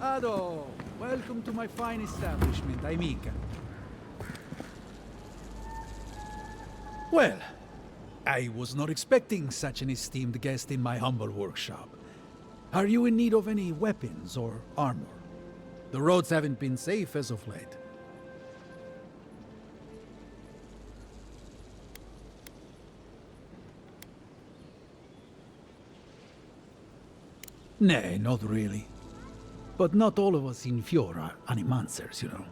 Ado, welcome to my fine establishment, amica. Well, I was not expecting such an esteemed guest in my humble workshop. Are you in need of any weapons or armor? The roads haven't been safe as of late. Nay, not really. But not all of us in Fjord are animancers, you know.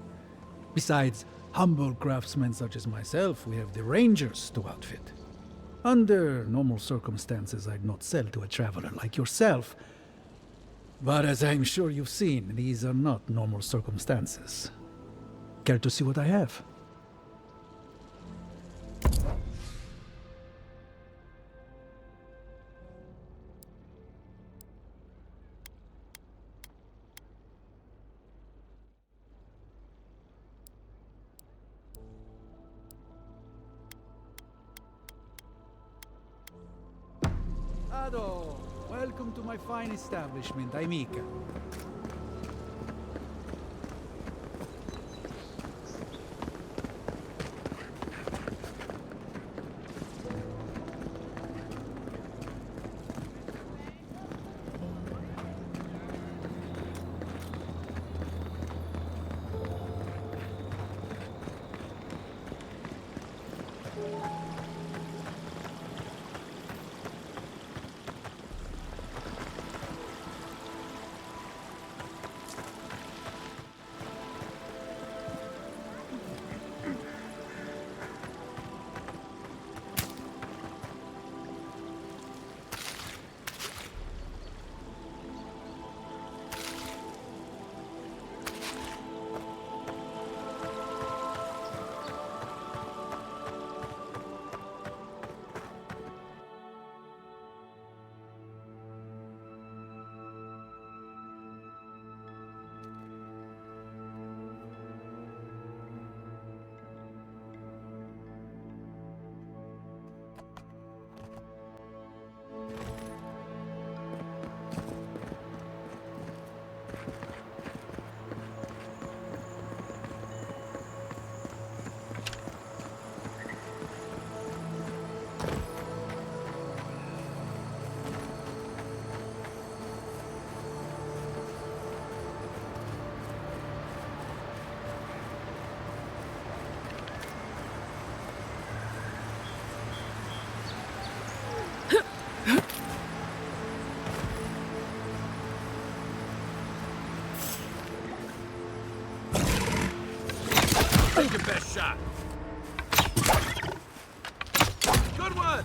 Besides humble craftsmen such as myself, we have the rangers to outfit. Under normal circumstances, I'd not sell to a traveler like yourself. But as I'm sure you've seen, these are not normal circumstances. Care to see what I have? Ado, welcome to my fine establishment, amica. Take your best shot. Good one.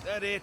That it?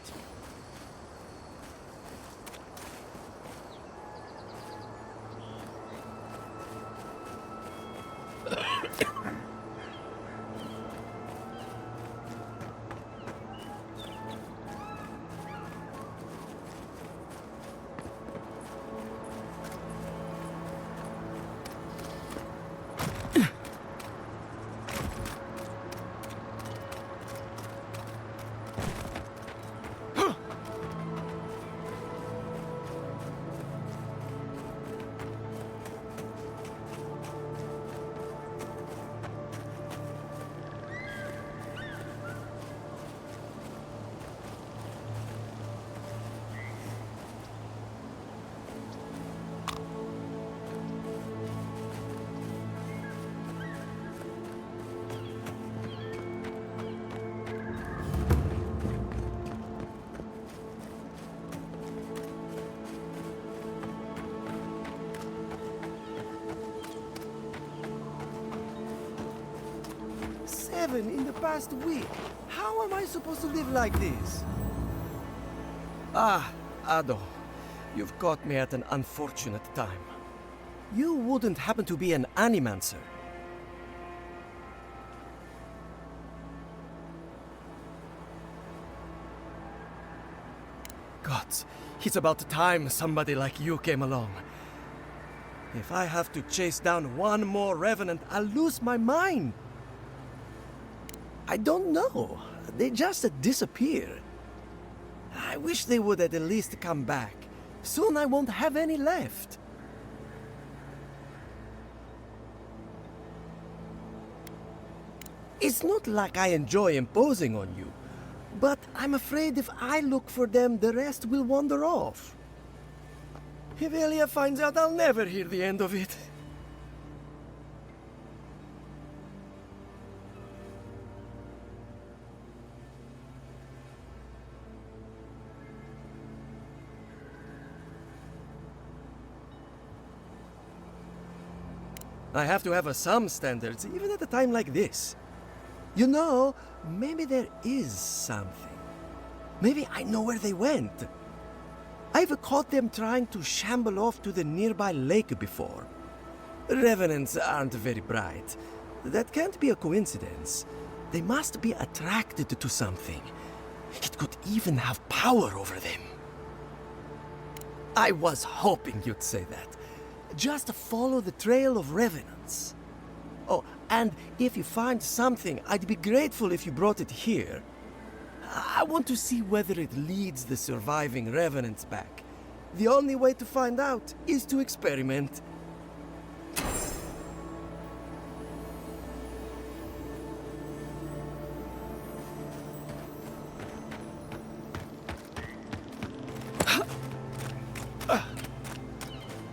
In the past week. How am I supposed to live like this? Ah, Ado. You've caught me at an unfortunate time. You wouldn't happen to be an animancer? Gods, it's about time somebody like you came along. If I have to chase down one more revenant, I'll lose my mind. I don't know. They just disappear. I wish they would at least come back. Soon I won't have any left. It's not like I enjoy imposing on you, but I'm afraid if I look for them, the rest will wander off. If Elia finds out, I'll never hear the end of it. I have to have some standards, even at a time like this. You know, maybe there is something. Maybe I know where they went. I've caught them trying to shamble off to the nearby lake before. Revenants aren't very bright. That can't be a coincidence. They must be attracted to something. It could even have power over them. I was hoping you'd say that. Just follow the trail of revenants. Oh, and if you find something, I'd be grateful if you brought it here. I want to see whether it leads the surviving revenants back. The only way to find out is to experiment.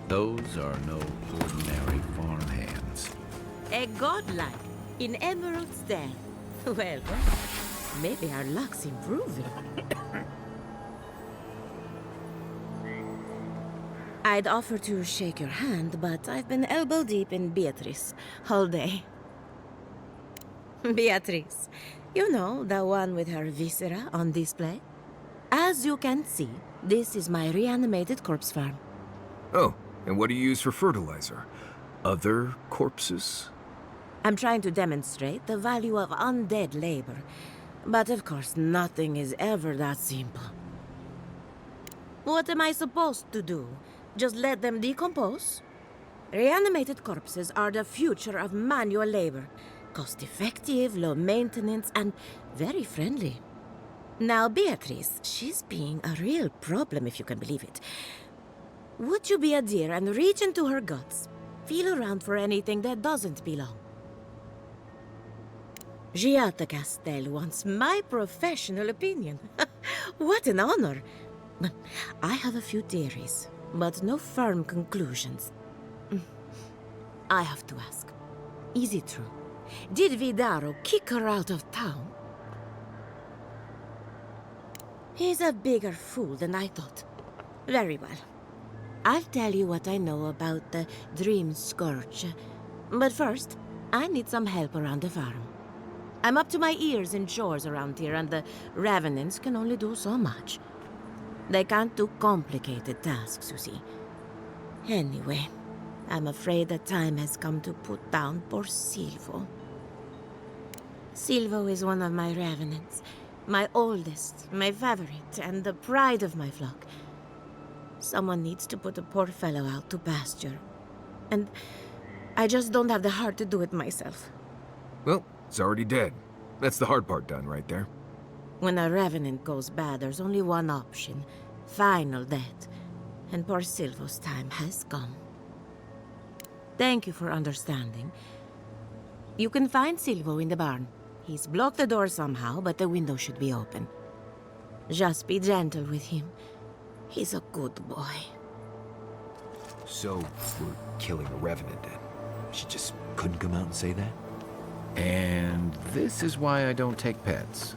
Those are no ordinary farmhands. A godlike in Emerald's den. Well, maybe our luck's improving. I'd offer to shake your hand, but I've been elbow deep in Beatrice all day. Beatrice, you know, the one with her viscera on display? As you can see, this is my reanimated corpse farm. Oh, and what do you use for fertilizer? Other corpses? I'm trying to demonstrate the value of undead labor. But of course, nothing is ever that simple. What am I supposed to do? Just let them decompose? Reanimated corpses are the future of manual labor. Cost-effective, low maintenance, and very friendly. Now, Beatrice, she's being a real problem, if you can believe it. Would you be a dear and reach into her guts? Feel around for anything that doesn't belong. Giata Castel wants my professional opinion. What an honor! I have a few theories, but no firm conclusions. I have to ask, is it true? Did Vidaro kick her out of town? He's a bigger fool than I thought. Very well. I'll tell you what I know about the Dream Scourge. But first, I need some help around the farm. I'm up to my ears in chores around here, and the Revenants can only do so much. They can't do complicated tasks, you see. Anyway, I'm afraid the time has come to put down poor Silvo. Silvo is one of my Revenants. My oldest, my favorite, and the pride of my flock. Someone needs to put the poor fellow out to pasture. And I just don't have the heart to do it myself. Well, it's already dead. That's the hard part done right there. When a revenant goes bad, there's only one option. Final death. And poor Silvo's time has come. Thank you for understanding. You can find Silvo in the barn. He's blocked the door somehow, but the window should be open. Just be gentle with him. He's a good boy. So, we're killing a revenant then. She just couldn't come out and say that? And this is why I don't take pets.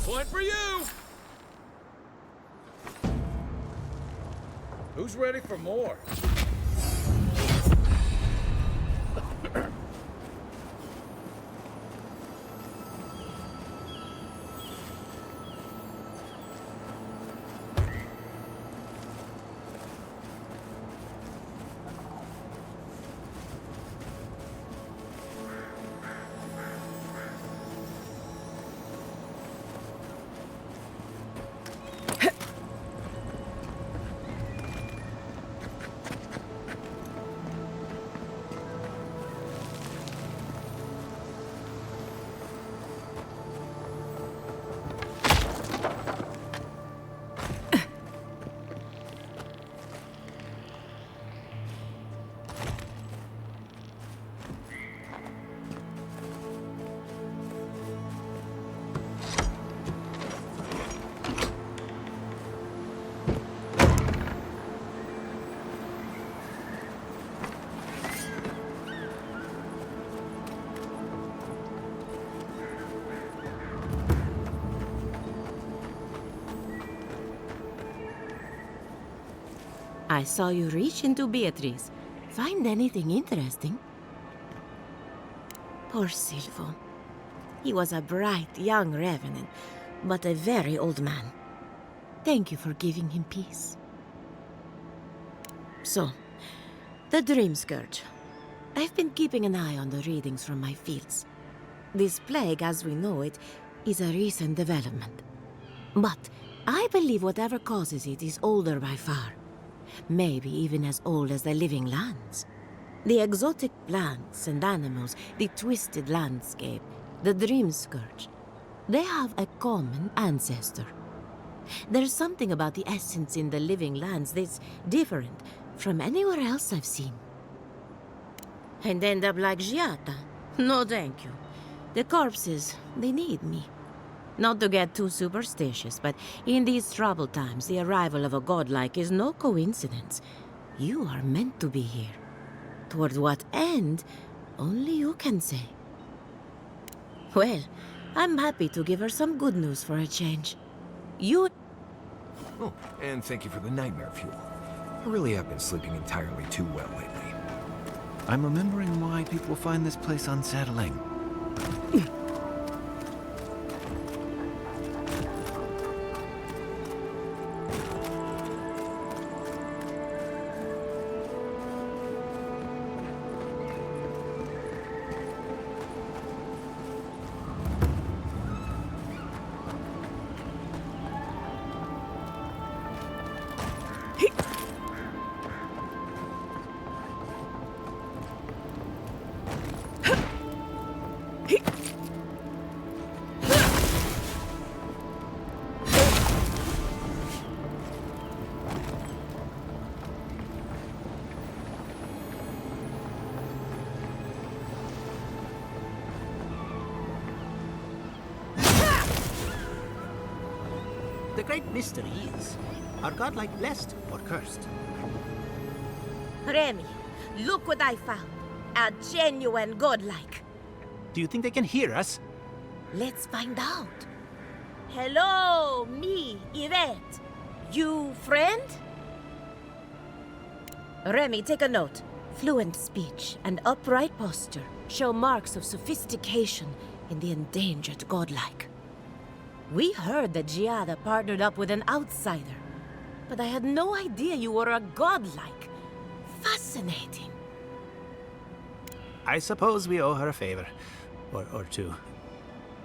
Point for you! Who's ready for more? I saw you reach into Beatrice. Find anything interesting? Poor Silvo. He was a bright young revenant, but a very old man. Thank you for giving him peace. So, the Dream Scourge. I've been keeping an eye on the readings from my fields. This plague, as we know it, is a recent development. But I believe whatever causes it is older by far. Maybe even as old as the living lands. The exotic plants and animals, the twisted landscape, the Dream Scourge. They have a common ancestor. There's something about the essence in the living lands that's different from anywhere else I've seen. And end up like Giata? No, thank you. The corpses, they need me. Not to get too superstitious, but in these troubled times, the arrival of a godlike is no coincidence. You are meant to be here. Toward what end, only you can say. Well, I'm happy to give her some good news for a change. You... Oh, and thank you for the nightmare fuel. I really have been sleeping entirely too well lately. I'm remembering why people find this place unsettling. The great mystery is, are godlike blessed or cursed? Remy, look what I found. A genuine godlike. Do you think they can hear us? Let's find out. Hello, me, Yvette. You friend? Remy, take a note. Fluent speech and upright posture show marks of sophistication in the endangered godlike. We heard that Giada partnered up with an outsider, but I had no idea you were a godlike. Fascinating. I suppose we owe her a favor. Or two.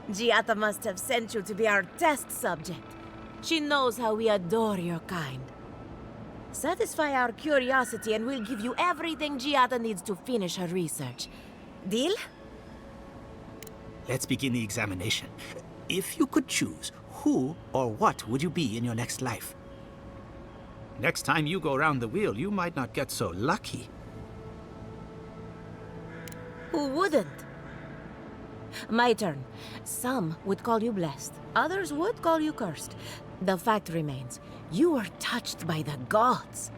Giata must have sent you to be our test subject. She knows how we adore your kind. Satisfy our curiosity and we'll give you everything Giata needs to finish her research. Deal? Let's begin the examination. If you could choose, who or what would you be in your next life? Next time you go round the wheel, you might not get so lucky. Who wouldn't? My turn. Some would call you blessed. Others would call you cursed. The fact remains, you were touched by the gods.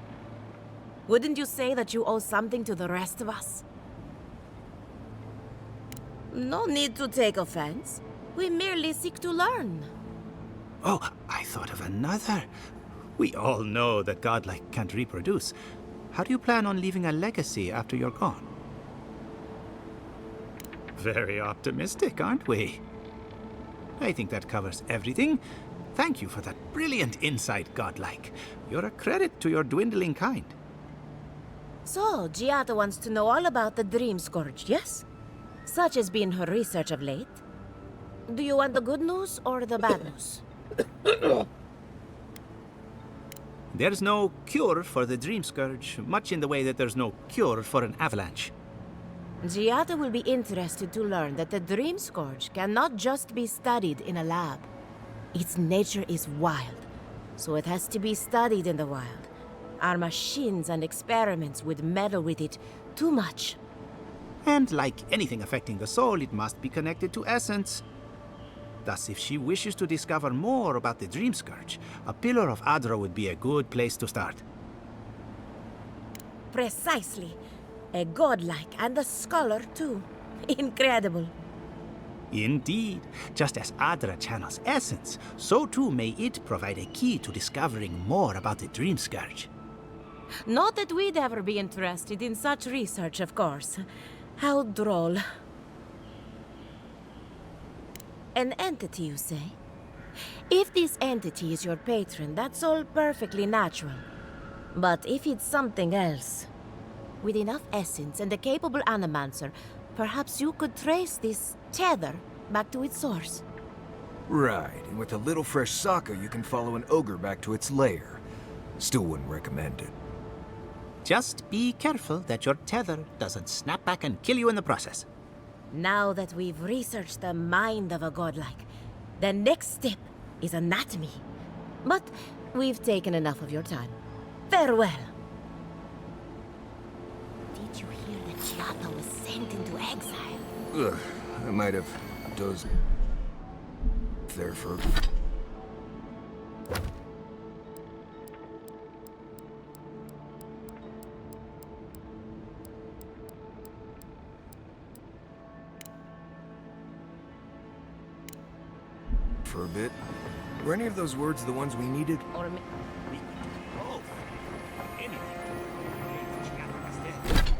Wouldn't you say that you owe something to the rest of us? No need to take offense. We merely seek to learn. Oh, I thought of another. We all know that godlike can't reproduce. How do you plan on leaving a legacy after you're gone? Very optimistic, aren't we? I think that covers everything. Thank you for that brilliant insight, godlike. You're a credit to your dwindling kind. So, Giata wants to know all about the Dream Scourge, yes? Such has been her research of late. Do you want the good news or the bad news? There's no cure for the Dream Scourge, much in the way that there's no cure for an avalanche. Giata will be interested to learn that the Dream Scourge cannot just be studied in a lab. Its nature is wild, so it has to be studied in the wild. Our machines and experiments would meddle with it too much. And like anything affecting the soul, it must be connected to essence. Thus, if she wishes to discover more about the Dream Scourge, a Pillar of Adra would be a good place to start. Precisely. A godlike and a scholar, too. Incredible. Indeed. Just as Adra channels essence, so too may it provide a key to discovering more about the Dream Scourge. Not that we'd ever be interested in such research, of course. How droll. An entity, you say? If this entity is your patron, that's all perfectly natural. But if it's something else, with enough essence and a capable animancer, perhaps you could trace this tether back to its source. Right, and with a little fresh soccer, you can follow an ogre back to its lair. Still wouldn't recommend it. Just be careful that your tether doesn't snap back and kill you in the process. Now that we've researched the mind of a godlike, the next step is anatomy. But we've taken enough of your time. Farewell. Did you hear that Giata was sent into exile? Ugh, I might have dozed there for... for a bit. Were any of those words the ones we needed? Or We could do both. Anything to Giata was dead.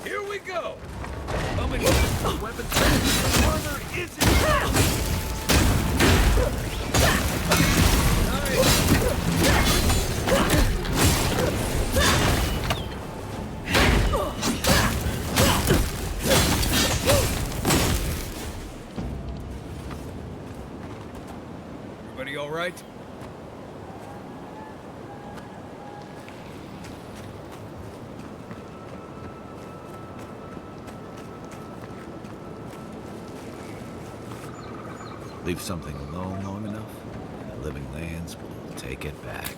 Here we go! Coming in with weapons. Armor is in. Everybody all right? Leave something alone long enough, and the living lands will take it back.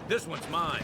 This one's mine.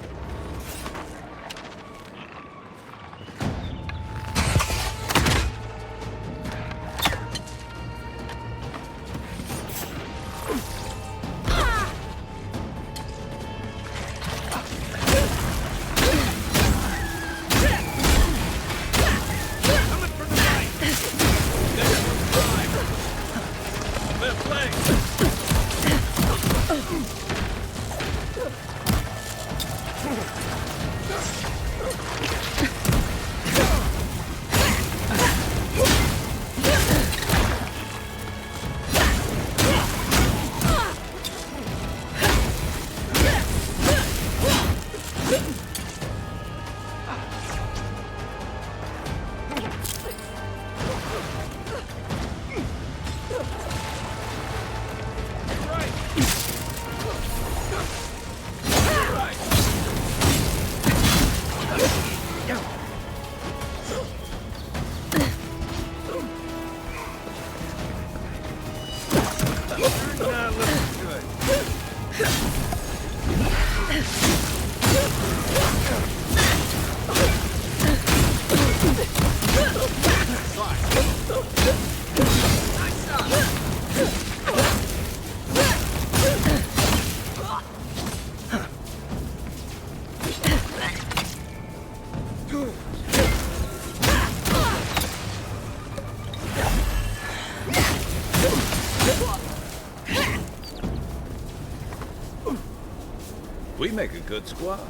We make a good squad.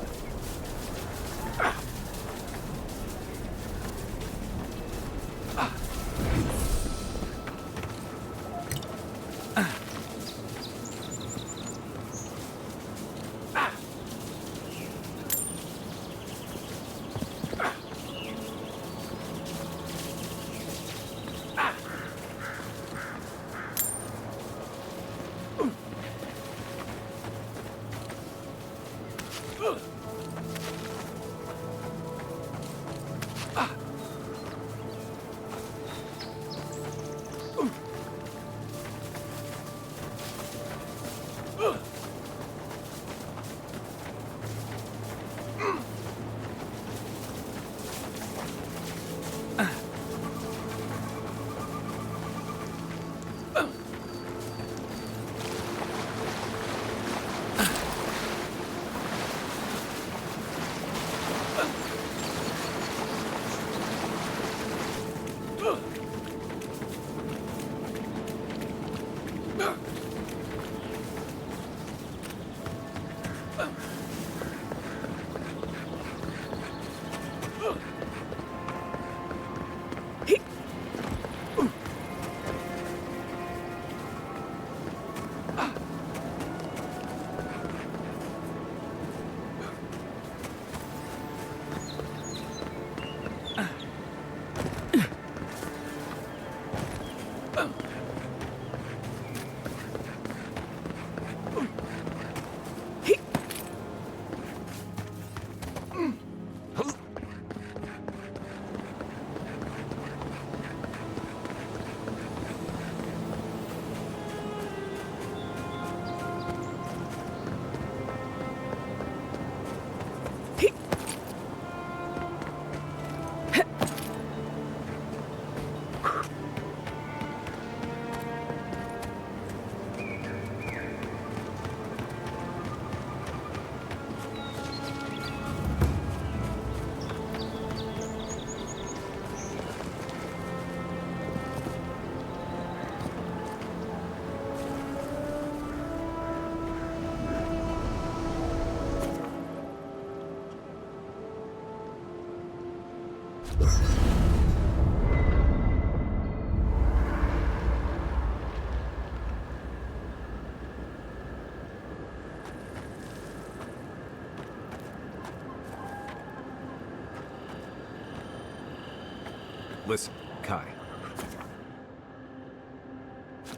Listen, Kai.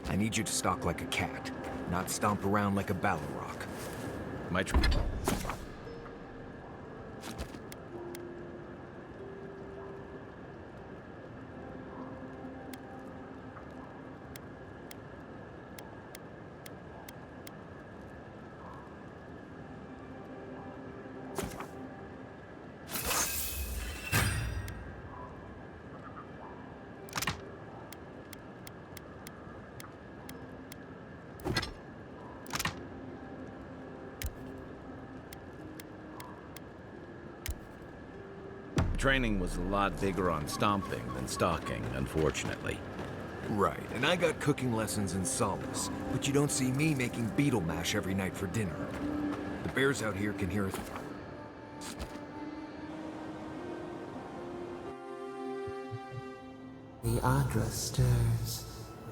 I need you to stalk like a cat, not stomp around like a battle rock. My training was a lot bigger on stomping than stalking, unfortunately. Right, and I got cooking lessons in Solace, but you don't see me making beetle mash every night for dinner. The bears out here can hear it. The Adra stirs,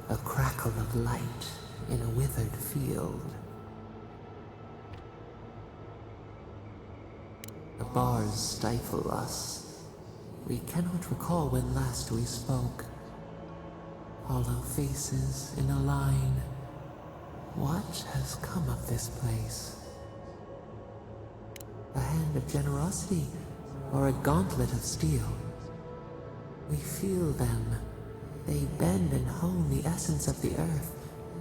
a crackle of light in a withered field. The bars stifle us. We cannot recall when last we spoke. Hollow faces in a line. What has come of this place? A hand of generosity or a gauntlet of steel? We feel them. They bend and hone the essence of the earth.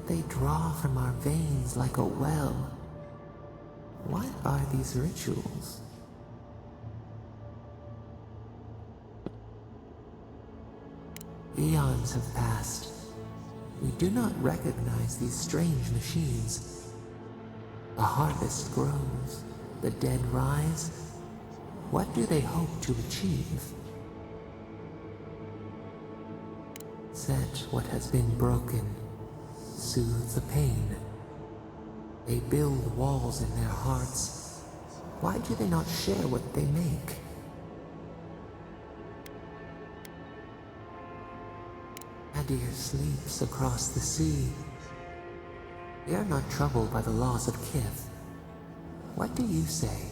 They draw from our veins like a well. What are these rituals? Eons have passed. We do not recognize these strange machines. A harvest grows, the dead rise. What do they hope to achieve? Set what has been broken, soothe the pain. They build walls in their hearts. Why do they not share what they make? Adir sleeps across the sea. They are not troubled by the laws of Kith. What do you say?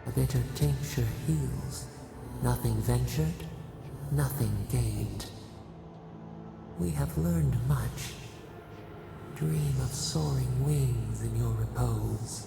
A bitter tincture heals. Nothing ventured, nothing gained. We have learned much. Dream of soaring wings in your repose.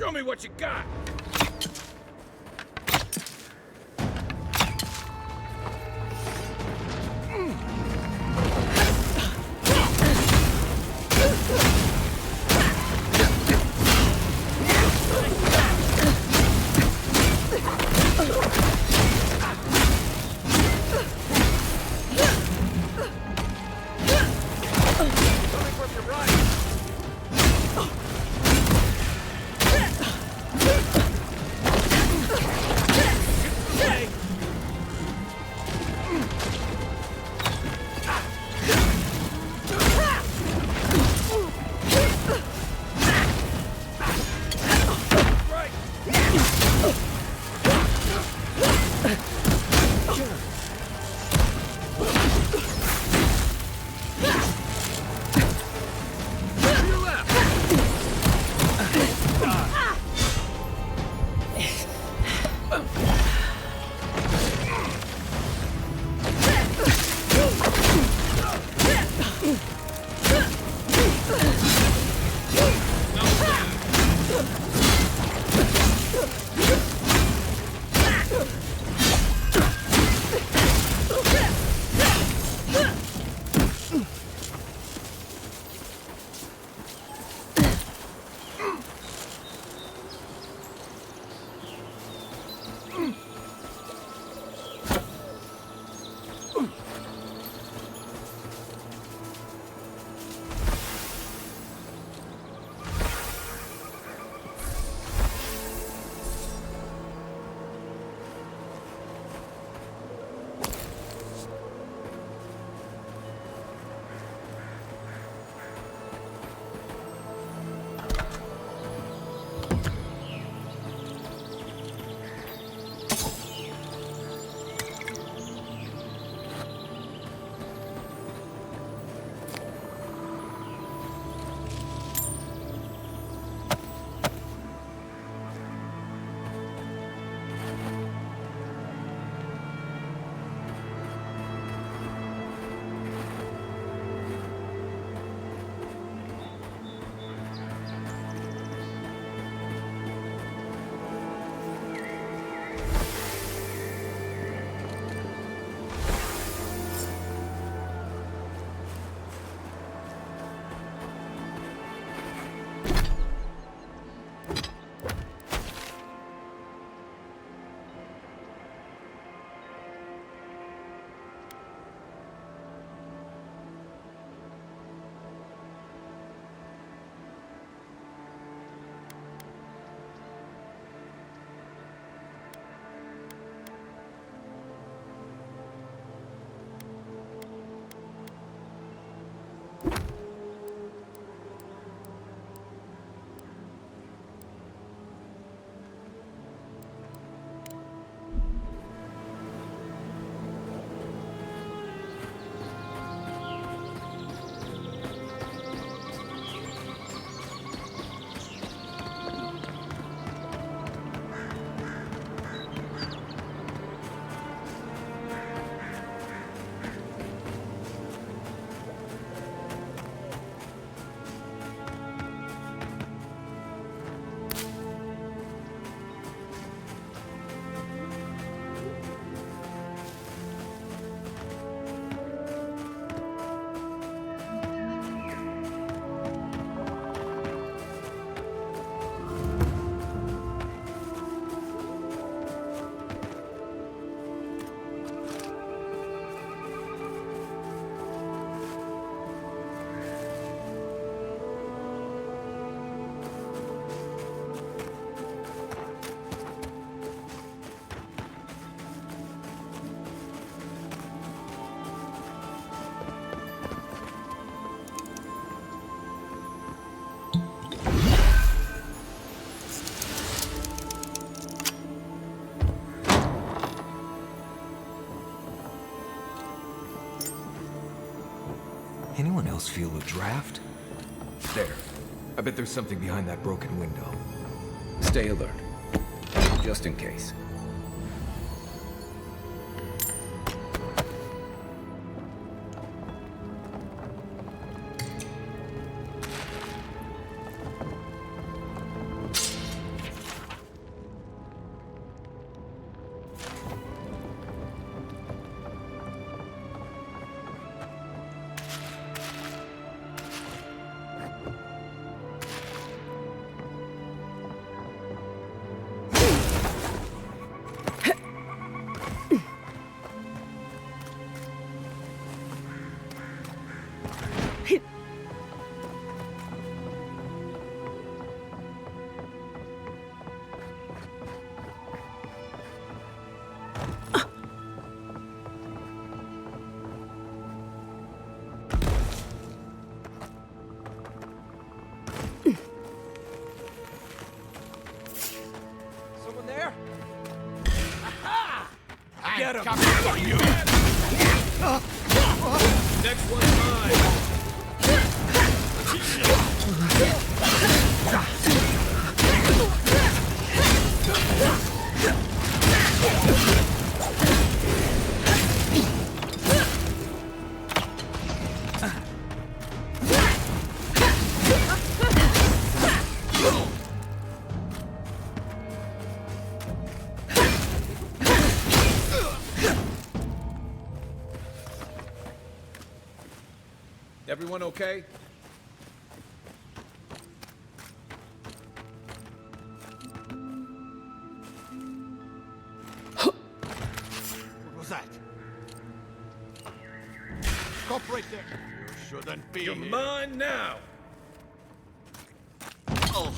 Show me what you got! Anyone else feel a draft? There. I bet there's something behind that broken window. Stay alert. Just in case. Get him! Next one's mine! Everyone okay? What was that? Stop right there. You shouldn't be You're here. mine now! You're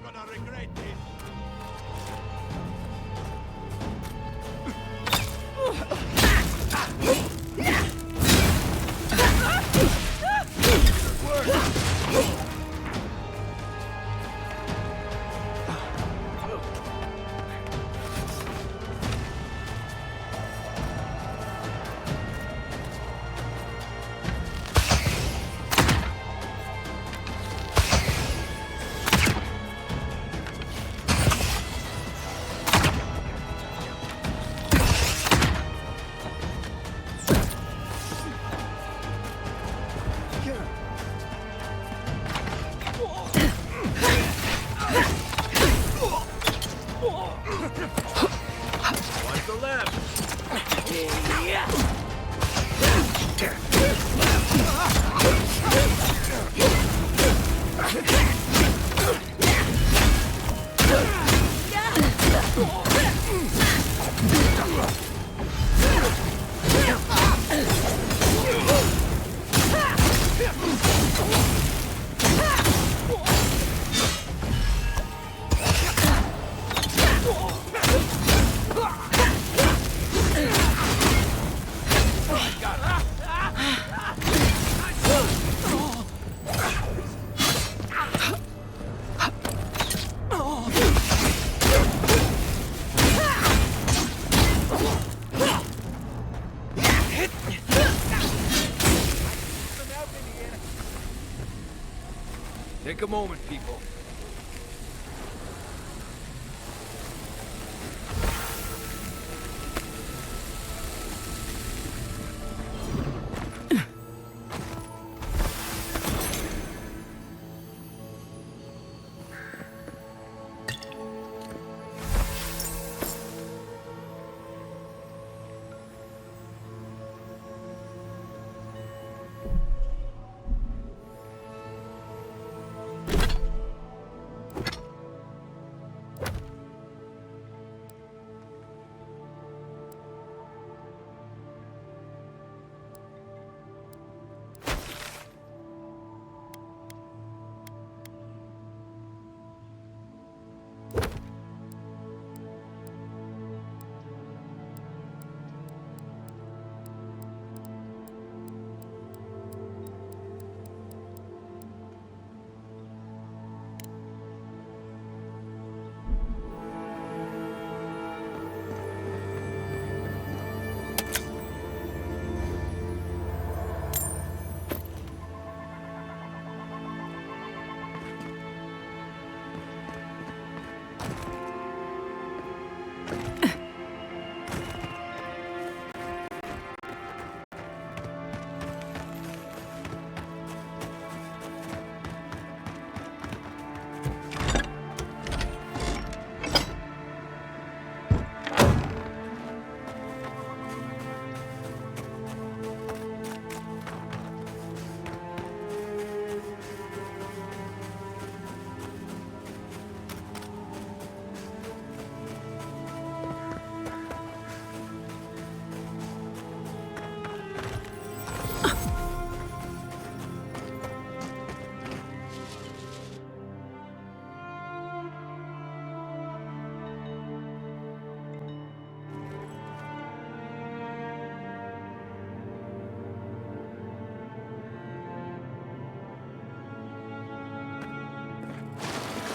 gonna regret this. Watch the left! Take a moment, people.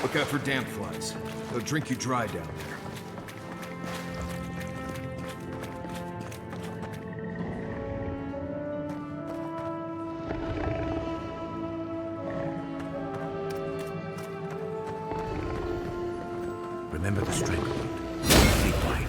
Look out for damp flies. They'll drink you dry down there. Remember the stranglehold. Sleep tight.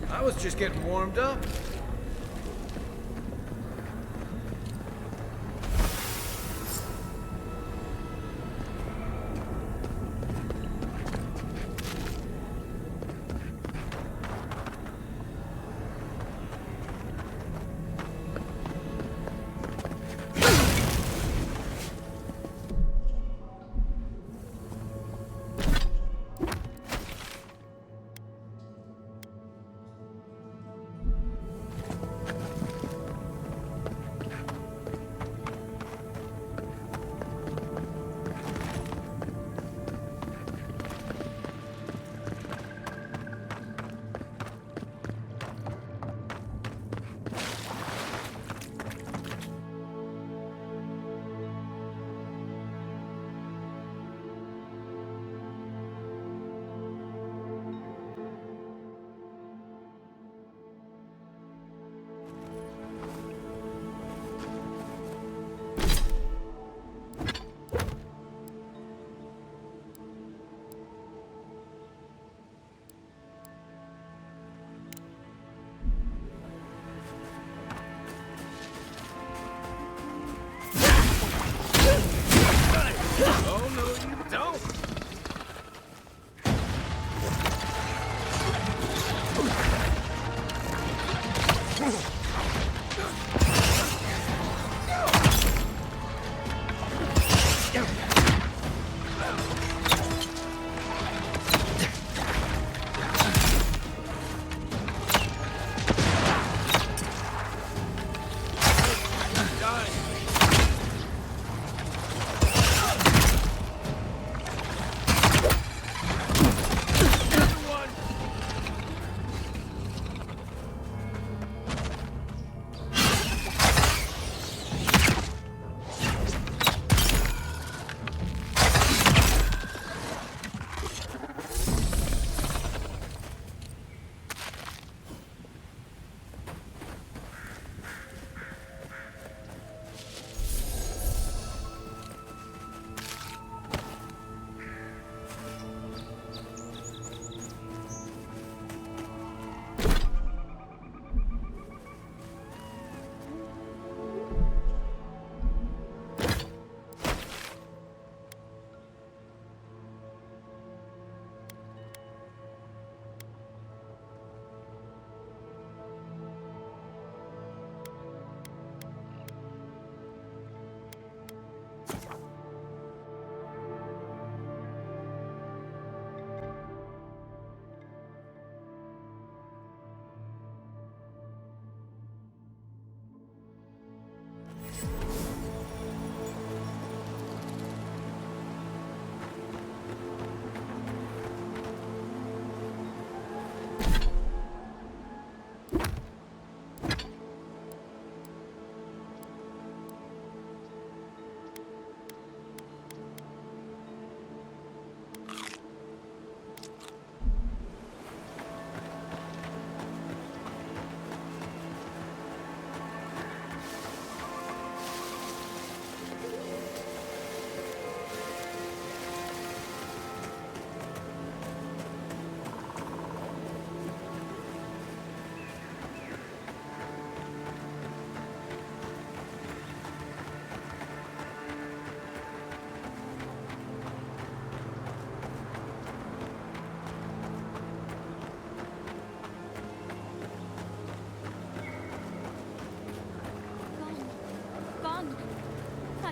I was just getting warmed up.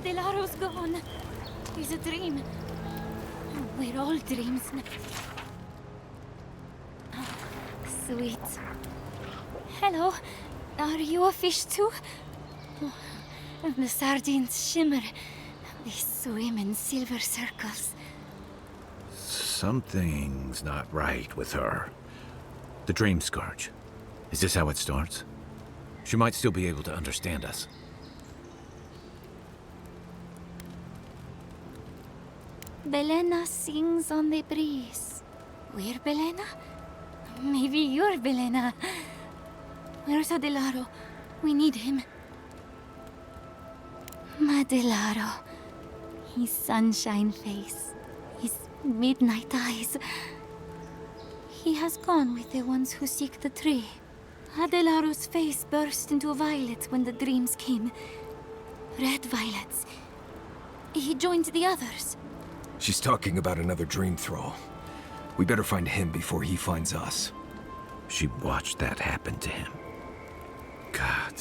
Adelaro's gone. It's a dream. We're all dreams now. Sweet. Hello. Are you a fish too? The sardines shimmer. They swim in silver circles. Something's not right with her. The dream scourge. Is this how it starts? She might still be able to understand us. Belena sings on the breeze. We're Belena? Maybe you're Belena. Where's Adelaro? We need him. Adelaro. His sunshine face. His midnight eyes. He has gone with the ones who seek the tree. Adelaro's face burst into violet when the dreams came. Red violets. He joined the others. She's talking about another dream thrall. We better find him before he finds us. She watched that happen to him. God.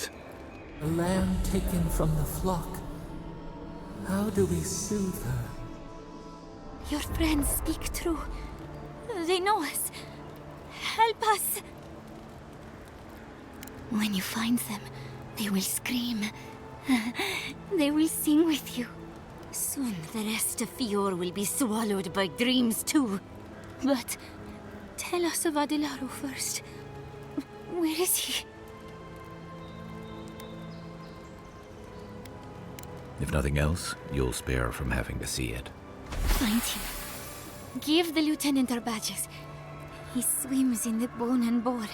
A lamb taken from the flock. How do we soothe her? Your friends speak true. They know us. Help us! When you find them, they will scream. They will sing with you. Soon the rest of Fior will be swallowed by dreams too. But tell us of Adelaro first. Where is he? If nothing else, you'll spare her from having to see it. Find him. Give the lieutenant our badges. He swims in the bone and boar.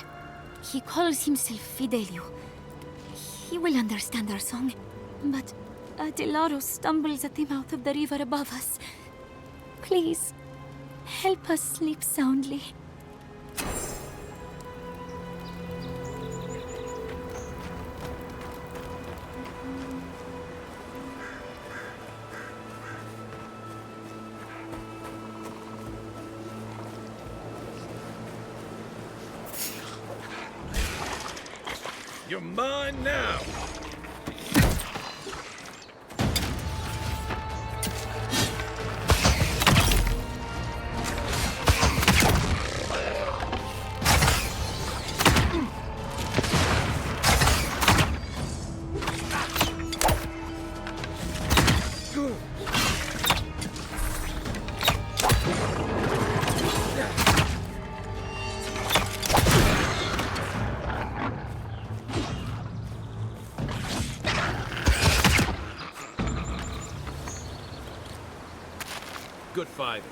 He calls himself Fidelio. He will understand our song. But Adelaro stumbles at the mouth of the river above us. Please, help us sleep soundly. You're mine now! Good fighting.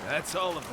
That's all of them.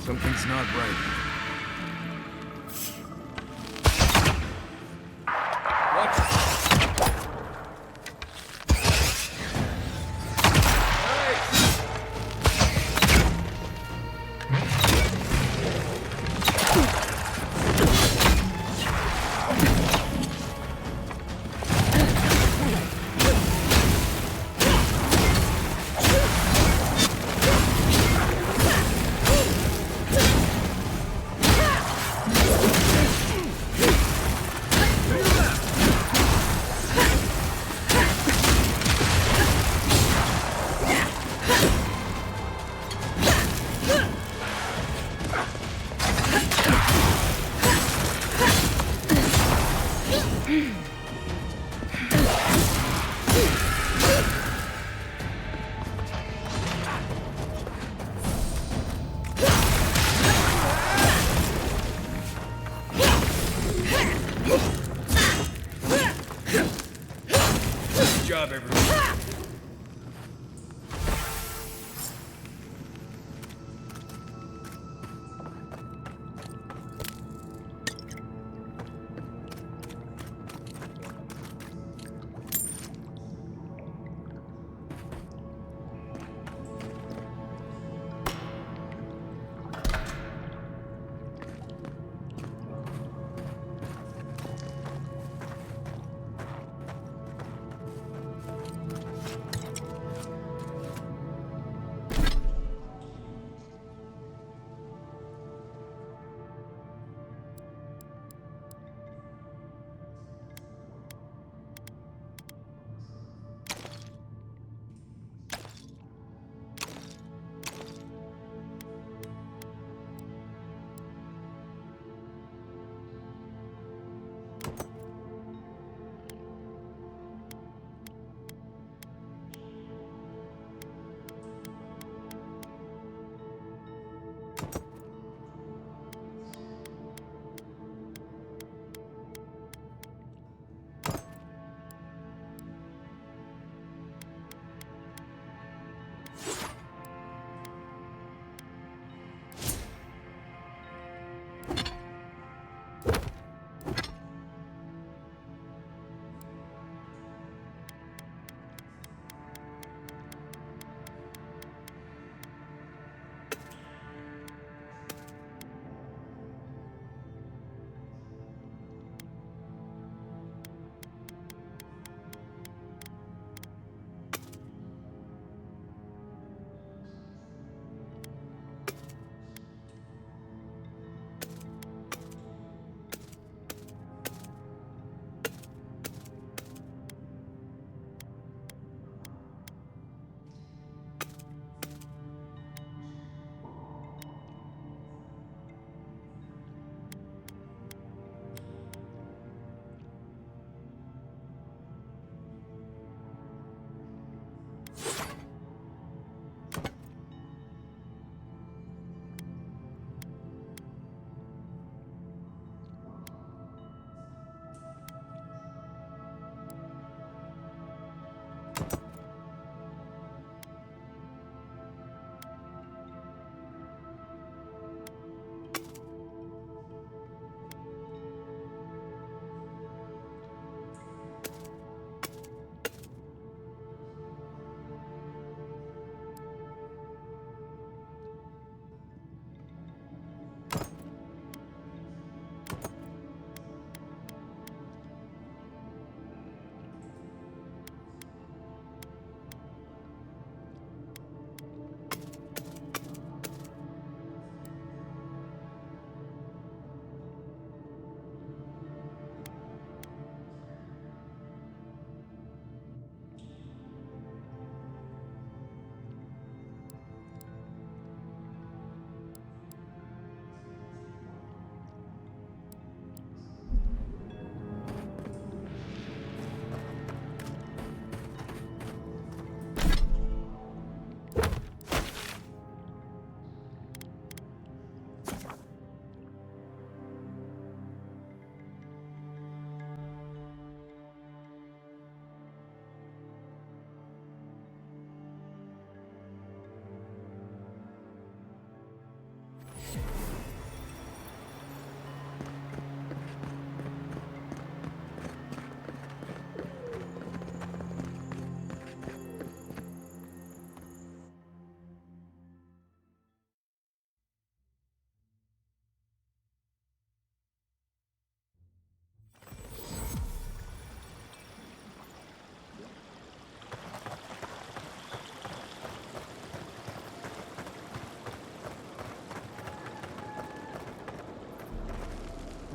Something's not right. Watch it.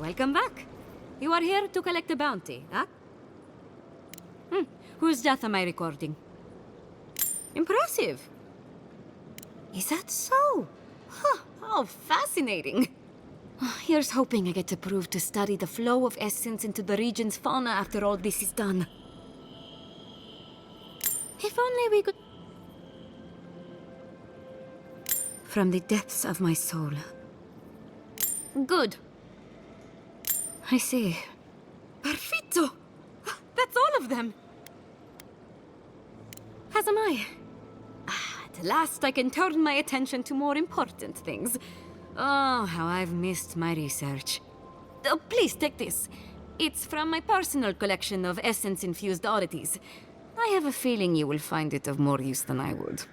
welcome back. You are here to collect a bounty, huh? Whose death am I recording? Impressive. Is that so? Huh, how fascinating. Here's hoping I get approved to study the flow of essence into the region's fauna after all this is done. If only we could... From the depths of my soul. Good. I see. Perfetto! That's all of them! As am I. At last I can turn my attention to more important things. Oh, how I've missed my research. Oh, please take this. It's from my personal collection of essence-infused oddities. I have a feeling you will find it of more use than I would.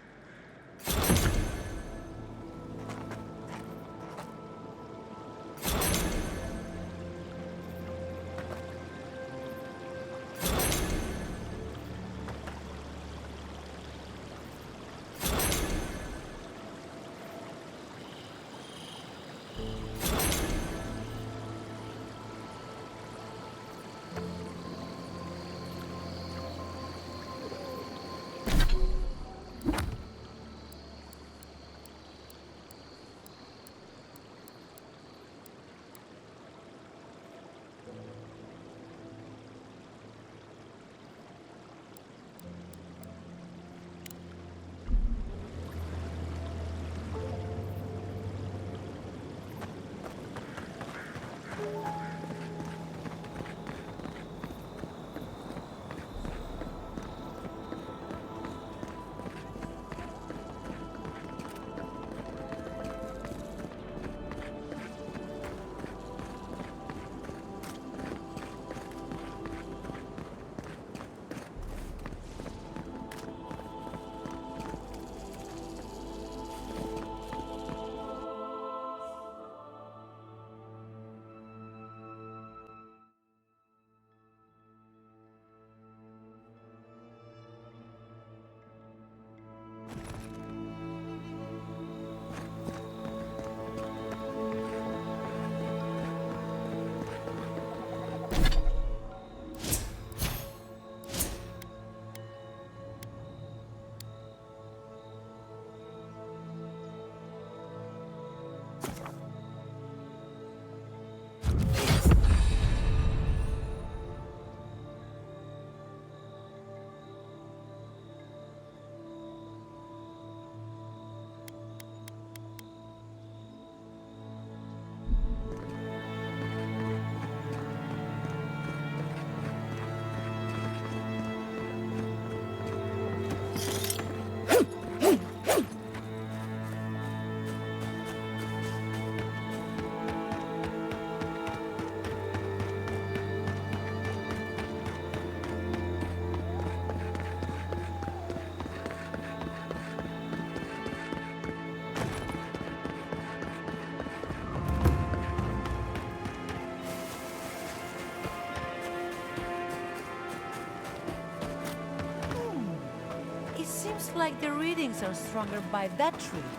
Seems like the readings are stronger by that tree.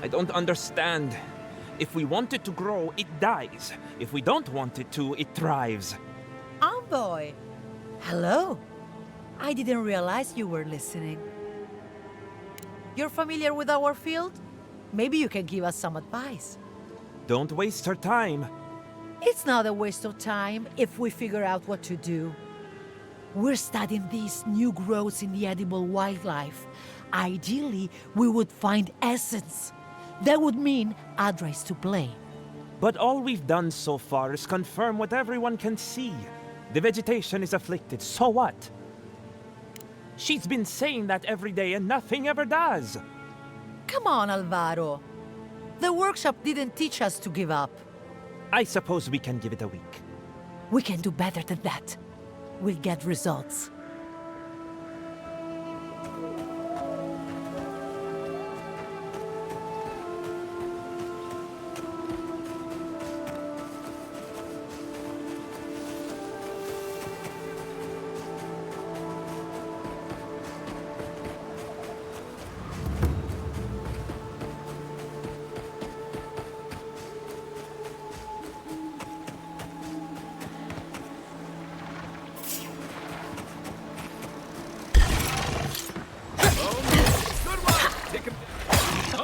I don't understand. If we want it to grow, it dies. If we don't want it to, it thrives. Boy. Hello. I didn't realize you were listening. You're familiar with our field? Maybe you can give us some advice. Don't waste her time. It's not a waste of time if we figure out what to do. We're studying these new growths in the edible wildlife. Ideally, we would find essence. That would mean Adra is to blame. But all we've done so far is confirm what everyone can see. The vegetation is afflicted, so what? She's been saying that every day and nothing ever does. Come on, Alvaro. The workshop didn't teach us to give up. I suppose we can give it a week. We can do better than that. We'll get results.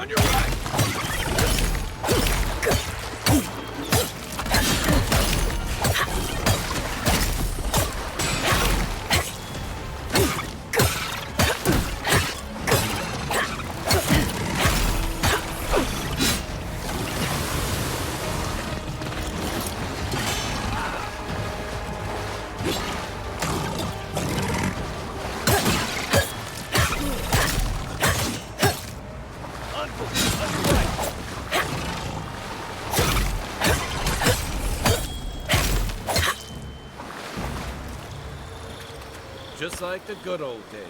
On your right! Just like the good old days.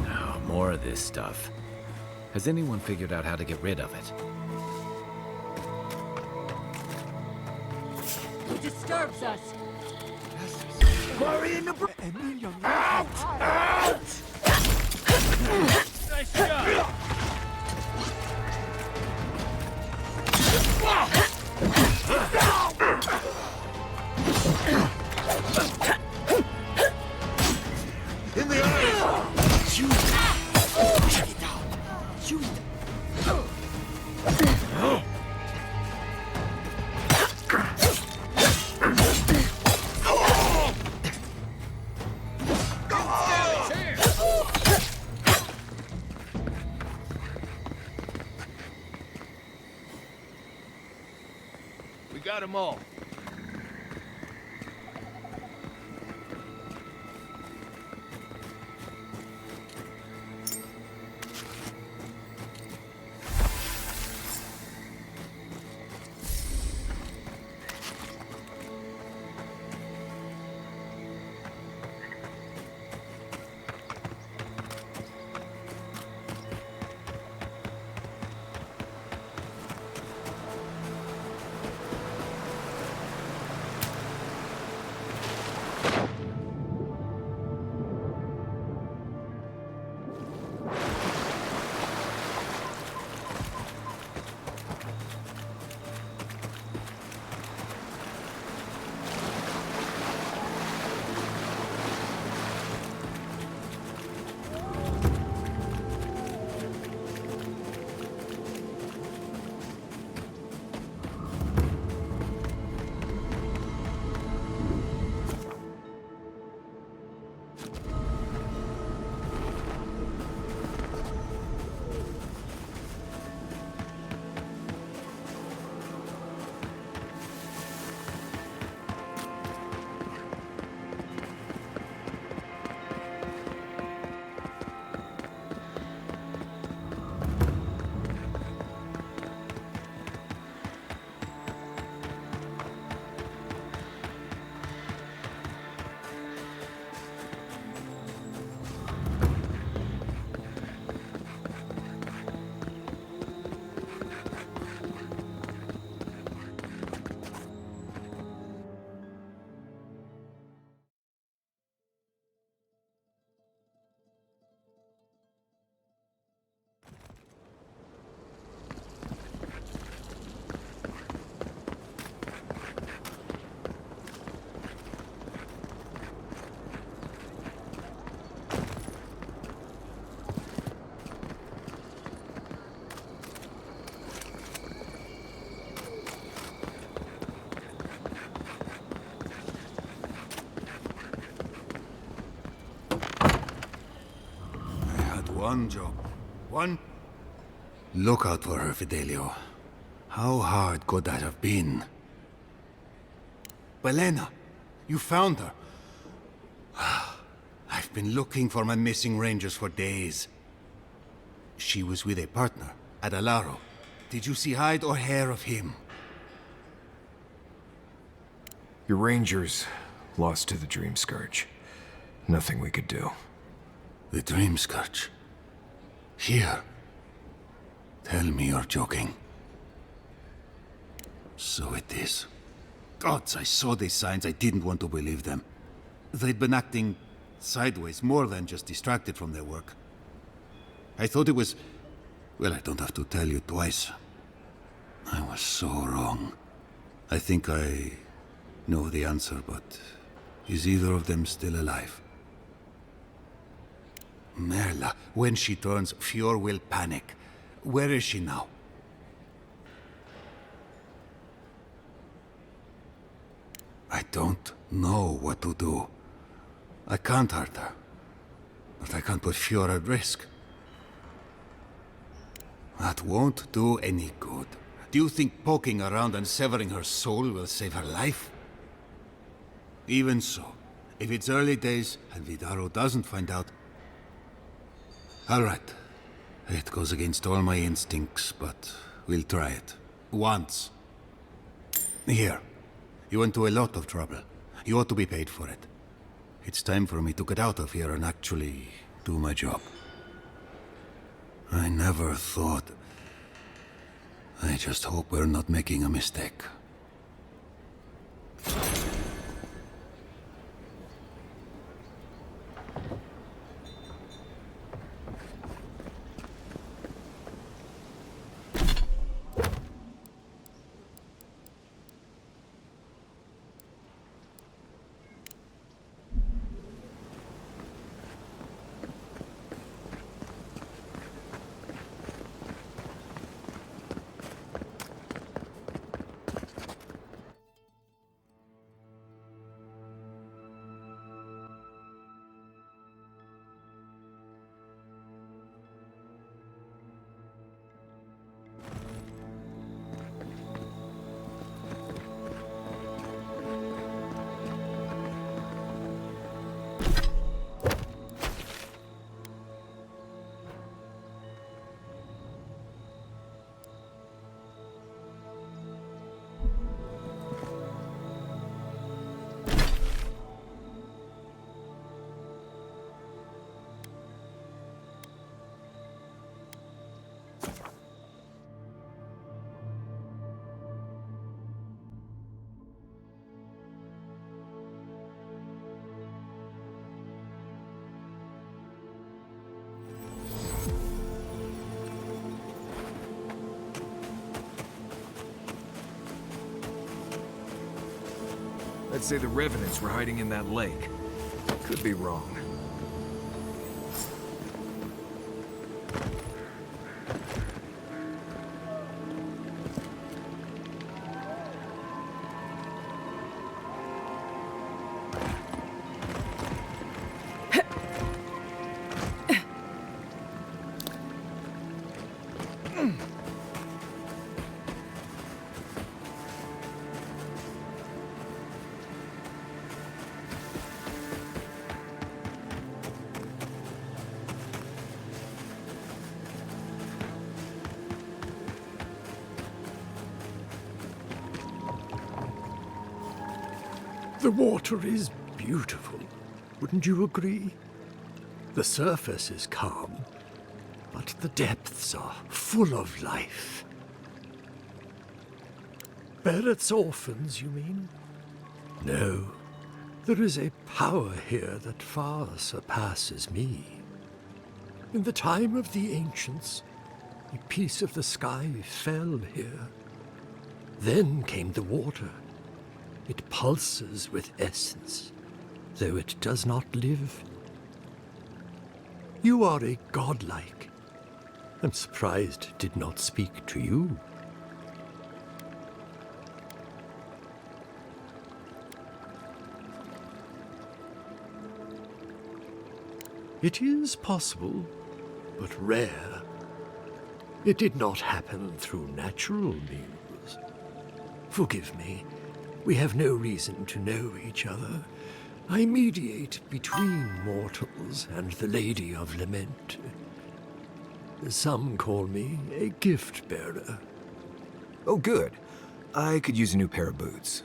Now, more of this stuff. Has anyone figured out how to get rid of it? He disturbs us. Quarry in the out! Out! Nice shot! In the eye! Shoot! Check it out! Shoot! We got them all. One job. One. Look out for her, Fidelio. How hard could that have been? Belena, you found her. I've been looking for my missing rangers for days. She was with a partner at Alaro. Did you see hide or hair of him? Your rangers lost to the Dream Scourge. Nothing we could do. The Dream Scourge? Here? Tell me you're joking. So it is. gods, I saw these signs. I didn't want to believe them. They'd been acting sideways, more than just distracted from their work. I thought it was... Well, I don't have to tell you twice. I was so wrong. I think I know the answer, but is either of them still alive? Merla, when she turns, Fior will panic. Where is she now? I don't know what to do. I can't hurt her, but I can't put Fior at risk. That won't do any good. Do you think poking around and severing her soul will save her life? Even so, if it's early days and Vidaro doesn't find out... All right. It goes against all my instincts, but we'll try it. Once. Here. You went to a lot of trouble. You ought to be paid for it. It's time for me to get out of here and actually do my job. I never thought... I just hope we're not making a mistake. I'd say the Revenants were hiding in that lake. Could be wrong. The water is beautiful, wouldn't you agree? The surface is calm, but the depths are full of life. Barrett's orphans, you mean? No, there is a power here that far surpasses me. In the time of the ancients, a piece of the sky fell here. Then came the water. It pulses with essence, though it does not live. You are a godlike. I'm surprised it did not speak to you. It is possible, but rare. It did not happen through natural means. Forgive me. We have no reason to know each other. I mediate between mortals and the Lady of Lament. Some call me a gift-bearer. Oh, good. I could use a new pair of boots.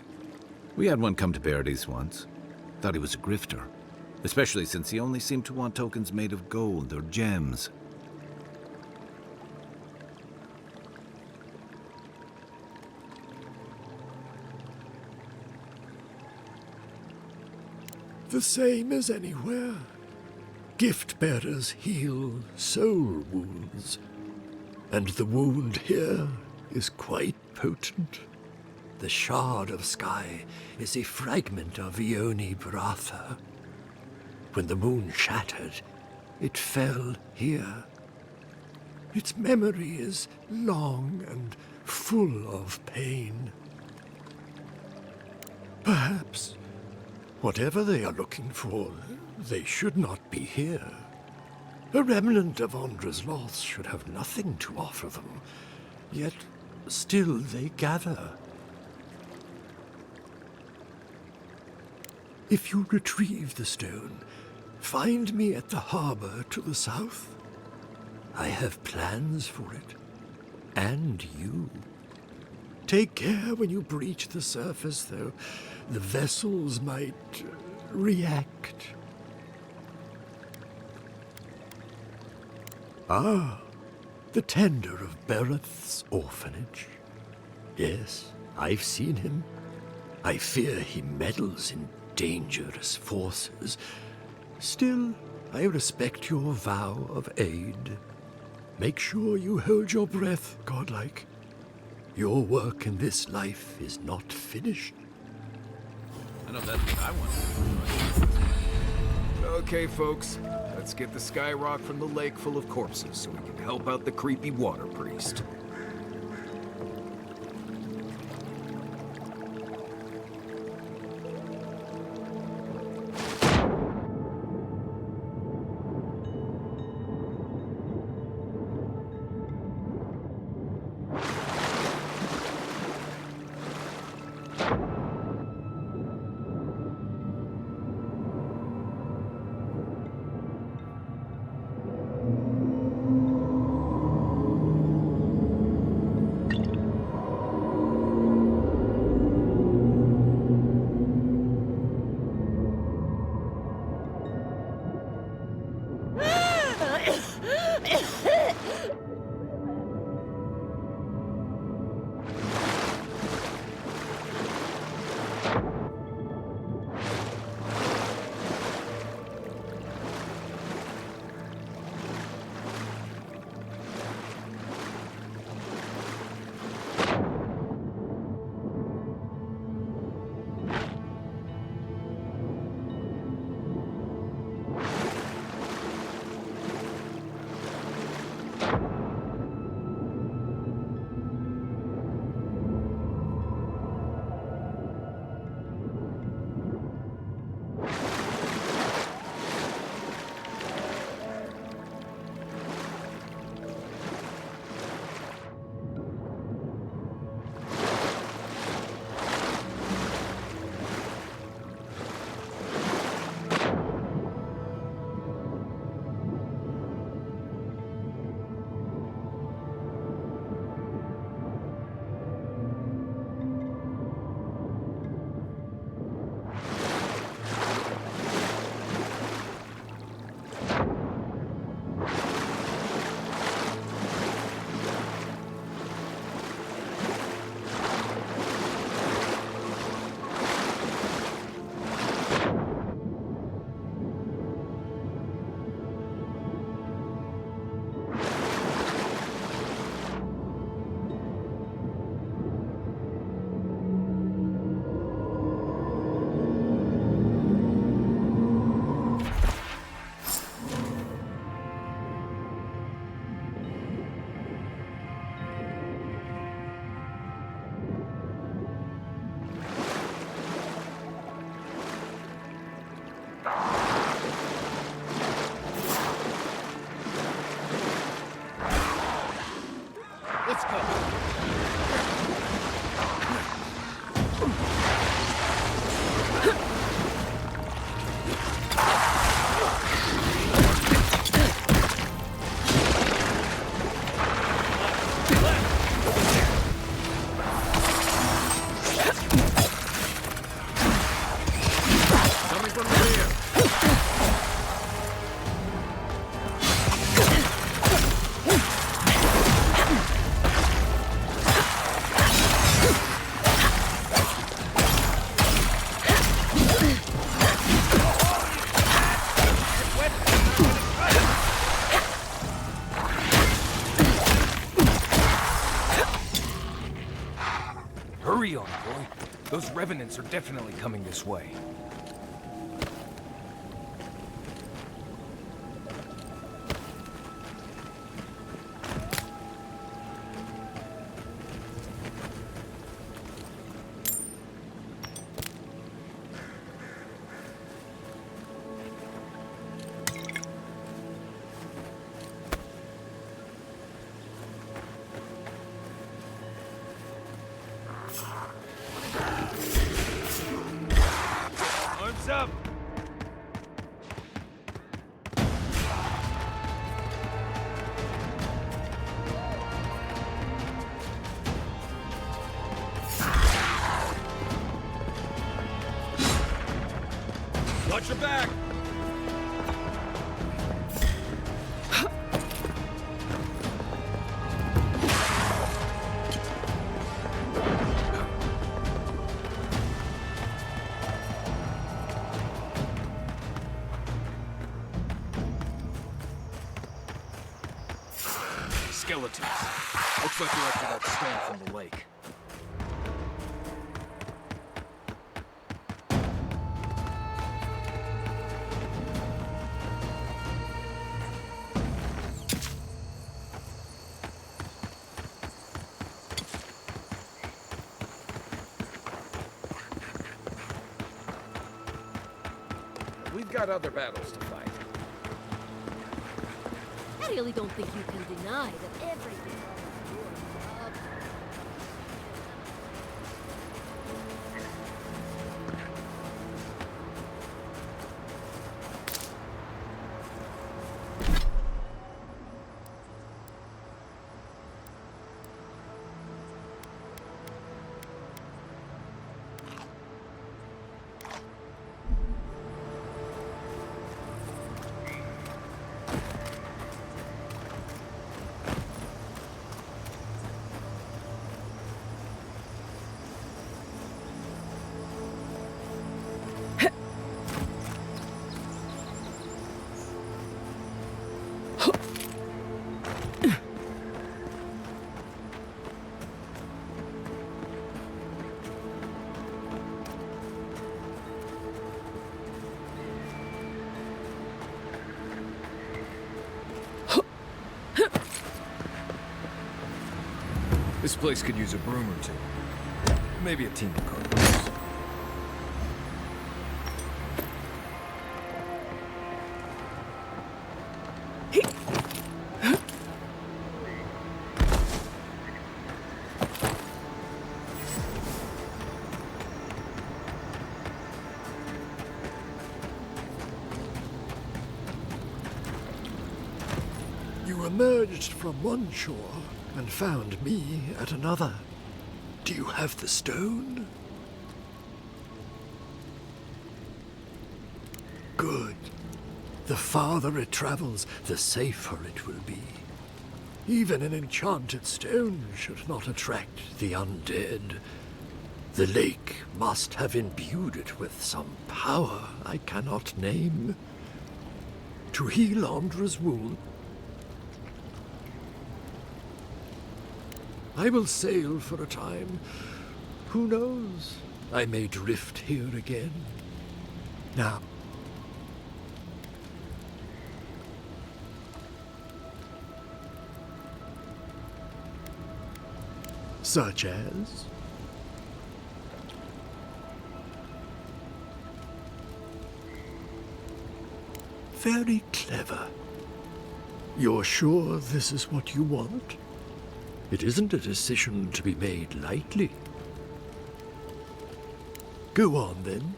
We had one come to Paradise once. Thought he was a grifter. Especially since he only seemed to want tokens made of gold or gems. The same as anywhere. Gift bearers heal soul wounds, and the wound here is quite potent. The shard of sky is a fragment of Ione Bratha. When the moon shattered, it fell here. Its memory is long and full of pain. Perhaps, whatever they are looking for, they should not be here. A remnant of Andra's loss should have nothing to offer them, yet still they gather. If you retrieve the stone, find me at the harbor to the south. I have plans for it, and you. Take care when you breach the surface, though. The vessels might react. Ah, the tender of Bereth's orphanage. Yes, I've seen him. I fear he meddles in dangerous forces. Still, I respect your vow of aid. Make sure you hold your breath, godlike. Your work in this life is not finished. I know that's what I want. Okay, folks, let's get the skyrock from the lake full of corpses so we can help out the creepy water priest. Hurry on, boy. Those revenants are definitely coming this way. Arms up! Watch your back! Skeletons. Looks like they're after that stone from the lake. We've got other battles to fight. I really don't think you can deny that everything. This place could use a broom or two. Maybe a team of carpenters. You emerged from one shore and found me at another. Do you have the stone? Good. The farther it travels, the safer it will be. Even an enchanted stone should not attract the undead. The lake must have imbued it with some power I cannot name. To heal Andra's wound, I will sail for a time. Who knows? I may drift here again. Now, such as? Very clever. You're sure this is what you want? It isn't a decision to be made lightly. Go on, then.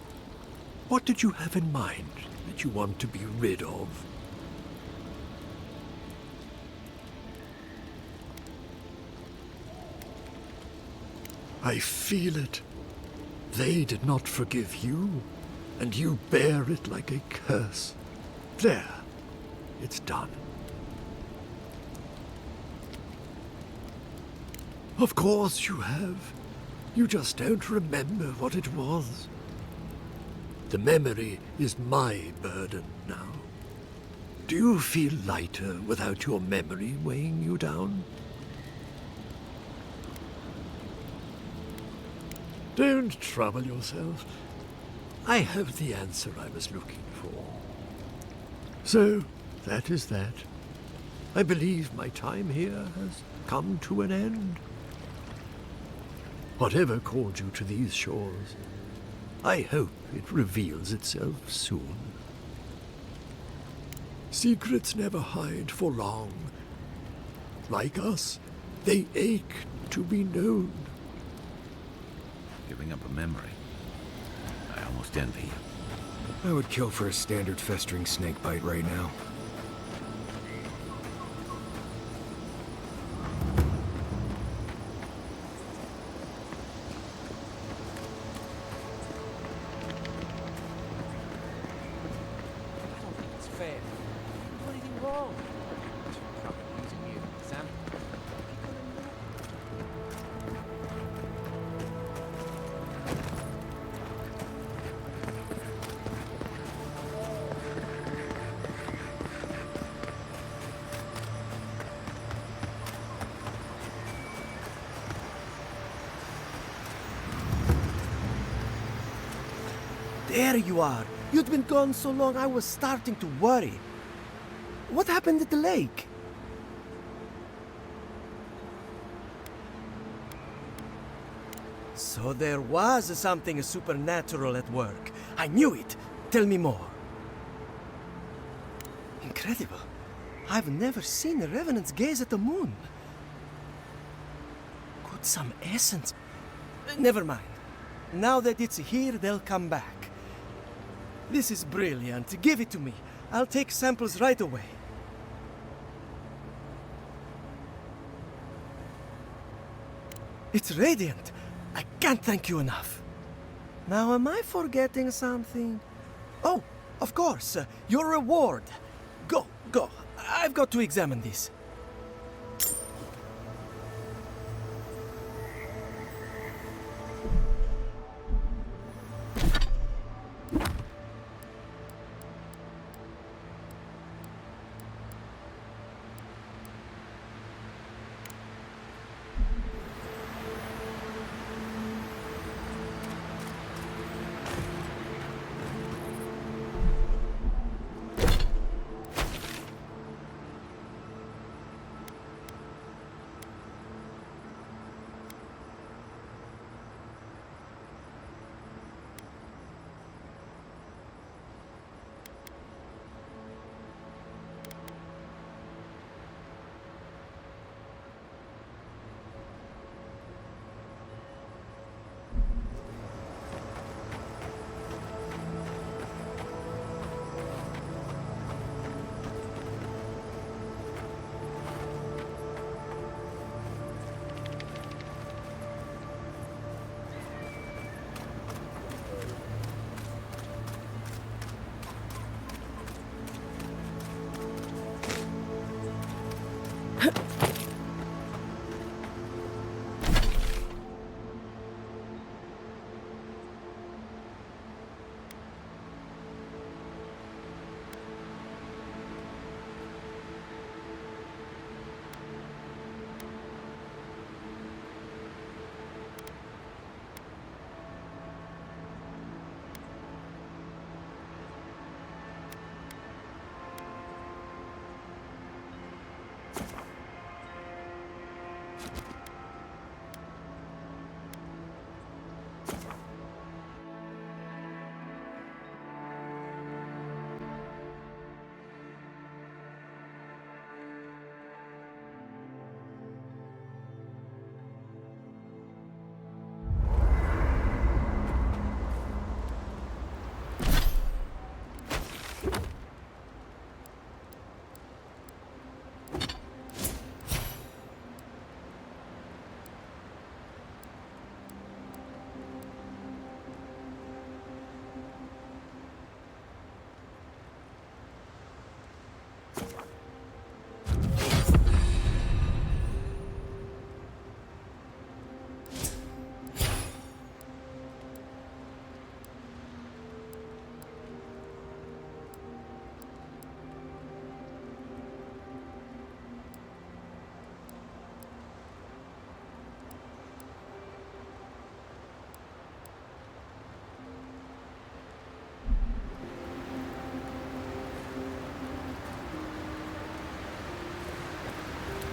What did you have in mind that you want to be rid of? I feel it. They did not forgive you, and you bear it like a curse. There, it's done. Of course you have. You just don't remember what it was. The memory is my burden now. Do you feel lighter without your memory weighing you down? Don't trouble yourself. I have the answer I was looking for. So, that is that. I believe my time here has come to an end. Whatever called you to these shores, I hope it reveals itself soon. Secrets never hide for long. Like us, they ache to be known. Giving up a memory. I almost envy you. I would kill for a standard festering snake bite right now. It's fair. Do anything wrong? Probably using me as an example. There you are. You'd been gone so long I was starting to worry. What happened at the lake? So there was something supernatural at work. I knew it. Tell me more. Incredible. I've never seen a revenant's gaze at the moon. Could some essence... Never mind. Now that it's here, they'll come back. This is brilliant. Give it to me. I'll take samples right away. It's radiant. I can't thank you enough. Now, am I forgetting something? Oh, of course. Your reward. Go, go. I've got to examine this.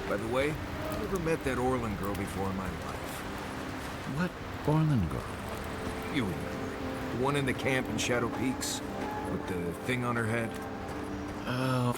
By the way, I never met that Orlin girl before in my life. What Orlin girl? You remember. The one in the camp in Shadow Peaks? With the thing on her head? Oh.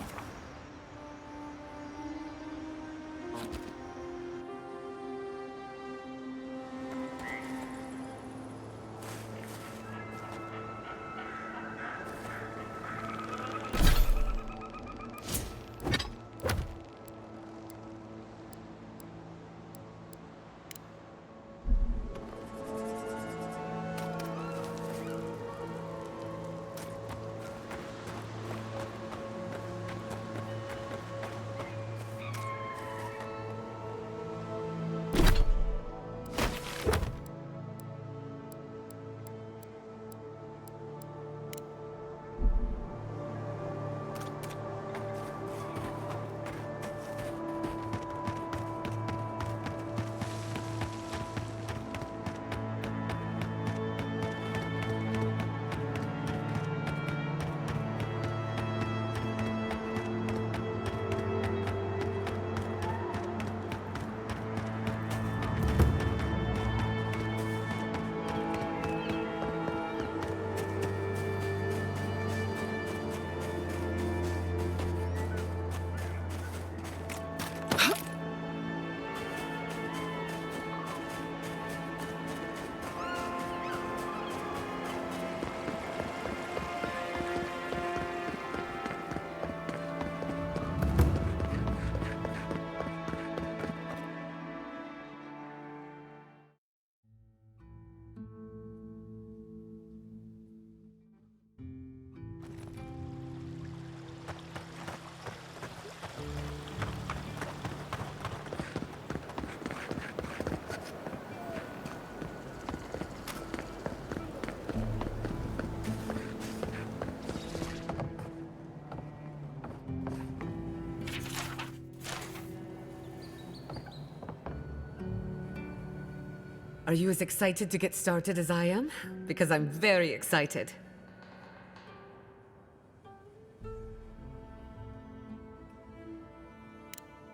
Are you as excited to get started as I am? Because I'm very excited.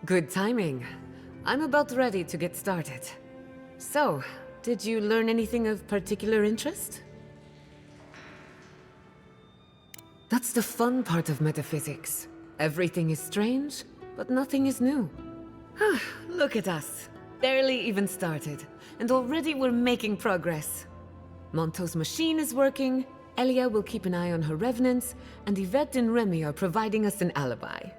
Good timing. I'm about ready to get started. So, did you learn anything of particular interest? That's the fun part of metaphysics. Everything is strange, but nothing is new. Look at us. Barely even started, and already we're making progress. Monto's machine is working, Elia will keep an eye on her revenants, and Yvette and Remy are providing us an alibi.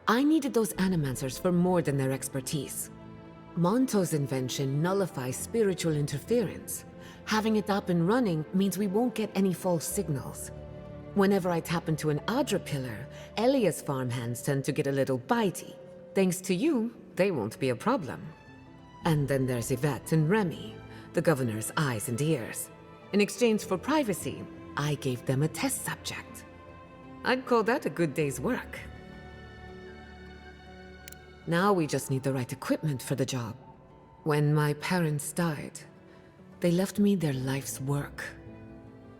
I needed those animancers for more than their expertise. Monto's invention nullifies spiritual interference. Having it up and running means we won't get any false signals. Whenever I tap into an Adra pillar, Elia's farmhands tend to get a little bitey. Thanks to you, they won't be a problem. And then there's Yvette and Remy, the governor's eyes and ears. In exchange for privacy, I gave them a test subject. I'd call that a good day's work. Now we just need the right equipment for the job. When my parents died, they left me their life's work.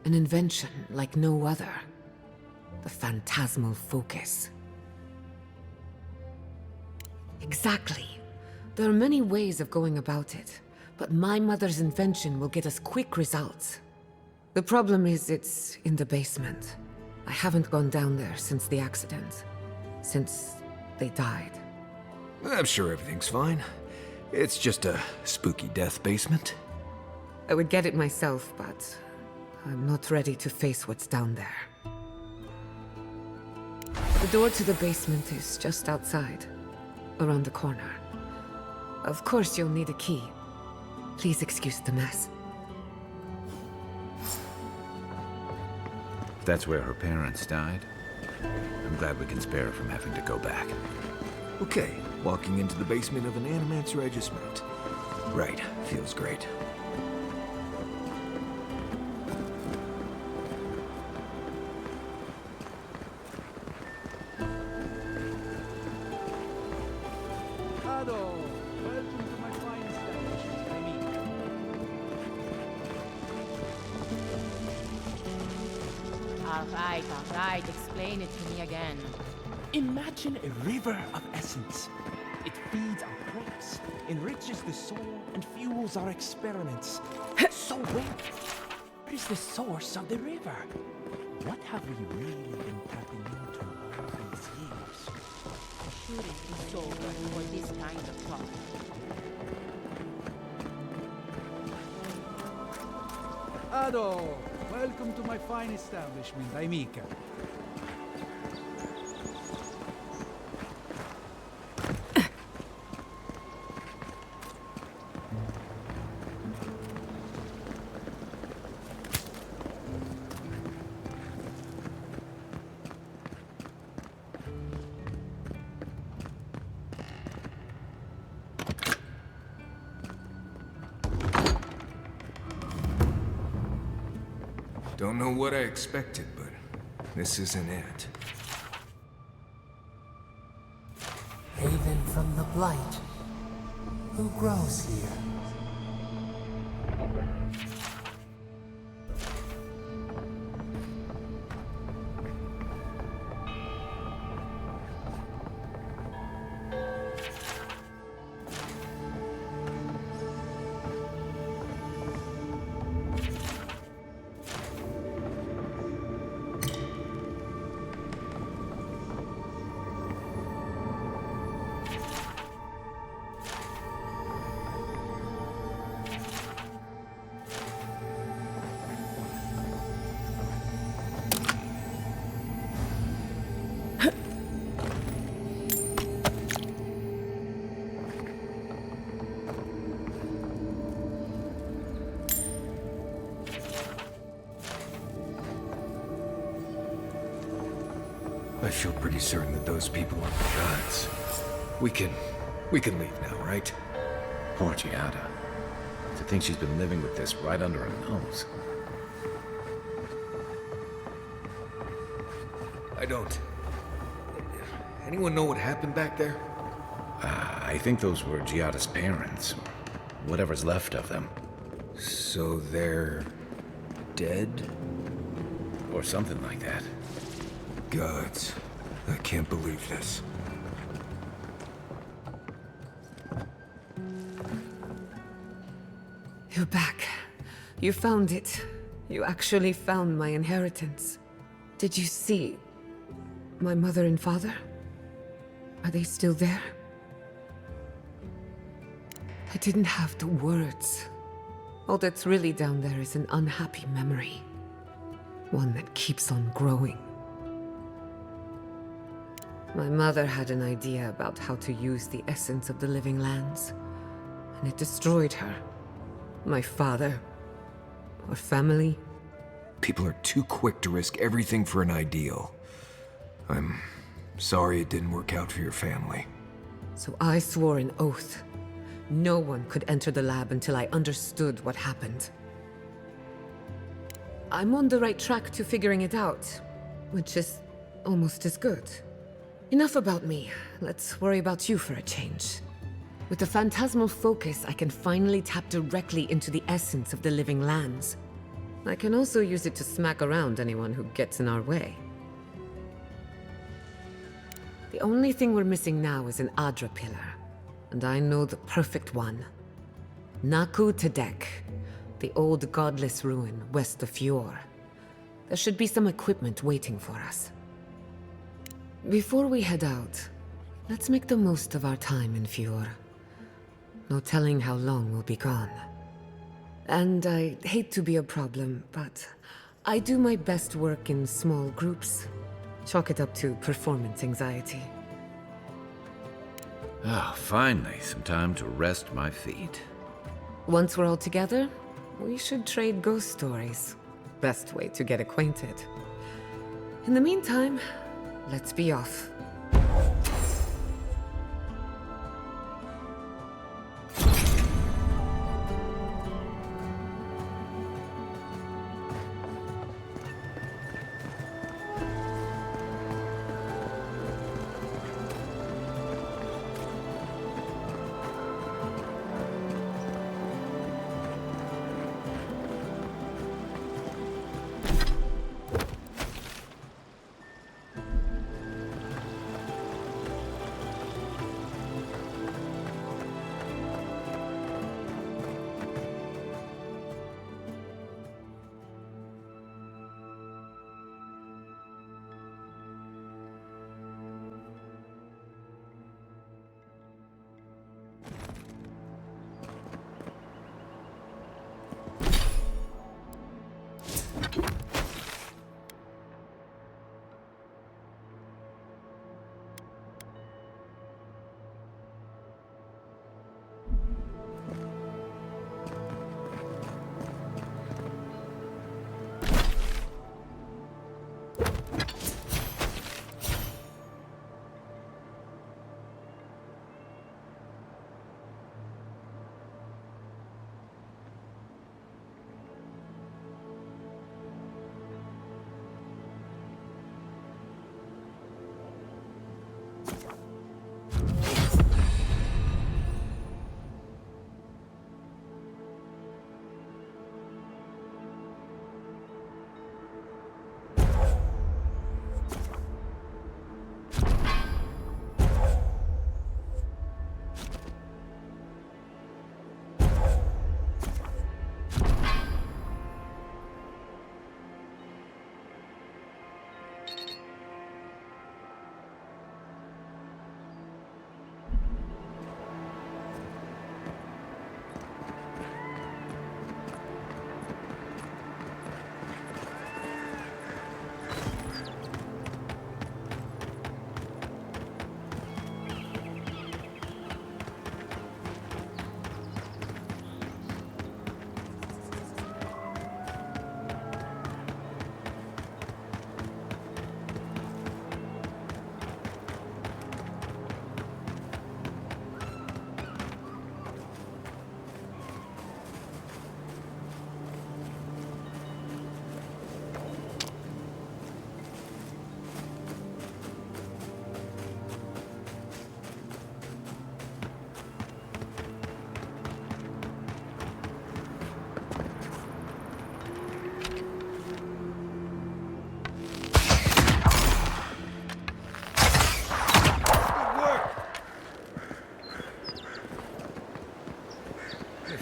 An invention like no other. The phantasmal focus. Exactly. There are many ways of going about it, but my mother's invention will get us quick results. The problem is it's in the basement. I haven't gone down there since the accident. Since they died. I'm sure everything's fine. It's just a spooky death basement. I would get it myself, but I'm not ready to face what's down there. The door to the basement is just outside, around the corner. Of course you'll need a key. Please excuse the mess. That's where her parents died. I'm glad we can spare her from having to go back. Okay, walking into the basement of an animancer I just met. Right, feels great. All right, explain it to me again. Imagine a river of essence. It feeds our crops, enriches the soil, and fuels our experiments. So where is the source of the river? What have we really been tapping into all these years? Shouldn't be so right for this kind of talk. Ado, welcome to my fine establishment, Aimika. Don't know what I expected, but this isn't it. Haven from the Blight. Who grows here? I feel pretty certain that those people are the gods. We can leave now, right? Poor Giada. To think she's been living with this right under her nose. I don't. Anyone know what happened back there? I think those were Giada's parents. Whatever's left of them. So they're dead? Or something like that. Gods. I can't believe this. You're back. You found it. You actually found my inheritance. Did you see my mother and father? Are they still there? I didn't have the words. All that's really down there is an unhappy memory. One that keeps on growing. My mother had an idea about how to use the essence of the living lands, and it destroyed her. My father, our family. People are too quick to risk everything for an ideal. I'm sorry it didn't work out for your family. So I swore an oath. No one could enter the lab until I understood what happened. I'm on the right track to figuring it out, which is almost as good. Enough about me. Let's worry about you for a change. With the phantasmal focus, I can finally tap directly into the essence of the living lands. I can also use it to smack around anyone who gets in our way. The only thing we're missing now is an Adra pillar, and I know the perfect one. Naku Tedek, the old godless ruin west of Fjord. There should be some equipment waiting for us. Before we head out, let's make the most of our time in Fjord. No telling how long we'll be gone. And I hate to be a problem, but I do my best work in small groups. Chalk it up to performance anxiety. Ah, finally, some time to rest my feet. Once we're all together, we should trade ghost stories. Best way to get acquainted. In the meantime, let's be off.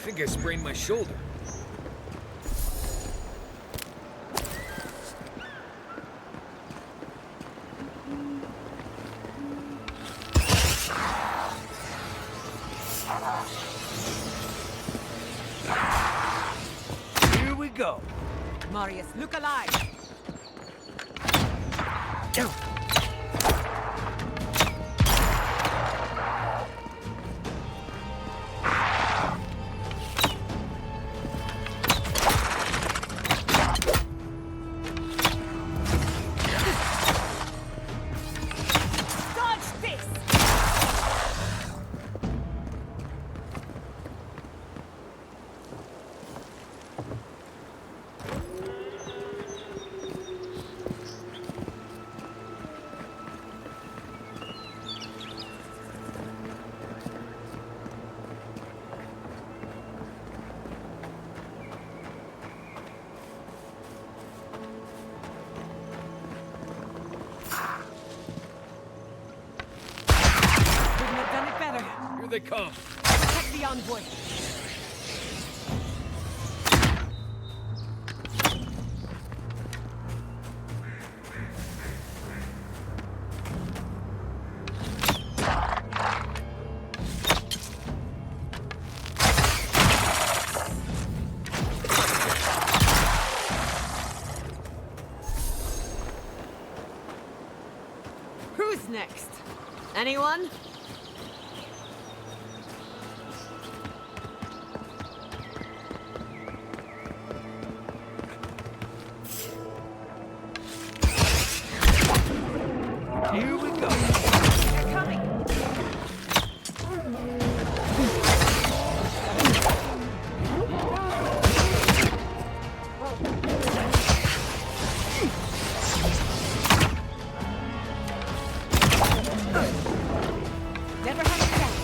think I sprained my shoulder. Here we go. Marius, look alive! Dodge this! Couldn't have done it better. Here they come. Protect the envoy. Who's next? Anyone? Here we go. They're coming! Never have a chance.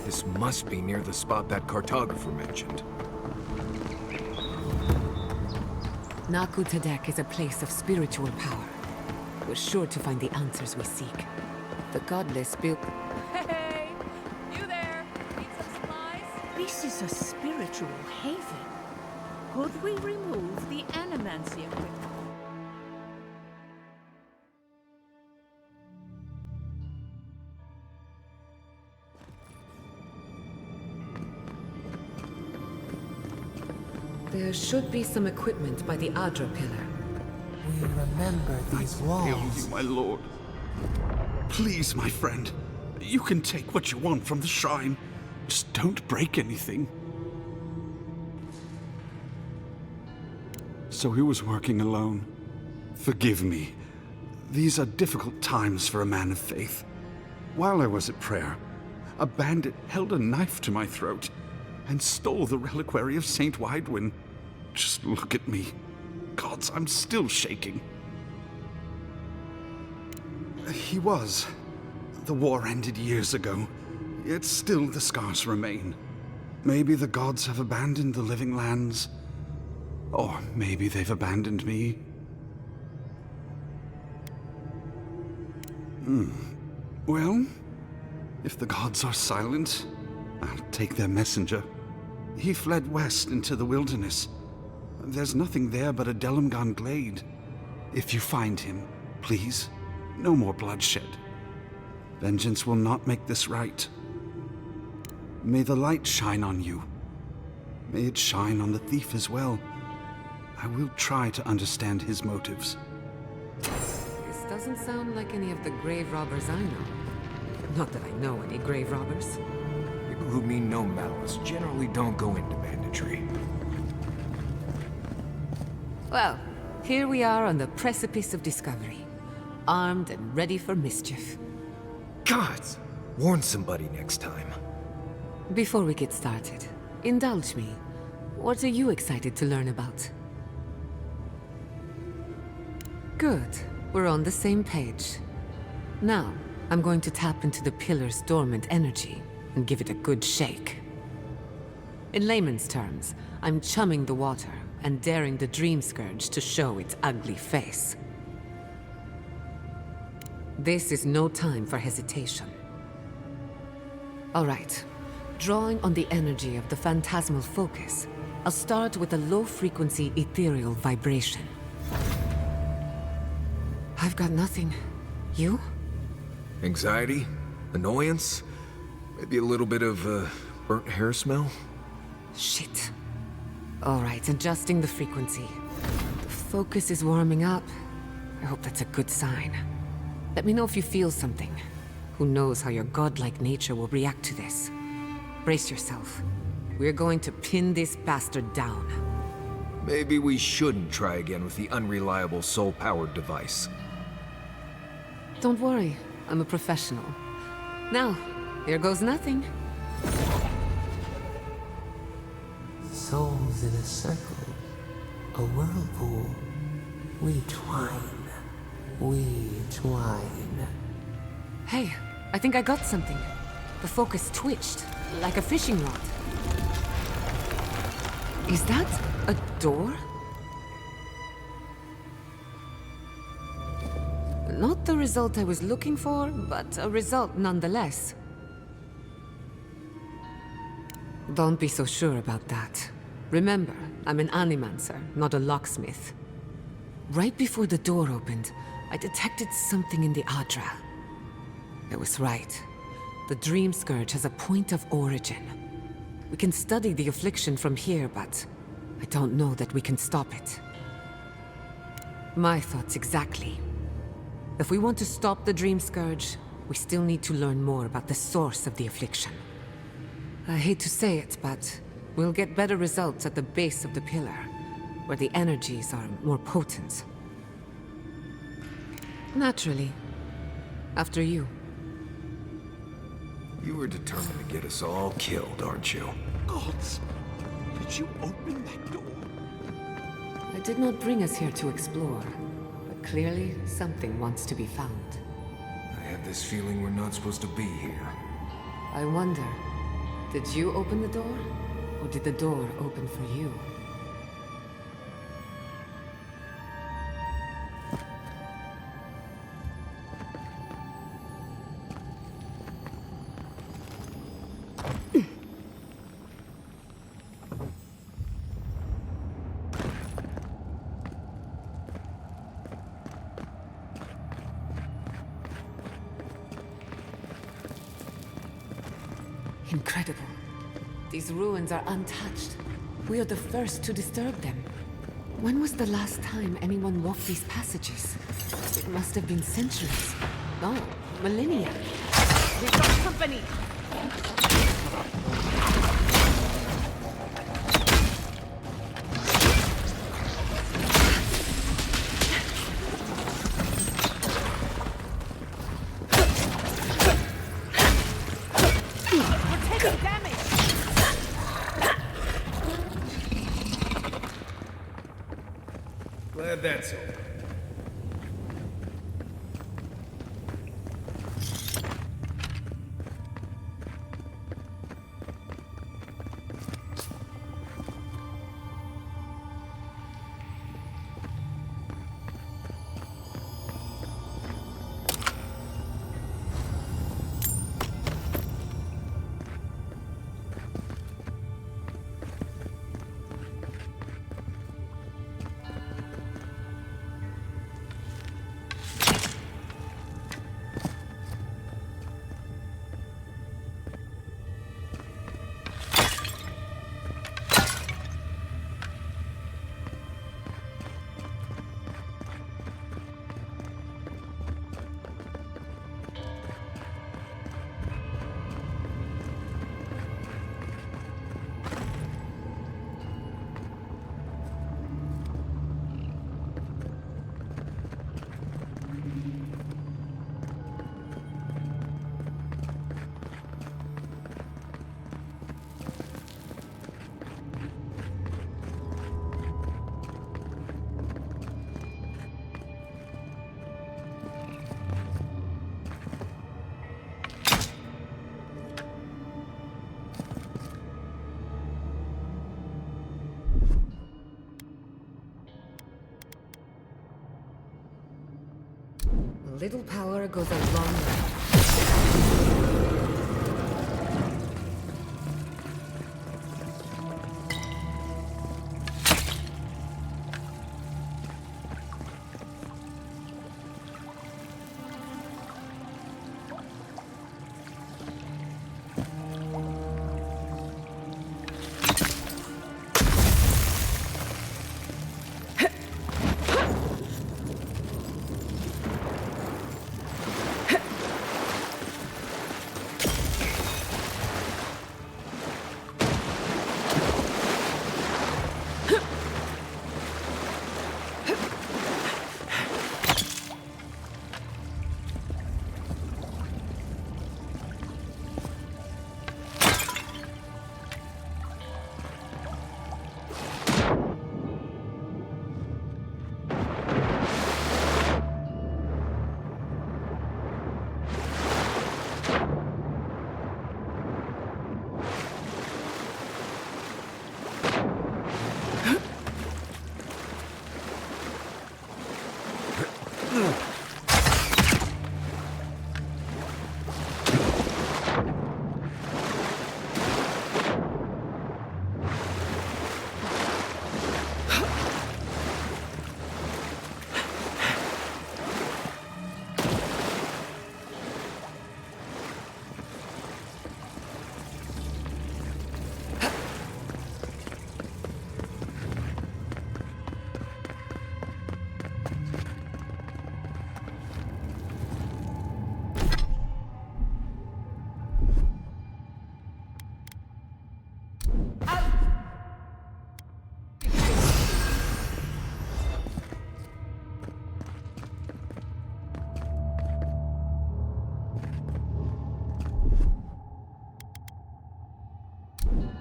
This must be near the spot that cartographer mentioned. Naku Tadek is a place of spiritual power. We're sure to find the answers we seek. The godless built... Hey! You there? Need some supplies? This is a spiritual haven. Could we remove the animancy equipment? There should be some equipment by the Adra pillar. We remember these walls. Hail you, my lord. Please, my friend. You can take what you want from the shrine. Just don't break anything. So he was working alone. Forgive me. These are difficult times for a man of faith. While I was at prayer, a bandit held a knife to my throat and stole the reliquary of Saint Widwin. Just look at me. Gods, I'm still shaking. He was. The war ended years ago, yet still the scars remain. Maybe the gods have abandoned the living lands. Or maybe they've abandoned me. Well, if the gods are silent, I'll take their messenger. He fled west into the wilderness. There's nothing there but a Delumgan glade. If you find him, please, no more bloodshed. Vengeance will not make this right. May the light shine on you. May it shine on the thief as well. I will try to understand his motives. This doesn't sound like any of the grave robbers I know. Not that I know any grave robbers. People who mean no malice generally don't go into banditry. Well, here we are on the precipice of discovery. Armed and ready for mischief. Gods! Warn somebody next time. Before we get started, indulge me. What are you excited to learn about? Good. We're on the same page. Now, I'm going to tap into the pillar's dormant energy and give it a good shake. In layman's terms, I'm chumming the water and daring the Dream Scourge to show its ugly face. This is no time for hesitation. All right. Drawing on the energy of the phantasmal focus, I'll start with a low-frequency ethereal vibration. I've got nothing. You? Anxiety? Annoyance? Maybe a little bit of, burnt hair smell? Shit. All right, adjusting the frequency. The focus is warming up. I hope that's a good sign. Let me know if you feel something. Who knows how your godlike nature will react to this. Brace yourself. We're going to pin this bastard down. Maybe we shouldn't try again with the unreliable soul-powered device. Don't worry, I'm a professional. Now, here goes nothing. Souls in a circle, a whirlpool. We twine, we twine. Hey, I think I got something. The focus twitched, like a fishing rod. Is that a door? Not the result I was looking for, but a result nonetheless. Don't be so sure about that. Remember, I'm an animancer, not a locksmith. Right before the door opened, I detected something in the Adra. I was right. The Dream Scourge has a point of origin. We can study the affliction from here, but I don't know that we can stop it. My thoughts exactly. If we want to stop the Dream Scourge, we still need to learn more about the source of the affliction. I hate to say it, but we'll get better results at the base of the pillar, where the energies are more potent. Naturally. After you. You were determined to get us all killed, aren't you? Gods! Did you open that door? I did not bring us here to explore, but clearly something wants to be found. I have this feeling we're not supposed to be here. I wonder, did you open the door? Or did the door open for you? Incredible. These ruins are untouched. We are the first to disturb them. When was the last time anyone walked these passages? It must have been centuries. No, millennia. We've got company! Glad that's over. little power goes a long way.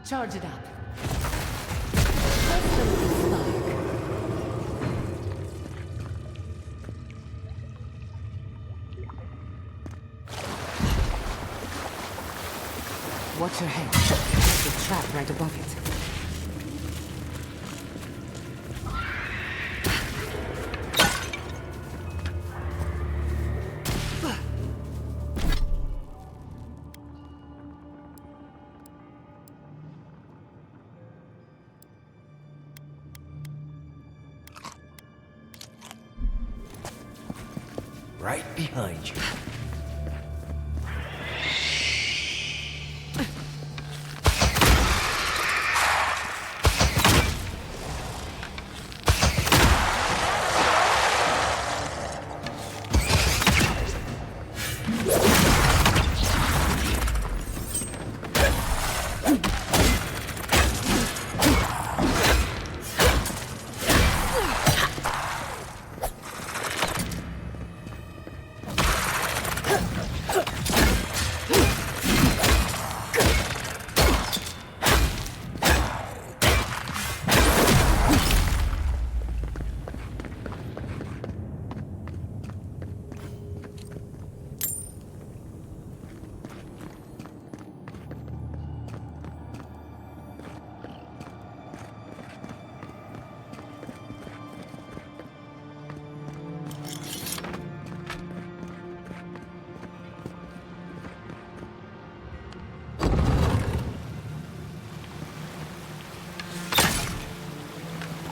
Charge it up. Watch your head. There's a trap right above it. Right behind you.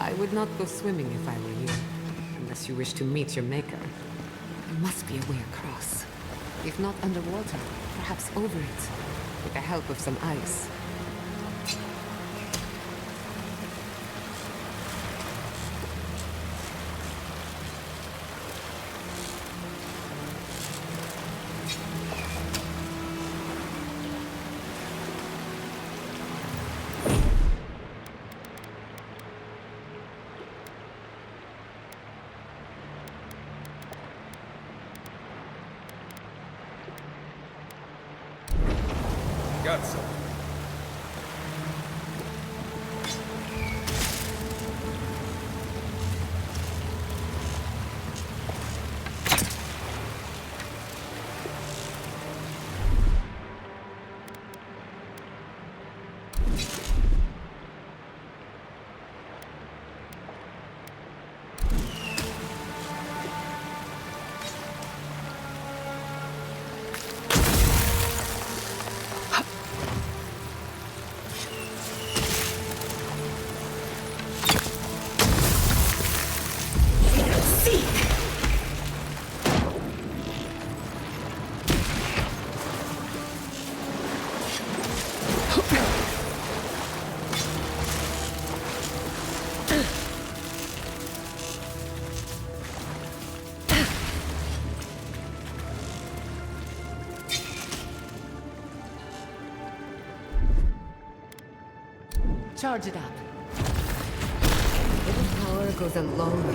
I would not go swimming if I were you, unless you wish to meet your maker. There must be a way across. If not underwater, perhaps over it, with the help of some ice. Got some. Charge it up. Little power goes a long way.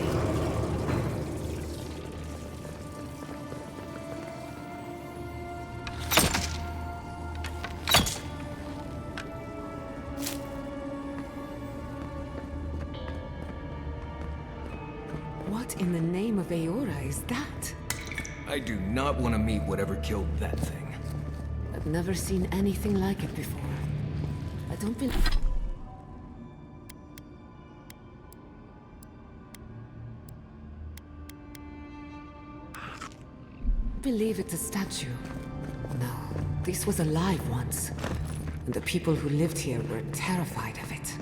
What in the name of Aora is that? I do not want to meet whatever killed that thing. I've never seen anything like it before. I don't believe it's a statue. No, this was alive once. And the people who lived here were terrified of it.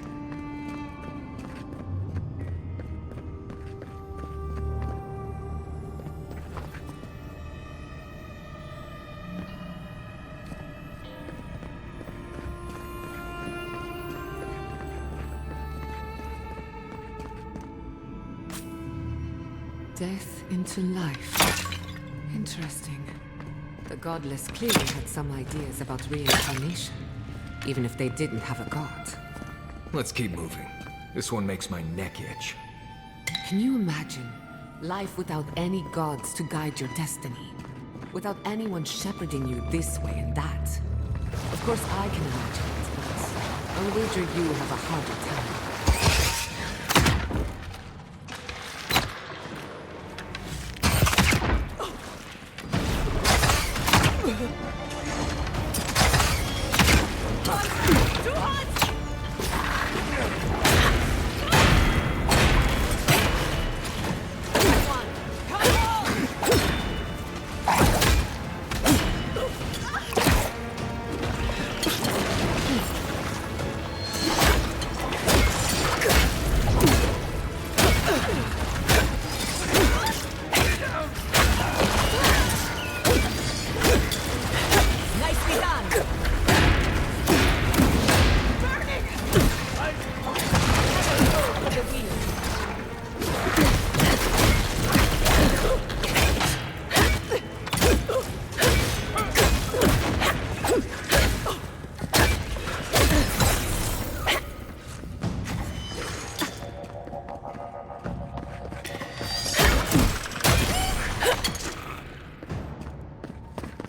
Death into life. Interesting. The godless clearly had some ideas about reincarnation, even if they didn't have a god. Let's keep moving. This one makes my neck itch. Can you imagine life without any gods to guide your destiny? Without anyone shepherding you this way and that? Of course I can imagine it, but I'll wager you have a harder time.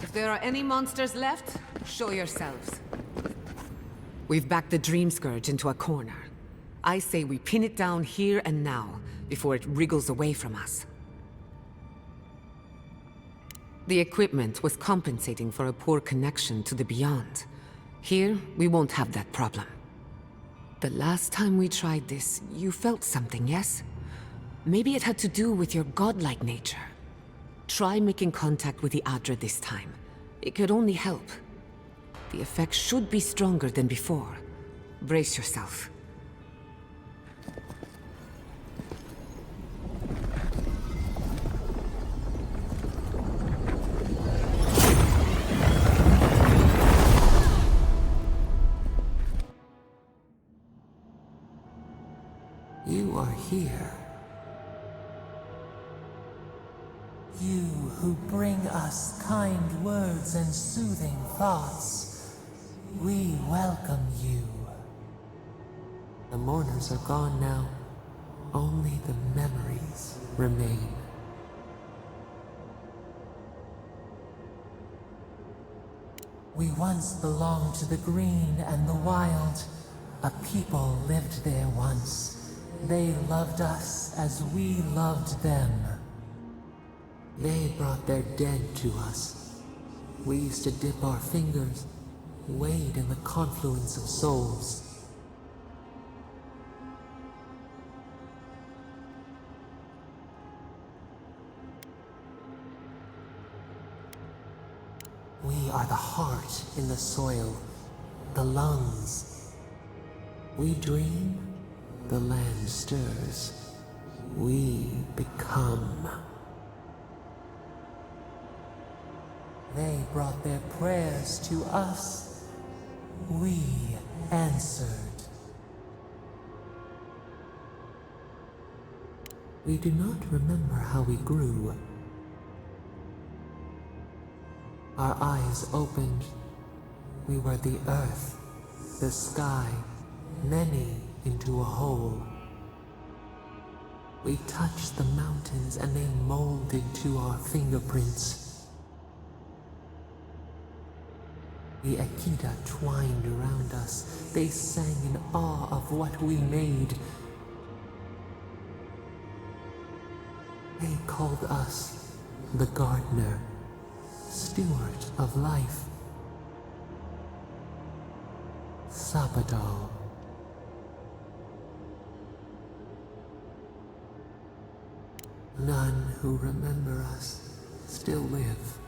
If there are any monsters left, show yourselves. We've backed the Dream Scourge into a corner. I say we pin it down here and now, before it wriggles away from us. The equipment was compensating for a poor connection to the beyond. Here, we won't have that problem. The last time we tried this, you felt something, yes? Maybe it had to do with your godlike nature. Try making contact with the Adra this time. It could only help. The effect should be stronger than before. Brace yourself. You are here. You who bring us kind words and soothing thoughts, we welcome you. The mourners are gone now. Only the memories remain. We once belonged to the green and the wild. A people lived there once. They loved us as we loved them. They brought their dead to us. We used to dip our fingers, wade in the confluence of souls. We are the heart in the soil, the lungs. We dream, the land stirs. We become. They brought their prayers to us. We answered. We do not remember how we grew. Our eyes opened. We were the earth, the sky, many into a whole. We touched the mountains and they molded to our fingerprints. The Akita twined around us. They sang in awe of what we made. They called us the gardener, steward of life. Sabadal. None who remember us still live.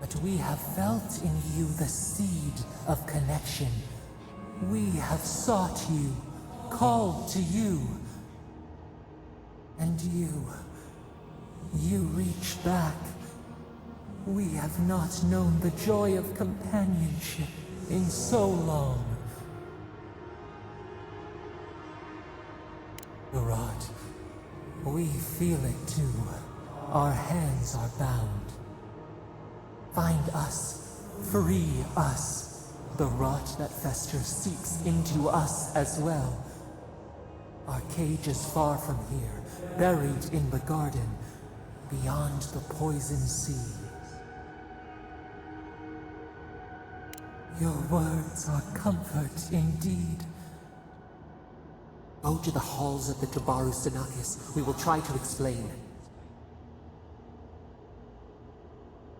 But we have felt in you the seed of connection. We have sought you, called to you. And you reach back. We have not known the joy of companionship in so long. Barat, we feel it too. Our hands are bound. Find us, free us. The rot that festers seeps into us as well. Our cage is far from here, buried in the garden, beyond the poison sea. Your words are comfort indeed. Go to the halls of the Tabaru Sinakis. We will try to explain.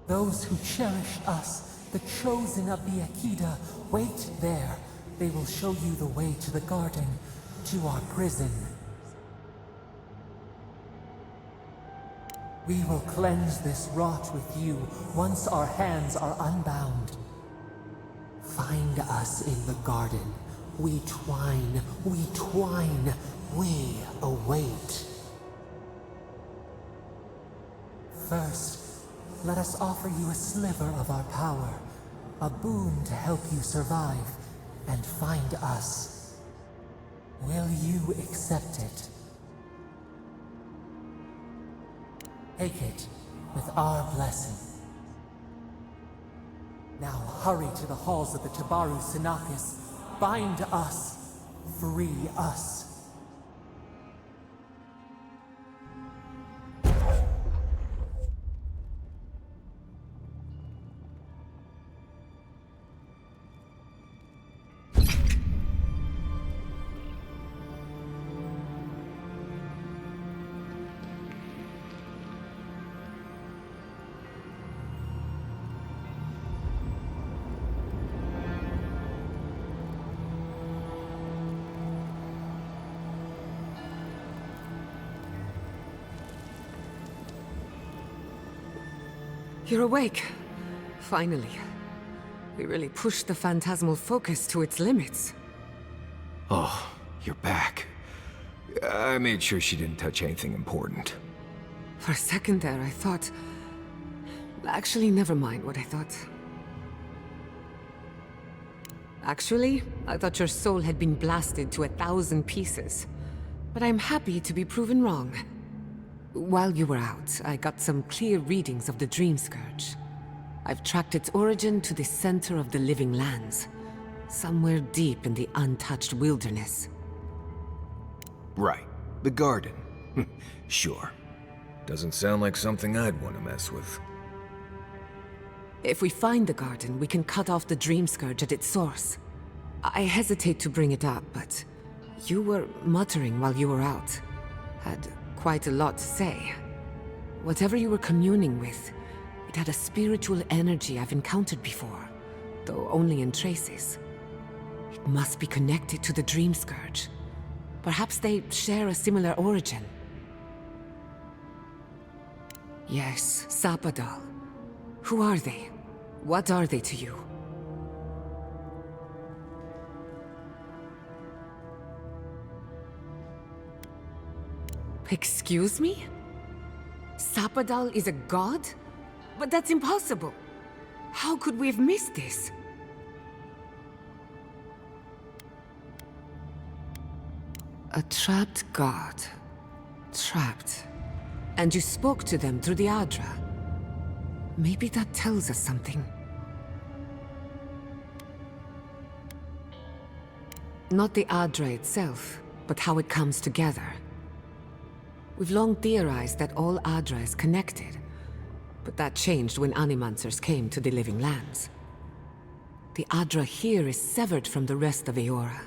Those who cherish us, the chosen of the Akita, wait there. They will show you the way to the garden, to our prison. We will cleanse this rot with you once our hands are unbound. Find us in the garden. We twine, we await. First, let us offer you a sliver of our power, a boon to help you survive and find us. Will you accept it? Take it with our blessing. Now hurry to the halls of the Tabaru Sinakis. Bind us. Free us. You're awake. Finally. We really pushed the phantasmal focus to its limits. Oh, you're back. I made sure she didn't touch anything important. For a second there, I thought... Actually, never mind what I thought. Actually, I thought your soul had been blasted to 1,000 pieces. But I'm happy to be proven wrong. While you were out, I got some clear readings of the Dream Scourge. I've tracked its origin to the center of the living lands. Somewhere deep in the untouched wilderness. Right. The garden. Sure. Doesn't sound like something I'd want to mess with. If we find the garden, we can cut off the Dream Scourge at its source. I hesitate to bring it up, but you were muttering while you were out. Had quite a lot to say. Whatever you were communing with, it had a spiritual energy I've encountered before, though only in traces. It must be connected to the Dream Scourge. Perhaps they share a similar origin. Yes, Sapadal. Who are they? What are they to you? Excuse me? Sapadal is a god? But that's impossible. How could we have missed this? A trapped god. Trapped. And you spoke to them through the Adra. Maybe that tells us something. Not the Adra itself, but how it comes together. We've long theorized that all Adra is connected, but that changed when Animancers came to the Living Lands. The Adra here is severed from the rest of Eora,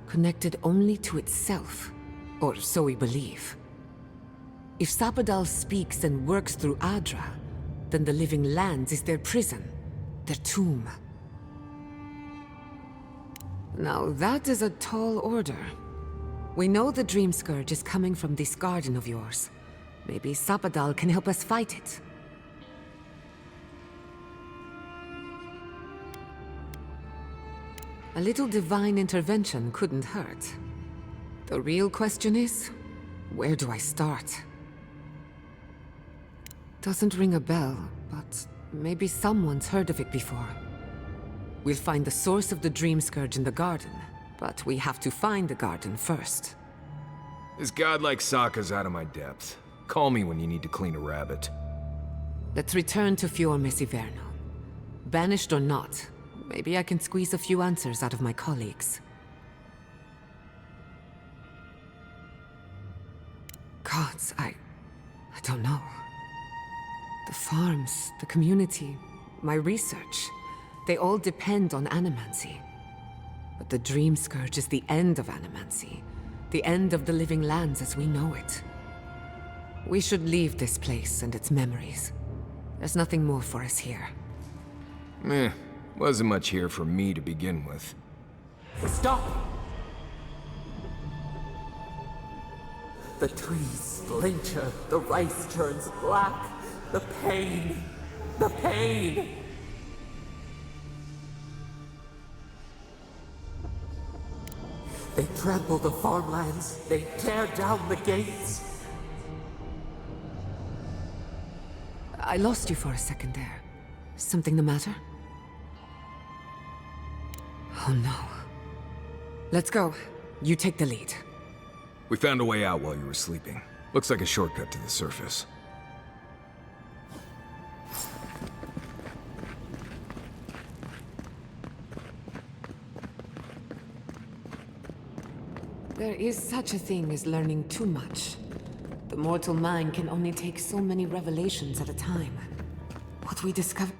connected only to itself, or so we believe. If Sapadal speaks and works through Adra, then the Living Lands is their prison, their tomb. Now that is a tall order. We know the Dream Scourge is coming from this garden of yours. Maybe Sapadal can help us fight it. A little divine intervention couldn't hurt. The real question is, where do I start? Doesn't ring a bell, but maybe someone's heard of it before. We'll find the source of the Dream Scourge in the garden, but we have to find the garden first. This godlike Sokka's out of my depth. Call me when you need to clean a rabbit. Let's return to Fior Mesiverno. Banished or not, maybe I can squeeze a few answers out of my colleagues. Gods, I don't know. The farms, the community, my research, they all depend on animancy. But the Dream Scourge is the end of animancy, the end of the Living Lands as we know it. We should leave this place and its memories. There's nothing more for us here. Wasn't much here for me to begin with. Stop! The trees splinter, the rice turns black. The pain! The pain! They trample the farmlands, they tear down the gates. I lost you for a second there. Something the matter? Oh no. Let's go. You take the lead. We found a way out while you were sleeping. Looks like a shortcut to the surface. There is such a thing as learning too much. The mortal mind can only take so many revelations at a time. What we discover...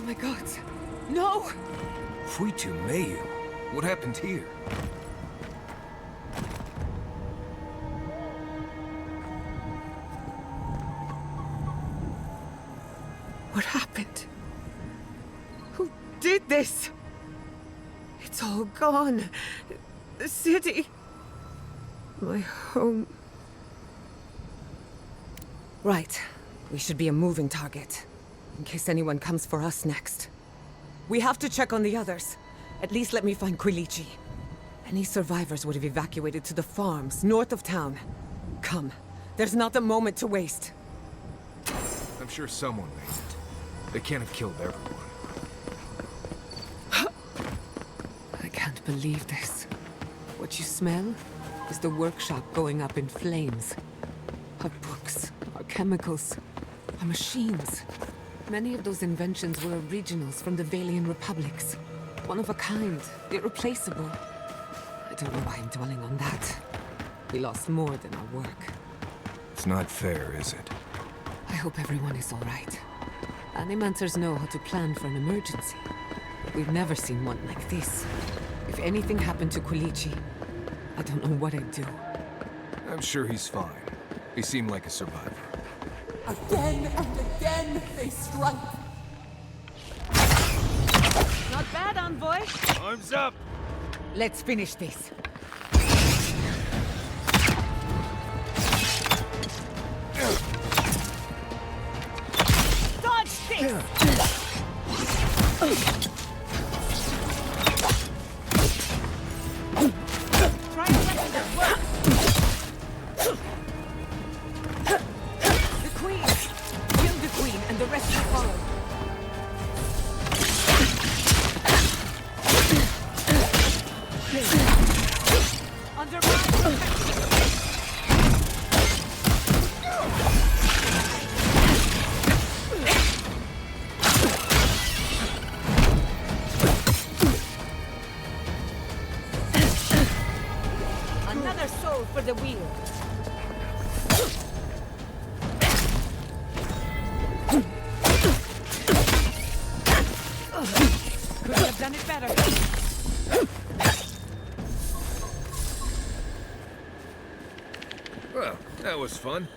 my god. No! Fuitu Mayu. What happened here? What happened? Who did this? It's all gone. The city. My home. Right. We should be a moving target. In case anyone comes for us next. We have to check on the others. At least let me find Quilichi. Any survivors would have evacuated to the farms north of town. Come. There's not a moment to waste. I'm sure someone made it. They can't have killed everyone. I can't believe this. What you smell is the workshop going up in flames. Our books, our chemicals, our machines. Many of those inventions were originals from the Valian republics. One of a kind, irreplaceable. I don't know why I'm dwelling on that. We lost more than our work. It's not fair, is it? I hope everyone is all right. Animancers know how to plan for an emergency. But we've never seen one like this. If anything happened to Quilichi, I don't know what I'd do. I'm sure he's fine. He seemed like a survivor. Again and again they strike. Not bad, Envoy. Arms up! Let's finish this. Dodge this! Try a weapon that works. The Queen! Kill the Queen and the rest will follow. Under my protection. Another soul for the wheel. Could have done it better. Well, that was fun.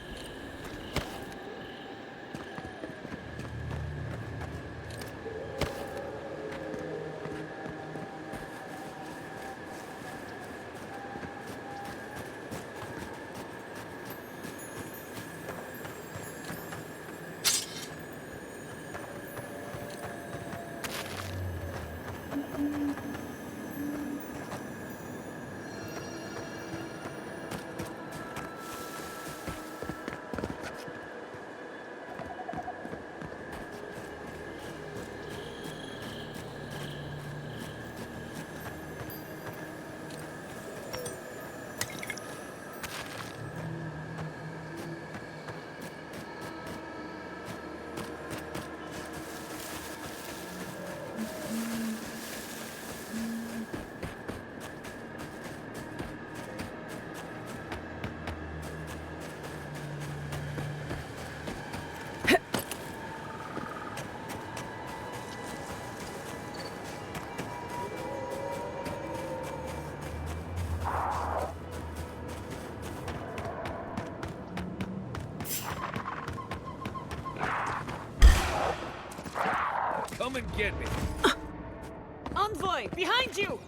Come and get me. Envoy, behind you!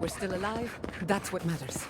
We're still alive. That's what matters.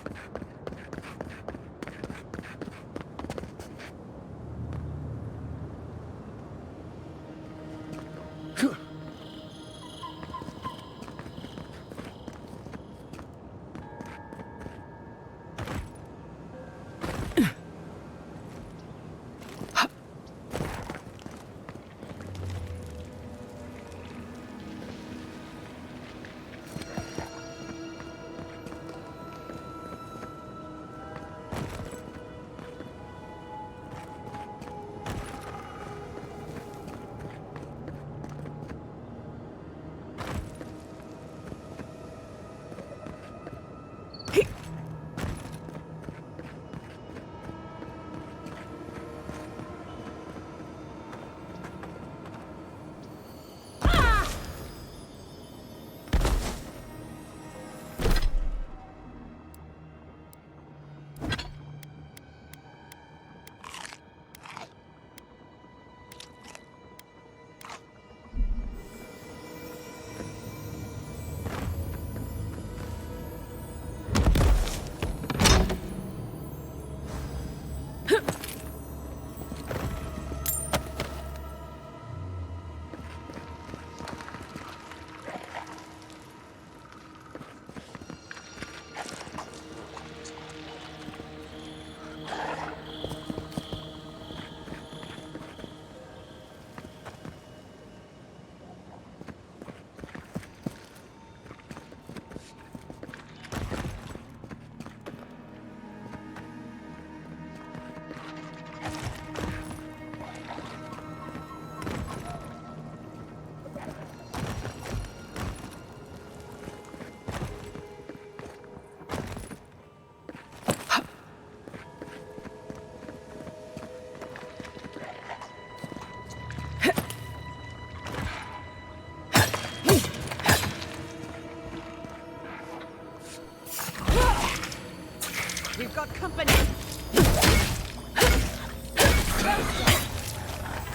got company!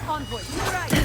Envoy, to the right!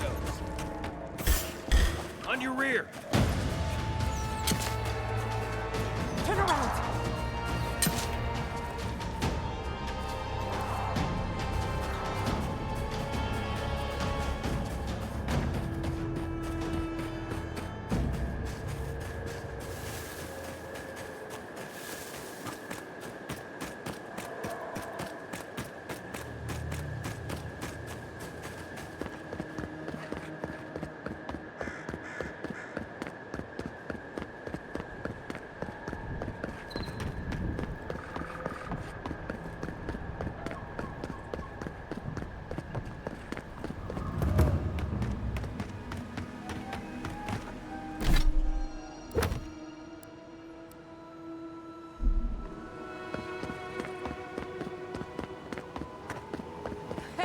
yourselves. On your rear. Turn around!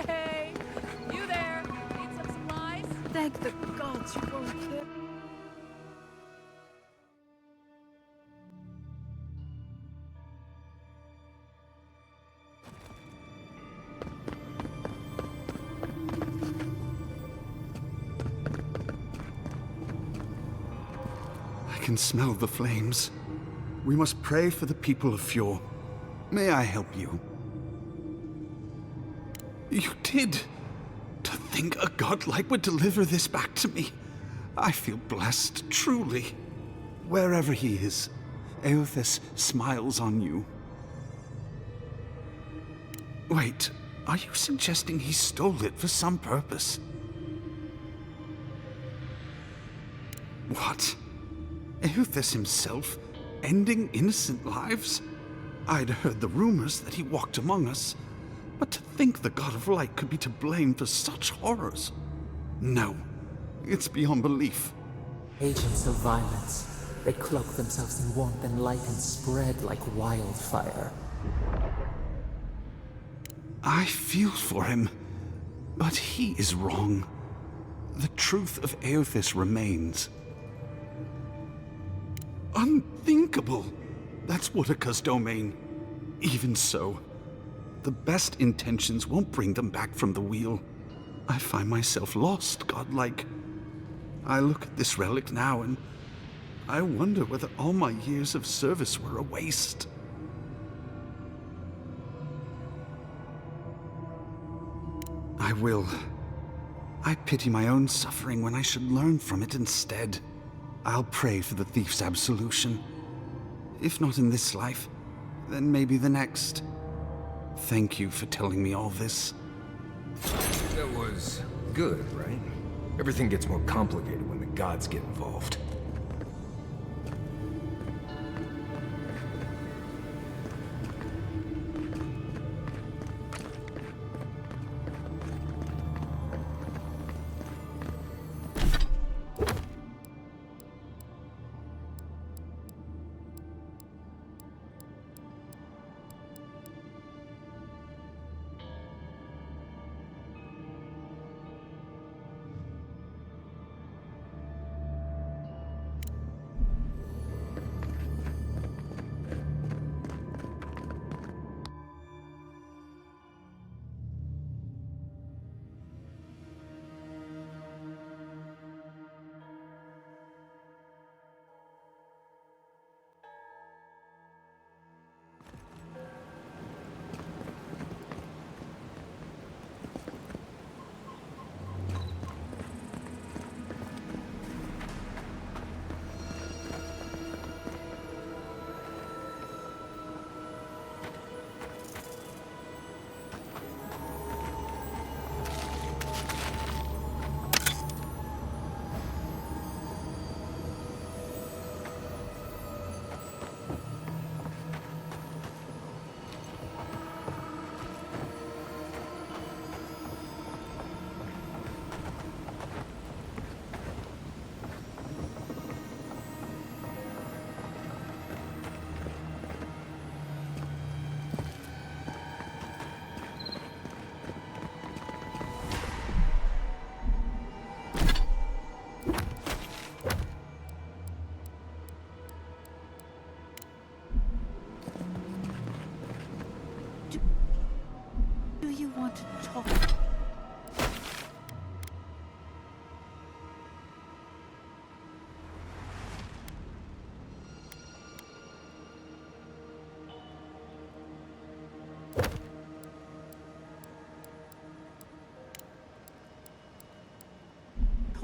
Hey, you there? Need some supplies? Thank the gods you weren't there. I can smell the flames. We must pray for the people of Fjord. May I help you? You did! To think a godlike would deliver this back to me. I feel blessed, truly. Wherever he is, Eothas smiles on you. Wait, are you suggesting he stole it for some purpose? What? Eothas himself, ending innocent lives? I'd heard the rumors that he walked among us, but to think the God of Light could be to blame for such horrors. No, it's beyond belief. Agents of violence. They cloak themselves in warmth and light and spread like wildfire. I feel for him, but he is wrong. The truth of Eothas remains. Unthinkable! That's Woodacre's domain. Even so, the best intentions won't bring them back from the wheel. I find myself lost, godlike. I look at this relic now and I wonder whether all my years of service were a waste. I will. I pity my own suffering when I should learn from it instead. I'll pray for the thief's absolution. If not in this life, then maybe the next. Thank you for telling me all this. That was good, right? Everything gets more complicated when the gods get involved.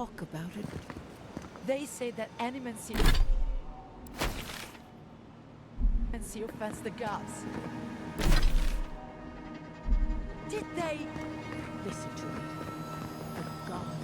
talk about it. They say that animancy offends the gods. Did they listen to it? The gods.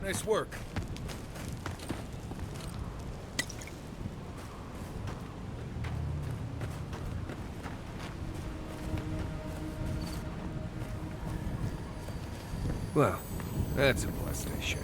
Nice work. Well, that's a blessed shame.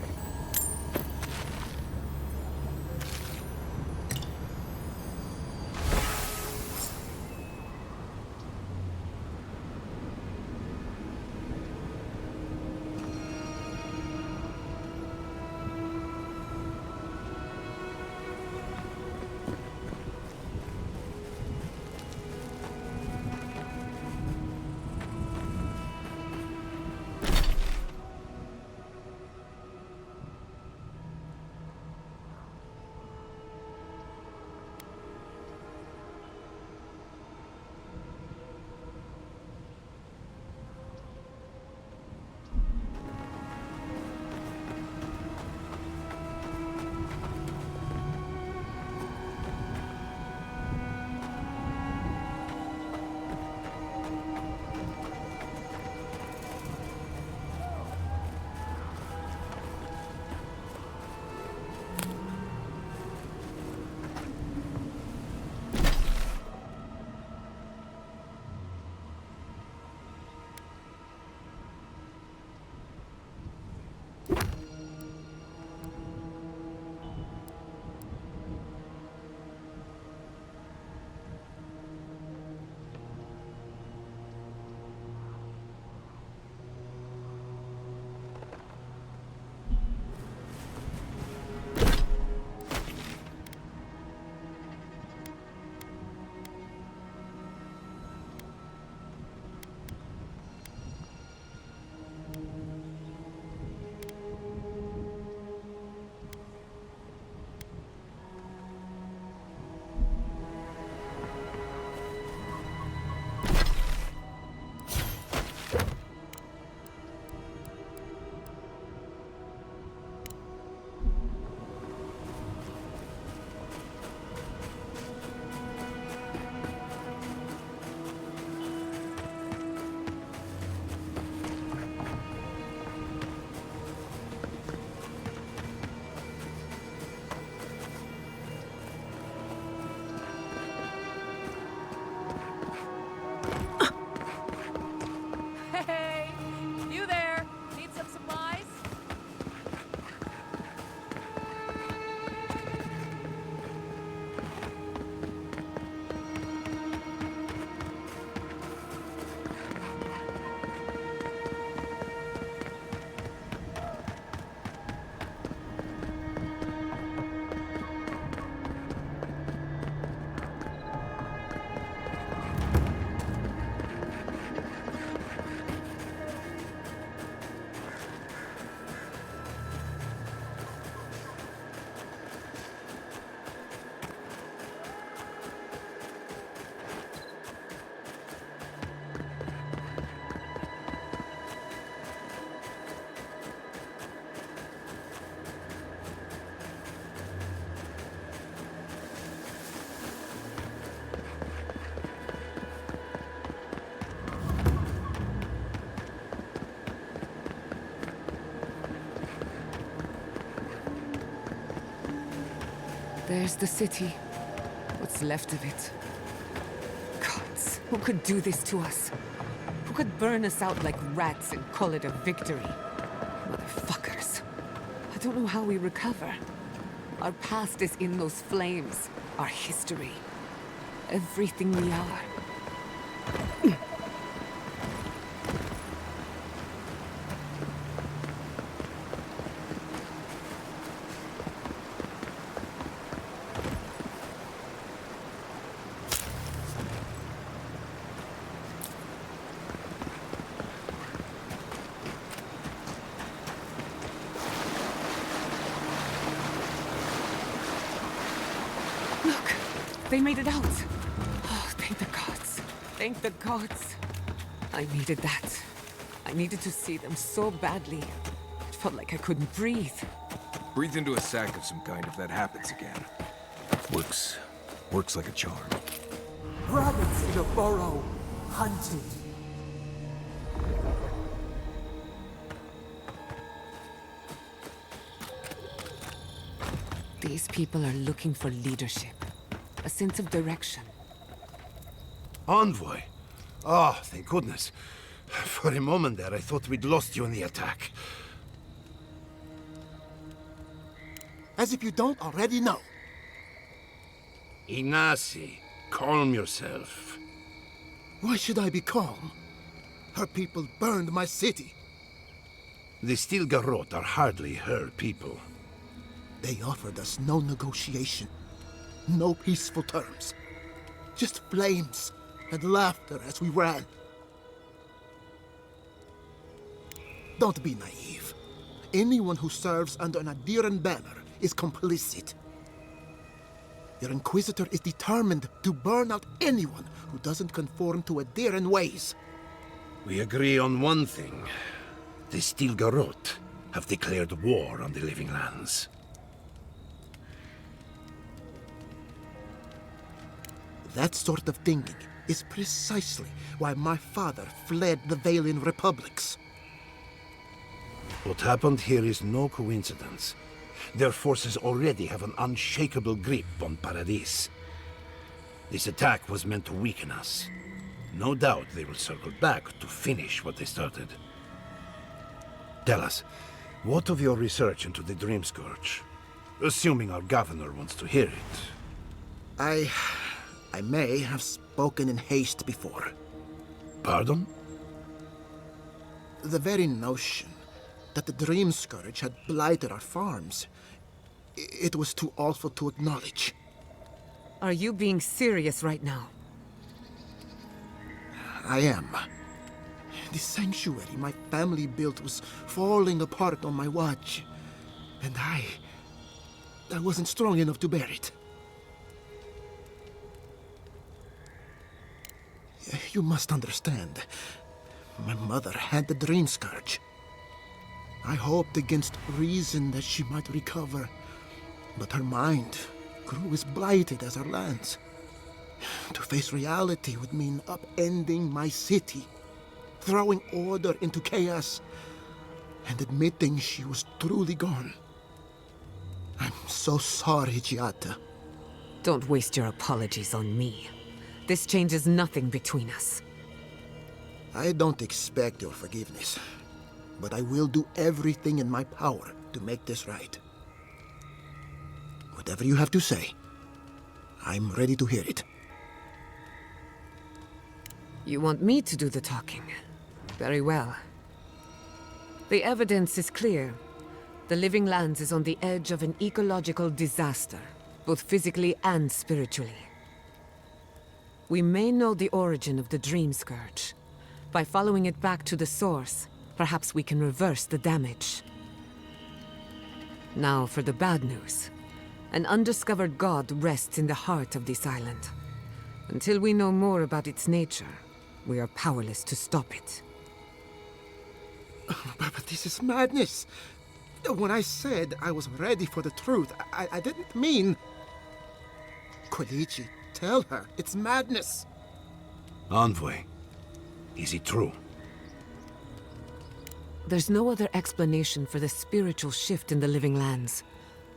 There's the city. What's left of it. Gods, who could do this to us? Who could burn us out like rats and call it a victory? Motherfuckers. I don't know how we recover. Our past is in those flames. Our history. Everything we are. They made it out! Oh, thank the gods. Thank the gods. I needed that. I needed to see them so badly. It felt like I couldn't breathe. Breathe into a sack of some kind if that happens again. Works like a charm. Rabbits in a burrow, hunted. These people are looking for leadership. A sense of direction. Envoy? Oh, thank goodness. For a moment there, I thought we'd lost you in the attack. As if you don't already know. Inasi, calm yourself. Why should I be calm? Her people burned my city. The Stilgarrot are hardly her people. They offered us no negotiation. No peaceful terms. Just flames and laughter as we ran. Don't be naive. Anyone who serves under an Adiran banner is complicit. Your Inquisitor is determined to burn out anyone who doesn't conform to Adiran ways. We agree on one thing. The Stilgarrot have declared war on the Living Lands. That sort of thinking is precisely why my father fled the Valian republics. What happened here is no coincidence. Their forces already have an unshakable grip on Paradis. This attack was meant to weaken us. No doubt they will circle back to finish what they started. Tell us, what of your research into the Dream Scourge? Assuming our governor wants to hear it. I may have spoken in haste before. Pardon? The very notion that the Dream Scourge had blighted our farms, it was too awful to acknowledge. Are you being serious right now? I am. The sanctuary my family built was falling apart on my watch, and I wasn't strong enough to bear it. You must understand. My mother had the Dream Scourge. I hoped against reason that she might recover, but her mind grew as blighted as her lands. To face reality would mean upending my city, throwing order into chaos, and admitting she was truly gone. I'm so sorry, Giata. Don't waste your apologies on me. This changes nothing between us. I don't expect your forgiveness, but I will do everything in my power to make this right. Whatever you have to say, I'm ready to hear it. You want me to do the talking? Very well. The evidence is clear. The Living Lands is on the edge of an ecological disaster, both physically and spiritually. We may know the origin of the Dream Scourge. By following it back to the source, perhaps we can reverse the damage. Now for the bad news. An undiscovered god rests in the heart of this island. Until we know more about its nature, we are powerless to stop it. But this is madness. When I said I was ready for the truth, I didn't mean... Koichi, tell her it's madness. Envoy, is it true? There's no other explanation for the spiritual shift in the Living Lands.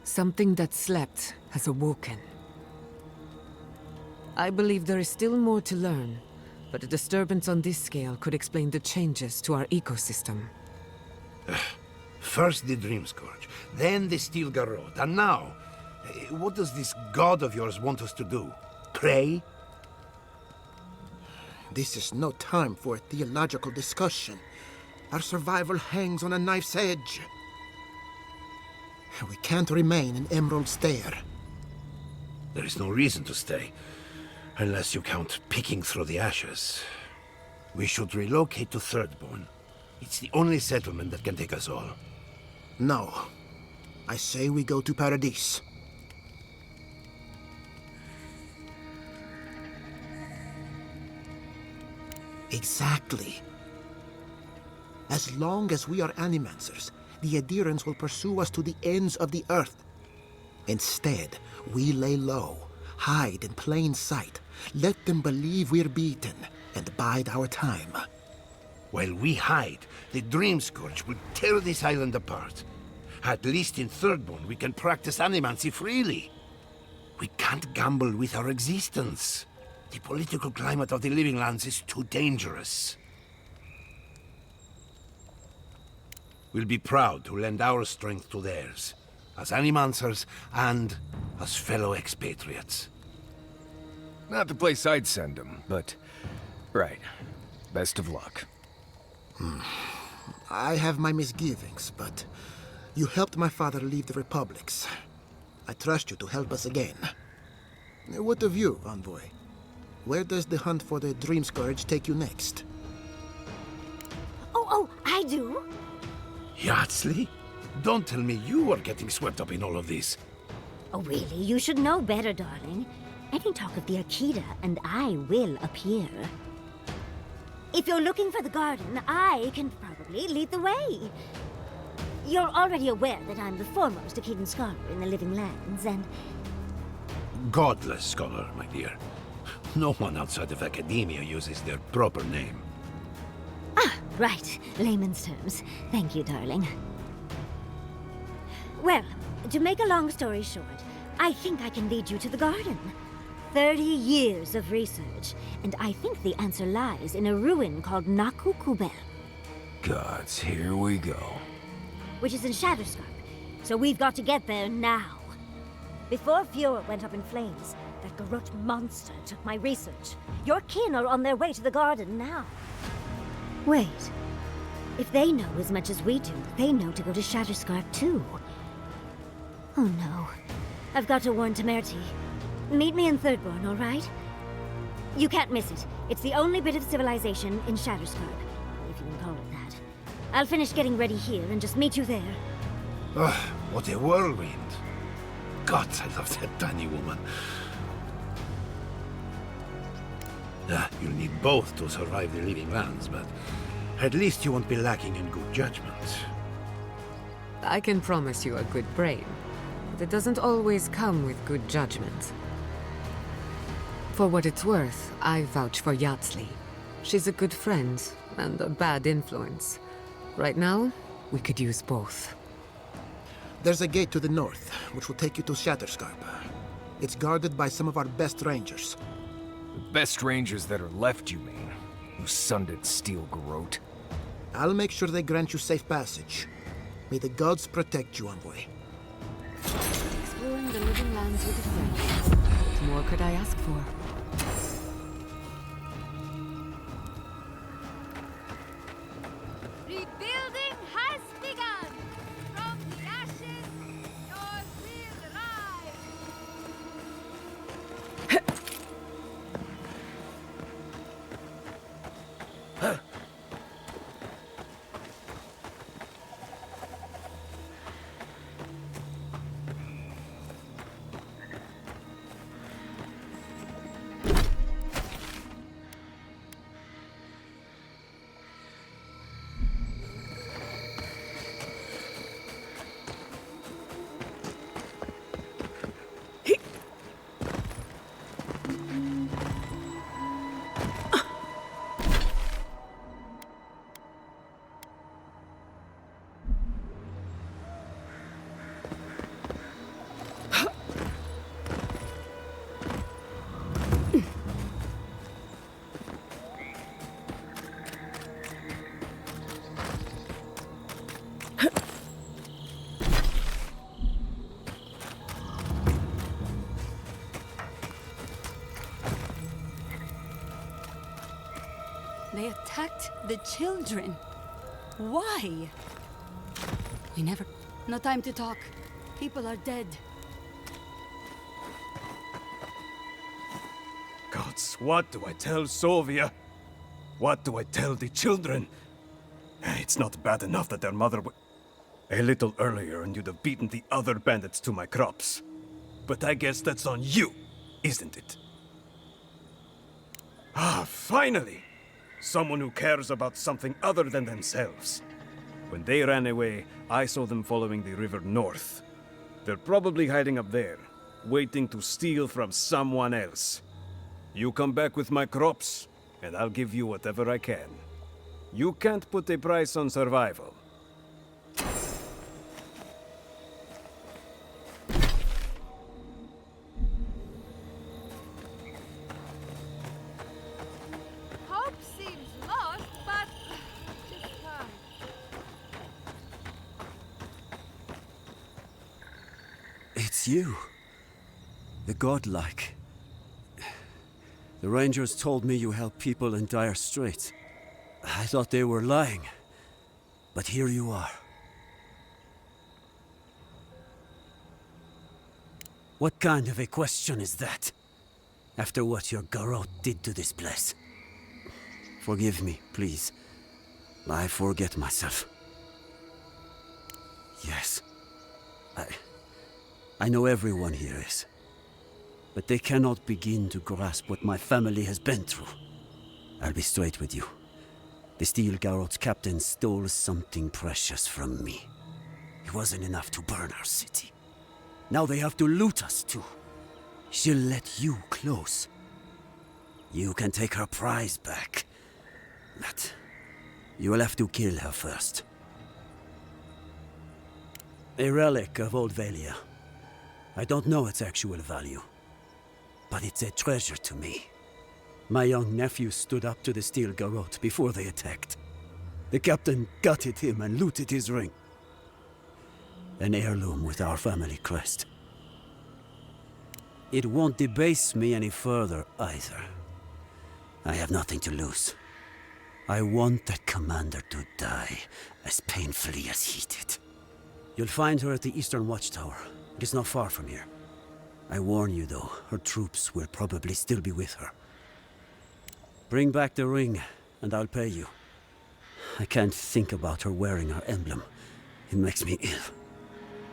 Something that slept has awoken. I believe there is still more to learn, but a disturbance on this scale could explain the changes to our ecosystem. First the Dream Scourge, then the Steel Garrote, and now, what does this god of yours want us to do? Pray? This is no time for a theological discussion. Our survival hangs on a knife's edge. We can't remain in Emerald Stair. There is no reason to stay, unless you count picking through the ashes. We should relocate to Thirdborn. It's the only settlement that can take us all. No. I say we go to Paradise. Exactly. As long as we are Animancers, the Adherents will pursue us to the ends of the earth. Instead, we lay low, hide in plain sight, let them believe we're beaten, and bide our time. While we hide, the Dream Scourge will tear this island apart. At least in Thirdborn, we can practice animancy freely. We can't gamble with our existence. The political climate of the Living Lands is too dangerous. We'll be proud to lend our strength to theirs, as Animancers and as fellow expatriates. Not the place I'd send them, but... right. Best of luck. I have my misgivings, but you helped my father leave the Republics. I trust you to help us again. What of you, Envoy? Where does the hunt for the Dream Scourge take you next? Oh, I do. Yardsley? Don't tell me you are getting swept up in all of this. Oh, really? You should know better, darling. Any talk of the Akita, and I will appear. If you're looking for the garden, I can probably lead the way. You're already aware that I'm the foremost Akitan scholar in the Living Lands, and... Godless scholar, my dear. No one outside of academia uses their proper name. Ah, right. Layman's terms. Thank you, darling. Well, to make a long story short, I think I can lead you to the garden. 30 years of research, and I think the answer lies in a ruin called Nakukubel, Gods, here we go. which is in Shatterscarp. So we've got to get there now. Before Fiora went up in flames, that Garrote monster took my research. Your kin are on their way to the garden now. Wait. If they know as much as we do, they know to go to Shatterscarp too. Oh no. I've got to warn Temerity. Meet me in Thirdborn, all right? You can't miss it. It's the only bit of civilization in Shatterscarp, if you can call it that. I'll finish getting ready here and just meet you there. Ugh, what a whirlwind. Gods, I love that tiny woman. You'll need both to survive the Living Lands, but at least you won't be lacking in good judgment. I can promise you a good brain, but it doesn't always come with good judgment. For what it's worth, I vouch for Yardsley. She's a good friend and a bad influence. Right now, we could use both. There's a gate to the north, which will take you to Shatterscarp. It's guarded by some of our best rangers. The best rangers that are left, you mean? You sundered steel garrote. I'll make sure they grant you safe passage. May the gods protect you, Envoy. Exploring the Living Lands with a friend. What more could I ask for? Rebuilding has begun! From the ashes, yours will rise! The children. Why? We never... No time to talk. People are dead. Gods, what do I tell Sylvia? What do I tell the children? It's not bad enough that their mother a little earlier and you'd have beaten the other bandits to my crops. But I guess that's on you, isn't it? Ah, finally! Someone who cares about something other than themselves. When they ran away, I saw them following the river north. They're probably hiding up there, waiting to steal from someone else. You come back with my crops, and I'll give you whatever I can. You can't put a price on survival. Hope seems lost, but just fine. It's you. The godlike. The Rangers told me you help people in dire straits. I thought they were lying. But here you are. What kind of a question is that? After what your Garrote did to this place. Forgive me, please. I forget myself. Yes. I know everyone here is. But they cannot begin to grasp what my family has been through. I'll be straight with you. The Steel Garrote's captain stole something precious from me. It wasn't enough to burn our city. Now they have to loot us too. She'll let you close. You can take her prize back. But you will have to kill her first. A relic of Old Valia. I don't know its actual value. But it's a treasure to me. My young nephew stood up to the Steel Garrote before they attacked. The captain gutted him and looted his ring. An heirloom with our family crest. It won't debase me any further either. I have nothing to lose. I want that commander to die as painfully as he did. You'll find her at the Eastern Watchtower. It is not far from here. I warn you, though, her troops will probably still be with her. Bring back the ring, and I'll pay you. I can't think about her wearing her emblem. It makes me ill.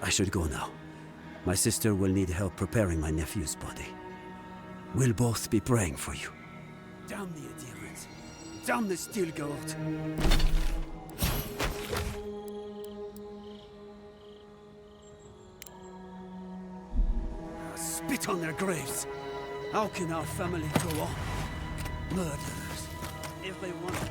I should go now. My sister will need help preparing my nephew's body. We'll both be praying for you. Damn the adherents! Damn the Steel Garrote! Spit on their graves. How can our family go on? Murderers. If they want...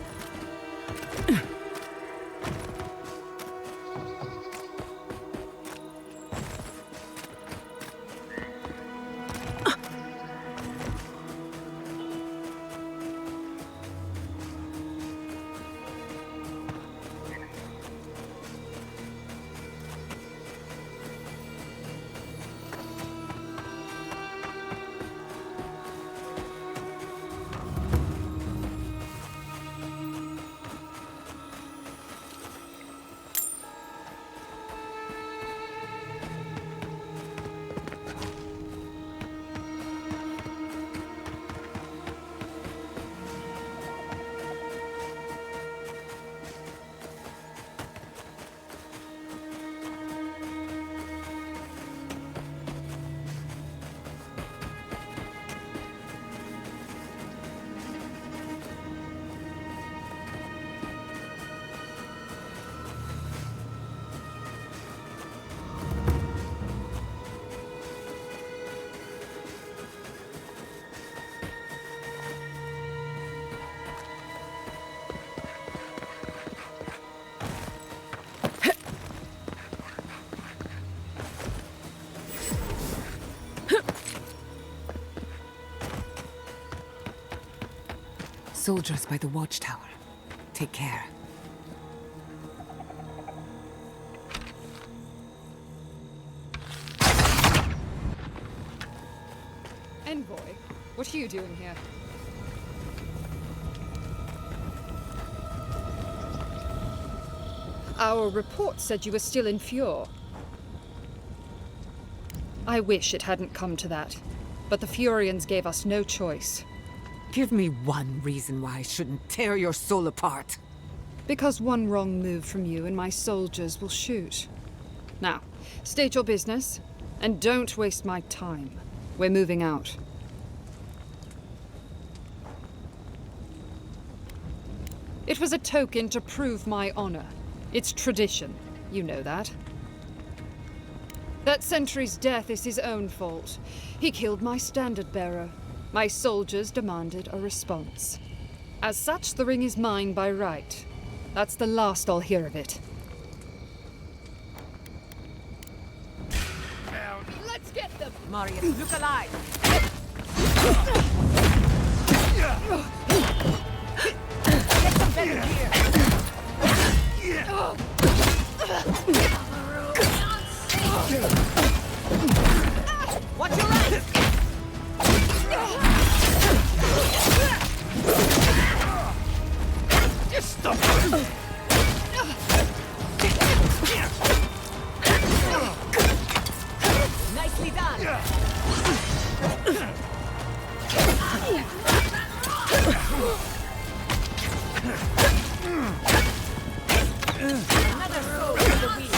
Soldiers by the watchtower. Take care. Envoy, what are you doing here? Our report said you were still in Fjord. I wish it hadn't come to that, but the Furians gave us no choice. Give me one reason why I shouldn't tear your soul apart. Because one wrong move from you and my soldiers will shoot. Now, state your business, and don't waste my time. We're moving out. It was a token to prove my honor. It's tradition. You know that. That sentry's death is his own fault. He killed my standard-bearer. My soldiers demanded a response. As such, the ring is mine by right. That's the last I'll hear of it. Let's get them! Marius, look alive! Get some better gear! Watch your right! Just stop! Nicely done! Another soul for the wheel.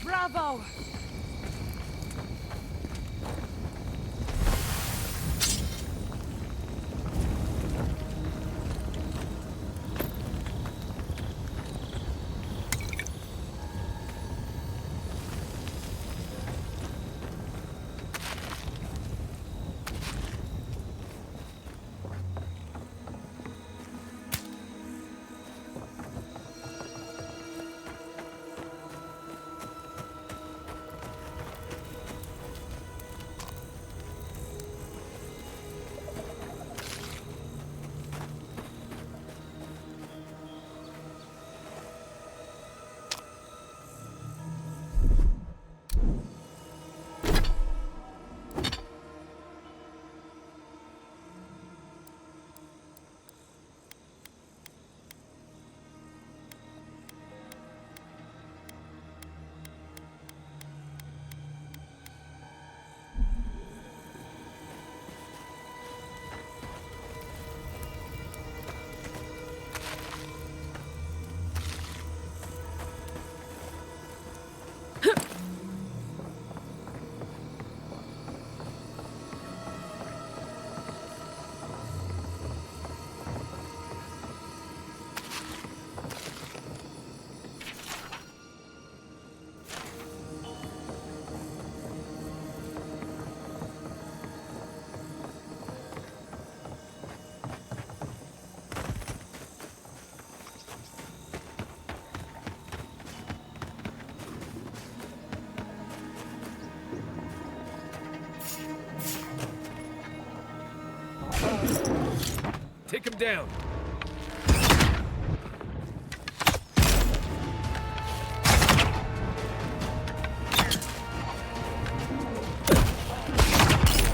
Bravo! Take him down.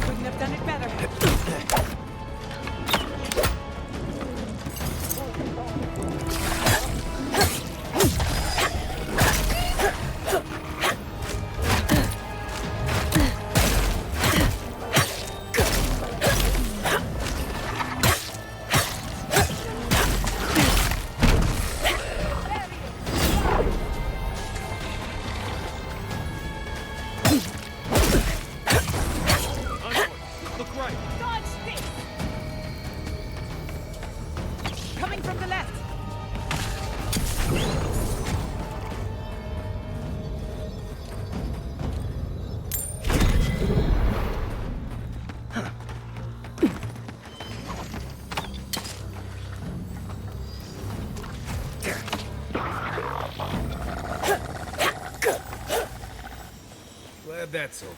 Couldn't have done it better. Coming from the left! Glad that's over.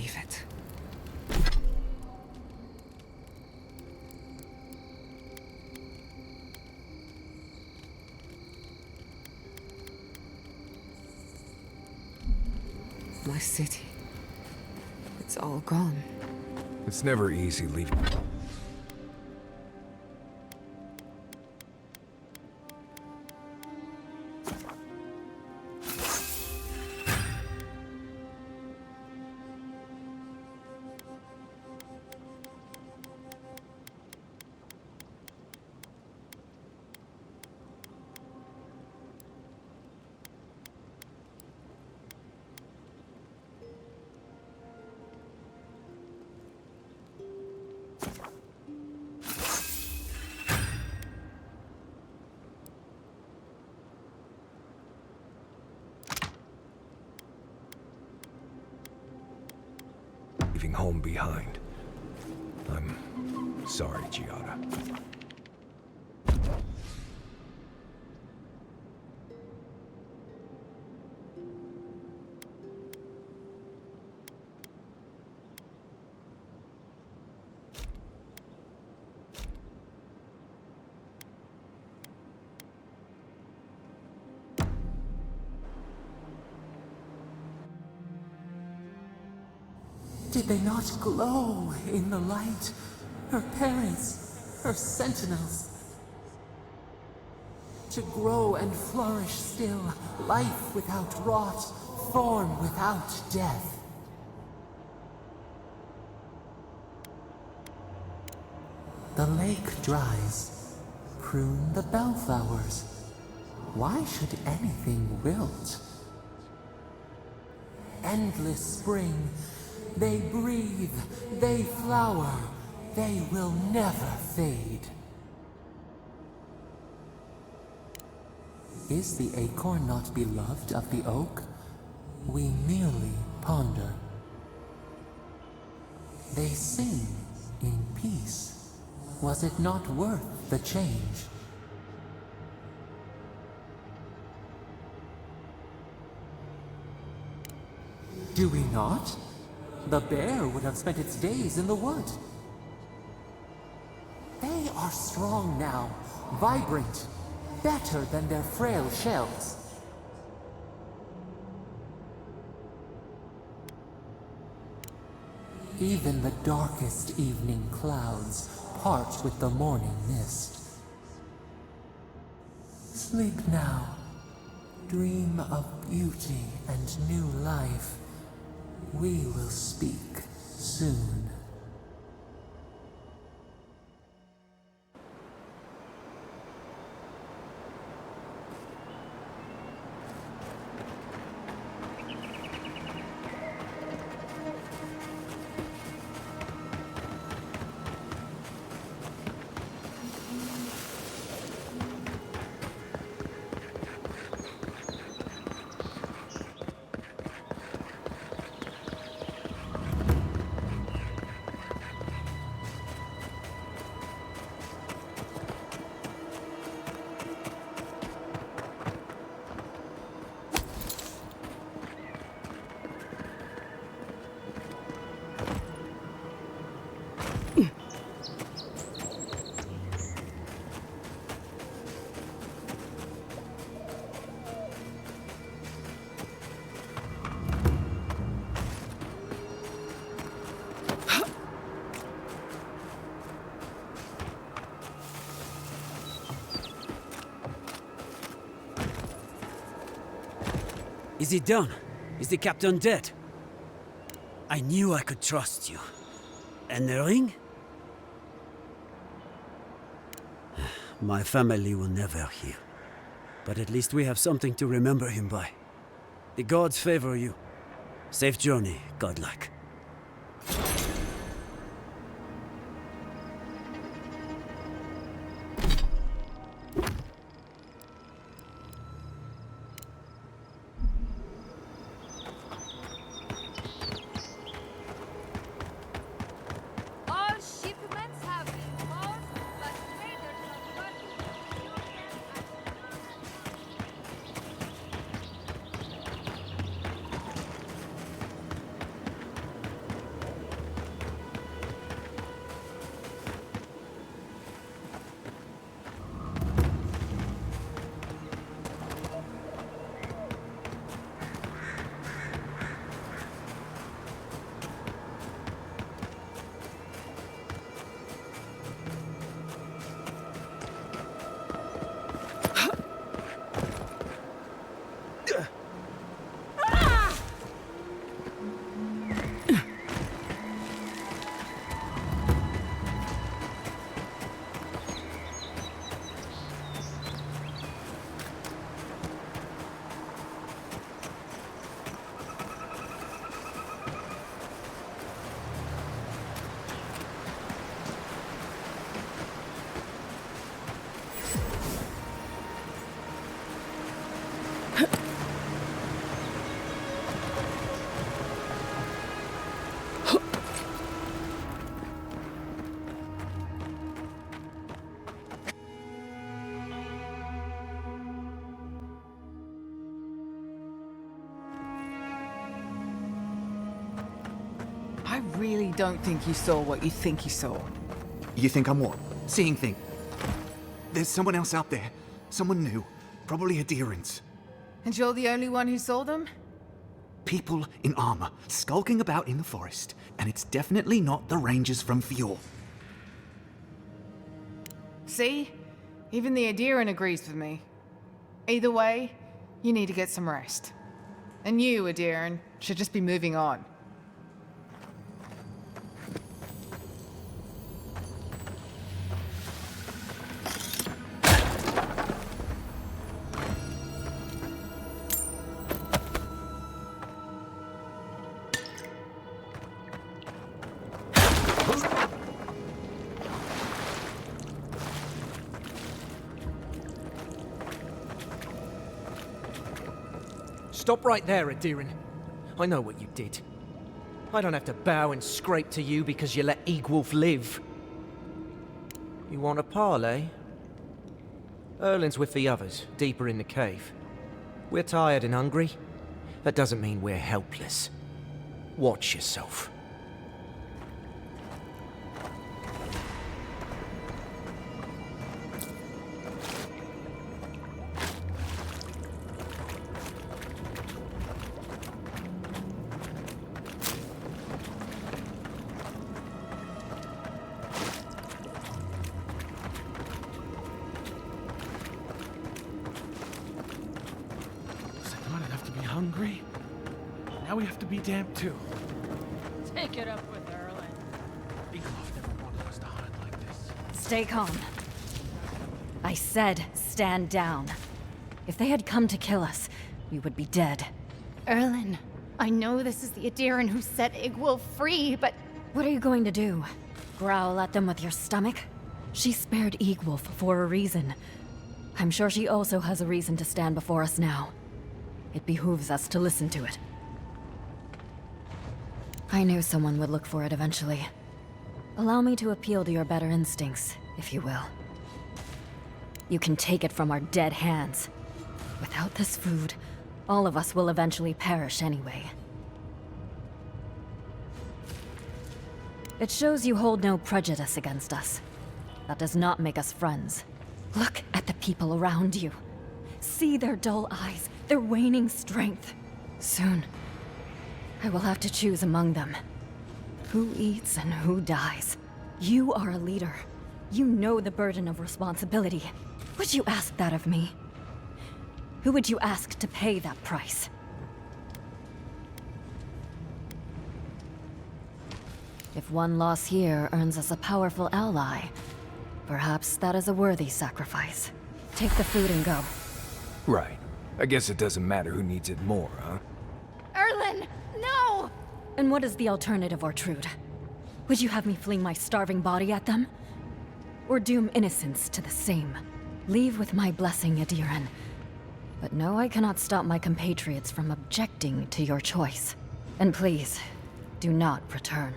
believe it. My city. It's all gone. It's never easy leaving. Leaving home behind. I'm sorry, Giada. Did they not glow in the light? Her parents, her sentinels. To grow and flourish still, life without rot, form without death. The lake dries. Prune the bellflowers. Why should anything wilt? Endless spring. They breathe, they flower, they will never fade. Is the acorn not beloved of the oak? We merely ponder. They sing in peace. Was it not worth the change? Do we not? The bear would have spent its days in the wood. They are strong now, vibrant, better than their frail shells. Even the darkest evening clouds part with the morning mist. Sleep now. Dream of beauty and new life. We will speak soon. Is it done? Is the captain dead? I knew I could trust you. And the ring? My family will never hear. But at least we have something to remember him by. The gods favor you. Safe journey, godlike. All shipments have been lost, but traders are working. really don't think you saw what you think you saw. You think I'm what? Seeing things? There's someone else out there. Someone new. Probably adherents. And you're the only one who saw them? People in armor, skulking about in the forest. And it's definitely not the rangers from Fjord. See? Even the Adherin agrees with me. Either way, you need to get some rest. And you, Adherin, should just be moving on. Stop right there, Adherin. I know what you did. I don't have to bow and scrape to you because you let Egwolf live. You want a parley? Erlin's with the others, deeper in the cave. We're tired and hungry. That doesn't mean we're helpless. Watch yourself. Hungry? Now we have to be damp too. Take it up with Erlen. Egloff never wanted us to hunt like this. Stay calm. I said stand down. If they had come to kill us, we would be dead. Erlen, I know this is the Adherin who set Egwolf free, but... What are you going to do? Growl at them with your stomach? She spared Egwolf for a reason. I'm sure she also has a reason to stand before us now. It behooves us to listen to it. I knew someone would look for it eventually. Allow me to appeal to your better instincts, if you will. You can take it from our dead hands. Without this food, all of us will eventually perish anyway. It shows you hold no prejudice against us. That does not make us friends. Look at the people around you. See their dull eyes, their waning strength. Soon, I will have to choose among them. Who eats and who dies. You are a leader. You know the burden of responsibility. Would you ask that of me? Who would you ask to pay that price? If one loss here earns us a powerful ally, perhaps that is a worthy sacrifice. Take the food and go. Right. I guess it doesn't matter who needs it more, huh? Erlen, no! And what is the alternative, Ortrude? Would you have me fling my starving body at them? Or doom innocents to the same? Leave with my blessing, Adherin. But no, I cannot stop my compatriots from objecting to your choice. And please, do not return.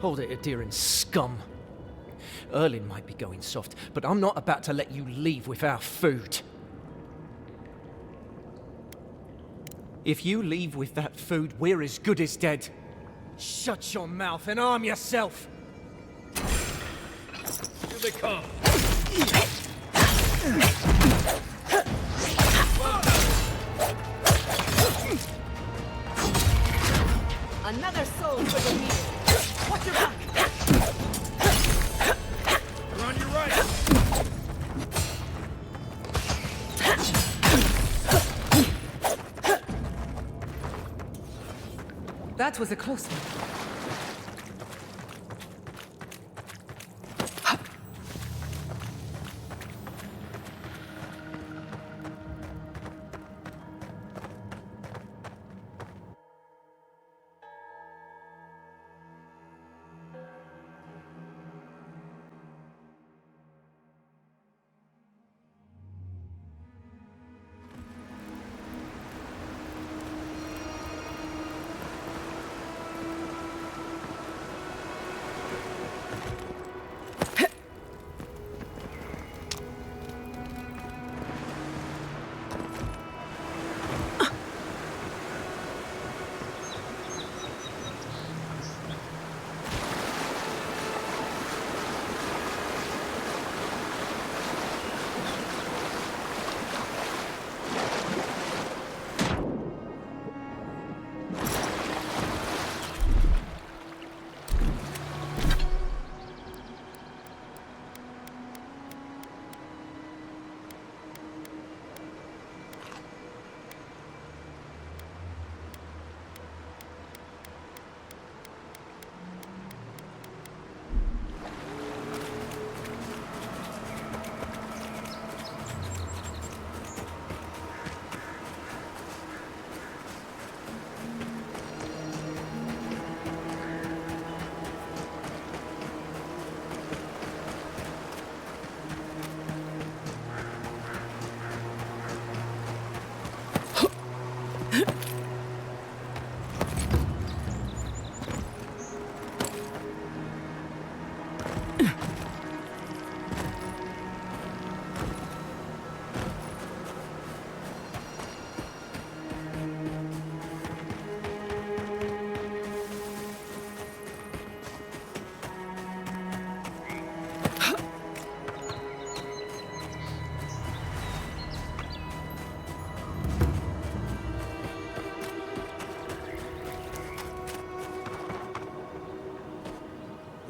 Hold it, Adherin, scum. Erlin might be going soft, but I'm not about to let you leave with our food. If you leave with that food, we're as good as dead. Shut your mouth and arm yourself! Here they come! Another soul for the meal. Watch your back! You're on your right! That was a close one.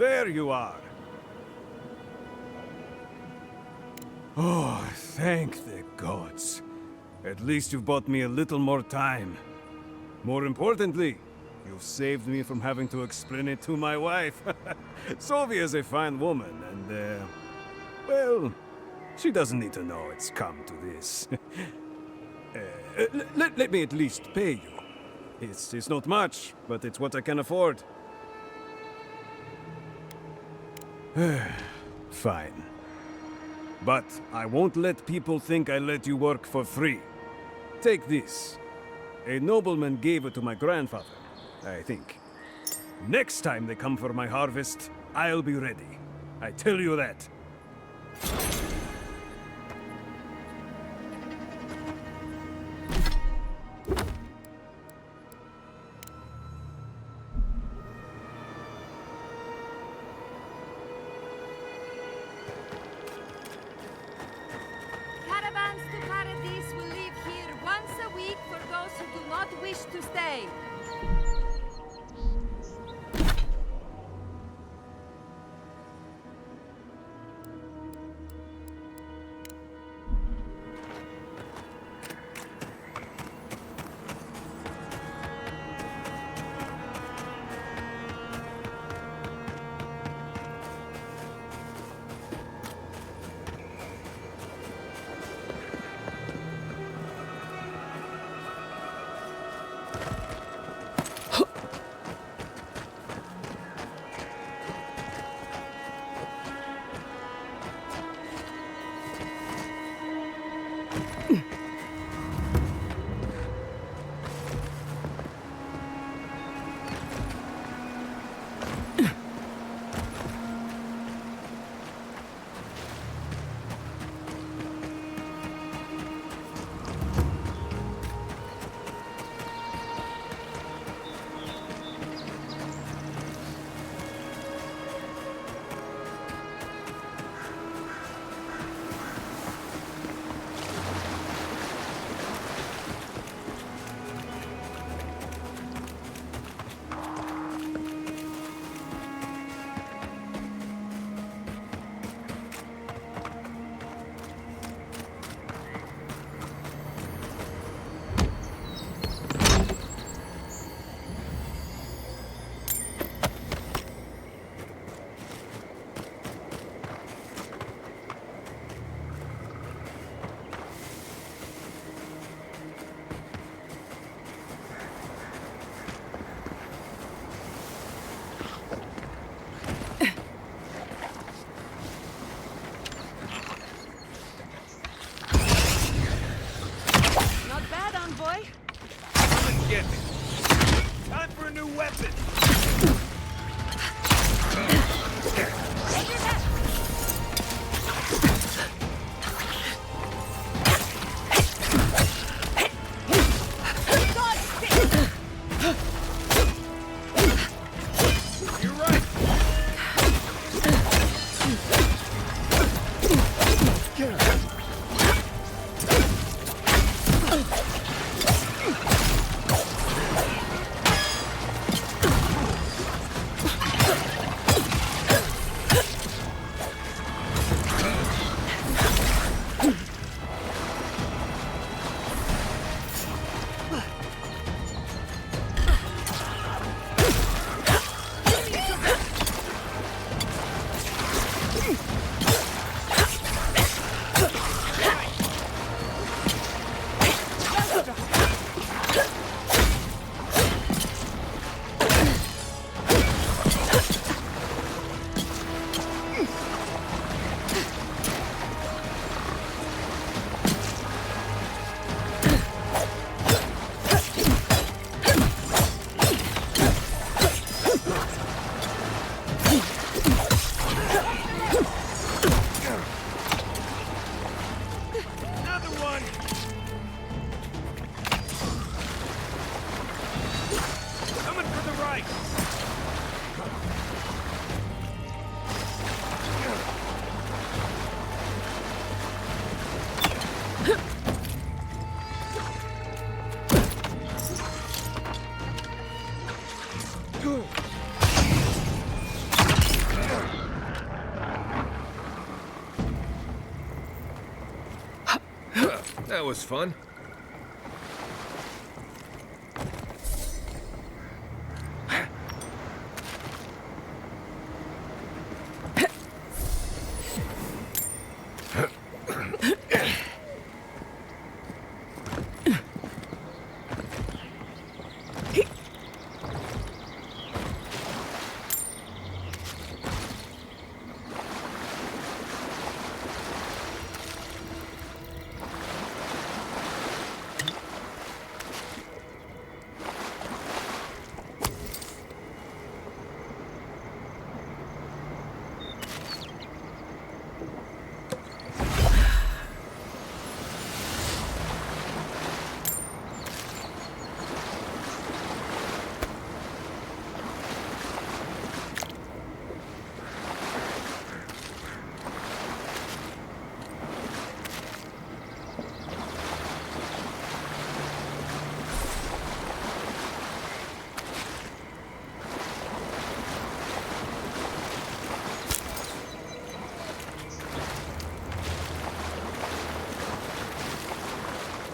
There you are. Oh, thank the gods. At least you've bought me a little more time. More importantly, you've saved me from having to explain it to my wife. Sylvia's a fine woman, and, well, she doesn't need to know it's come to this. Let me at least pay you. It's not much, but it's what I can afford. Fine. But I won't let people think I let you work for free. Take this. A nobleman gave it to my grandfather, I think. Next time they come for my harvest, I'll be ready. I tell you that. Caravans to Paradise will leave here once a week for those who do not wish to stay. Get me. Time for a new weapon. You're right. That was fun.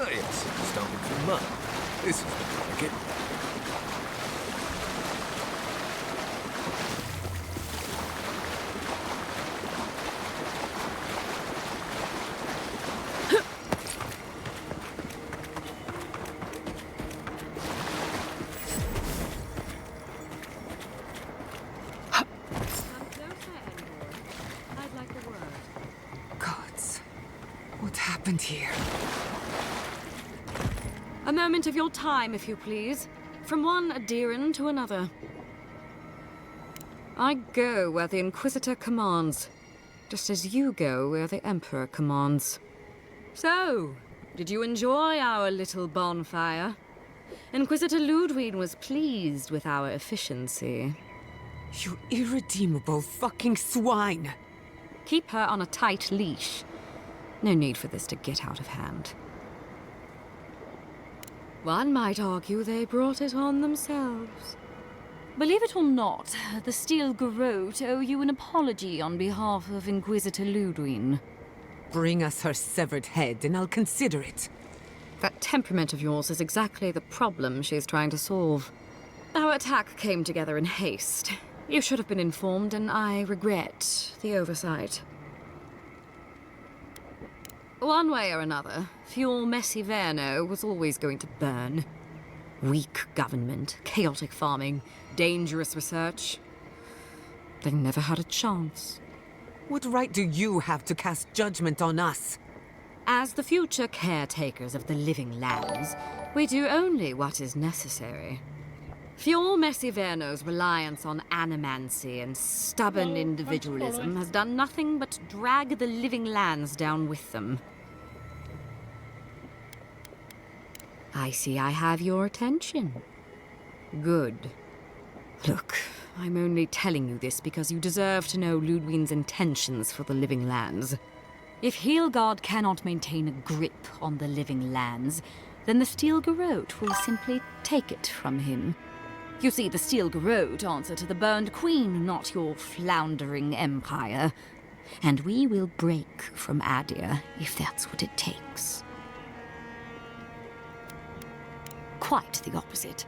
Oh yes, stomping through mud. This is like it. Gods, what happened here? A moment of your time, if you please. From one Adiran to another. I go where the Inquisitor commands, just as you go where the Emperor commands. So, did you enjoy our little bonfire? Inquisitor Ludwig was pleased with our efficiency. You irredeemable fucking swine! Keep her on a tight leash. No need for this to get out of hand. One might argue they brought it on themselves. Believe it or not, the Steel Garrote owe you an apology on behalf of Inquisitor Ludwig. Bring us her severed head and I'll consider it. That temperament of yours is exactly the problem she's trying to solve. Our attack came together in haste. You should have been informed, and I regret the oversight. One way or another, Fuel Messiverno was always going to burn. Weak government, chaotic farming, dangerous research. They never had a chance. What right do you have to cast judgment on us? As the future caretakers of the living lands, we do only what is necessary. Fuel Messiverno's reliance on animancy and stubborn individualism has done nothing but drag the living lands down with them. I see I have your attention. Good. Look, I'm only telling you this because you deserve to know Ludwig's intentions for the living lands. If Heelgard cannot maintain a grip on the living lands, then the Steel Garrote will simply take it from him. You see, the Steel Garrote answer to the Burned Queen, not your floundering empire. And we will break from Adir if that's what it takes. Quite the opposite.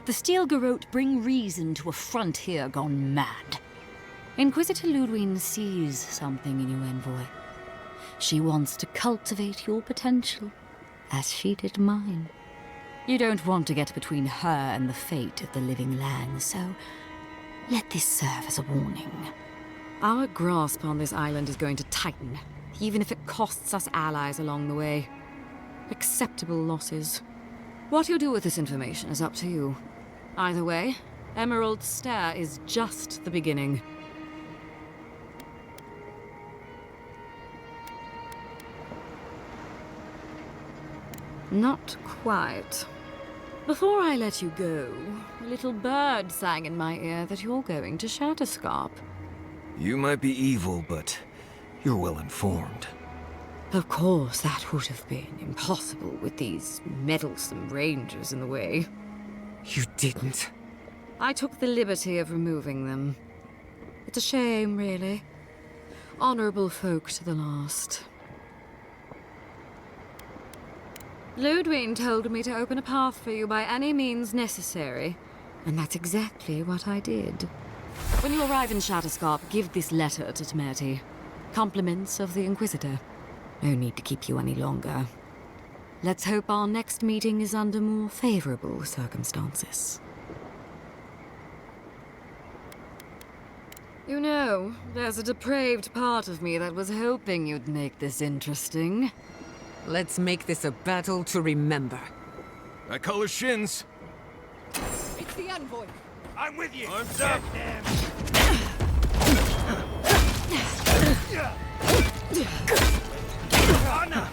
The Steel Garrote bring reason to a frontier gone mad. Inquisitor Ludwig sees something in you, envoy. She wants to cultivate your potential, as she did mine. You don't want to get between her and the fate of the living land, so let this serve as a warning. Our grasp on this island is going to tighten, even if it costs us allies along the way. Acceptable losses. What you do with this information is up to you. Either way, Emerald Stair is just the beginning. Not quite. Before I let you go, a little bird sang in my ear that you're going to Shatterscarp. You might be evil, but you're well informed. Of course, that would have been impossible with these meddlesome rangers in the way. You didn't. I took the liberty of removing them. It's a shame, really. Honorable folk to the last. Ludwig told me to open a path for you by any means necessary, and that's exactly what I did. When you arrive in Shatterscarp, give this letter to Temerity. Compliments of the Inquisitor. No need to keep you any longer. Let's hope our next meeting is under more favorable circumstances. You know, there's a depraved part of me that was hoping you'd make this interesting. Let's make this a battle to remember. I call her shins. It's the envoy. I'm with you. Arms up. Anna!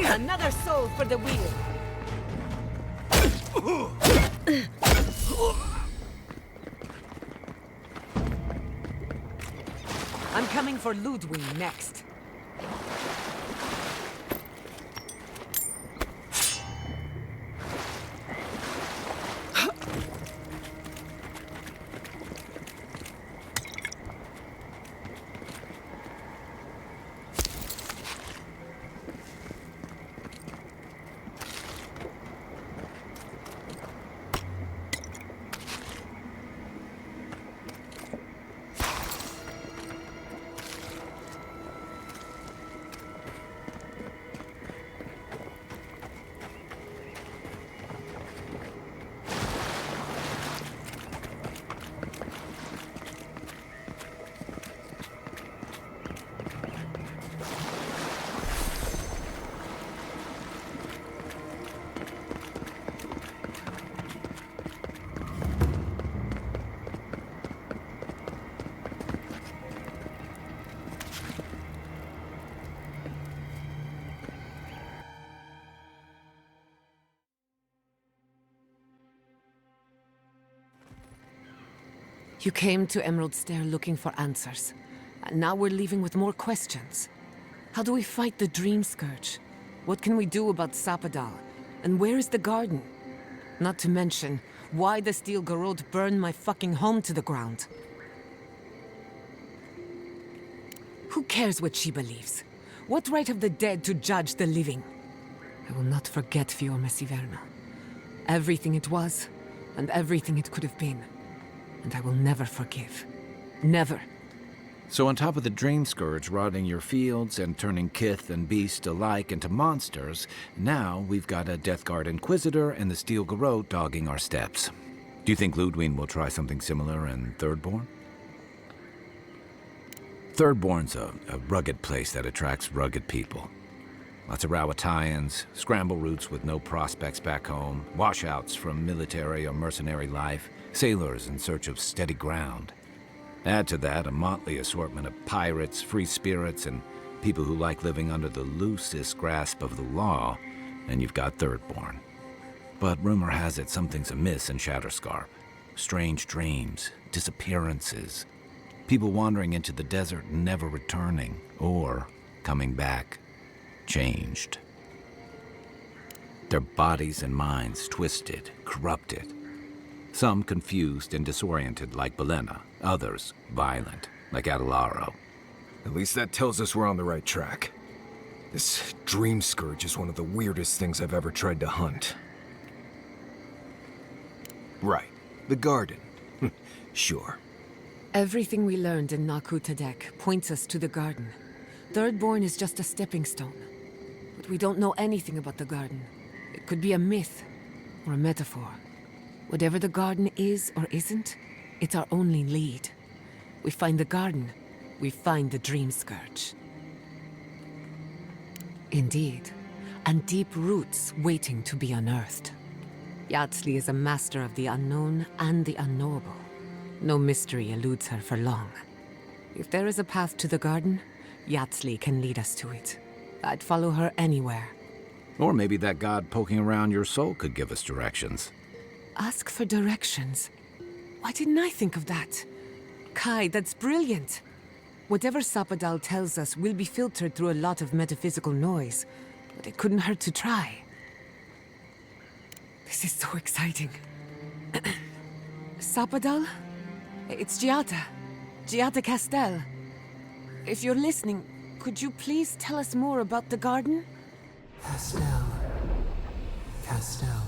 Another soul for the wheel. I'm coming for Ludwig next. You came to Emerald Stair looking for answers. And now we're leaving with more questions. How do we fight the Dream Scourge? What can we do about Sapadal? And where is the garden? Not to mention, why the Steel Garrote burned my fucking home to the ground. Who cares what she believes? What right have the dead to judge the living? I will not forget Fiorma Siverna. Everything it was, and everything it could have been. And I will never forgive. Never. So on top of the Dream Scourge rotting your fields and turning kith and beast alike into monsters, now we've got a Death Guard Inquisitor and the Steel Garrote dogging our steps. Do you think Ludwig will try something similar in Thirdborn? Thirdborn's a rugged place that attracts rugged people. Lots of Rawatayans, scramble routes with no prospects back home, washouts from military or mercenary life, sailors in search of steady ground. Add to that a motley assortment of pirates, free spirits, and people who like living under the loosest grasp of the law, and you've got Thirdborn. But rumor has it something's amiss in Shatterscarp. Strange dreams, disappearances. People wandering into the desert, never returning, or coming back, changed. Their bodies and minds twisted, corrupted. Some confused and disoriented like Belena, others violent like Adelaro. At least that tells us we're on the right track. This dream scourge is one of the weirdest things I've ever tried to hunt. Right, the garden. Sure. Everything we learned in Nakutadek points us to the garden. Thirdborn is just a stepping stone. But we don't know anything about the garden. It could be a myth or a metaphor. Whatever the garden is or isn't, it's our only lead. We find the garden, we find the dream scourge. Indeed, and deep roots waiting to be unearthed. Yatsli is a master of the unknown and the unknowable. No mystery eludes her for long. If there is a path to the garden, Yatsli can lead us to it. I'd follow her anywhere. Or maybe that god poking around your soul could give us directions. Ask for directions. Why didn't I think of that? Kai, that's brilliant. Whatever Sapadal tells us will be filtered through a lot of metaphysical noise, but it couldn't hurt to try. This is so exciting. Sapadal? It's Giata. Giata Castel. If you're listening, could you please tell us more about the garden? Castel. Castel.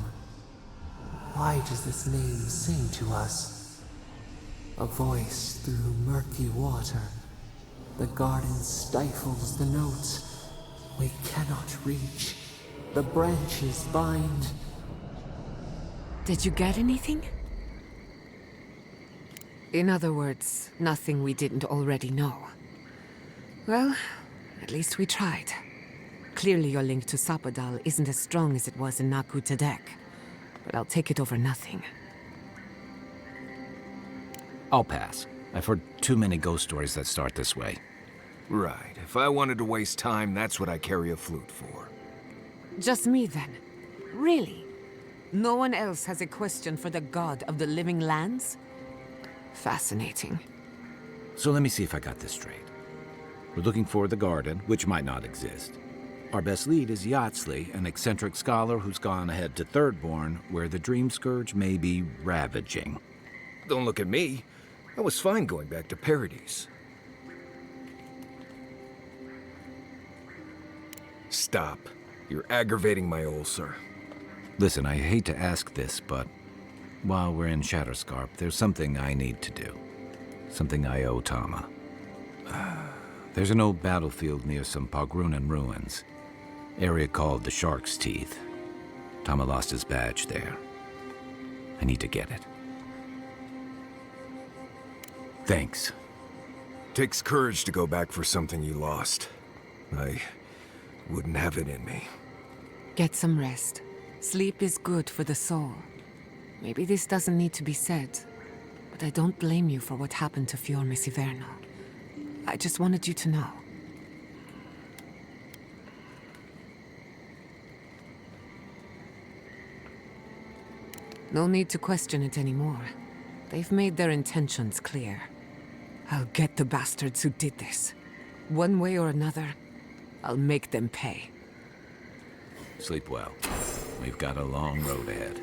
Why does this name sing to us? A voice through murky water. The garden stifles the notes. We cannot reach. The branches bind. Did you get anything? In other words, nothing we didn't already know. Well, at least we tried. Clearly your link to Sapadal isn't as strong as it was in Nakutadek, but I'll take it over nothing. I'll pass. I've heard too many ghost stories that start this way. Right. If I wanted to waste time, that's what I carry a flute for. Just me then? Really? No one else has a question for the god of the living lands? Fascinating. So let me see if I got this straight. We're looking for the garden, which might not exist. Our best lead is Yatsli, an eccentric scholar who's gone ahead to Thirdborn, where the Dream Scourge may be ravaging. Don't look at me. I was fine going back to Paradise. Stop. You're aggravating my ulcer. Listen, I hate to ask this, but while we're in Shatterscarp, there's something I need to do. Something I owe Tama. There's an old battlefield near some Pogrunan ruins. Area called the Shark's Teeth. Tama lost his badge there. I need to get it. Thanks. Takes courage to go back for something you lost. I wouldn't have it in me. Get some rest. Sleep is good for the soul. Maybe this doesn't need to be said, but I don't blame you for what happened to Fior Messiverno. I just wanted you to know. No need to question it anymore. They've made their intentions clear. I'll get the bastards who did this. One way or another, I'll make them pay. Sleep well. We've got a long road ahead.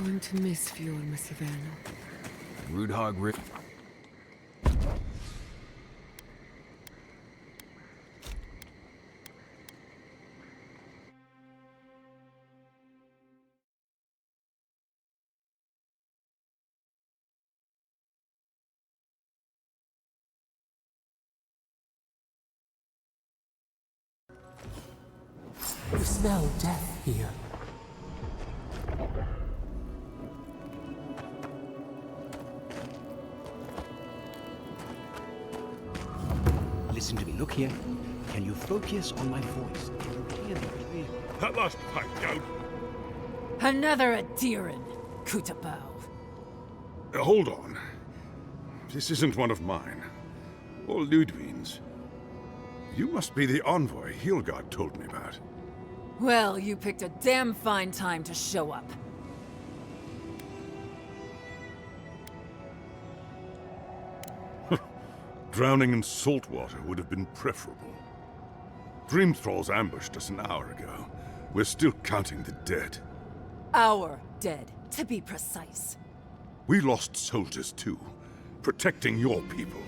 going to miss Fjord, Masivano. Rude Hog Rift. You smell death here. Listen to me. Look here. Can you focus on my voice? That last pipe down. Another Adiran, Kutabao. Hold on. This isn't one of mine. Or Ludwig's. You must be the envoy Hilgard told me about. Well, you picked a damn fine time to show up. Drowning in salt water would have been preferable. Dream Thralls ambushed us an hour ago. We're still counting the dead. Our dead, to be precise. We lost soldiers too, protecting your people.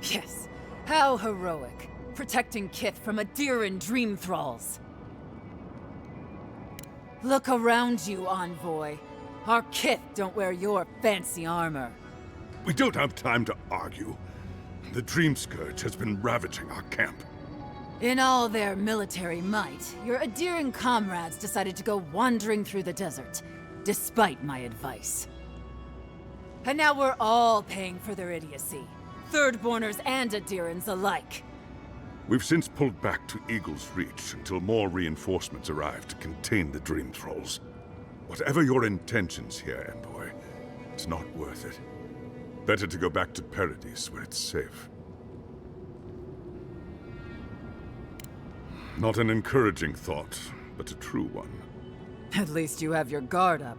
Yes, how heroic. Protecting Kith from Adiran dream thralls. Look around you, Envoy. Our Kith don't wear your fancy armor. We don't have time to argue. The Dream Scourge has been ravaging our camp. In all their military might, your Adiran comrades decided to go wandering through the desert, despite my advice. And now we're all paying for their idiocy. Thirdborners and Adirans alike. We've since pulled back to Eagle's Reach until more reinforcements arrive to contain the Dream Thralls. Whatever your intentions here, Envoy, it's not worth it. Better to go back to Paradise where it's safe. Not an encouraging thought, but a true one. At least you have your guard up.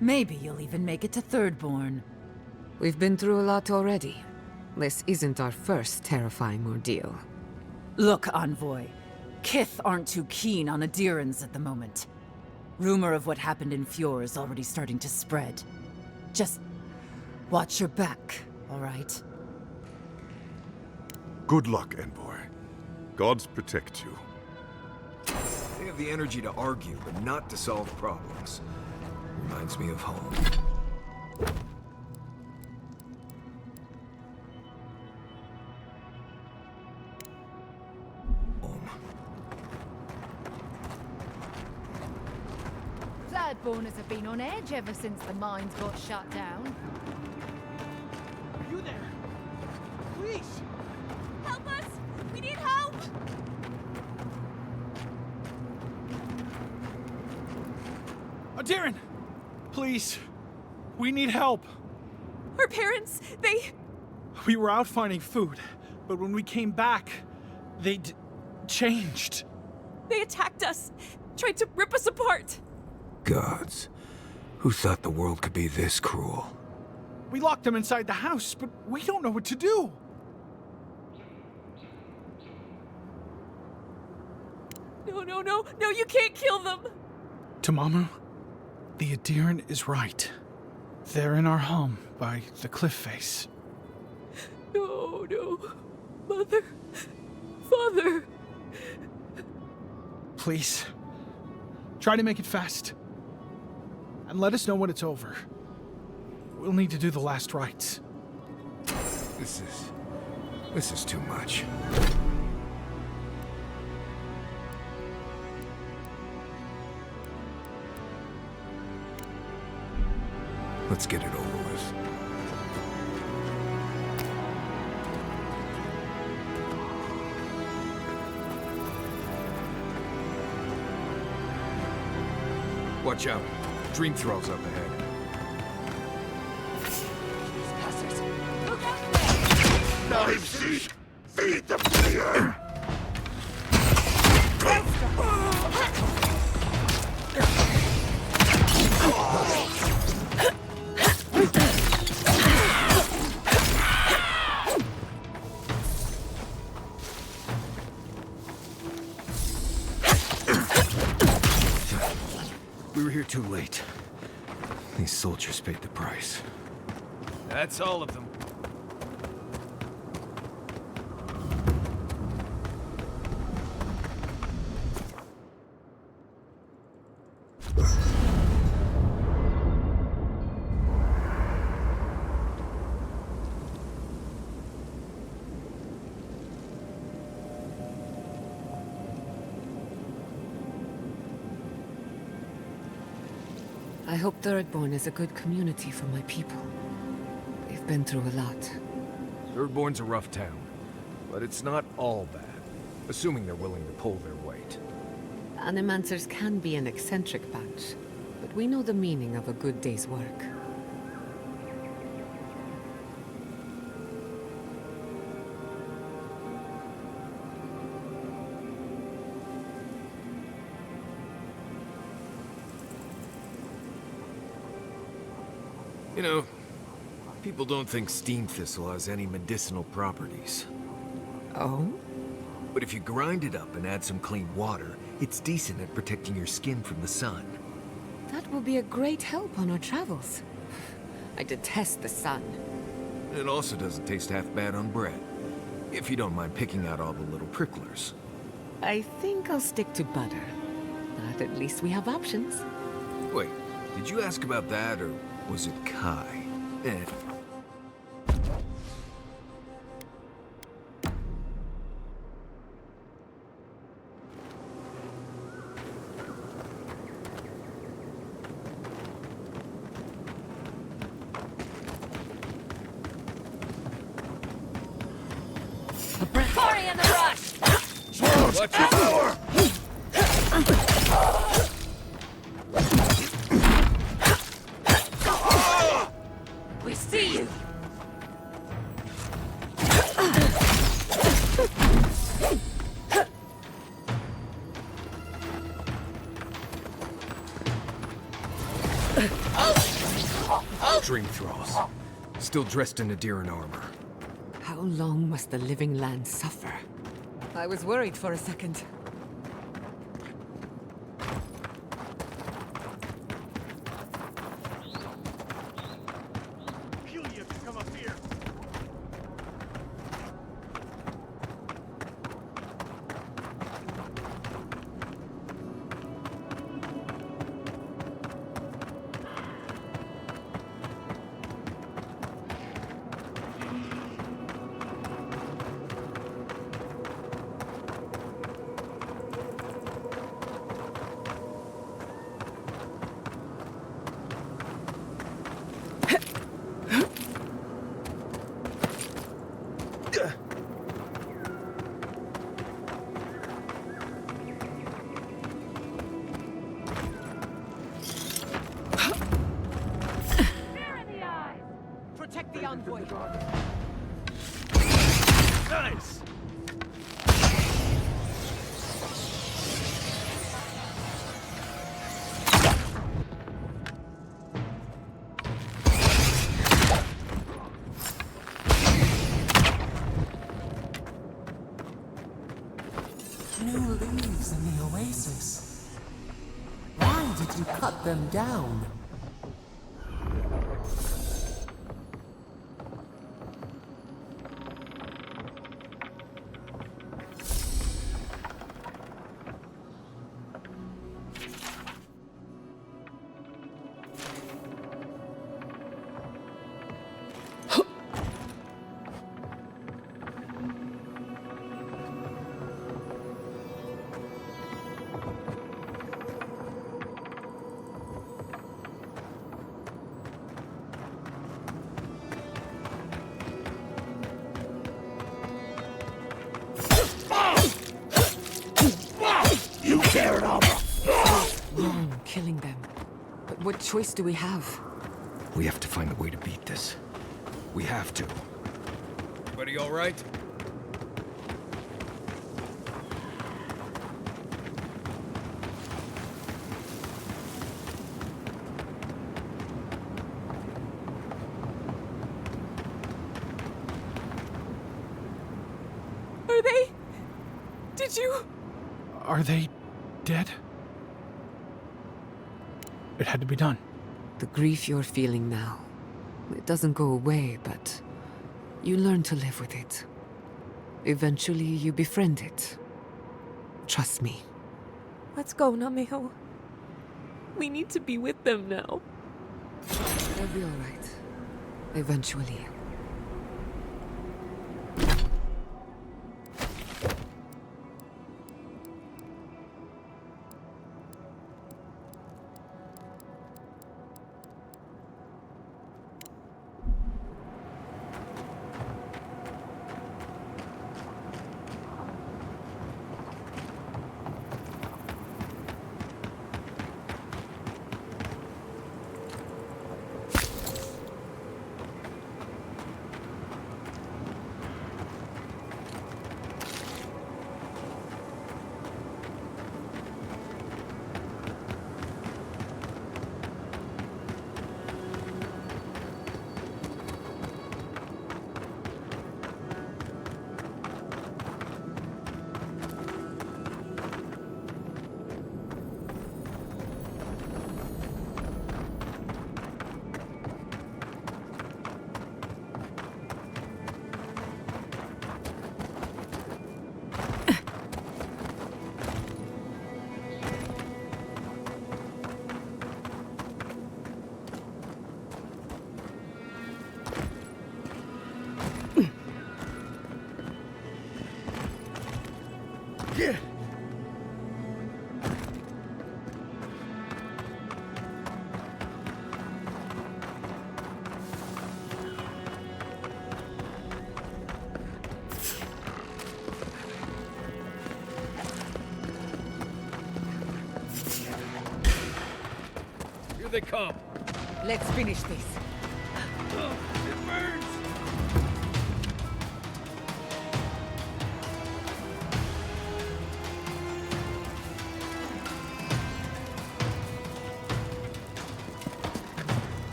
Maybe you'll even make it to Thirdborn. We've been through a lot already. This isn't our first terrifying ordeal. Look, Envoy. Kith aren't too keen on Adirans at the moment. Rumor of what happened in Fjord is already starting to spread. Just watch your back, all right? Good luck, Envoy. Gods protect you. They have the energy to argue, but not to solve problems. Reminds me of home. Thirdborners have been on edge ever since the mines got shut down. Are you there? Please! Help us! We need help! Adiran! Please! We need help! Our parents, We were out finding food, but when we came back, they'd changed. They attacked us, tried to rip us apart. Gods. Who thought the world could be this cruel? We locked them inside the house, but we don't know what to do. No, you can't kill them! Tamamu, the Adiran is right. They're in our home by the cliff face. No. Mother. Father. Please, try to make it fast. And let us know when it's over. We'll need to do the last rites. This is too much. Let's get it over with. Watch out. Dream Thralls up ahead. Knives! Feed the fire! We were here too late. These soldiers paid the price. That's all of them. I hope Thirdborn is a good community for my people. They've been through a lot. Thirdborn's a rough town, but it's not all bad, assuming they're willing to pull their weight. Animancers can be an eccentric bunch, but we know the meaning of a good day's work. You know, people don't think steam thistle has any medicinal properties. Oh? But if you grind it up and add some clean water, it's decent at protecting your skin from the sun. That will be a great help on our travels. I detest the sun. It also doesn't taste half bad on bread. If you don't mind picking out all the little pricklers. I think I'll stick to butter. But at least we have options. Wait, did you ask about that, or was it Kai? Sorry in the rush! Watch your power! We see you! Dream thralls. Still dressed in Adiran armor. How long must the living land suffer? I was worried for a second. Protect the envoy. Nice! New leaves in the oasis. Why did you cut them down? Wrong killing them. But what choice do we have? We have to find a way to beat this. We have to. Everybody all right? Are they? Did you? Are they dead? It had to be done. The grief you're feeling now, it doesn't go away, but you learn to live with it. Eventually, you befriend it. Trust me. Let's go, Namiho. We need to be with them now. They'll be all right. Eventually. Here they come. Let's finish this. It burns!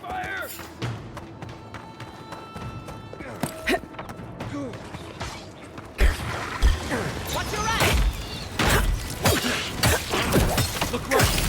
Fire! Watch your right! Look right!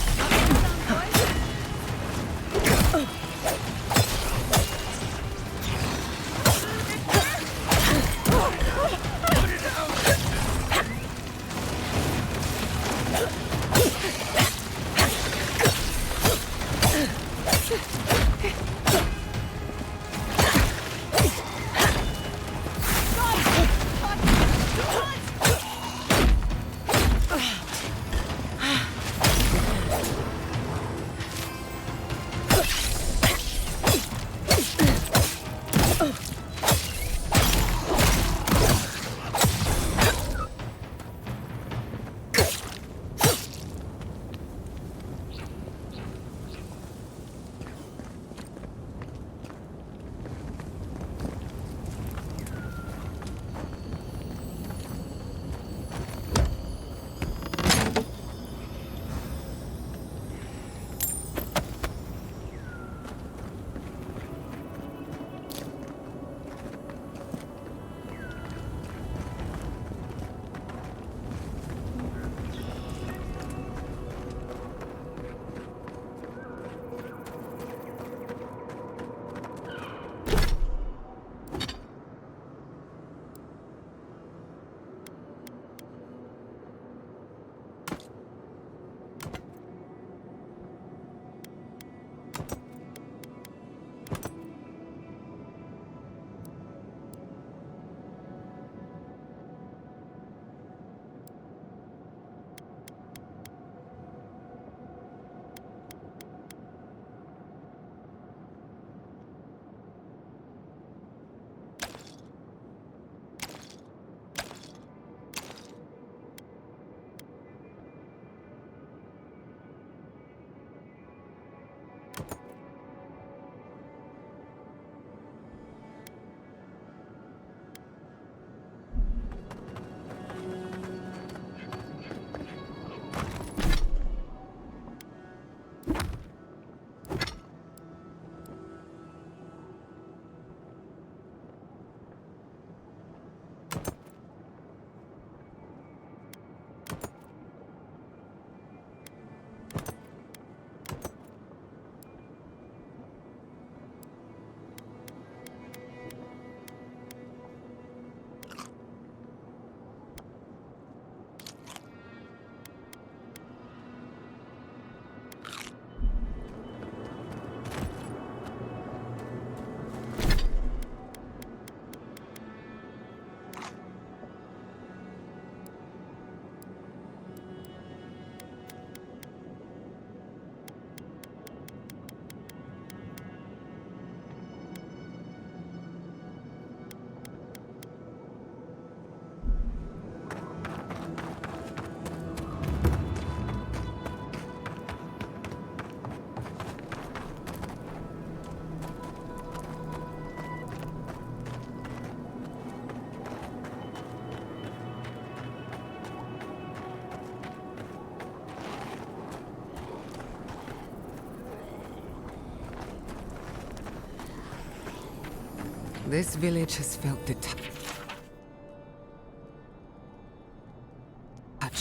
This village has felt the touch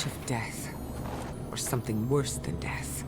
of death, or something worse than death.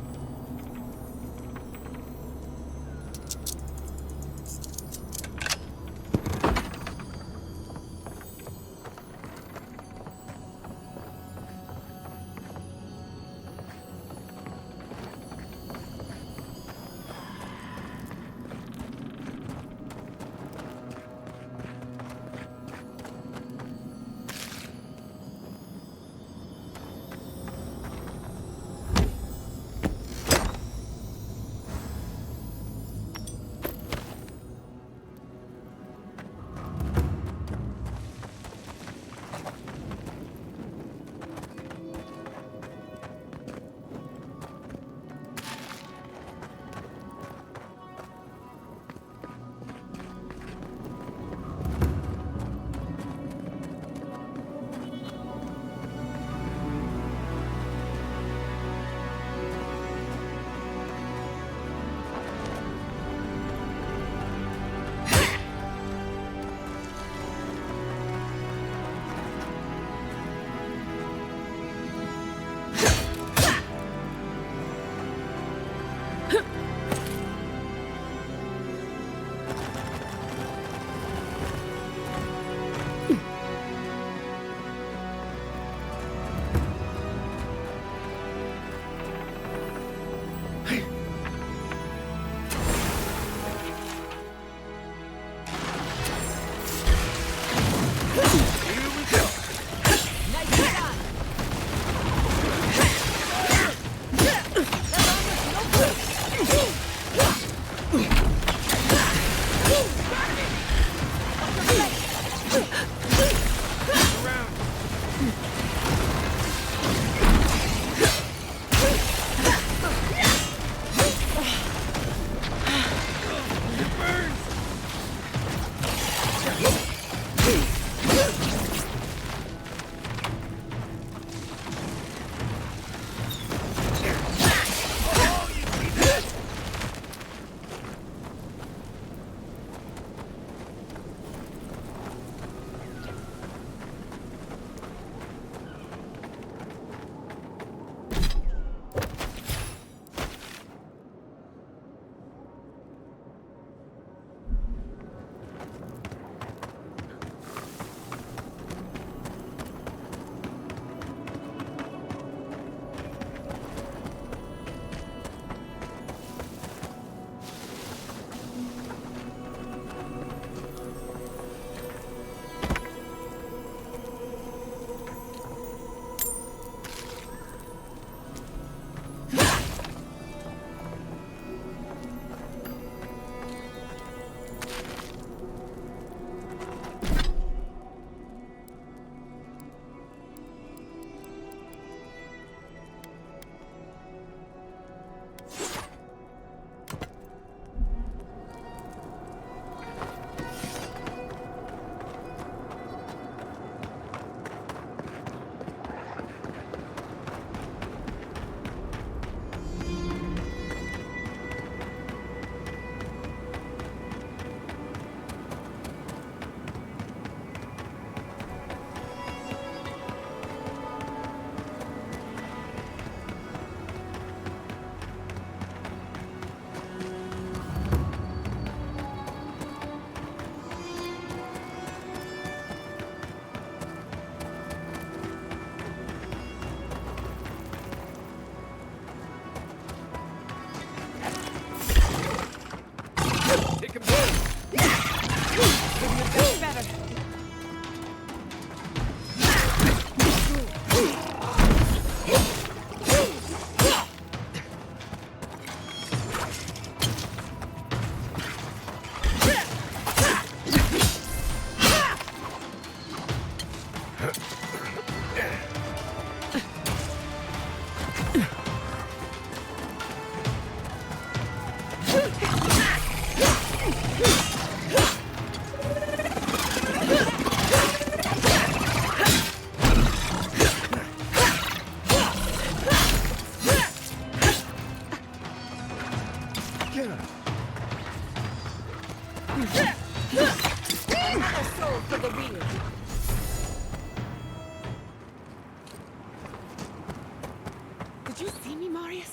Did you see me, Marius?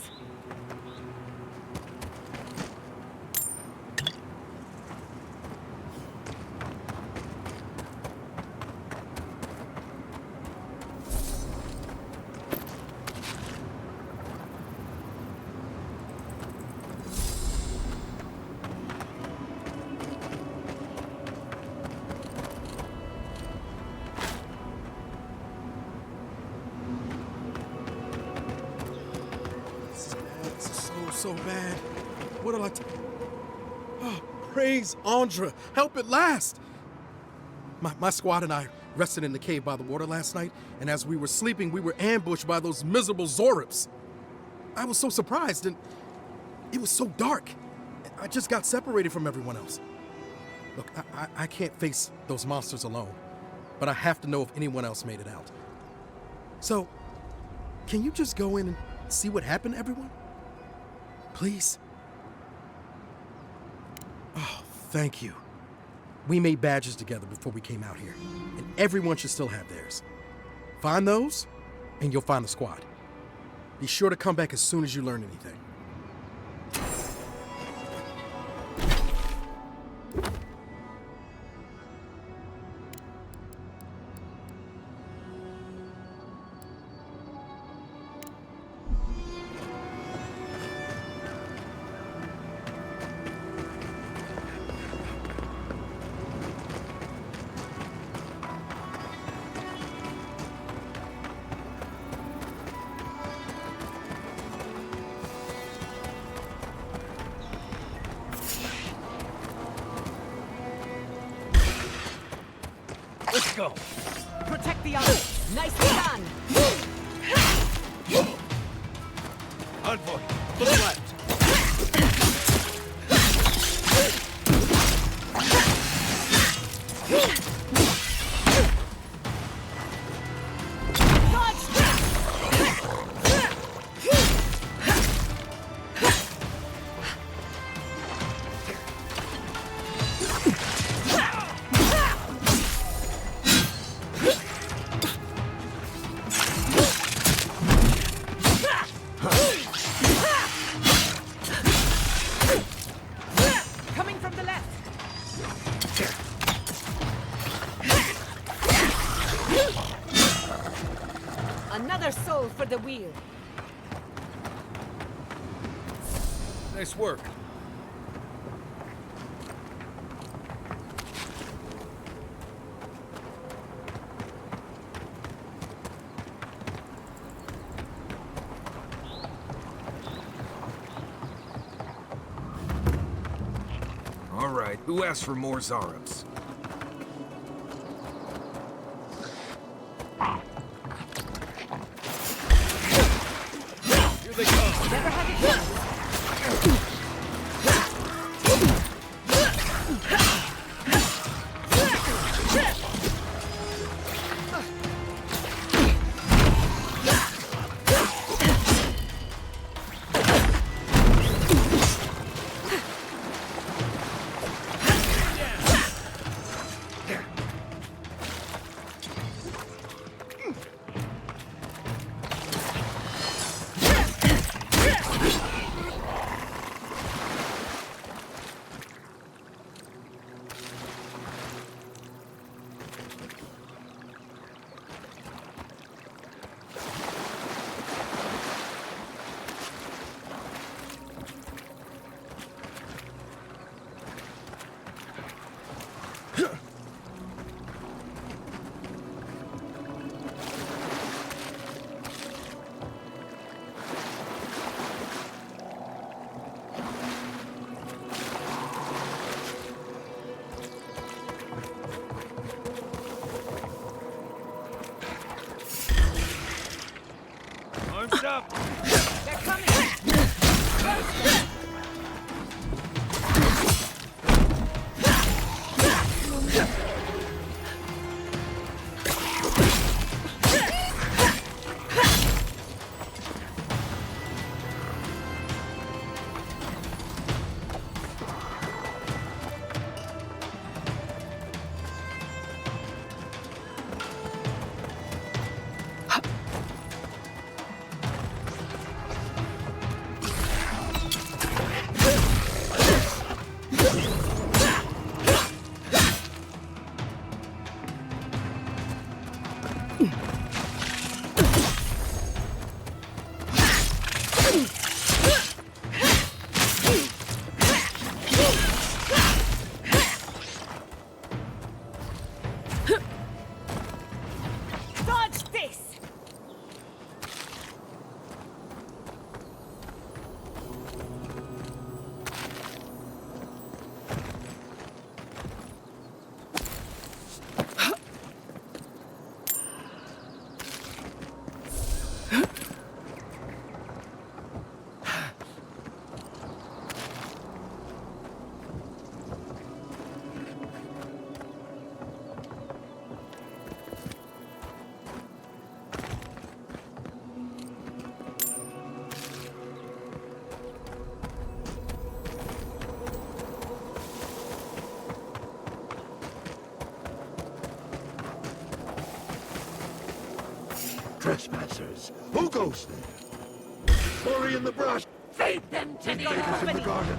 So bad. What'll I Oh, praise Andra. Help at last. My squad and I rested in the cave by the water last night, and as we were sleeping, we were ambushed by those miserable Zorips. I was so surprised, and it was so dark. I just got separated from everyone else. Look, I can't face those monsters alone, but I have to know if anyone else made it out. So, can you just go in and see what happened to everyone? Please? Oh, thank you. We made badges together before we came out here, and everyone should still have theirs. Find those, and you'll find the squad. Be sure to come back as soon as you learn anything. Let's go. Protect the island. Nicely done! Envoy, to the left. Coming from the left. Another soul for the wheel. Nice work. All right, who asked for more Zarips? Here they come. Never had it done. Arms up. They're coming. Trespassers, who goes there? Bury in the brush. Feed them to the in the garden.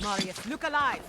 Marius, look alive!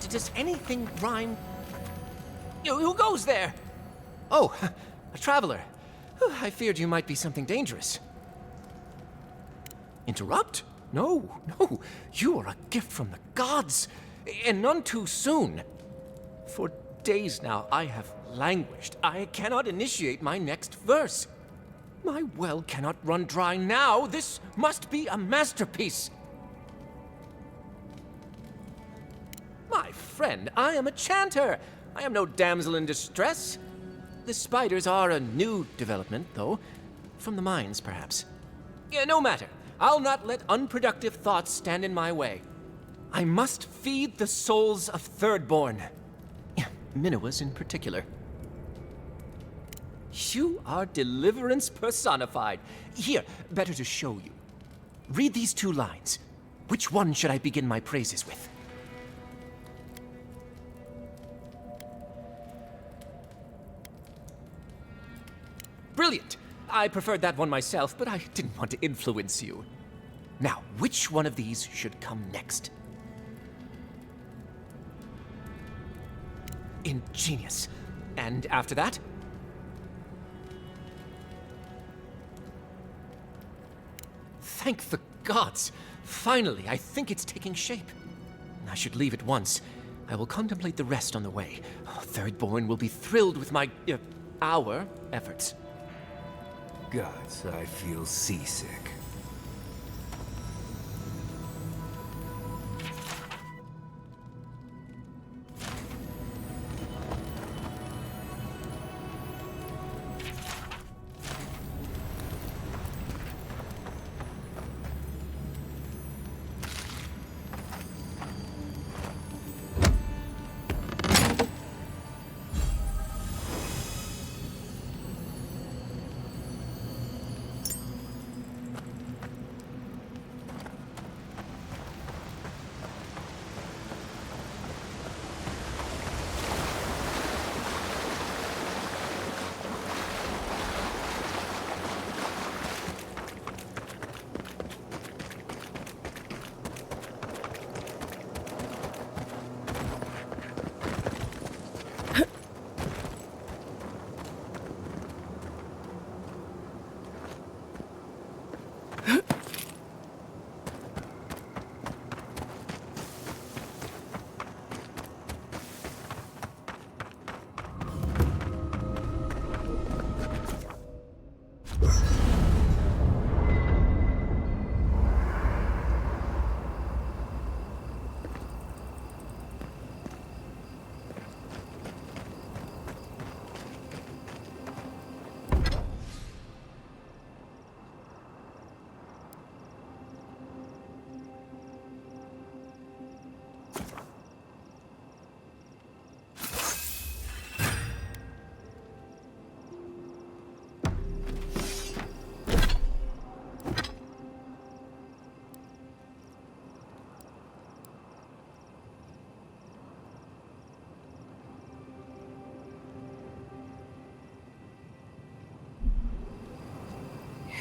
Does anything rhyme? Who goes there? Oh, a traveler. I feared you might be something dangerous. Interrupt? No, no. You are a gift from the gods, and none too soon. For days now, I have languished. I cannot initiate my next verse. My well cannot run dry now. This must be a masterpiece. My friend, I am a chanter. I am no damsel in distress. The spiders are a new development, though. From the mines, perhaps. Yeah, no matter. I'll not let unproductive thoughts stand in my way. I must feed the souls of Thirdborn. Minoas in particular. You are deliverance personified. Here, better to show you. Read these 2 lines. Which one should I begin my praises with? Brilliant! I preferred that one myself, but I didn't want to influence you. Now, which one of these should come next? Ingenious. And after that? Thank the gods! Finally, I think it's taking shape. I should leave at once. I will contemplate the rest on the way. Thirdborn will be thrilled with our efforts. Gods, I feel seasick.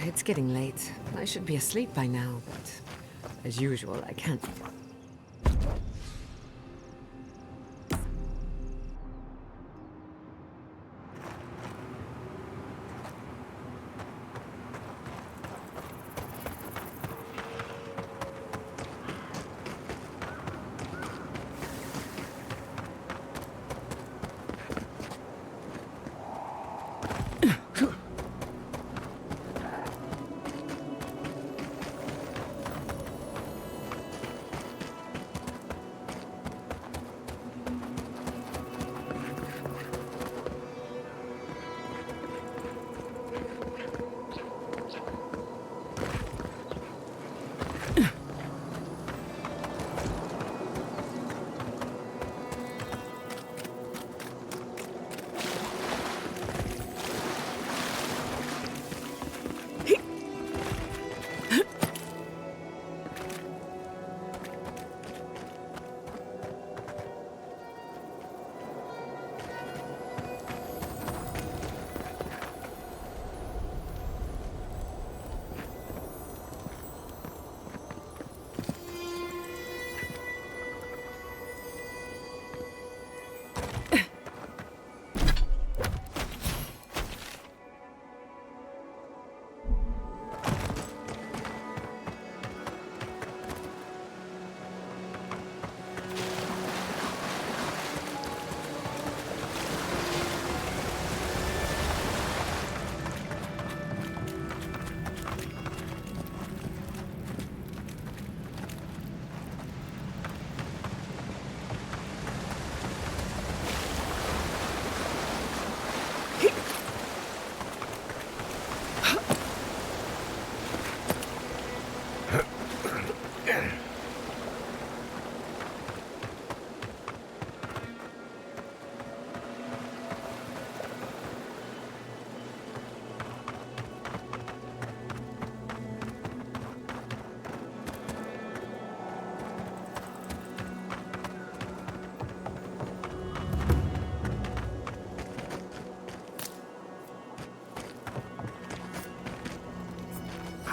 It's getting late. I should be asleep by now, but as usual, I can't.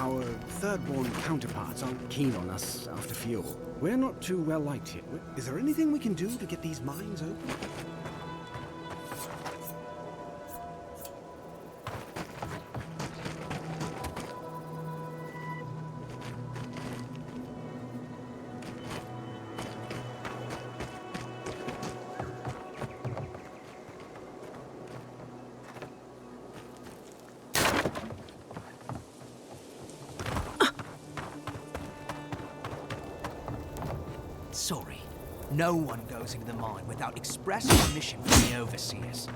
Our third-born counterparts aren't keen on us after fuel. We're not too well liked here. Is there anything we can do to get these mines open? Sorry, no one goes into the mine without express permission from the overseers.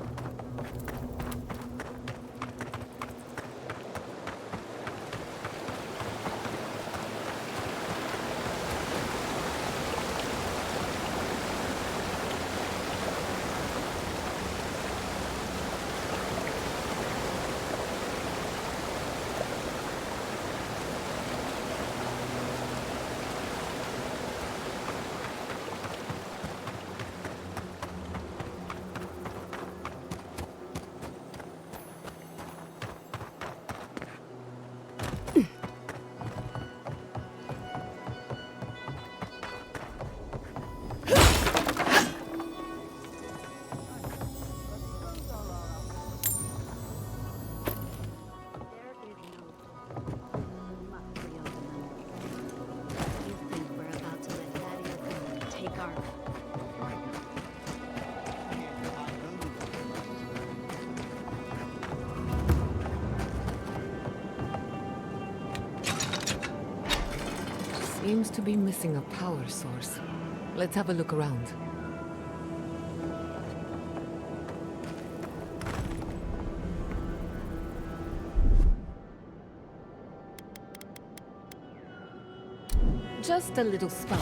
Seems to be missing a power source. Let's have a look around. Just a little spark.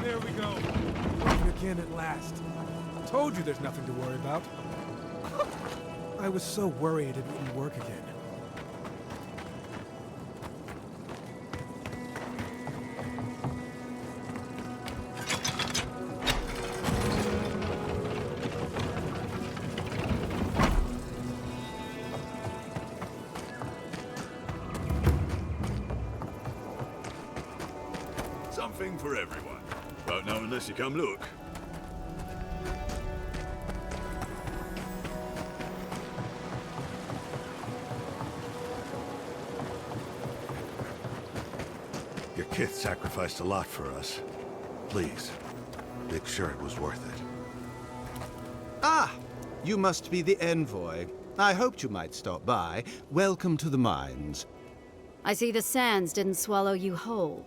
There we go. Working again at last. Told you there's nothing to worry about. I was so worried it wouldn't work again. Something for everyone. Won't know unless you come look. Your kith sacrificed a lot for us. Please, make sure it was worth it. Ah! You must be the envoy. I hoped you might stop by. Welcome to the mines. I see the sands didn't swallow you whole.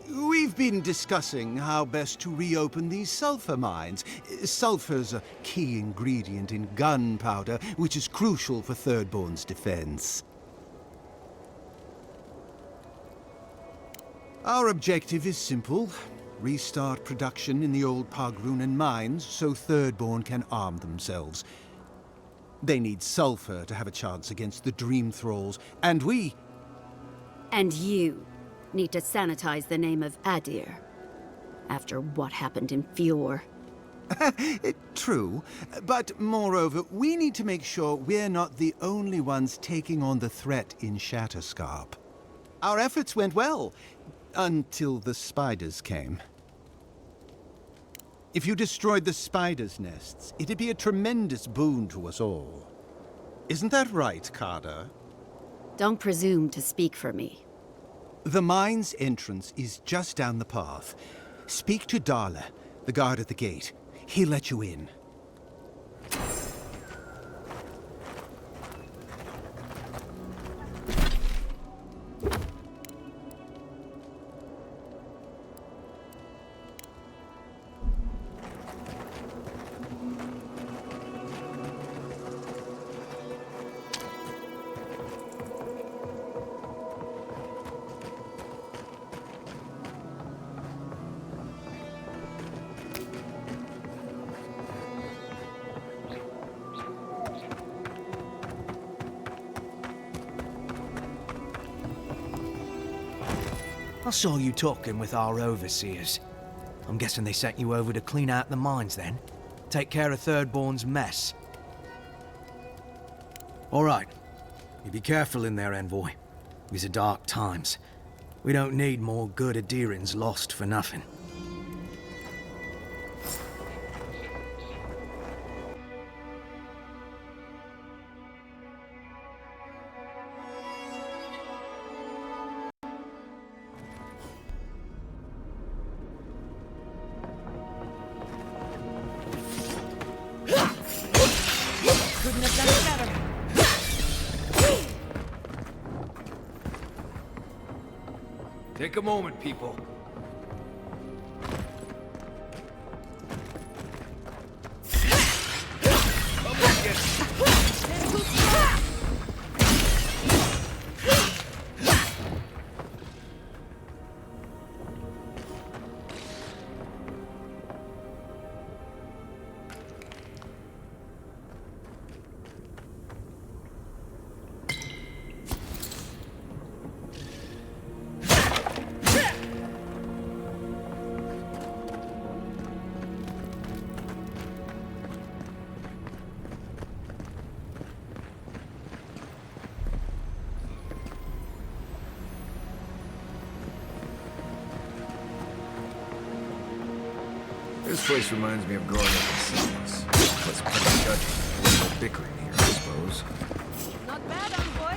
We've been discussing how best to reopen these sulfur mines. Sulfur's a key ingredient in gunpowder, which is crucial for Thirdborn's defense. Our objective is simple. Restart production in the old Pogrunen mines so Thirdborn can arm themselves. They need sulfur to have a chance against the Dream Thralls, and we... And you need to sanitize the name of Adir. After what happened in Fjord. True, but moreover, we need to make sure we're not the only ones taking on the threat in Shatterscarp. Our efforts went well. Until the spiders came. If you destroyed the spiders' nests, it'd be a tremendous boon to us all. Isn't that right, Carter? Don't presume to speak for me. The mine's entrance is just down the path. Speak to Darla, the guard at the gate. He'll let you in. I saw you talking with our overseers. I'm guessing they sent you over to clean out the mines then? Take care of Thirdborn's mess. All right. You be careful in there, Envoy. These are dark times. We don't need more good Adirans lost for nothing. Couldn't have done it better. Take a moment, people. This place reminds me of growing up in Cities. That's pretty judging. No bickering here, I suppose. Not bad, envoy.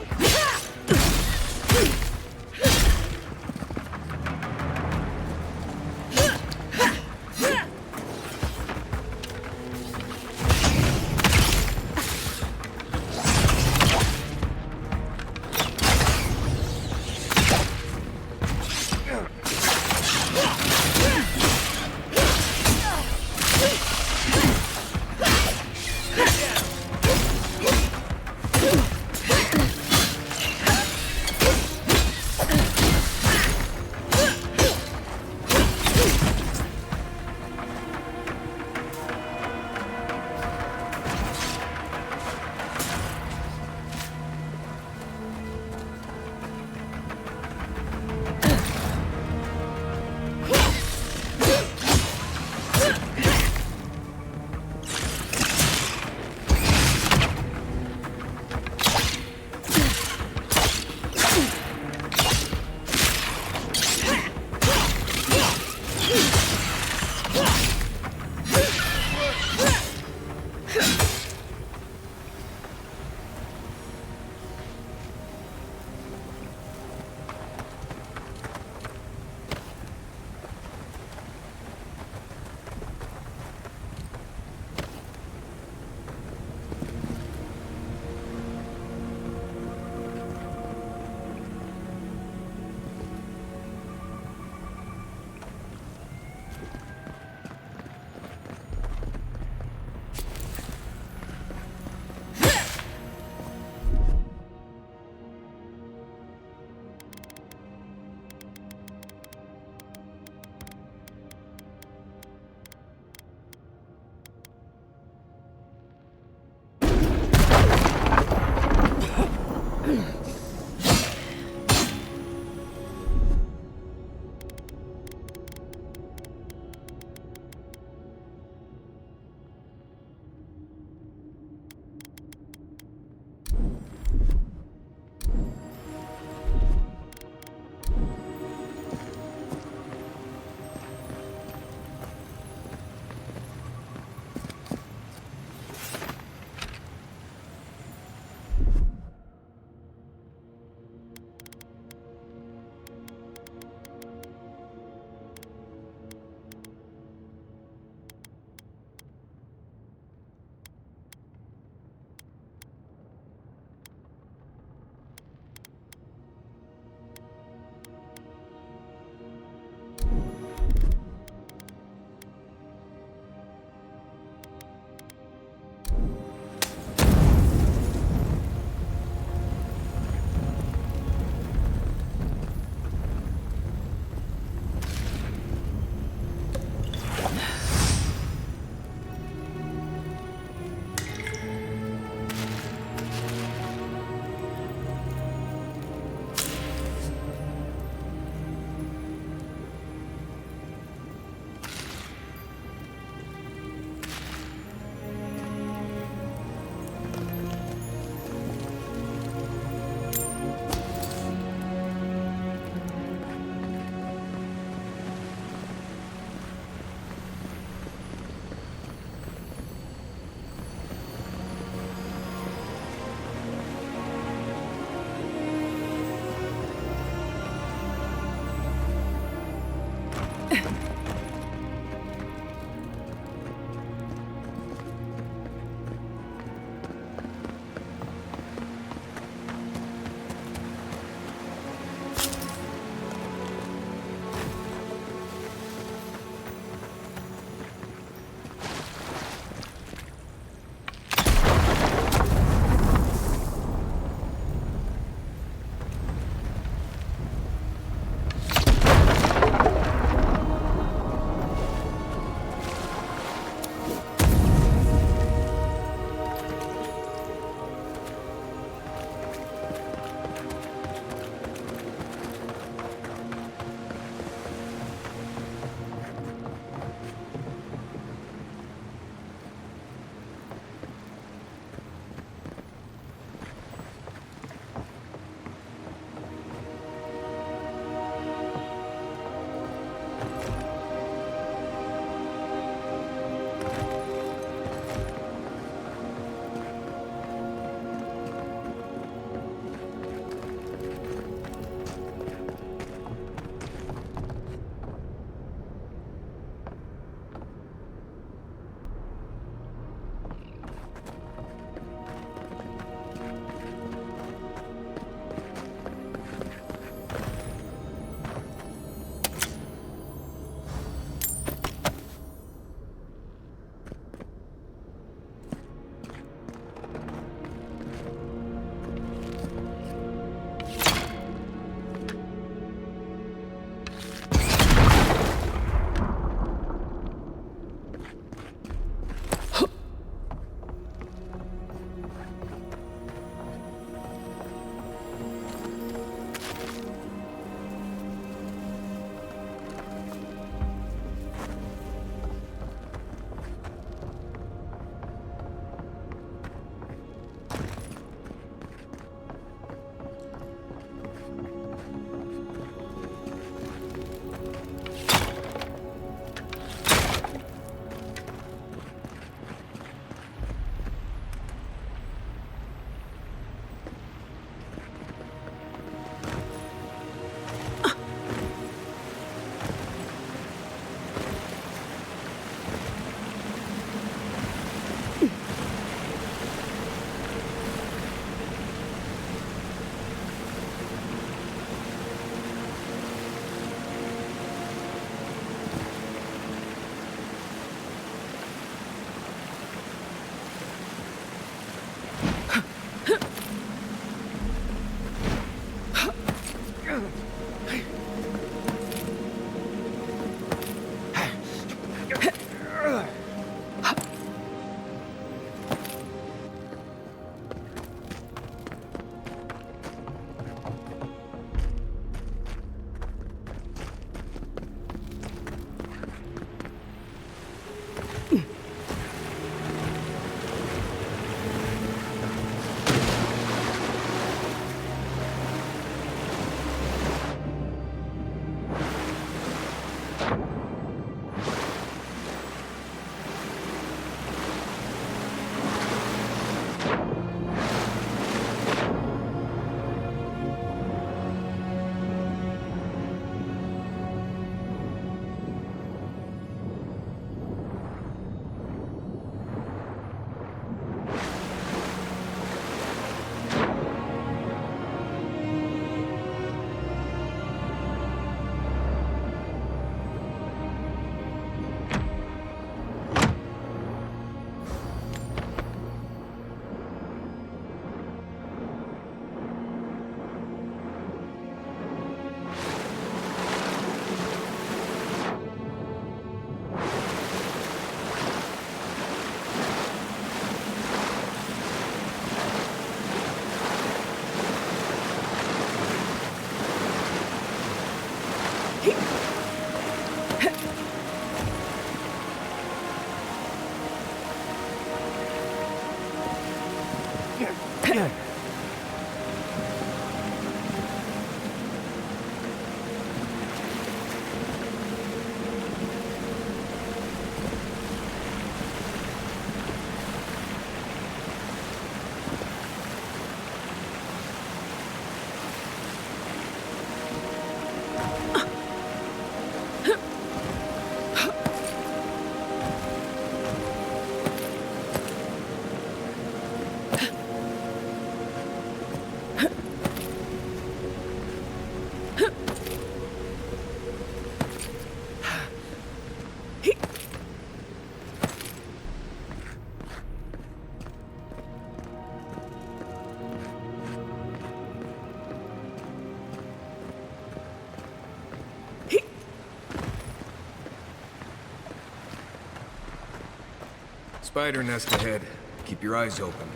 Spider nest ahead. Keep your eyes open.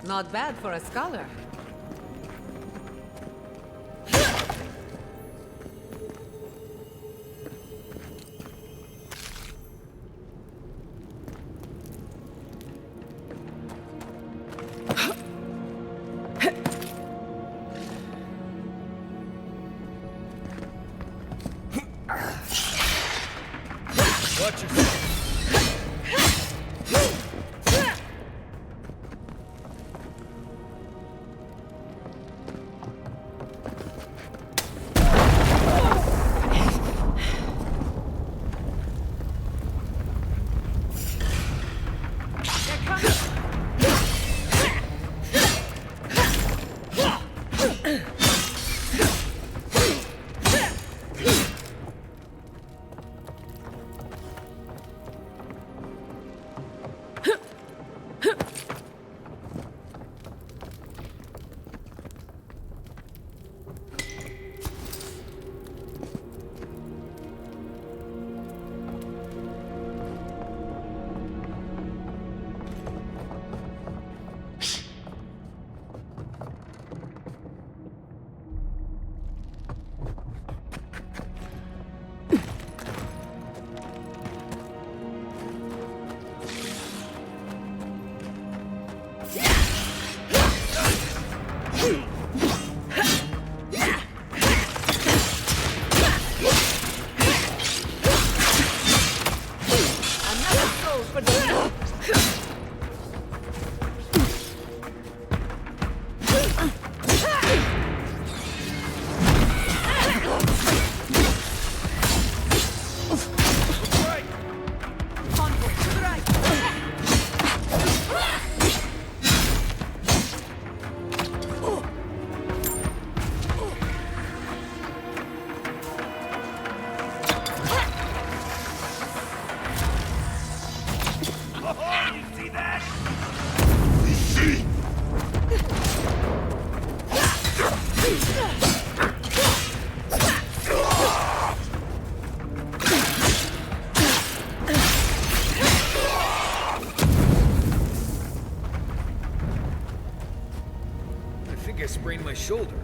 Not bad for a scholar. Watch yourself. think I sprained my shoulder.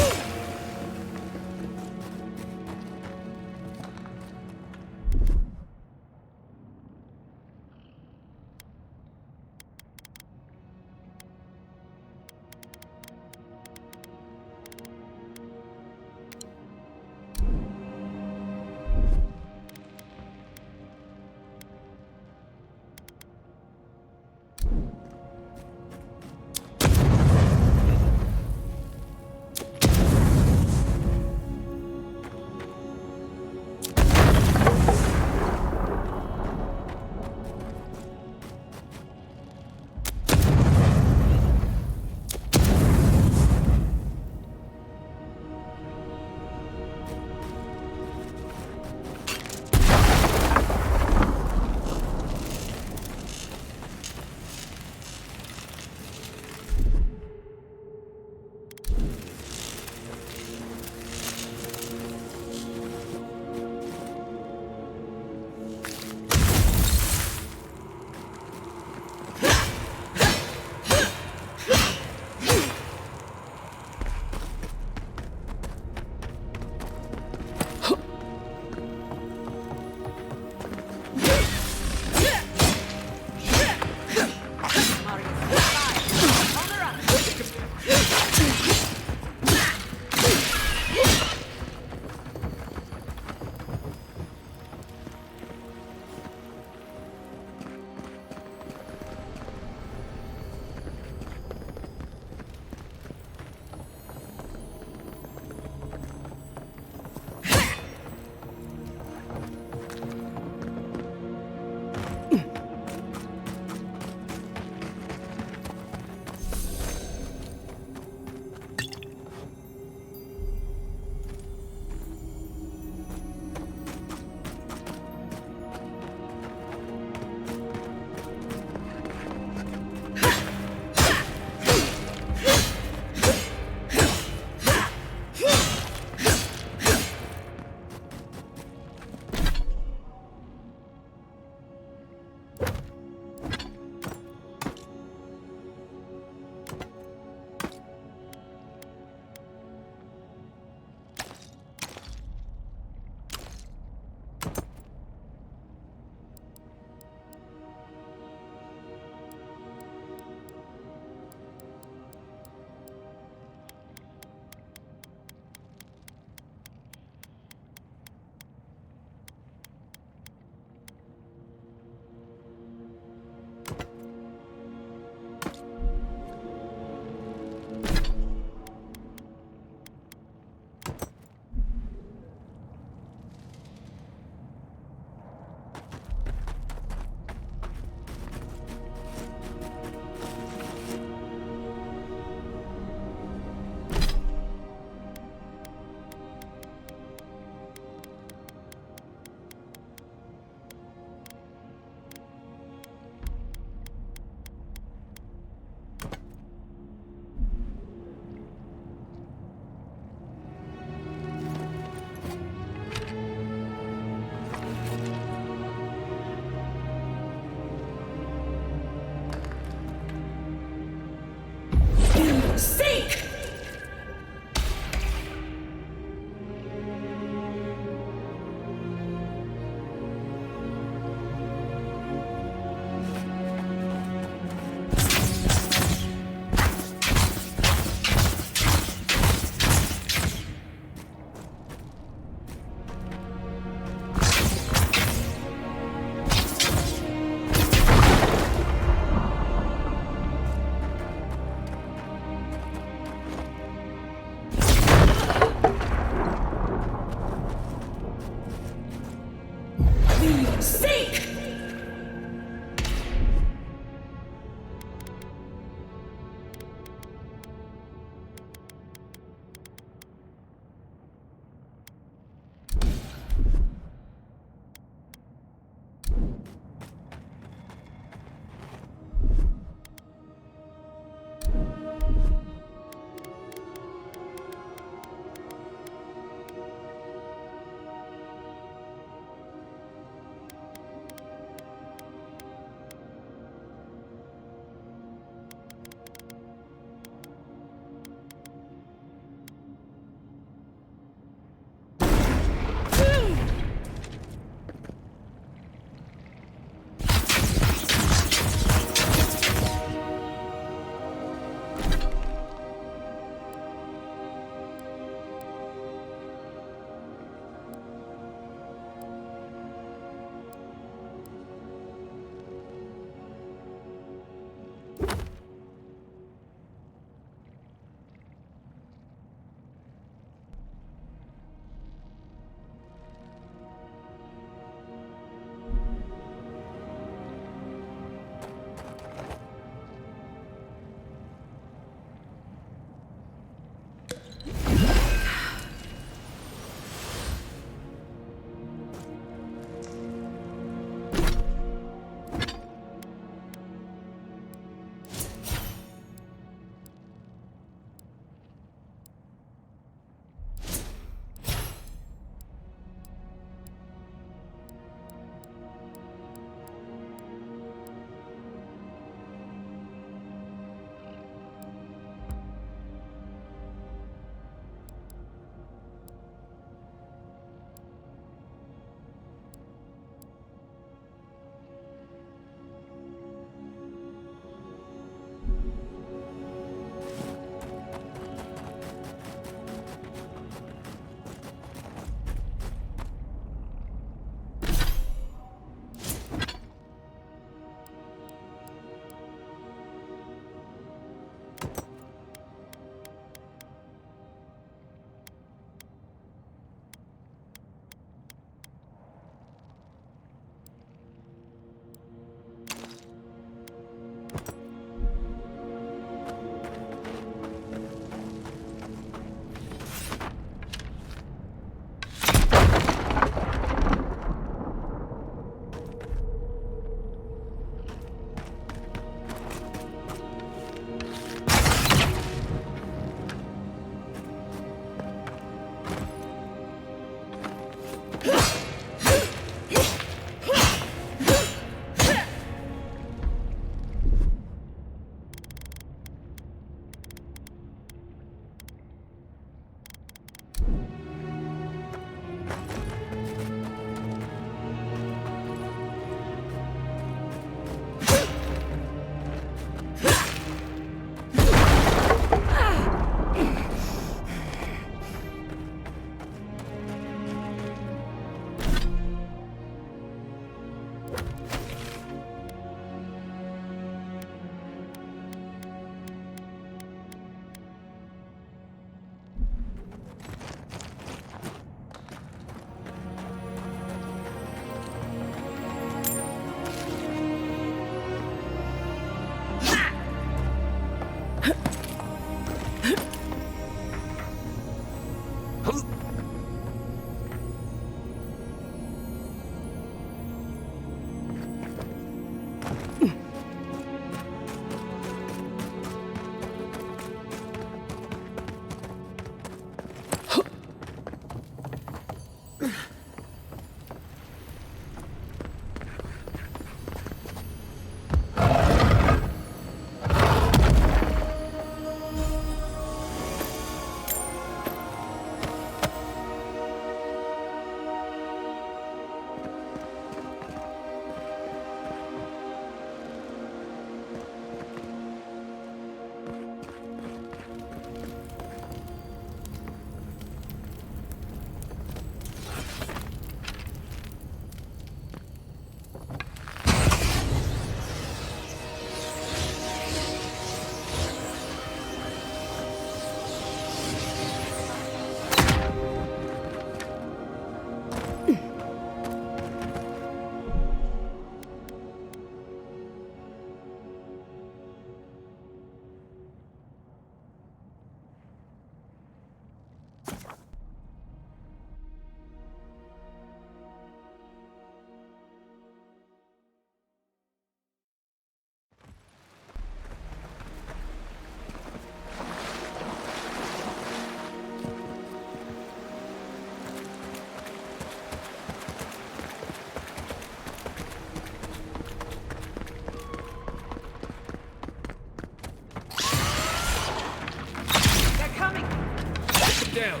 down.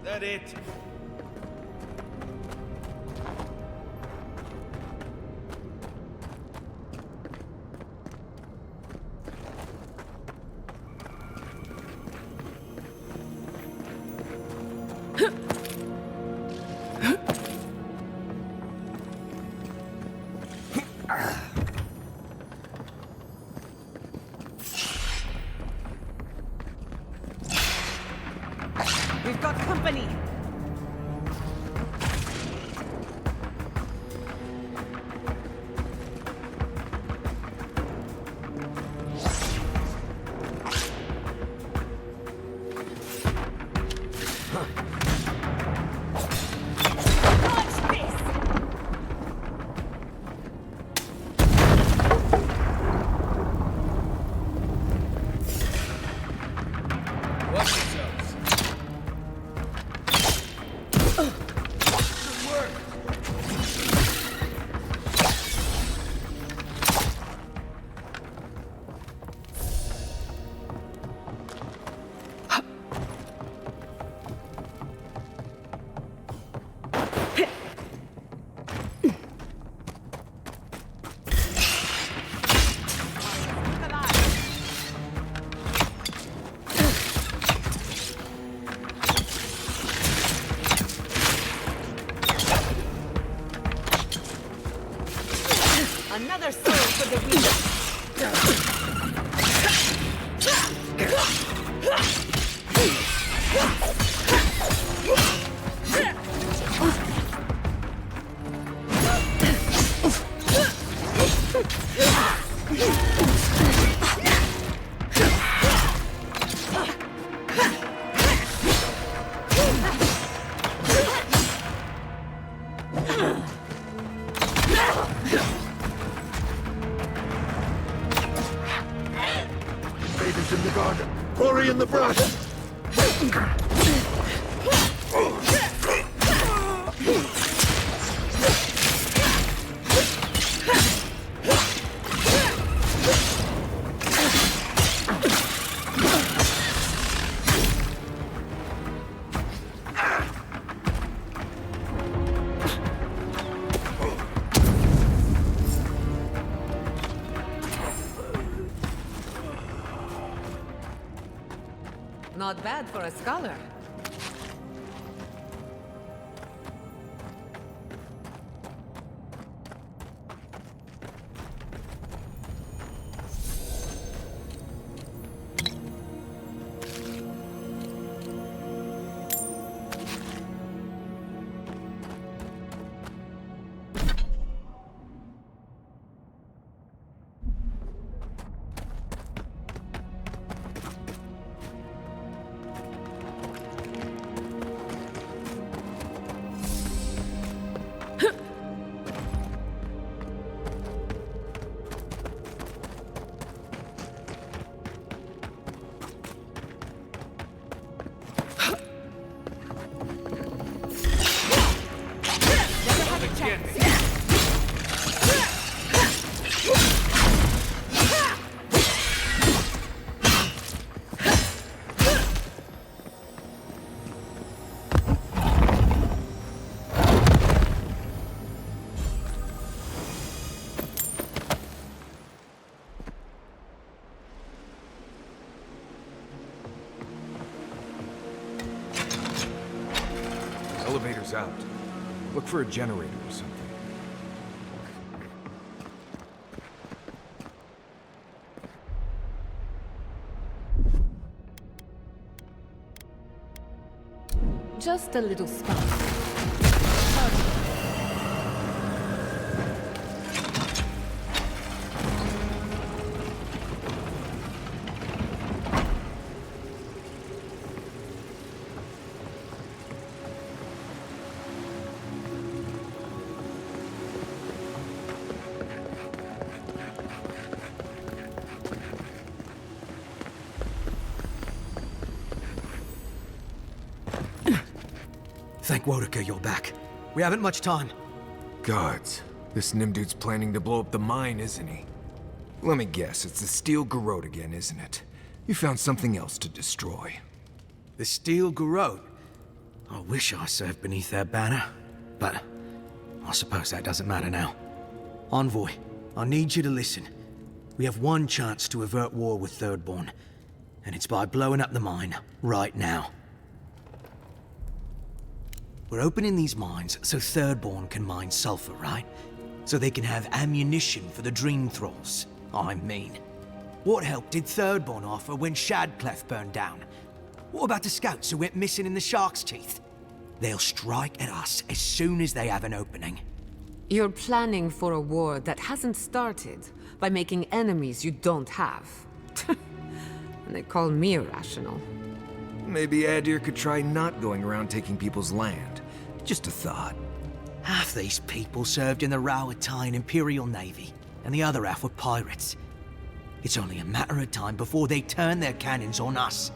That it? We've got company! Watch yourselves. Good work. Another soul for the weak! Invaders in the garden. Quarry in the brush. Not bad for a scholar. Elevator's out. Look for a generator or something. Just a little spark. Thank Wotica you're back. We haven't much time. Guards. This Nimdude's planning to blow up the mine, isn't he? Let me guess, it's the Steel Garrote again, isn't it? You found something else to destroy. The Steel Garrote? I wish I served beneath their banner, but I suppose that doesn't matter now. Envoy, I need you to listen. We have one chance to avert war with Thirdborn, and it's by blowing up the mine right now. We're opening these mines so Thirdborn can mine sulfur, right? So they can have ammunition for the Dream Thralls. I mean, what help did Thirdborn offer when Shadclef burned down? What about the scouts who went missing in the Shark's Teeth? They'll strike at us as soon as they have an opening. You're planning for a war that hasn't started by making enemies you don't have. And they call me irrational. Maybe Adir could try not going around taking people's land. Just a thought. Half these people served in the Rowatine Imperial Navy, and the other half were pirates. It's only a matter of time before they turn their cannons on us.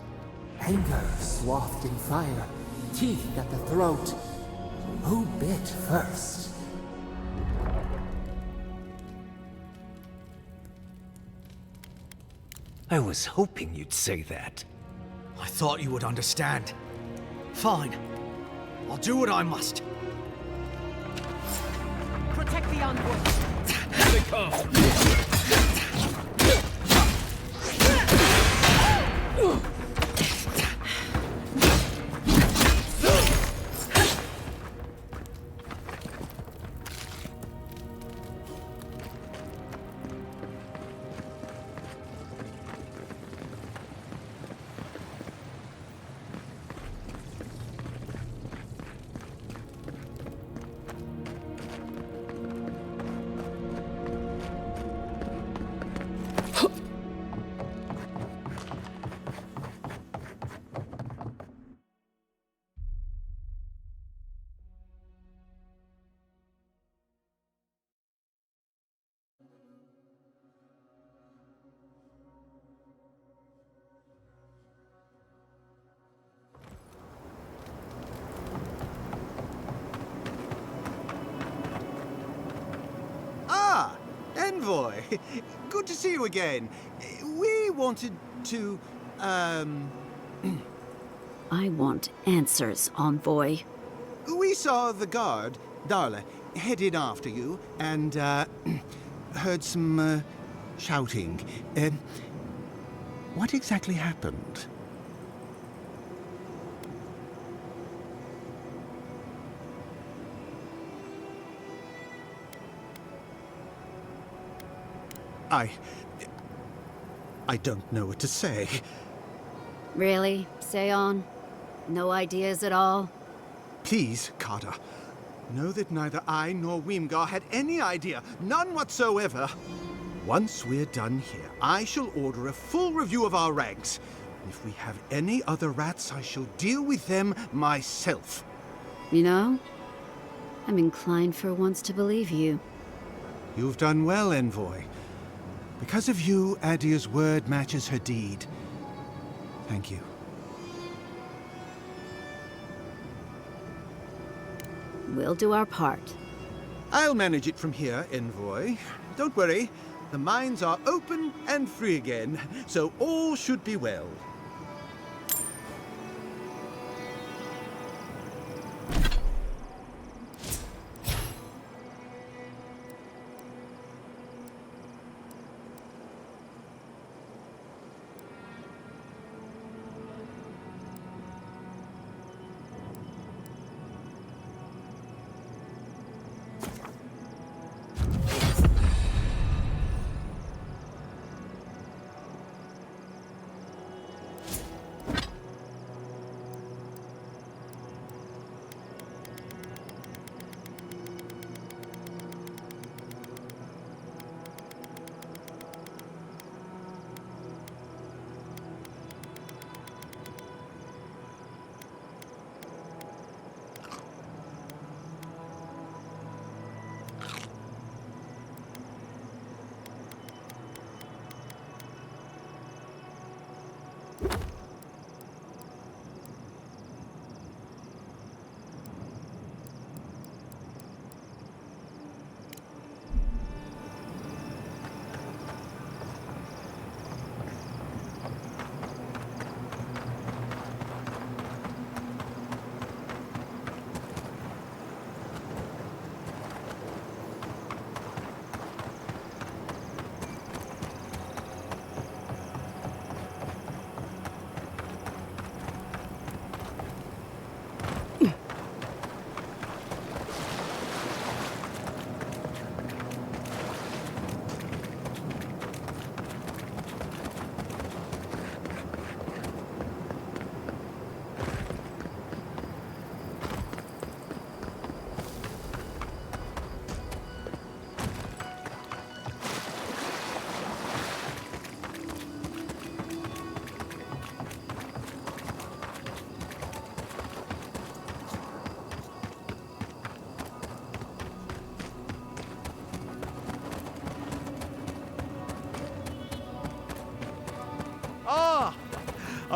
Anger swathed in fire, teeth at the throat. Who bit first? I was hoping you'd say that. I thought you would understand. Fine. I'll do what I must. Protect the envoy. Here they come. Envoy, good to see you again. We wanted to, I want answers, Envoy. We saw the guard, Darla, headed after you, and, heard some, shouting. What exactly happened? I don't know what to say. Really? Say on? No ideas at all? Please, Carter. Know that neither I nor Weemgar had any idea. None whatsoever. Once we're done here, I shall order a full review of our ranks. If we have any other rats, I shall deal with them myself. You know, I'm inclined for once to believe you. You've done well, Envoy. Because of you, Adir's word matches her deed. Thank you. We'll do our part. I'll manage it from here, Envoy. Don't worry. The mines are open and free again, so all should be well.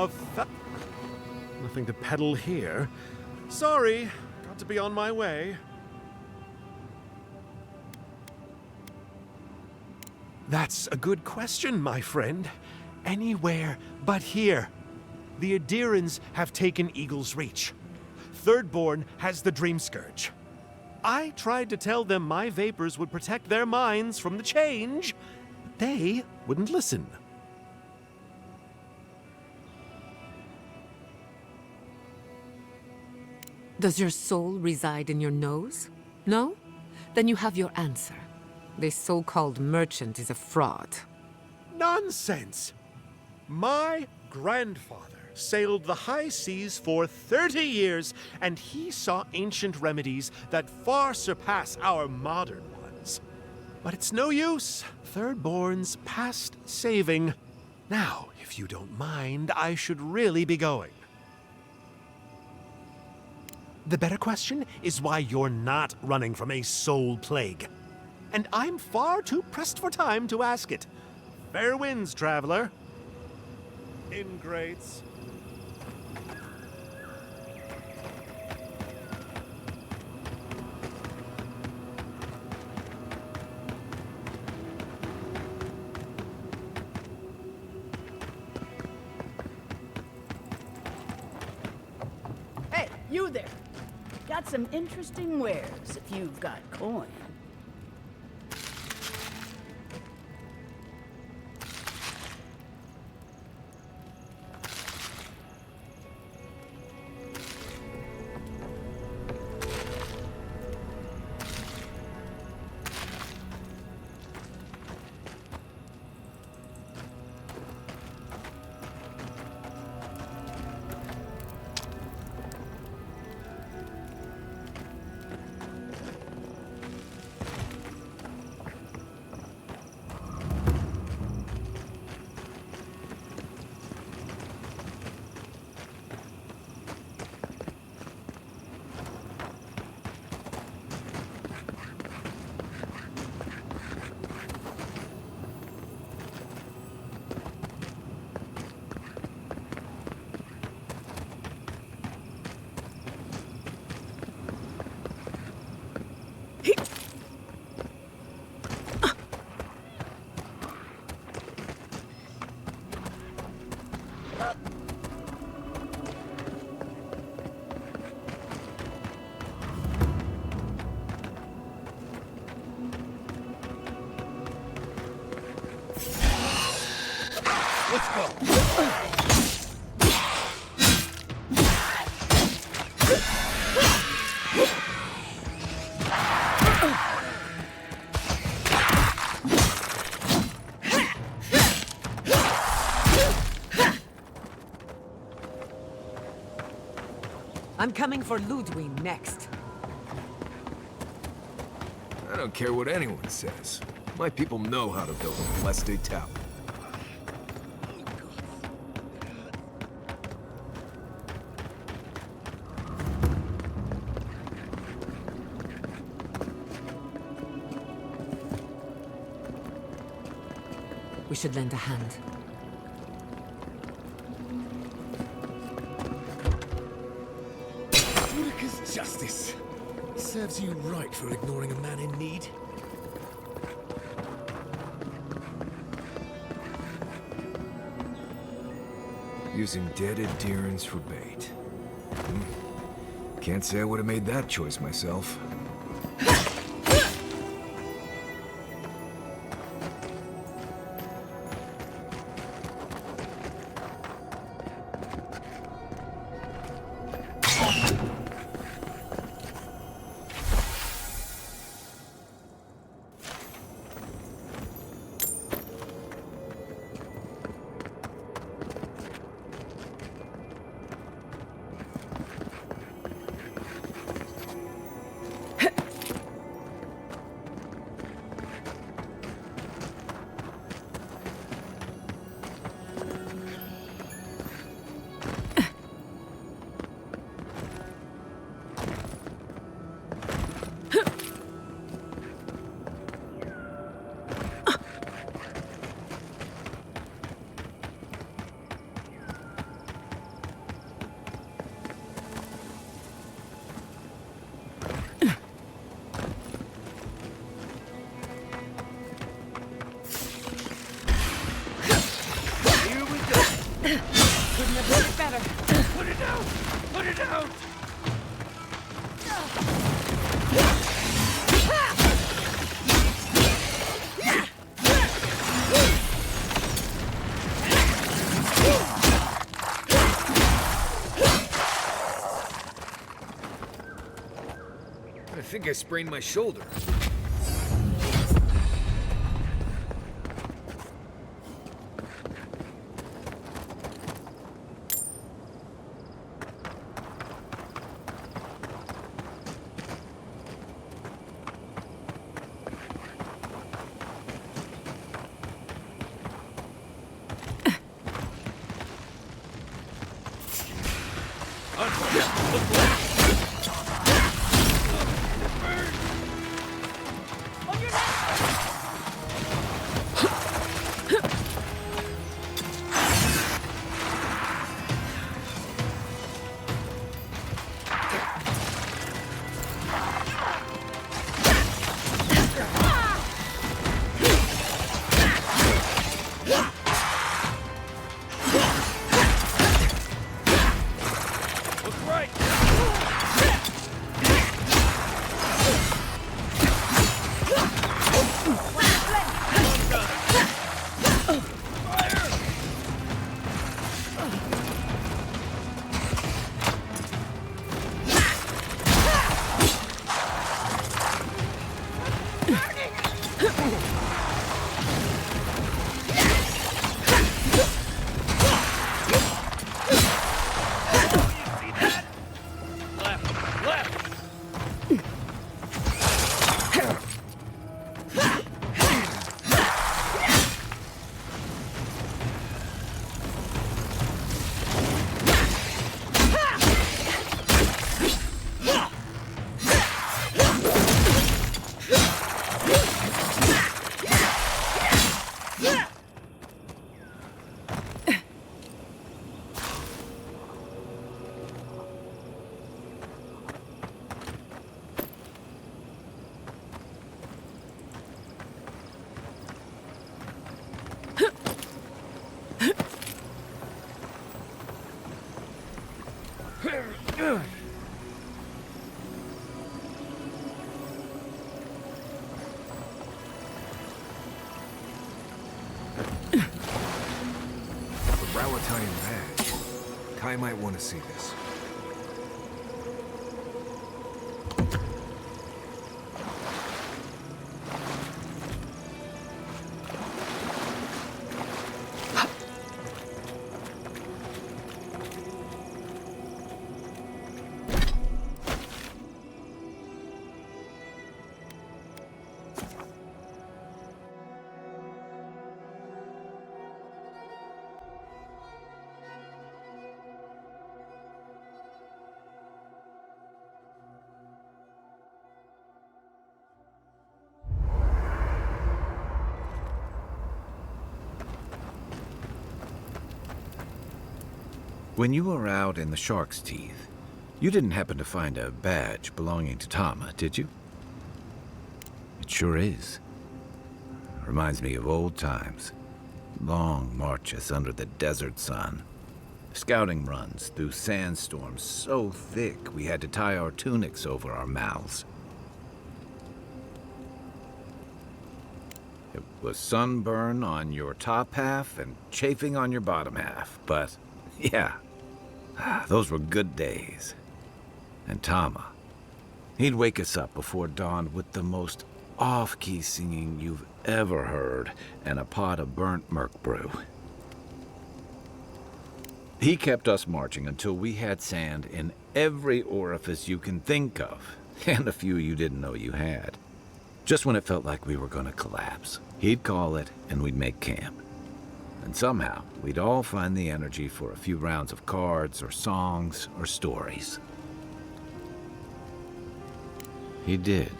of Nothing to peddle here. Sorry, got to be on my way. That's a good question, my friend. Anywhere but here. The Adirans have taken Eagle's Reach. Thirdborn has the Dream Scourge. I tried to tell them my vapors would protect their minds from the change, but they wouldn't listen. Does your soul reside in your nose? No? Then you have your answer. This so-called merchant is a fraud. Nonsense! My grandfather sailed the high seas for 30 years, and he saw ancient remedies that far surpass our modern ones. But it's no use. Thirdborn's past saving. Now, if you don't mind, I should really be going. The better question is why you're not running from a soul plague. And I'm far too pressed for time to ask it. Fair winds, traveler. Ingrates. Hey, you there! Got some interesting wares if you've got coin. Let's go. I'm coming for Ludwig next. I don't care what anyone says. My people know how to build a blessed tower. We should lend a hand. Boudica's justice. Serves you right for ignoring a man in need. Using dead Adirans for bait. Can't say I would have made that choice myself. together. Put it down! Put it down! I think I sprained my shoulder. Badge. Kai might want to see this. When you were out in the Shark's Teeth, you didn't happen to find a badge belonging to Tama, did you? It sure is. Reminds me of old times. Long marches under the desert sun. Scouting runs through sandstorms so thick we had to tie our tunics over our mouths. It was sunburn on your top half and chafing on your bottom half, but yeah, those were good days. And Tama, he'd wake us up before dawn with the most off-key singing you've ever heard and a pot of burnt merc brew. He kept us marching until we had sand in every orifice you can think of, and a few you didn't know you had. Just when it felt like we were gonna collapse, he'd call it and we'd make camp. And somehow, we'd all find the energy for a few rounds of cards or songs or stories. He did.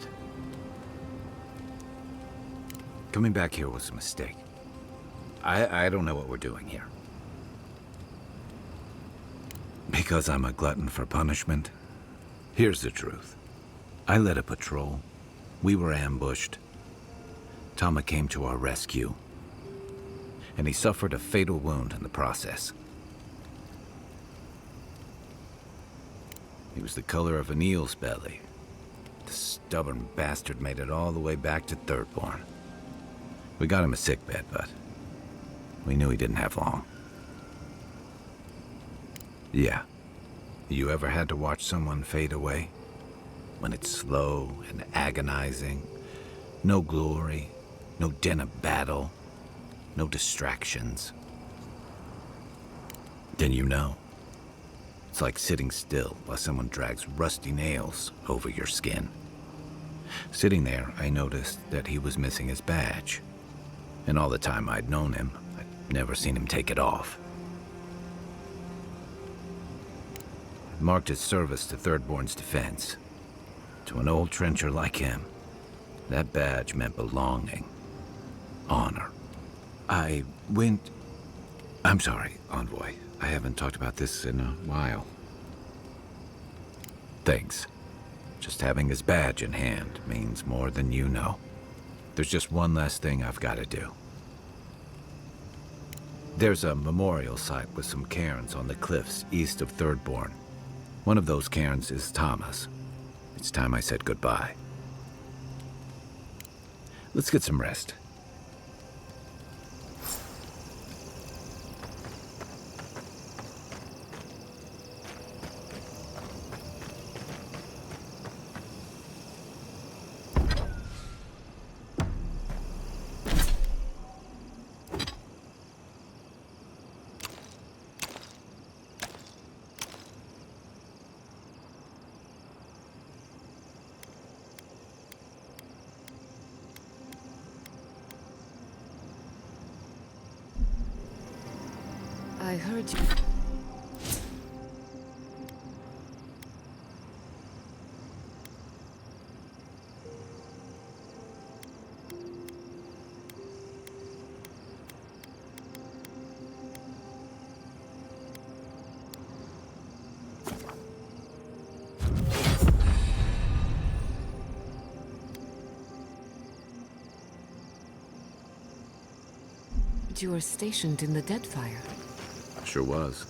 Coming back here was a mistake. I don't know what we're doing here. Because I'm a glutton for punishment? Here's the truth. I led a patrol. We were ambushed. Tama came to our rescue. And he suffered a fatal wound in the process. He was the color of an eel's belly. The stubborn bastard made it all the way back to Thirdborn. We got him a sickbed, but we knew he didn't have long. Yeah. You ever had to watch someone fade away? When it's slow and agonizing, no glory, no din of battle, no distractions. Then you know. It's like sitting still while someone drags rusty nails over your skin. Sitting there, I noticed that he was missing his badge. And all the time I'd known him, I'd never seen him take it off. It marked his service to Thirdborn's defense. To an old trencher like him, that badge meant belonging, honor. I'm sorry, Envoy. I haven't talked about this in a while. Thanks. Just having his badge in hand means more than you know. There's just one last thing I've got to do. There's a memorial site with some cairns on the cliffs east of Thirdborn. One of those cairns is Thomas. It's time I said goodbye. Let's get some rest. I heard you. You were stationed in the Deadfire. Sure was.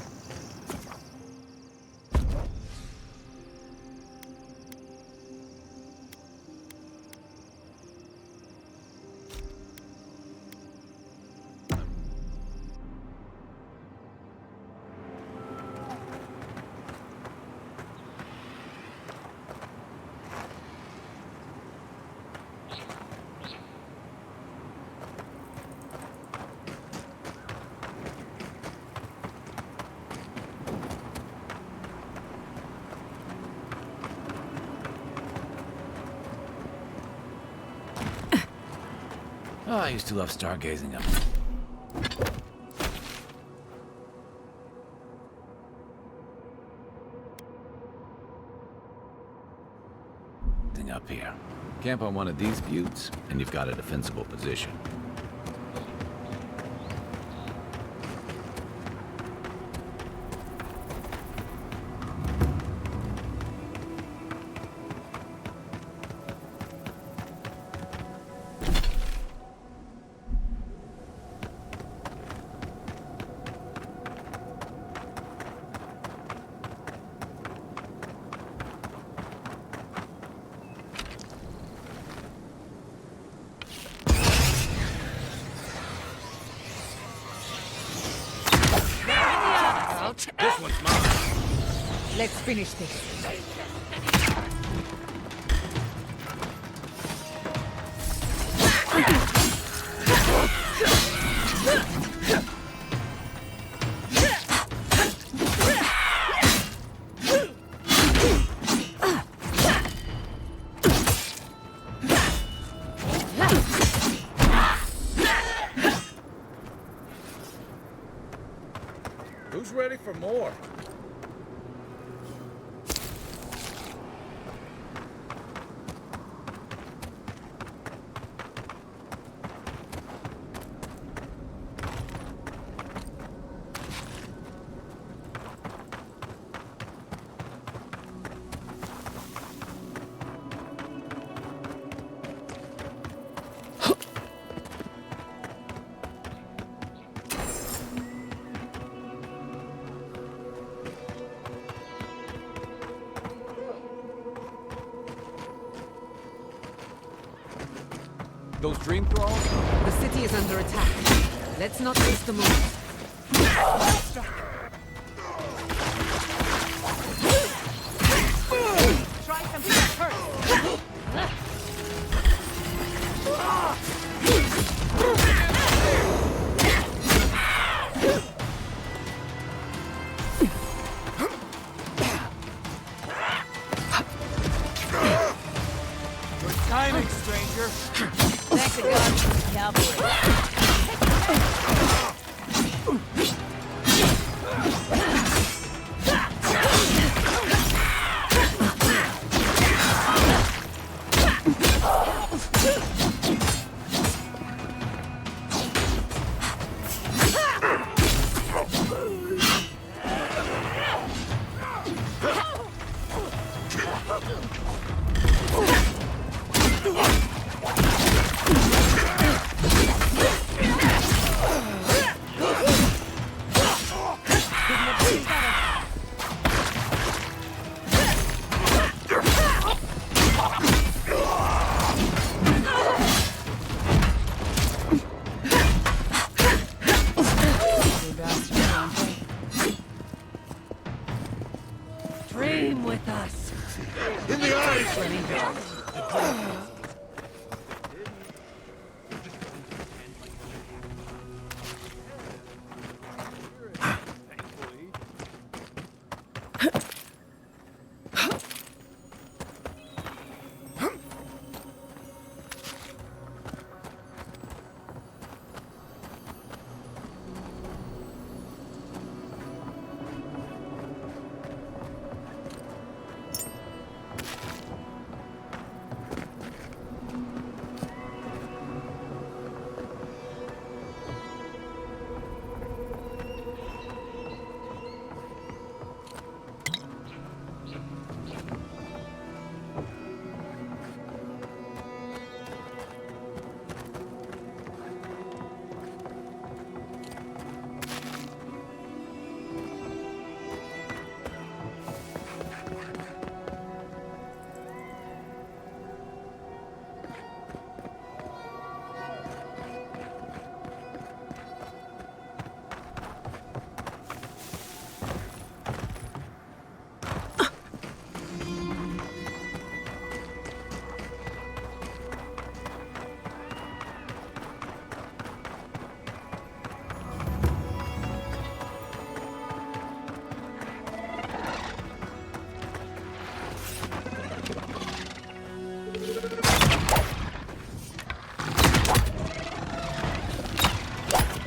Oh, I used to love stargazing up. Up here. Camp on one of these buttes, and you've got a defensible position. This one's mine. Let's finish this. Who's ready for more? Those dream thralls? The city is under attack. Let's not waste a moment. Try something that hurts. Good timing, stranger. Thanks to God for cavalry. Dream with us. In the eyes!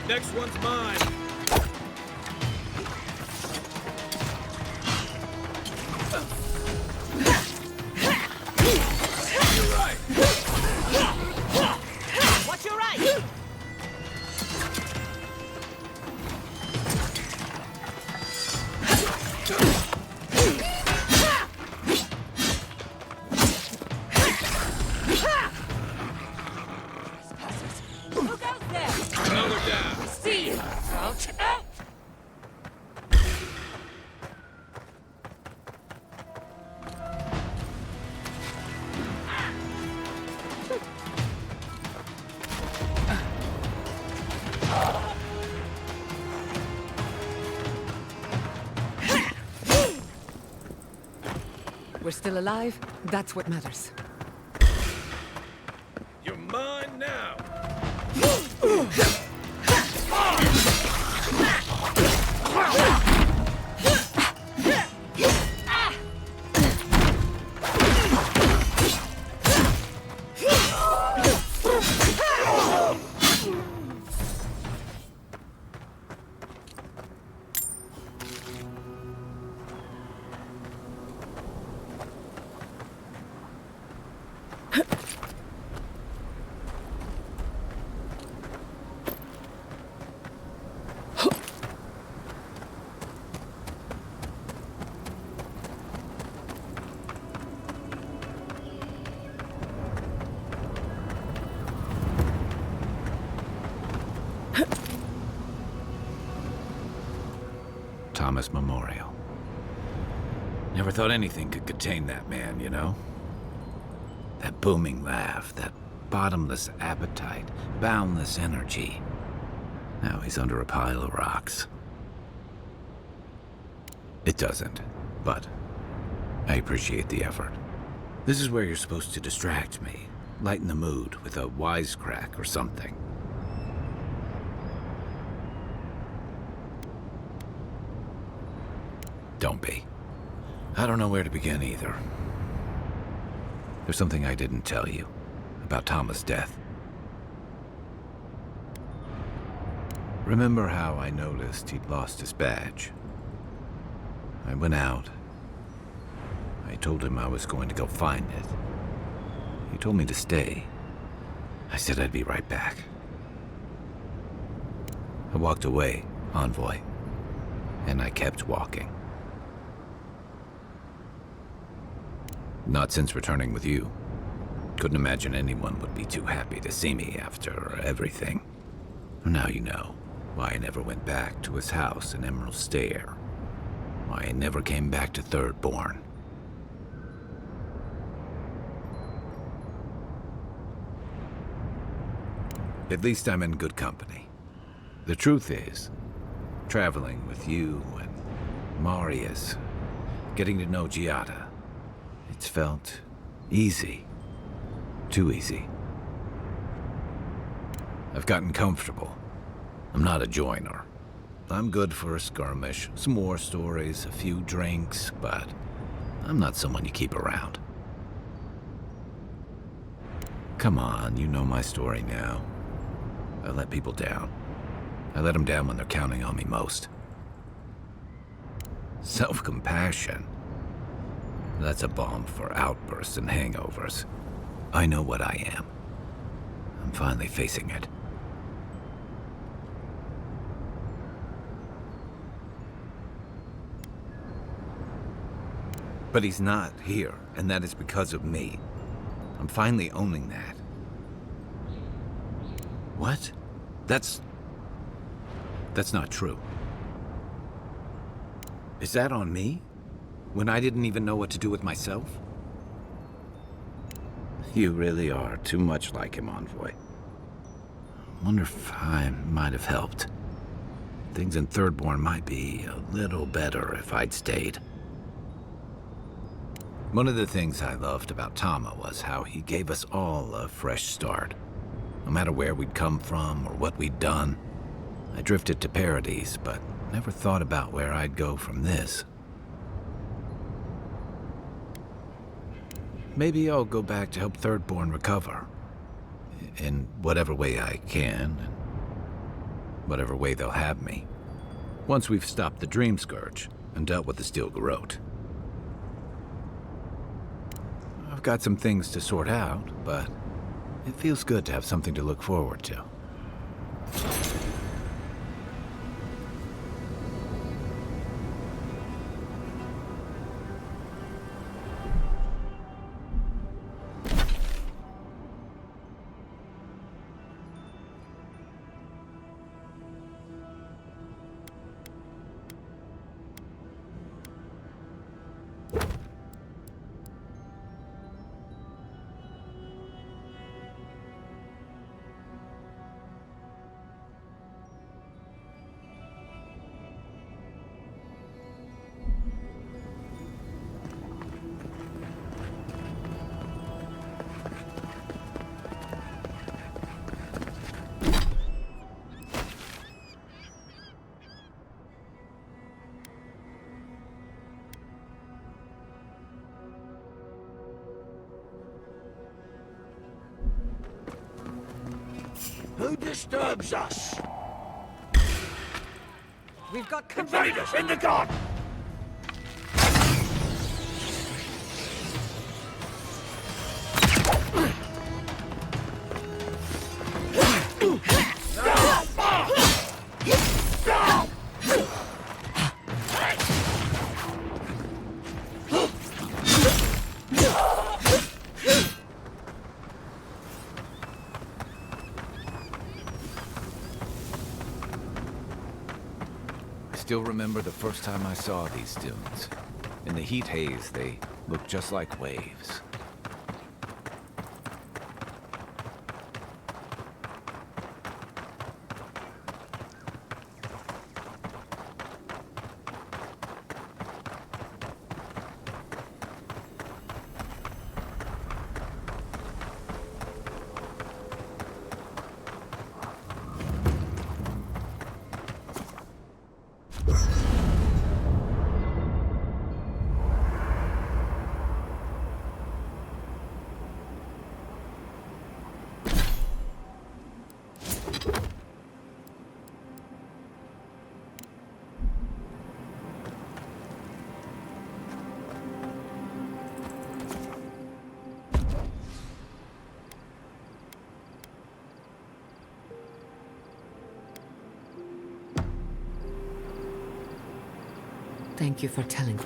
Next one's mine. You're right. Watch your right. Who goes there? Another down. See you, Crouch. Out. We're still alive. That's what matters. You're mine now. Thomas Memorial. Never thought anything could contain that man, you know? That booming laugh, that bottomless appetite, boundless energy. Now he's under a pile of rocks. It doesn't, but I appreciate the effort. This is where you're supposed to distract me, lighten the mood with a wisecrack or something. Don't be. I don't know where to begin either. There's something I didn't tell you about Tama's death. Remember how I noticed he'd lost his badge? I went out. I told him I was going to go find it. He told me to stay. I said I'd be right back. I walked away, Envoy, and I kept walking. Not since returning with you. Couldn't imagine anyone would be too happy to see me after everything. Now you know why I never went back to his house in Emerald Stair. Why I never came back to Thirdborn. At least I'm in good company. The truth is, traveling with you and Marius, getting to know Giada, it's felt easy. Too easy. I've gotten comfortable. I'm not a joiner. I'm good for a skirmish, some war stories, a few drinks, but I'm not someone you keep around. Come on, you know my story now. I let people down. I let them down when they're counting on me most. Self-compassion. That's a balm for outbursts and hangovers. I know what I am. I'm finally facing it. But he's not here, and that is because of me. I'm finally owning that. What? That's not true. Is that on me? When I didn't even know what to do with myself? You really are too much like him, Envoy. Wonder if I might have helped. Things in Thirdborn might be a little better if I'd stayed. One of the things I loved about Tama was how he gave us all a fresh start. No matter where we'd come from or what we'd done. I drifted to Paradise, but never thought about where I'd go from this. Maybe I'll go back to help Thirdborn recover. In whatever way I can, and whatever way they'll have me. Once we've stopped the Dream Scourge and dealt with the Steel Garrote. I've got some things to sort out, but it feels good to have something to look forward to. Who disturbs us? We've got Invaders in the garden! Still remember the first time I saw these dunes. In the heat haze, they looked just like waves. Thank you for telling me.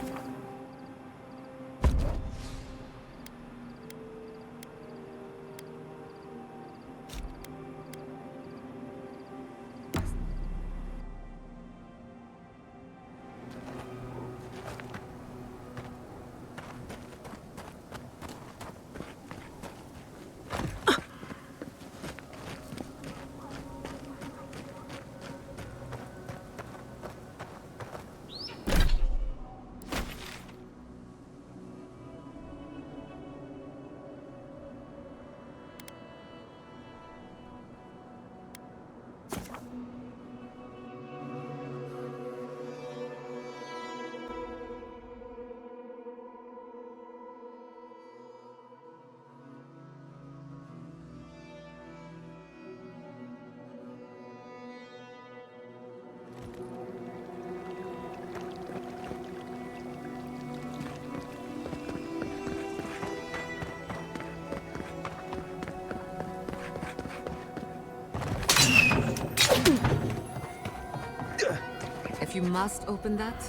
If you must open that,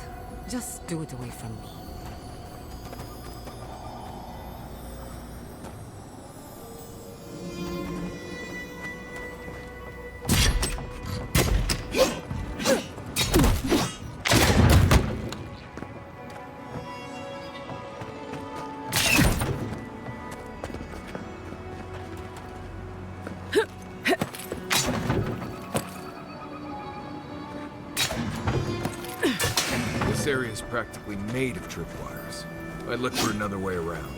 just do it away from me. This area is practically made of tripwires. I'd look for another way around.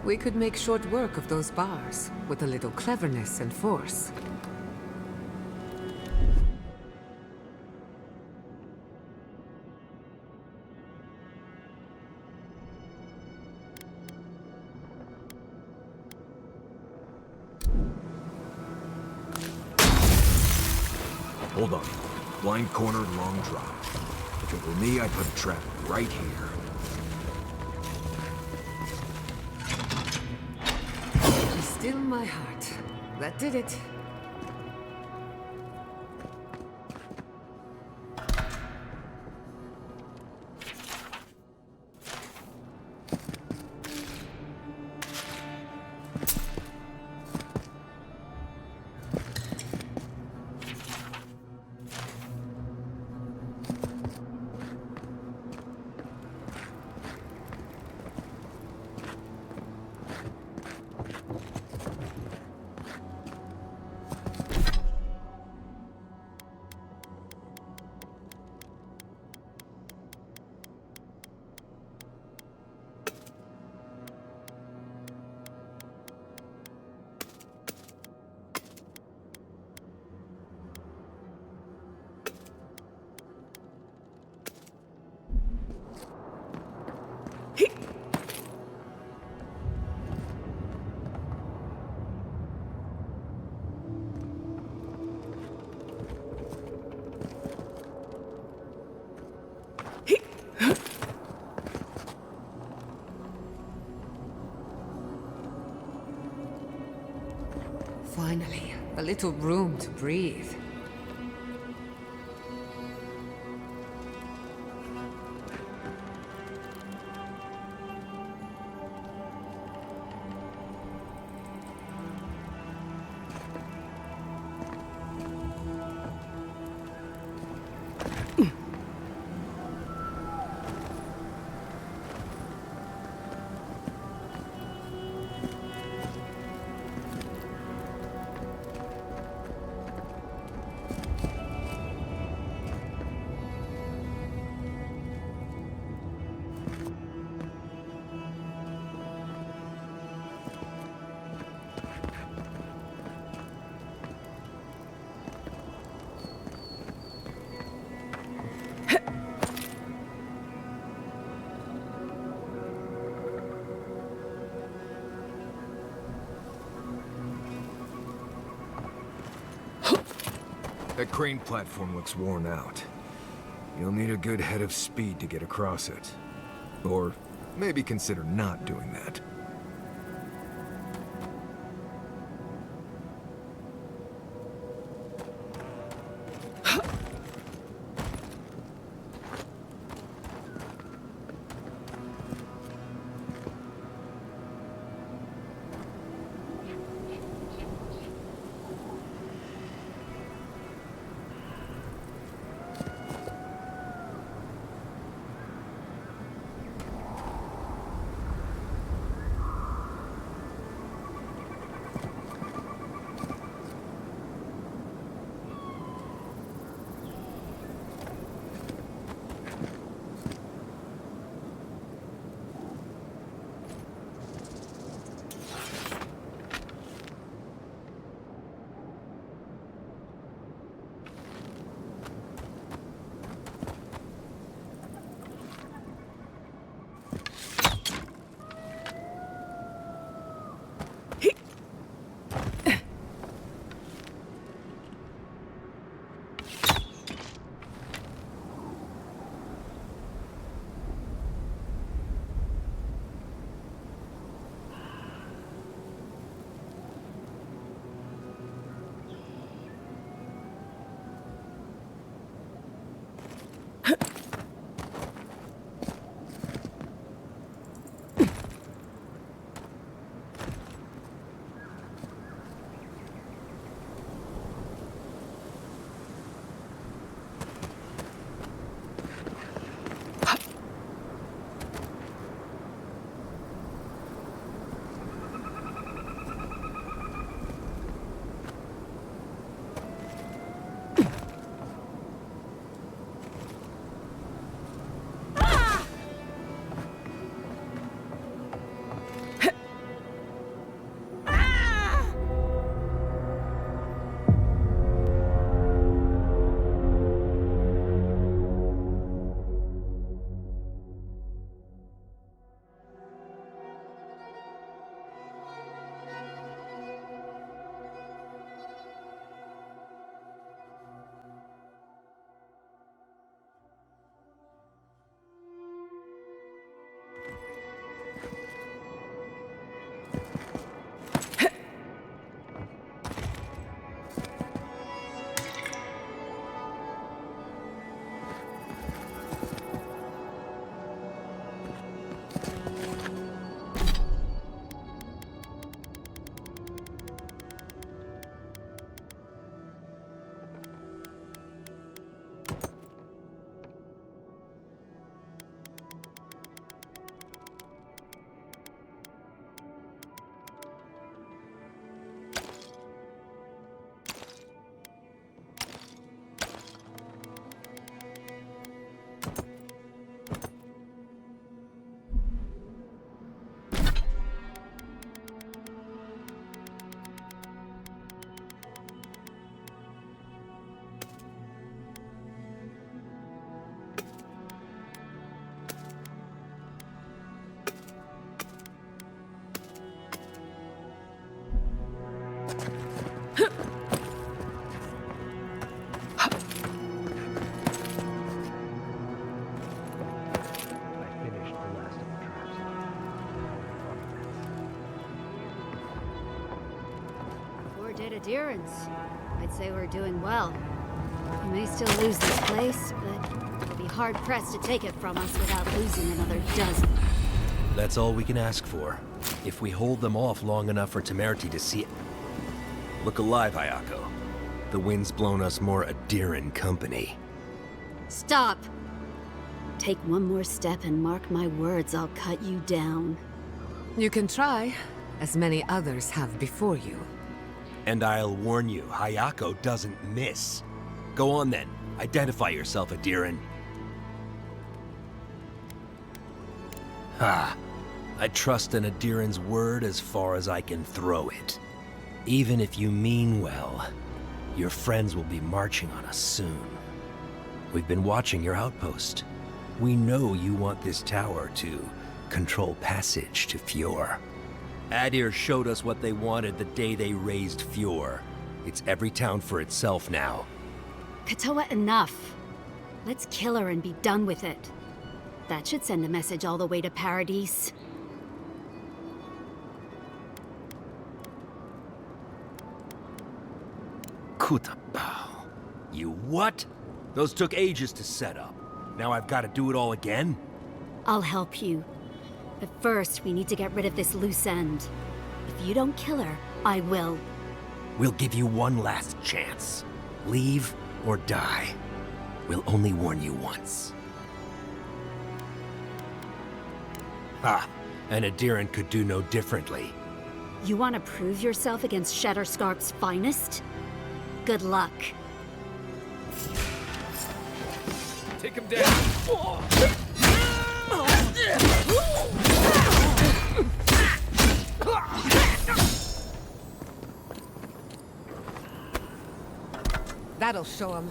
We could make short work of those bars, with a little cleverness and force. Hold on. Blind corner, long drop. If it were me, I'd put a trap right here. Still my heart. That did it. Finally, a little room to breathe. That crane platform looks worn out. You'll need a good head of speed to get across it. Or maybe consider not doing that. Adherence. I'd say we're doing well. We may still lose this place, but we'll be hard-pressed to take it from us without losing another dozen. That's all we can ask for. If we hold them off long enough for Temerity to see it. Look alive, Hayako. The wind's blown us more Adiran company. Stop! Take one more step and mark my words, I'll cut you down. You can try, as many others have before you. And I'll warn you, Hayako doesn't miss. Go on then. Identify yourself, Adiran. Ha! I trust an Adiran's word as far as I can throw it. Even if you mean well, your friends will be marching on us soon. We've been watching your outpost. We know you want this tower to control passage to Fjord. Adir showed us what they wanted the day they raised Fjord. It's every town for itself now. Katoa, enough. Let's kill her and be done with it. That should send a message all the way to Paradise. Kutapao. You what? Those took ages to set up. Now I've got to do it all again? I'll help you. But first, we need to get rid of this loose end. If you don't kill her, I will. We'll give you one last chance. Leave or die. We'll only warn you once. Ha! An Adiran could do no differently. You want to prove yourself against Shatterscarp's finest? Good luck. Take him down. That'll show him.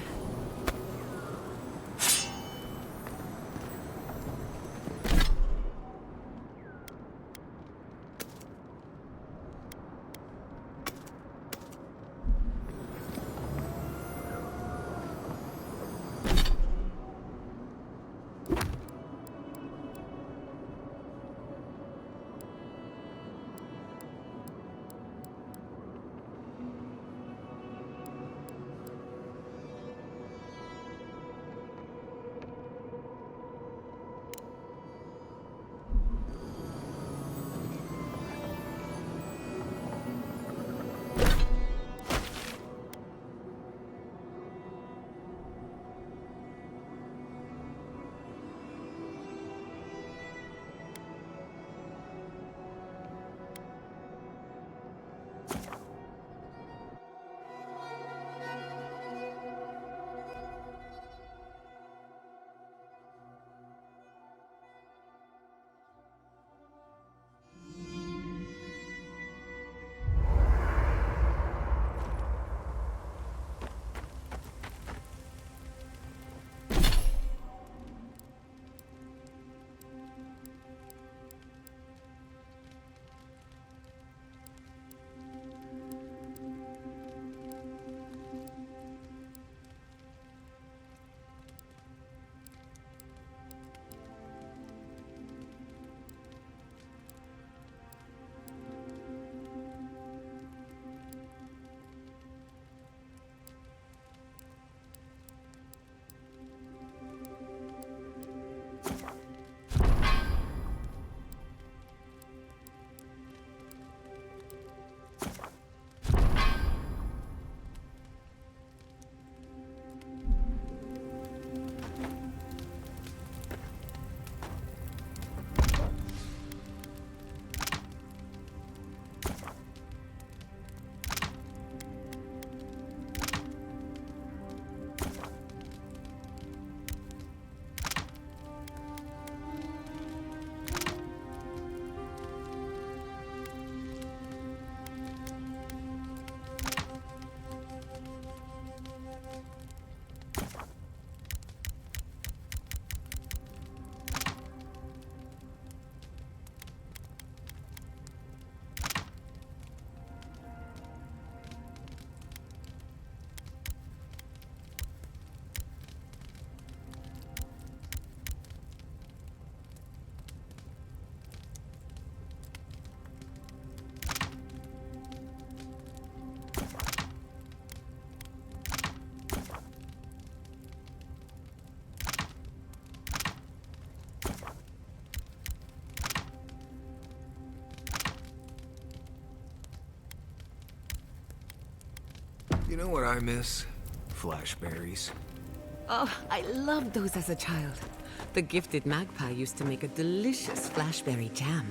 You know what I miss? Flashberries. Oh, I loved those as a child. The gifted magpie used to make a delicious flashberry jam.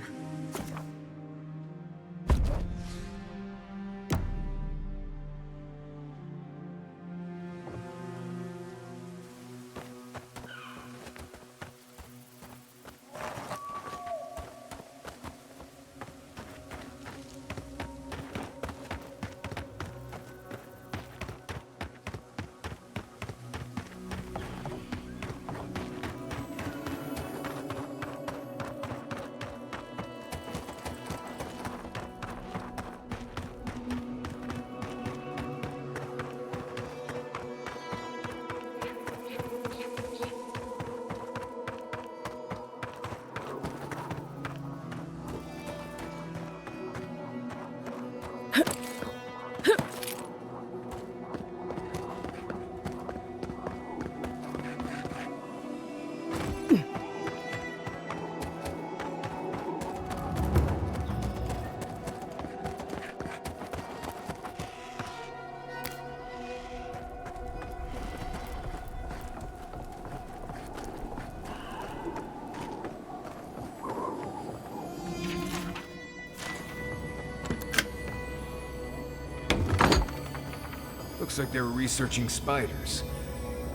Looks like they were researching spiders.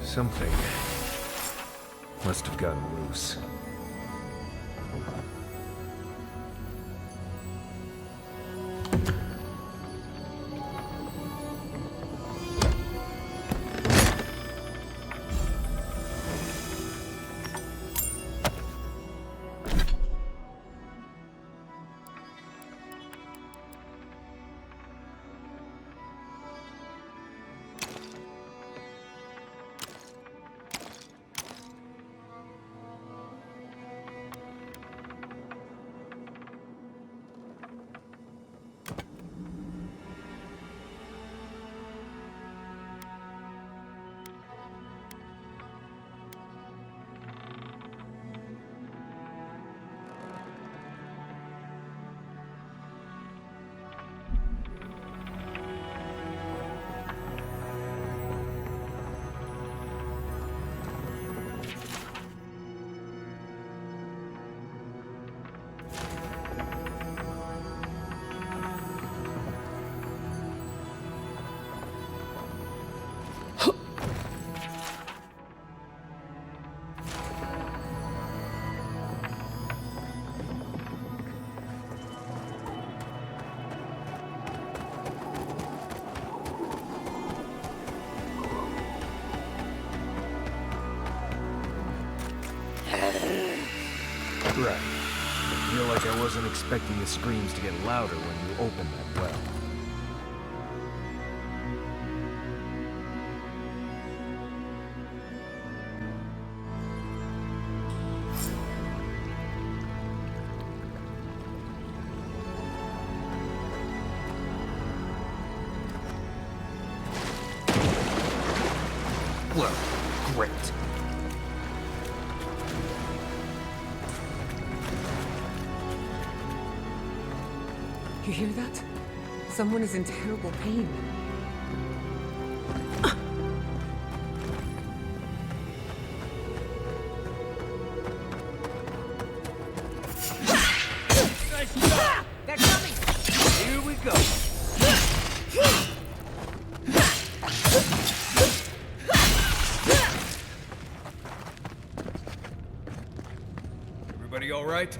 Something must have gotten loose. Right. I feel like I wasn't expecting the screams to get louder when you opened that well. Well, great. You hear that? Someone is in terrible pain. They're coming! Here we go. Everybody all right?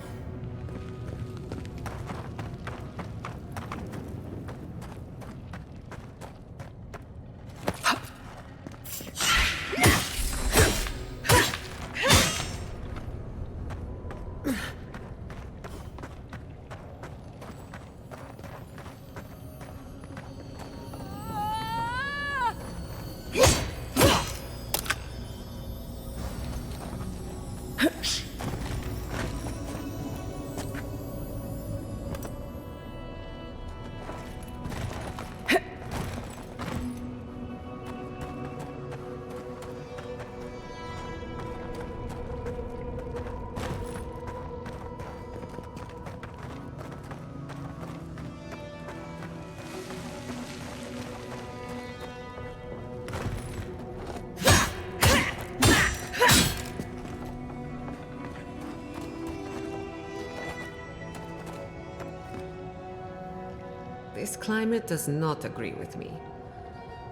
This climate does not agree with me.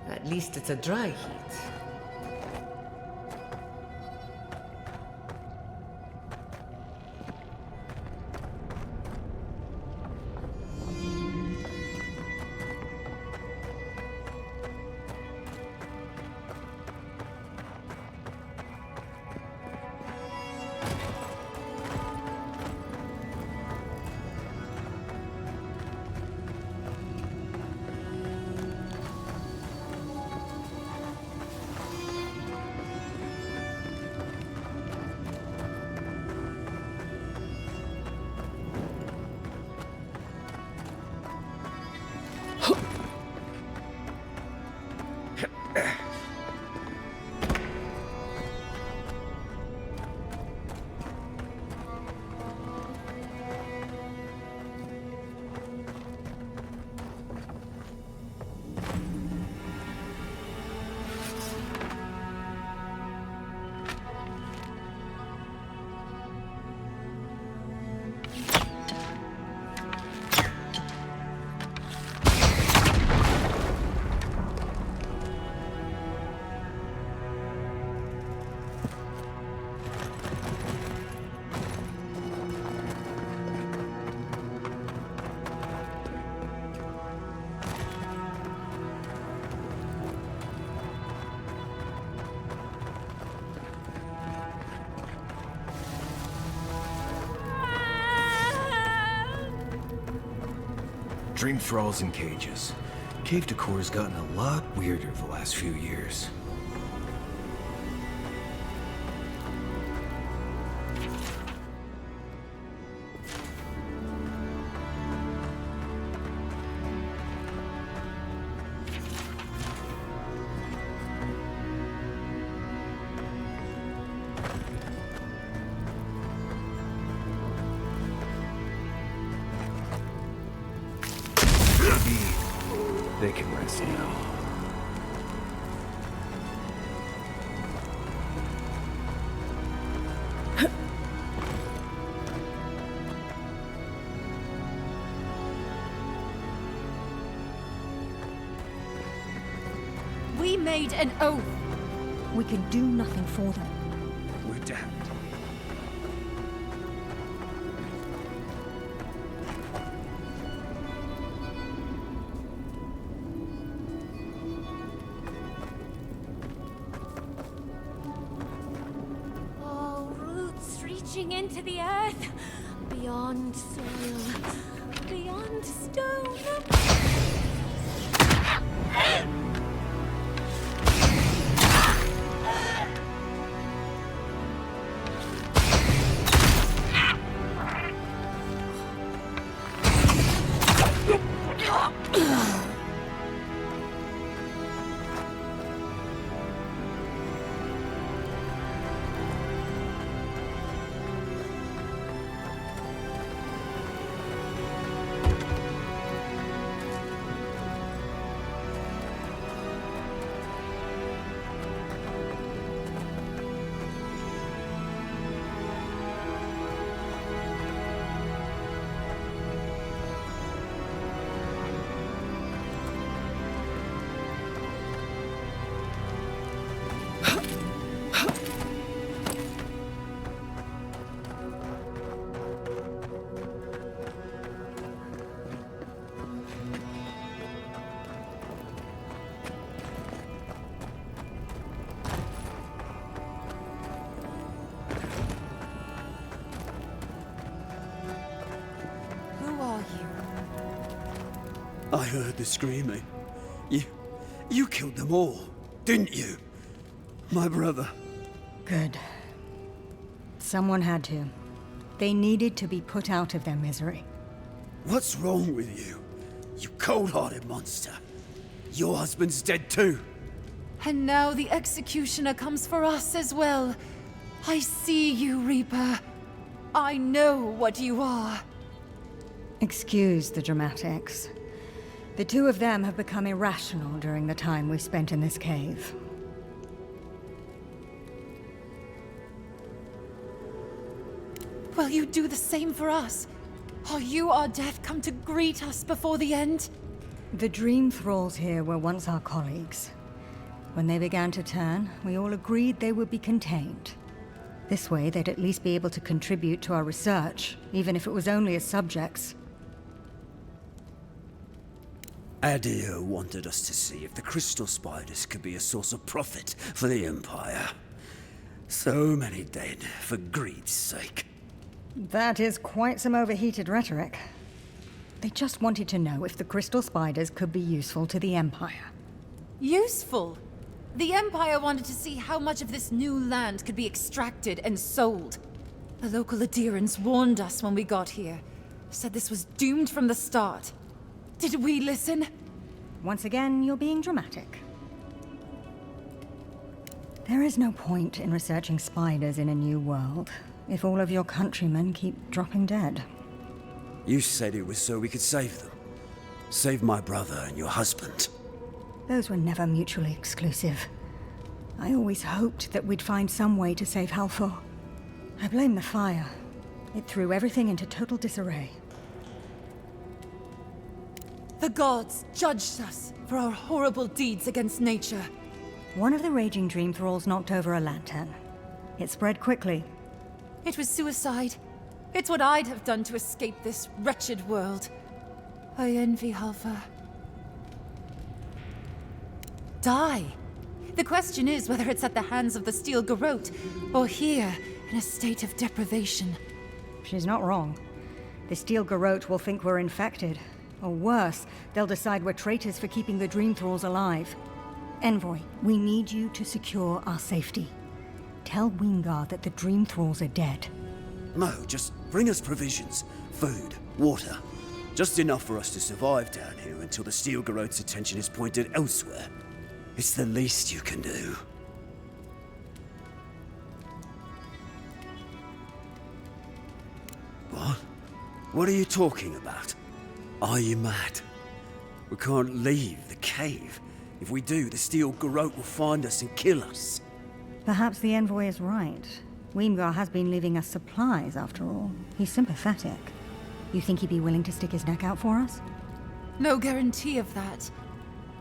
At least it's a dry heat. Dream thralls in cages. Cave decor's gotten a lot weirder the last few years. They can rest now. We made an oath. We can do nothing for them. We're damned. Reaching into the earth, beyond soil, beyond stone. I heard the screaming. You killed them all, didn't you? My brother. Good. Someone had to. They needed to be put out of their misery. What's wrong with you? You cold-hearted monster. Your husband's dead too. And now the executioner comes for us as well. I see you, Reaper. I know what you are. Excuse the dramatics. The two of them have become irrational during the time we spent in this cave. Will you do the same for us? Are you our death come to greet us before the end? The Dream Thralls here were once our colleagues. When they began to turn, we all agreed they would be contained. This way, they'd at least be able to contribute to our research, even if it was only as subjects. Adio wanted us to see if the crystal spiders could be a source of profit for the Empire. So many dead for greed's sake. That is quite some overheated rhetoric. They just wanted to know if the crystal spiders could be useful to the Empire. Useful? The Empire wanted to see how much of this new land could be extracted and sold. The local Adirans warned us when we got here. Said this was doomed from the start. Did we listen? Once again, you're being dramatic. There is no point in researching spiders in a new world if all of your countrymen keep dropping dead. You said it was so we could save them. Save my brother and your husband. Those were never mutually exclusive. I always hoped that we'd find some way to save Halfor. I blame the fire. It threw everything into total disarray. The gods judged us for our horrible deeds against nature. One of the raging Dream Thralls knocked over a lantern. It spread quickly. It was suicide. It's what I'd have done to escape this wretched world. I envy Halfor. Die? The question is whether it's at the hands of the Steel Garrote, or here, in a state of deprivation. She's not wrong. The Steel Garrote will think we're infected. Or worse, they'll decide we're traitors for keeping the Dream Thralls alive. Envoy, we need you to secure our safety. Tell Wingard that the Dream Thralls are dead. No, just bring us provisions, food, water. Just enough for us to survive down here until the Steel Garrote's attention is pointed elsewhere. It's the least you can do. What? What are you talking about? Are you mad? We can't leave the cave. If we do, the Steel Garrote will find us and kill us. Perhaps the Envoy is right. Weemgar has been leaving us supplies, after all. He's sympathetic. You think he'd be willing to stick his neck out for us? No guarantee of that.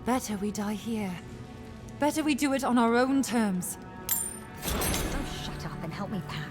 Better we die here. Better we do it on our own terms. Oh, shut up and help me pack.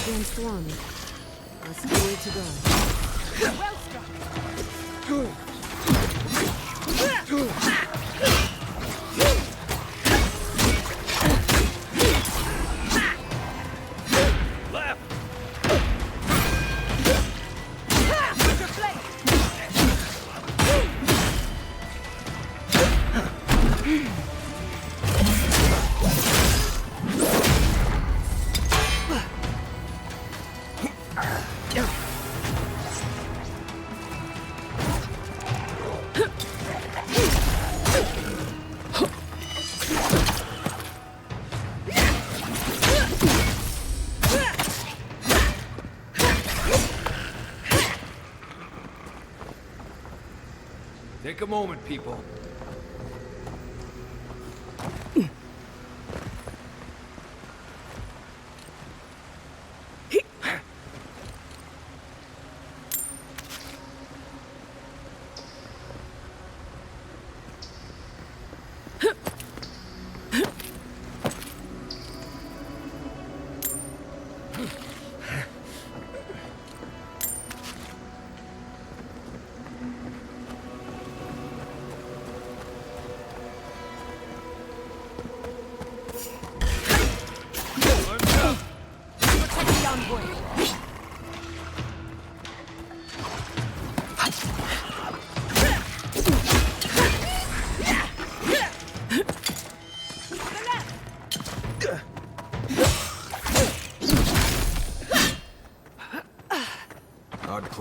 Against one. That's the way to go. Well struck. Take a moment, people.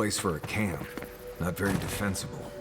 place for a camp. Not very defensible.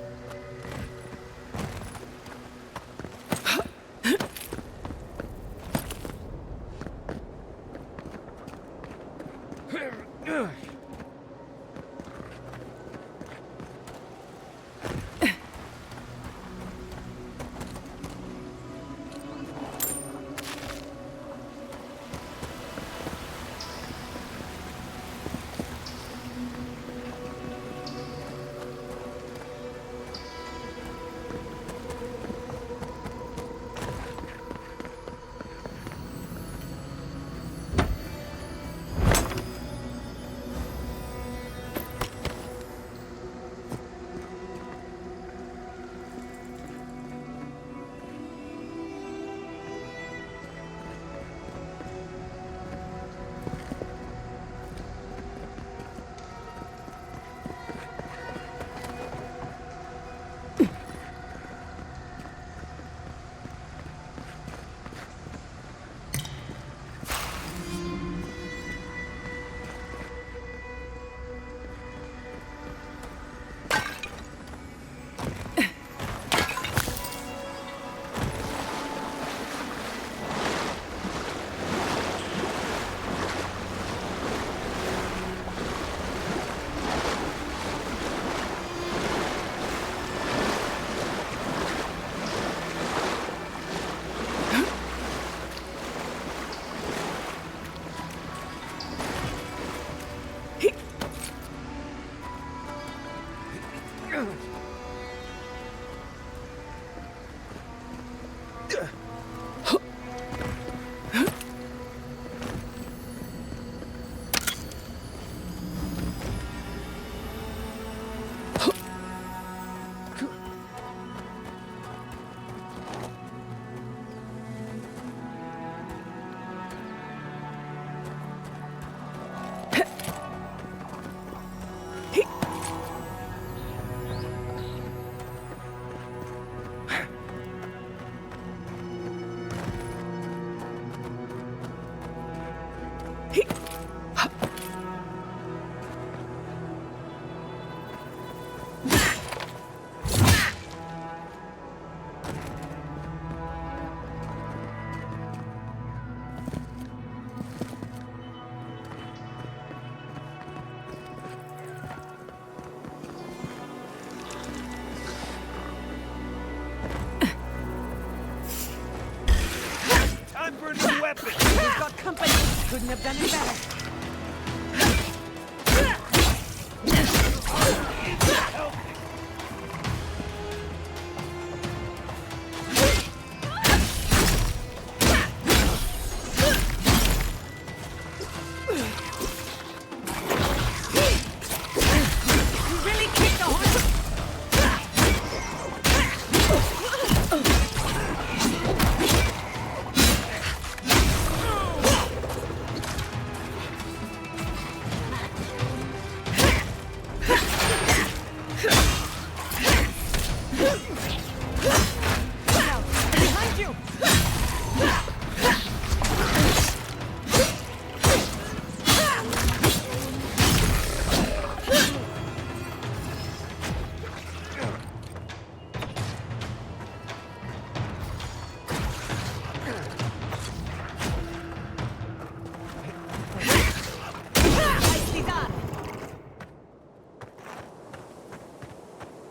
Time for a new weapon! We've got company. Couldn't have done it better.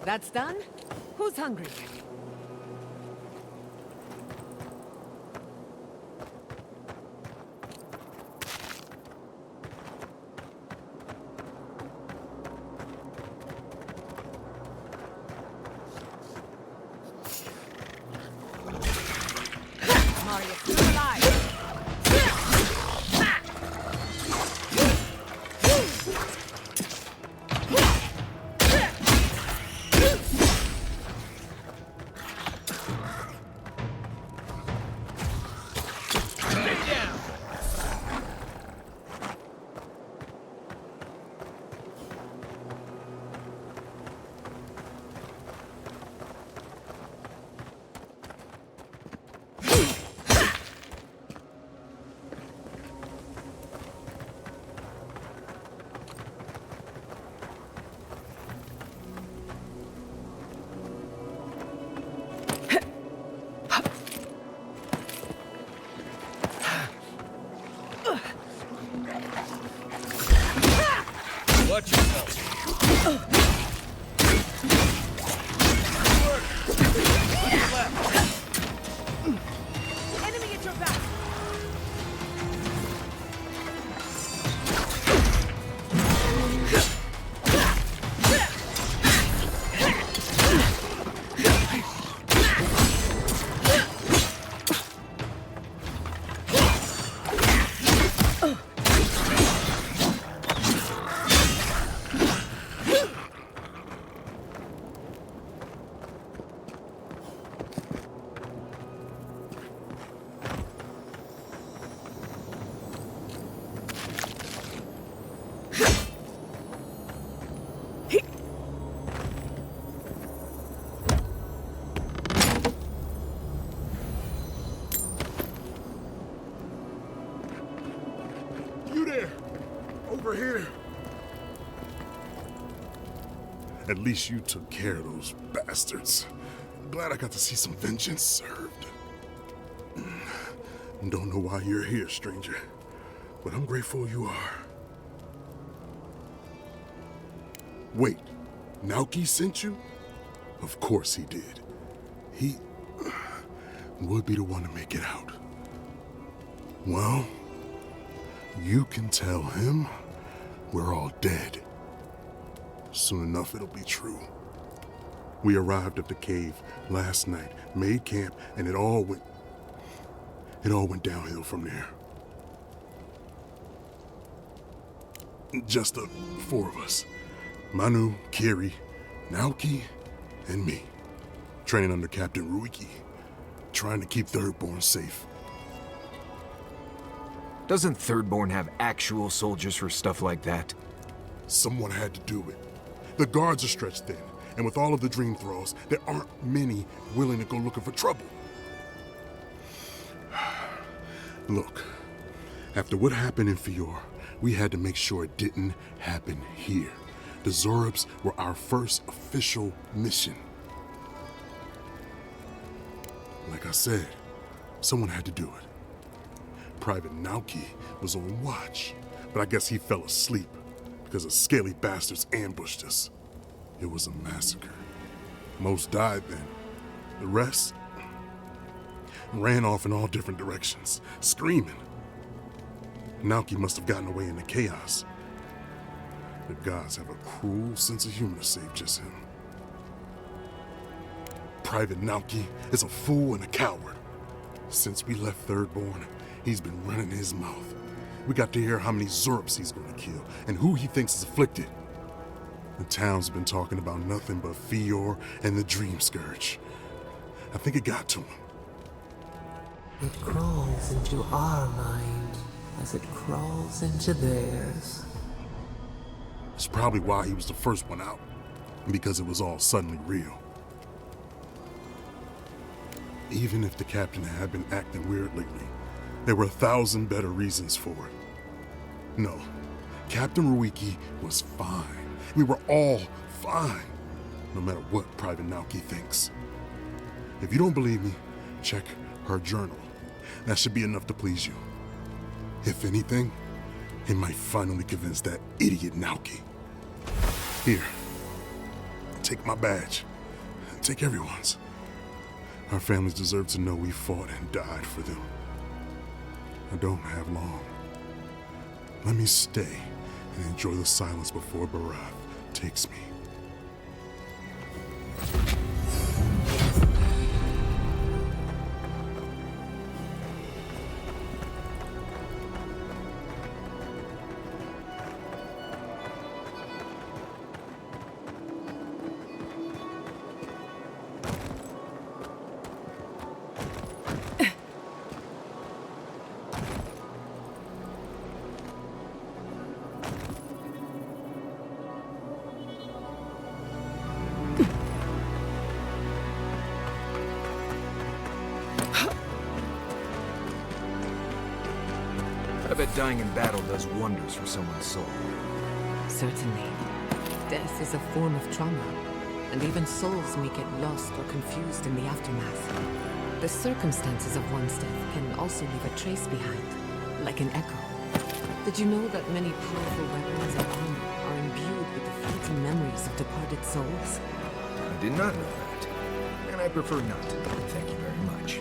That's done? Who's hungry? Marius, you're alive! Watch yourself. Enemy at your back! You there! Over here! At least you took care of those bastards. Glad I got to see some vengeance served. Don't know why you're here, stranger, but I'm grateful you are. Wait, Naoki sent you? Of course he did. He would be the one to make it out. Well, you can tell him we're all dead. Soon enough, it'll be true. We arrived at the cave last night, made camp, and it all went downhill from there. Just the four of us. Manu, Kiri, Naoki, and me. Training under Captain Ruiki, trying to keep Thirdborn safe. Doesn't Thirdborn have actual soldiers for stuff like that? Someone had to do it. The guards are stretched thin, and with all of the dream thralls, there aren't many willing to go looking for trouble. Look, after what happened in Fior, we had to make sure it didn't happen here. The Zorubs were our first official mission. Like I said, someone had to do it. Private Naoki was on watch, but I guess he fell asleep because the scaly bastards ambushed us. It was a massacre. Most died then. The rest ran off in all different directions, screaming. Naoki must have gotten away in the chaos. The gods have a cruel sense of humor to save just him. Private Naoki is a fool and a coward. Since we left Thirdborn, he's been running his mouth. We got to hear how many Zorubs he's gonna kill and who he thinks is afflicted. The town's been talking about nothing but Fior and the Dream Scourge. I think it got to him. It crawls into our mind as it crawls into theirs. It's probably why he was the first one out, because it was all suddenly real. Even if the captain had been acting weird lately, there were 1,000 better reasons for it. No, Captain Ruiki was fine. We were all fine, no matter what Private Naoki thinks. If you don't believe me, check her journal. That should be enough to please you. If anything, it might finally convince that idiot Naoki. Here, take my badge. Take everyone's. Our families deserve to know we fought and died for them. I don't have long. Let me stay and enjoy the silence before Barath takes me. I bet dying in battle does wonders for someone's soul. Certainly. Death is a form of trauma, and even souls may get lost or confused in the aftermath. The circumstances of one's death can also leave a trace behind, like an echo. Did you know that many powerful weapons and armor are imbued with the fleeting memories of departed souls? I did not know that. And I prefer not to. Thank you very much.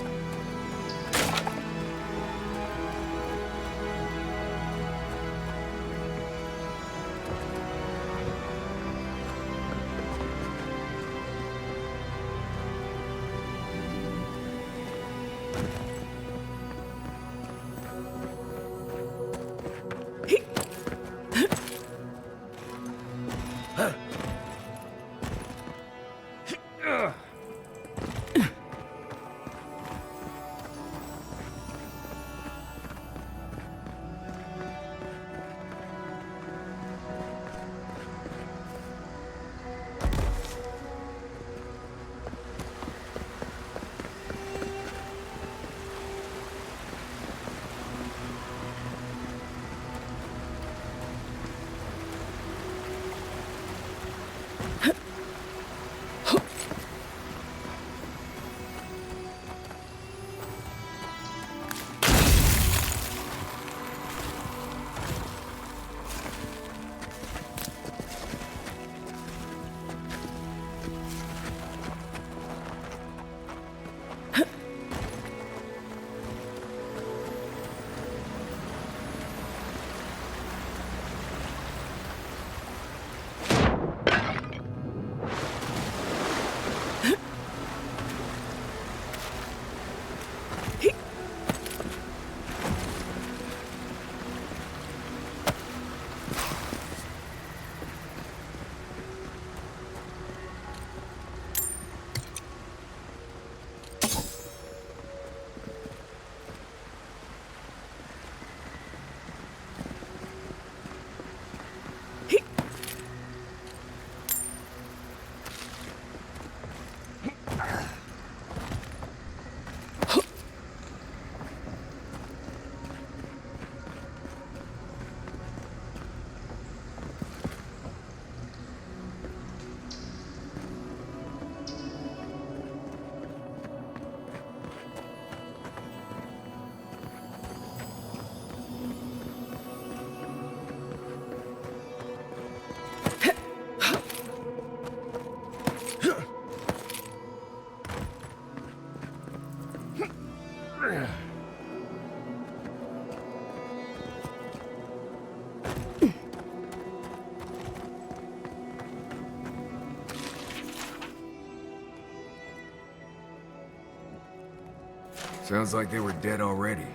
Sounds like they were dead already.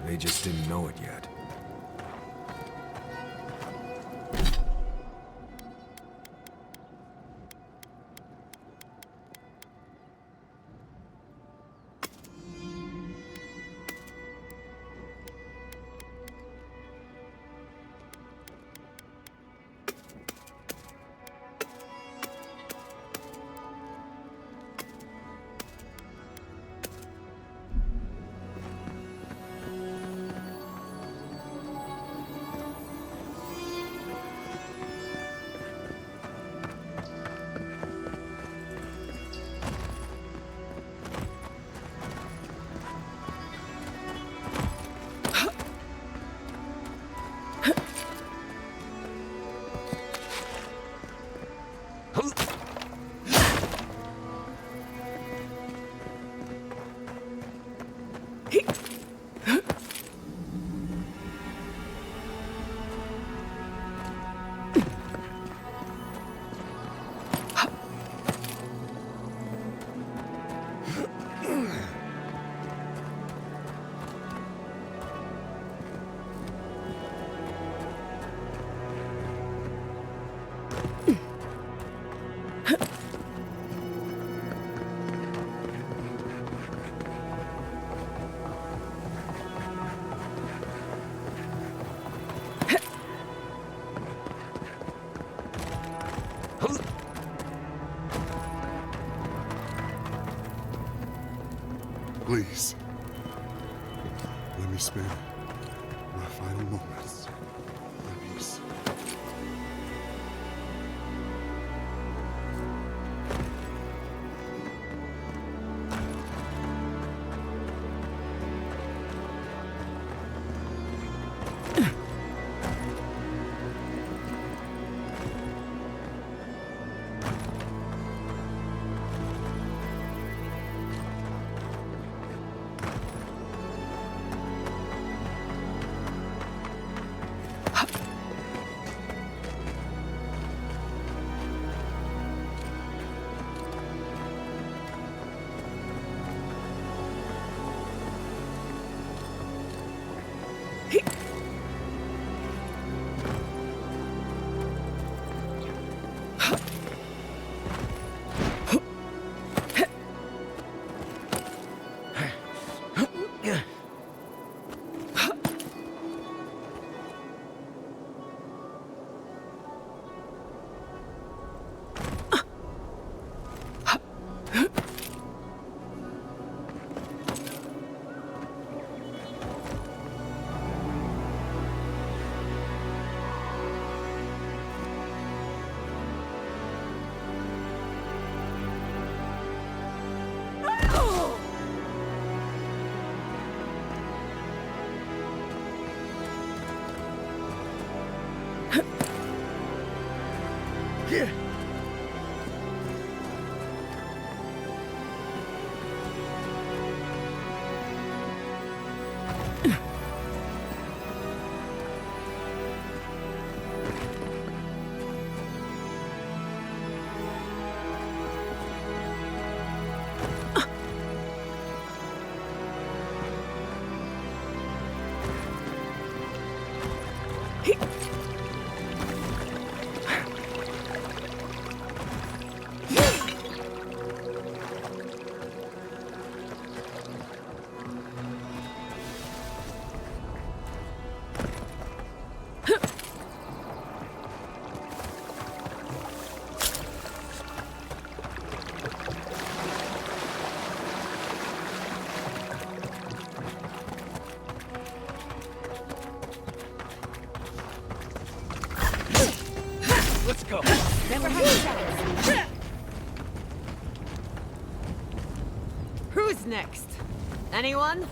They just didn't know it yet. Please, let me spend my final moments in peace. Let's go. Never had a chance. Who's next? Anyone?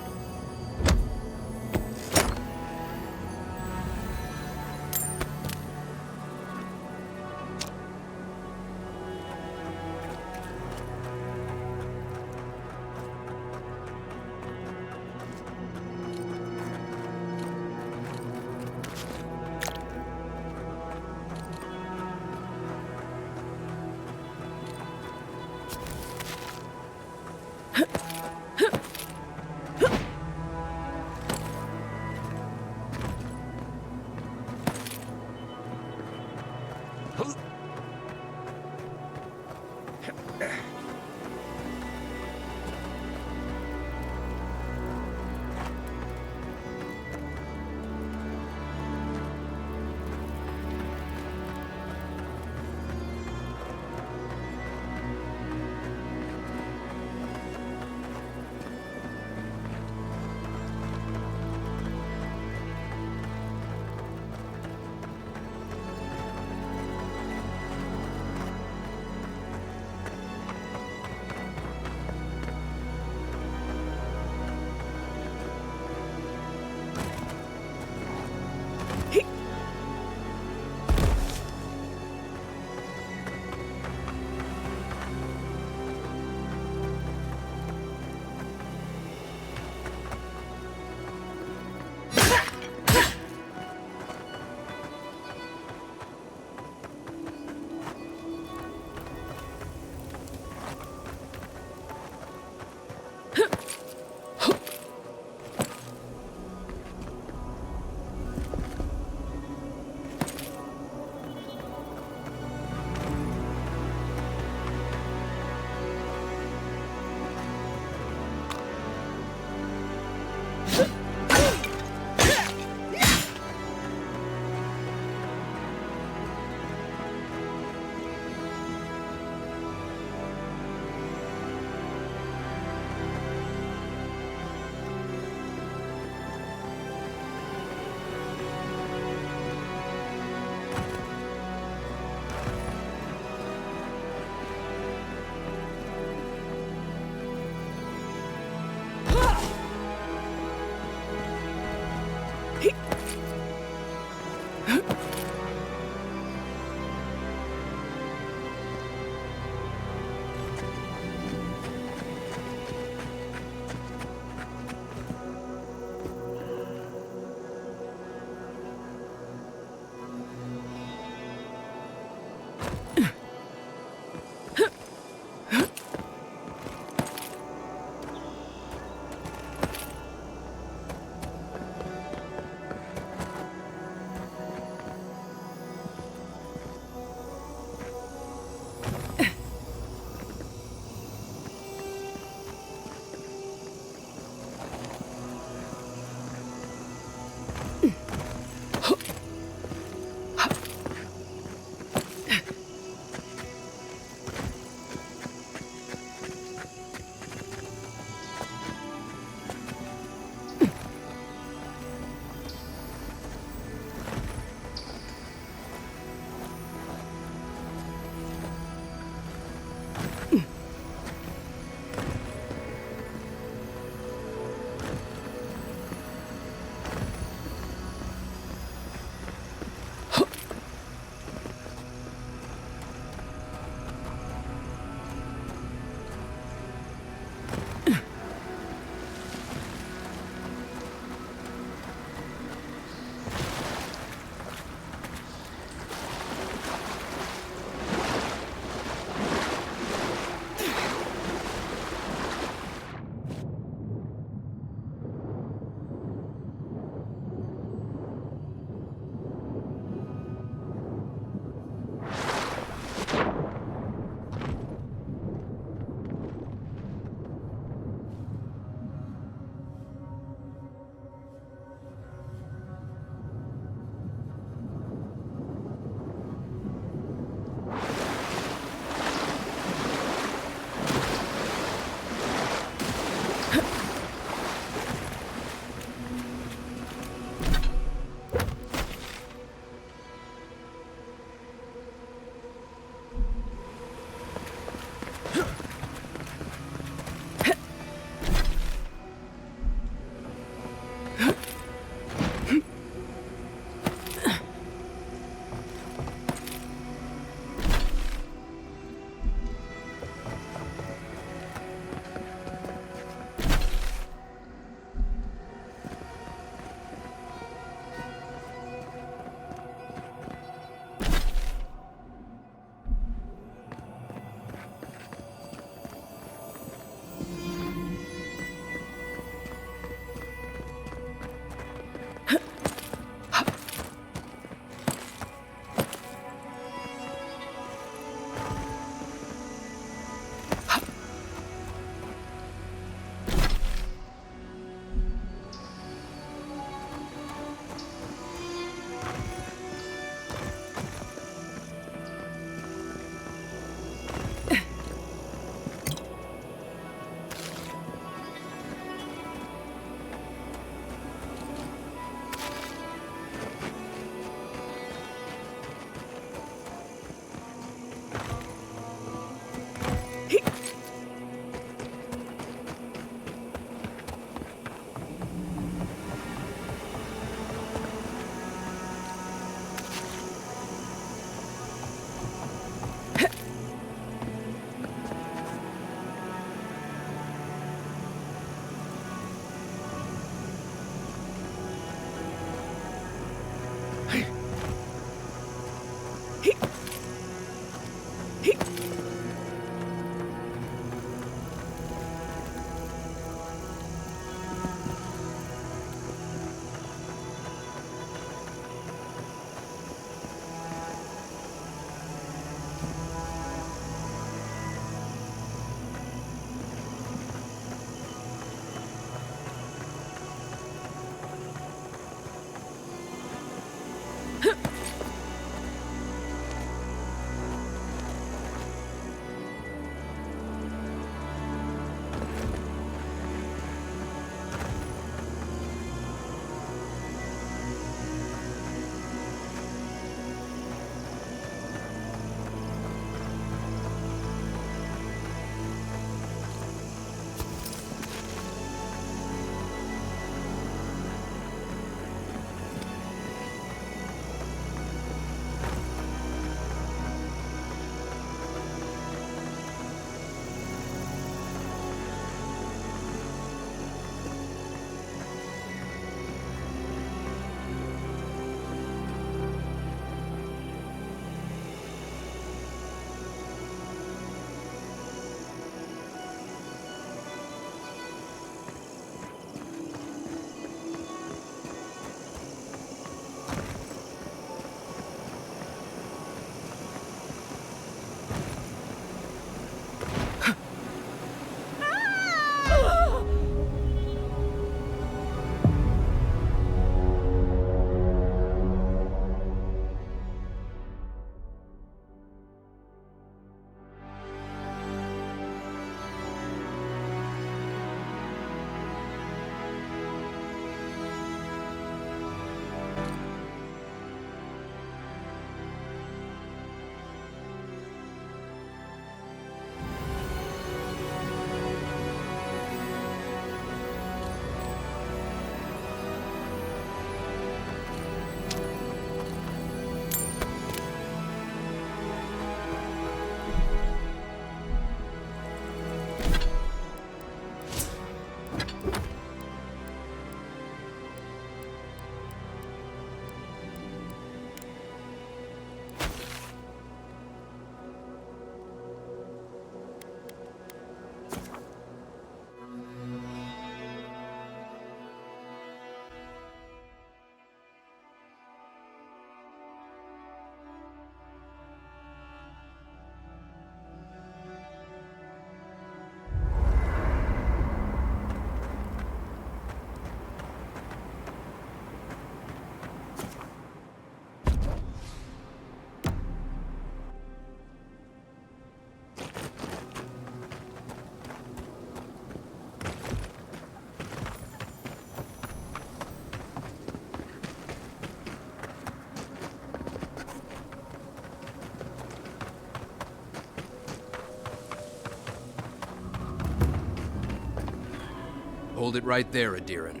Hold it right there, Adiran.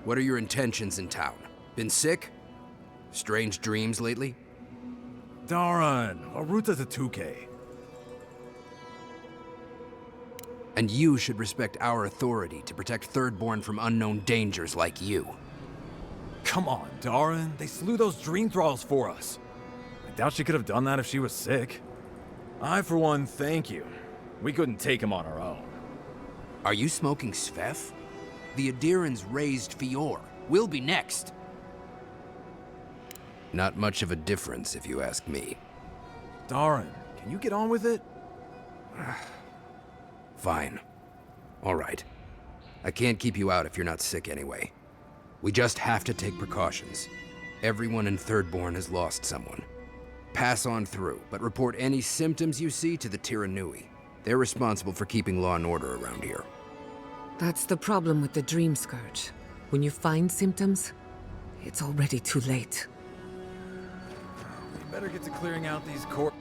What are your intentions in town? Been sick? Strange dreams lately? Darn, Aruta's a 2K. And you should respect our authority to protect Thirdborn from unknown dangers like you. Come on, Darren. They slew those dream thralls for us. I doubt she could have done that if she was sick. I, for one, thank you. We couldn't take him on our own. Are you smoking Svef? The Adirans raised Fior. We'll be next. Not much of a difference, if you ask me. Darren, can you get on with it? Fine. All right. I can't keep you out if you're not sick anyway. We just have to take precautions. Everyone in Thirdborn has lost someone. Pass on through, but report any symptoms you see to the Tiranui. They're responsible for keeping law and order around here. That's the problem with the Dream Scourge. When you find symptoms, it's already too late. We better get to clearing out these core...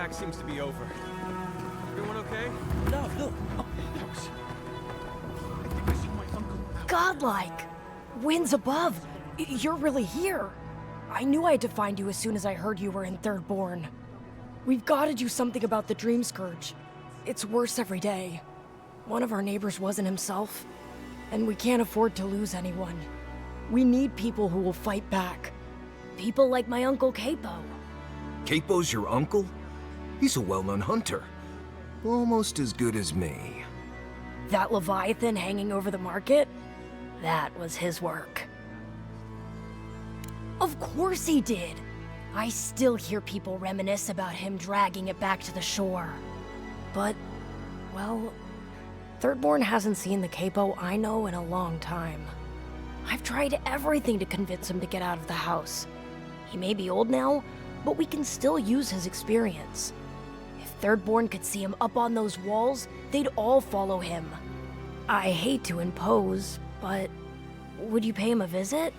attack seems to be over. Everyone okay? No, look. Godlike! Winds above! You're really here! I knew I had to find you as soon as I heard you were in Third Born. We've got to do something about the Dream Scourge. It's worse every day. One of our neighbors wasn't himself, and we can't afford to lose anyone. We need people who will fight back. People like my Uncle Capo. Capo's your uncle? He's a well-known hunter. Almost as good as me. That Leviathan hanging over the market? That was his work. Of course he did! I still hear people reminisce about him dragging it back to the shore. But, well, Thirdborn hasn't seen the capo I know in a long time. I've tried everything to convince him to get out of the house. He may be old now, but we can still use his experience. If Thirdborn could see him up on those walls, they'd all follow him. I hate to impose, but would you pay him a visit?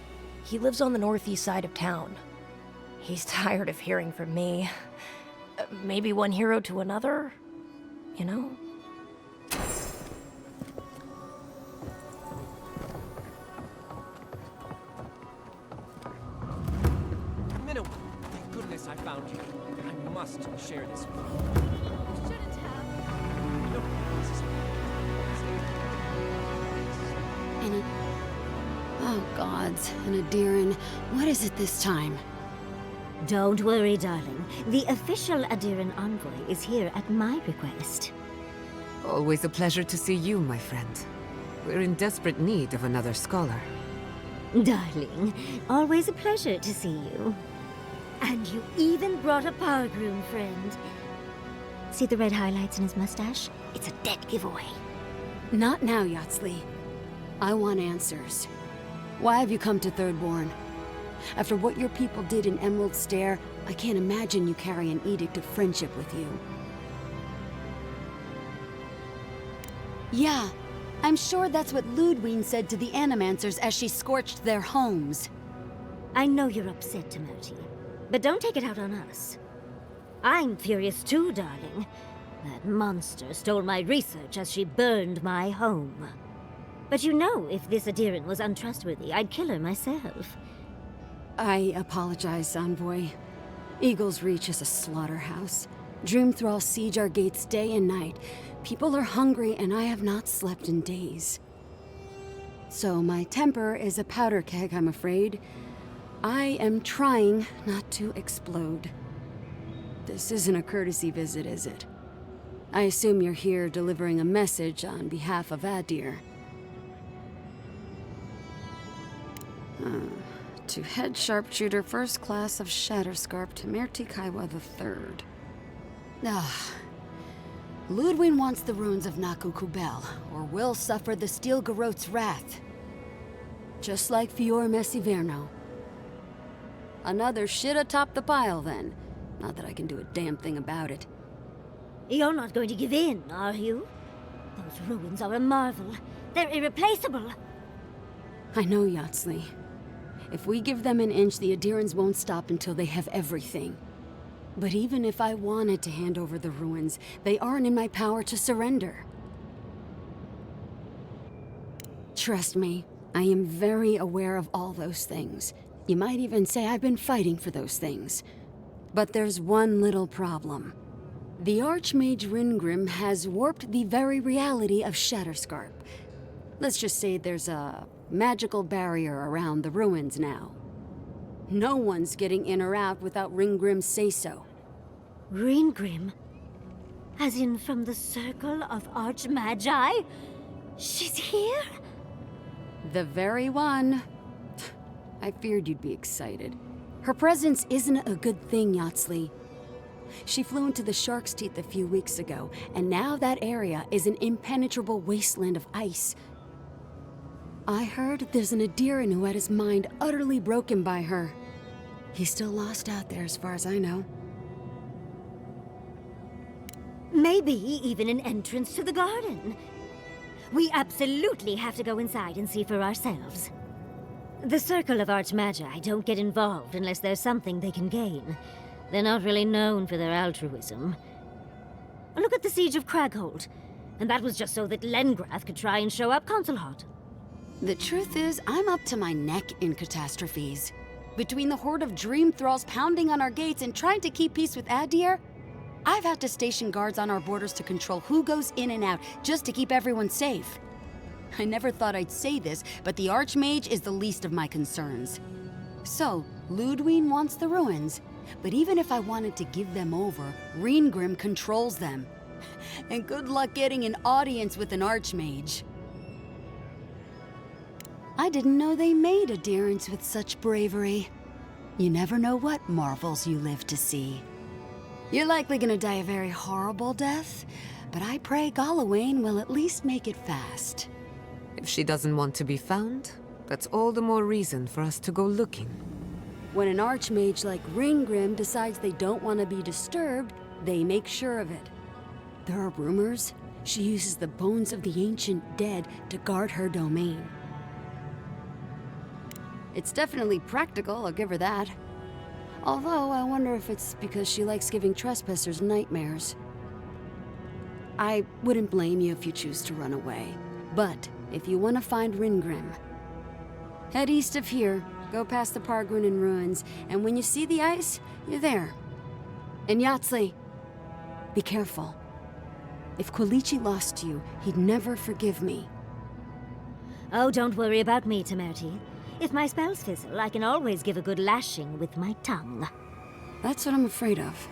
He lives on the northeast side of town. He's tired of hearing from me. Maybe one hero to another, you know? Minnow, thank goodness I found you. I must share this with you. Shouldn't have. No, this is... Oh, gods. And Adiran, what is it this time? Don't worry, darling. The official Adiran envoy is here at my request. Always a pleasure to see you, my friend. We're in desperate need of another scholar. Darling, always a pleasure to see you. And you even brought a power groom friend. See the red highlights in his mustache? It's a dead giveaway. Not now, Yatsley. I want answers. Why have you come to Thirdborn? After what your people did in Emerald Stair, I can't imagine you carry an edict of friendship with you. Yeah, I'm sure that's what Ludwine said to the Animancers as she scorched their homes. I know you're upset, Timothy, but don't take it out on us. I'm furious too, darling. That monster stole my research as she burned my home. But you know, if this Adiran was untrustworthy, I'd kill her myself. I apologize, Envoy. Eagle's Reach is a slaughterhouse. Dreamthralls siege our gates day and night. People are hungry, and I have not slept in days. So my temper is a powder keg, I'm afraid. I am trying not to explode. This isn't a courtesy visit, is it? I assume you're here delivering a message on behalf of Adir. To Head Sharpshooter, First Class of Shatterscarp, Temerti Kaiwa III. Ludwine wants the ruins of Naku Kubel, or will suffer the Steel Garrote's wrath. Just like Fior Messiverno. Another shit atop the pile, then. Not that I can do a damn thing about it. You're not going to give in, are you? Those ruins are a marvel. They're irreplaceable. I know, Yatsley. If we give them an inch, the Adirans won't stop until they have everything. But even if I wanted to hand over the ruins, they aren't in my power to surrender. Trust me, I am very aware of all those things. You might even say I've been fighting for those things. But there's one little problem. The Archmage Ringrim has warped the very reality of Shatterscarp. Let's just say there's a magical barrier around the ruins now. No one's getting in or out without Ringgrim's say-so. Ringgrim? As in from the Circle of Archmagi? She's here? The very one. I feared you'd be excited. Her presence isn't a good thing, Yatsley. She flew into the Shark's Teeth a few weeks ago, and now that area is an impenetrable wasteland of ice. I heard there's an Adiran who had his mind utterly broken by her. He's still lost out there as far as I know. Maybe even an entrance to the garden. We absolutely have to go inside and see for ourselves. The Circle of Archmagi don't get involved unless there's something they can gain. They're not really known for their altruism. Look at the Siege of Craghold. And that was just so that Lengrath could try and show up Consul Hot. The truth is, I'm up to my neck in catastrophes. Between the horde of dream thralls pounding on our gates and trying to keep peace with Adir, I've had to station guards on our borders to control who goes in and out, just to keep everyone safe. I never thought I'd say this, but the Archmage is the least of my concerns. So, Ludwine wants the ruins, but even if I wanted to give them over, Reengrim controls them. And good luck getting an audience with an Archmage. I didn't know they made adherents with such bravery. You never know what marvels you live to see. You're likely gonna die a very horrible death, but I pray Galawain will at least make it fast. If she doesn't want to be found, that's all the more reason for us to go looking. When an Archmage like Reengrim decides they don't want to be disturbed, they make sure of it. There are rumors she uses the bones of the ancient dead to guard her domain. It's definitely practical, I'll give her that. Although, I wonder if it's because she likes giving trespassers nightmares. I wouldn't blame you if you choose to run away. But, if you want to find Reengrim, head east of here, go past the Pargrunin ruins, and when you see the ice, you're there. And Yahtzee, be careful. If Quilichi lost you, he'd never forgive me. Oh, don't worry about me, Temerity. If my spells fizzle, I can always give a good lashing with my tongue. That's what I'm afraid of.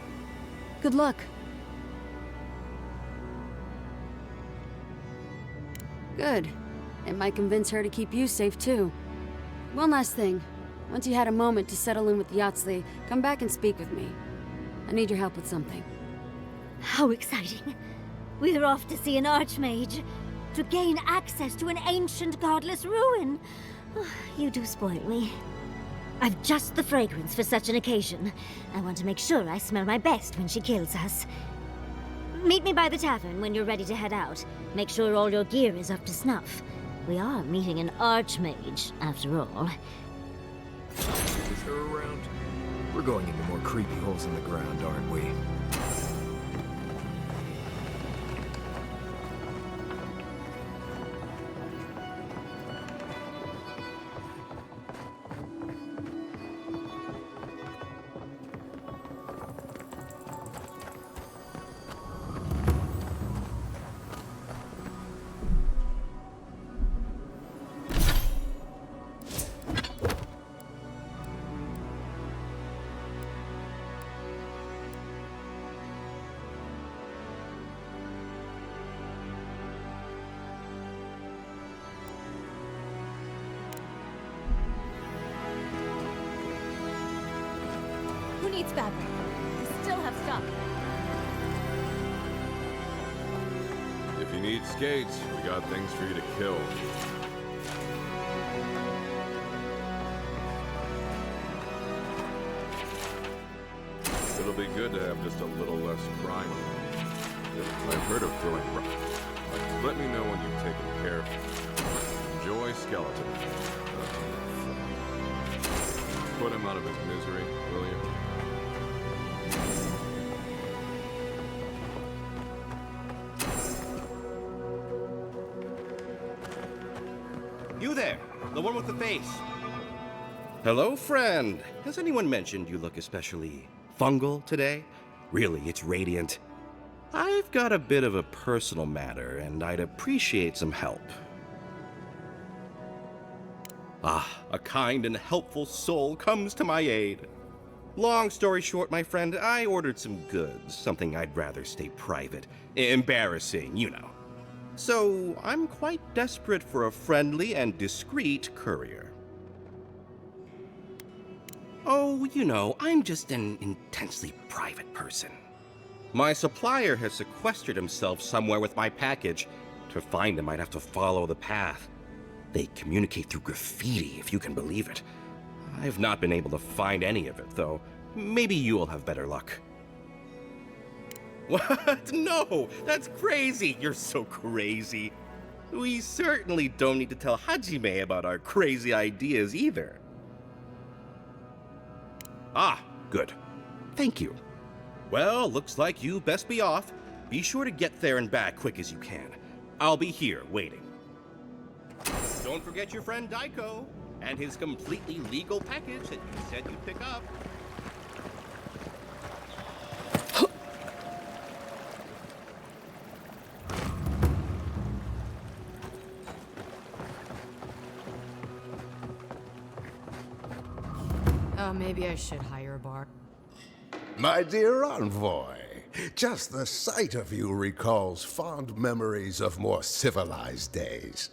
Good luck. Good. It might convince her to keep you safe, too. One last thing. Once you had a moment to settle in with Yahtzee, come back and speak with me. I need your help with something. How exciting. We're off to see an Archmage. To gain access to an ancient godless ruin. You do spoil me. I've just the fragrance for such an occasion. I want to make sure I smell my best when she kills us. Meet me by the tavern when you're ready to head out. Make sure all your gear is up to snuff. We are meeting an Archmage, after all. Is her around? We're going into more creepy holes in the ground, aren't we? Who needs fabric? We still have stuff. If you need skates, we got things for you to kill. It'll be good to have just a little less crime. I've heard of throwing rock. Let me know when you've taken care of it. Enjoy Skeleton. Put him out of his misery, will you? You there, the one with the face. Hello, friend. Has anyone mentioned you look especially fungal today? Really, it's radiant. I've got a bit of a personal matter, and I'd appreciate some help. Ah, a kind and helpful soul comes to my aid. Long story short, my friend, I ordered some goods, something I'd rather stay private. Embarrassing, you know. So, I'm quite desperate for a friendly and discreet courier. Oh, you know, I'm just an intensely private person. My supplier has sequestered himself somewhere with my package. To find him, I'd have to follow the path. They communicate through graffiti, if you can believe it. I've not been able to find any of it, though. Maybe you'll have better luck. What? No! That's crazy! You're so crazy. We certainly don't need to tell Hajime about our crazy ideas either. Ah, good. Thank you. Well, looks like you best be off. Be sure to get there and back quick as you can. I'll be here waiting. Don't forget your friend Daiko and his completely legal package that you said you'd pick up. Oh, maybe I should hire a bar. My dear envoy, just the sight of you recalls fond memories of more civilized days.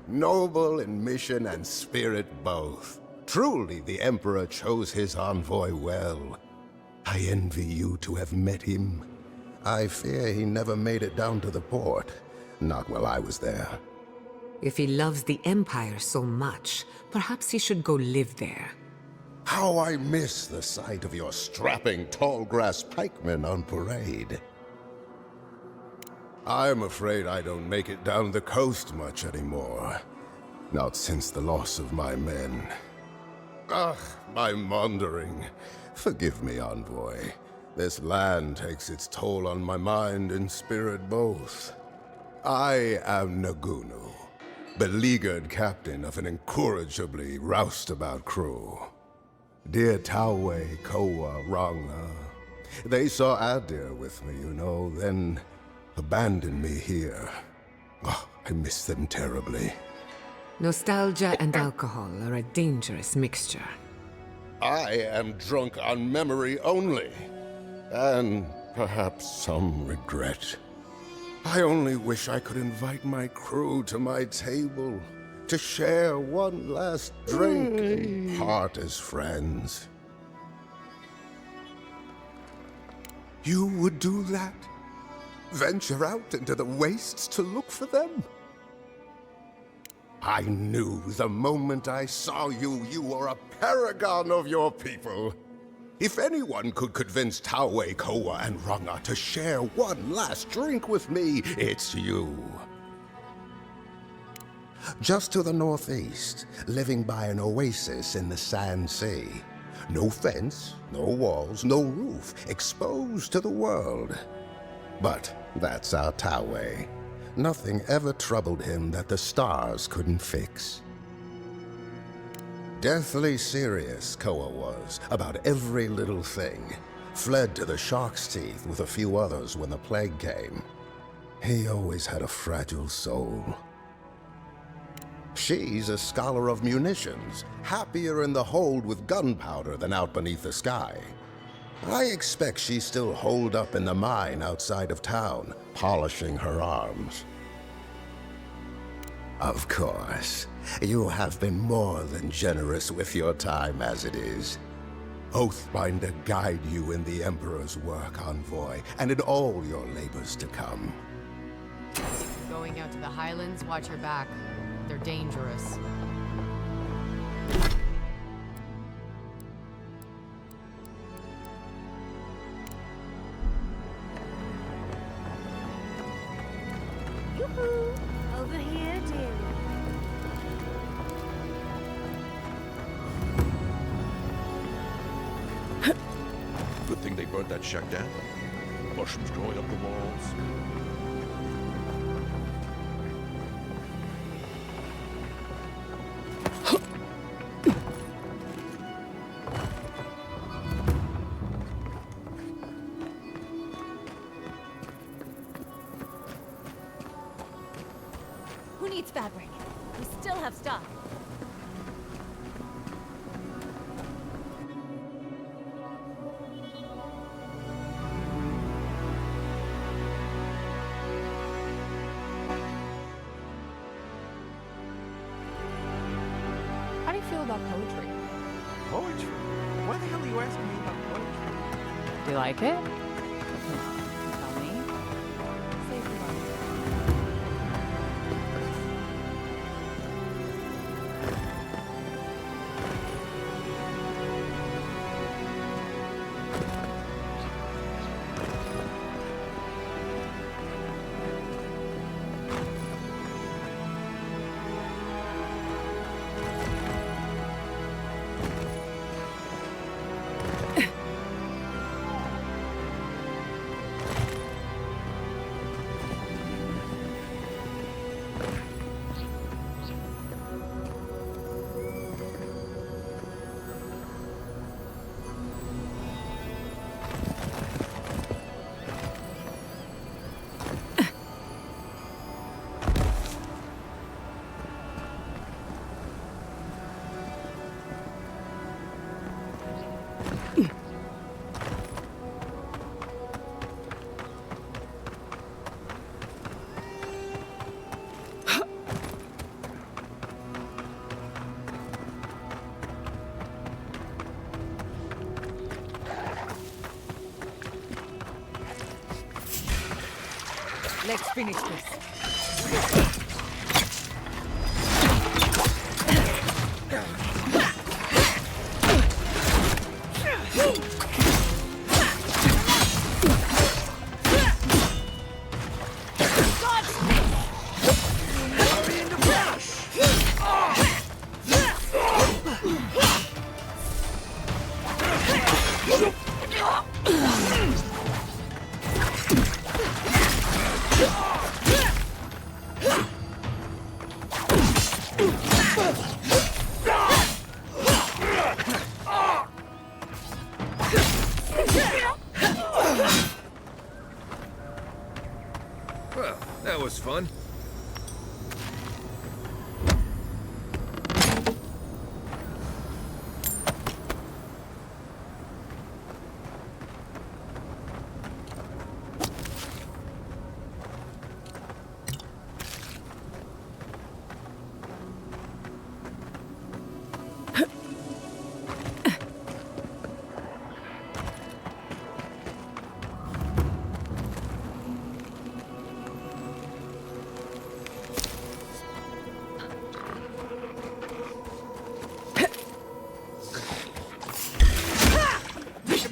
Noble in mission and spirit both. Truly, the Emperor chose his envoy well. I envy you to have met him. I fear he never made it down to the port. Not while I was there. If he loves the Empire so much, perhaps he should go live there. How I miss the sight of your strapping tall grass pikemen on parade. I'm afraid I don't make it down the coast much anymore. Not since the loss of my men. I'm wandering. Forgive me, envoy. This land takes its toll on my mind and spirit both. I am Nagunu, beleaguered captain of an incorrigibly roustabout crew. Dear Taue, Koa, Ranga, they saw Adir with me, you know, then abandoned me here. I miss them terribly. Nostalgia and alcohol are a dangerous mixture. I am drunk on memory only, and perhaps some regret. I only wish I could invite my crew to my table to share one last drink and part as friends. You would do that? Venture out into the wastes to look for them? I knew the moment I saw you, you were a paragon of your people. If anyone could convince Taue, Koa, and Ranga to share one last drink with me, it's you. Just to the northeast, living by an oasis in the Sand Sea. No fence, no walls, no roof, exposed to the world. But that's our Taue. Nothing ever troubled him that the stars couldn't fix. Deathly serious, Koa was, about every little thing. Fled to the shark's teeth with a few others when the plague came. He always had a fragile soul. She's a scholar of munitions, happier in the hold with gunpowder than out beneath the sky. I expect she's still holed up in the mine outside of town, polishing her arms. Of course, you have been more than generous with your time as it is. Oathbinder guide you in the Emperor's work, envoy, and in all your labors to come. Going out to the Highlands, watch your back. They're dangerous. Yoo-hoo! Over here, dearie. Good thing they burnt that shack down. Mushrooms growing up the walls. Who needs fabric? We still have stock. How do you feel about poetry? Poetry? Why the hell are you asking me about poetry? Do you like it? Tell me. Save the money. Let's finish this. Well, that was fun.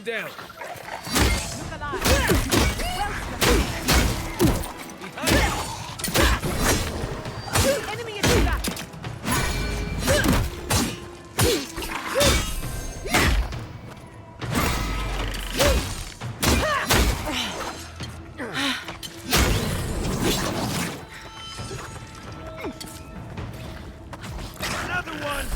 Down. Look alive. Enemy is back. Another one.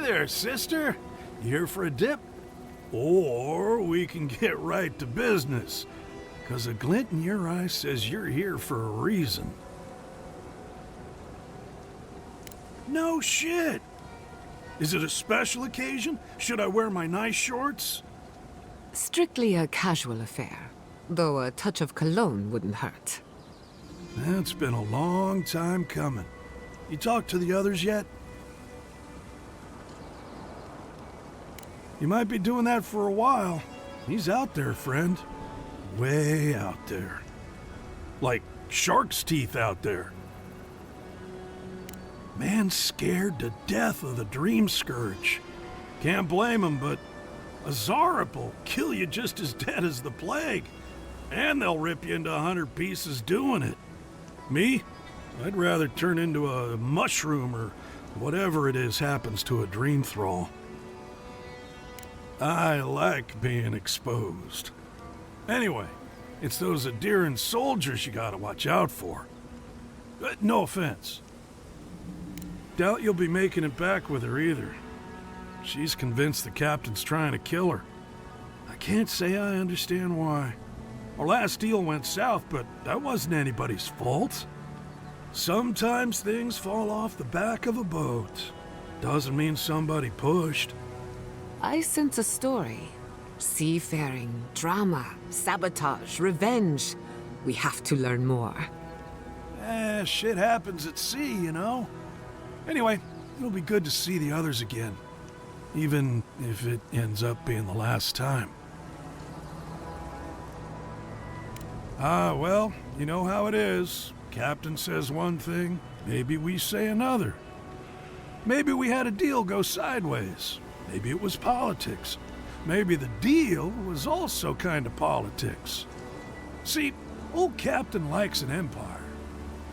There, sister. You here for a dip? Or we can get right to business. 'Cause a glint in your eye says you're here for a reason. No shit! Is it a special occasion? Should I wear my nice shorts? Strictly a casual affair, though a touch of cologne wouldn't hurt. That's been a long time coming. You talked to the others yet? You might be doing that for a while. He's out there, friend. Way out there. Like shark's teeth out there. Man's scared to death of the Dream Scourge. Can't blame him, but a Zarep will kill you just as dead as the plague. And they'll rip you into 100 pieces doing it. Me? I'd rather turn into a mushroom or whatever it is happens to a dream thrall. I like being exposed. Anyway, it's those Adiran soldiers you gotta watch out for. No offense. Doubt you'll be making it back with her either. She's convinced the captain's trying to kill her. I can't say I understand why. Our last deal went south, but that wasn't anybody's fault. Sometimes things fall off the back of a boat. Doesn't mean somebody pushed. I sense a story. Seafaring, drama, sabotage, revenge. We have to learn more. Shit happens at sea, you know? Anyway, it'll be good to see the others again. Even if it ends up being the last time. Well, you know how it is. Captain says one thing, maybe we say another. Maybe we had a deal go sideways. Maybe it was politics. Maybe the deal was also kind of politics. See, old Captain likes an empire.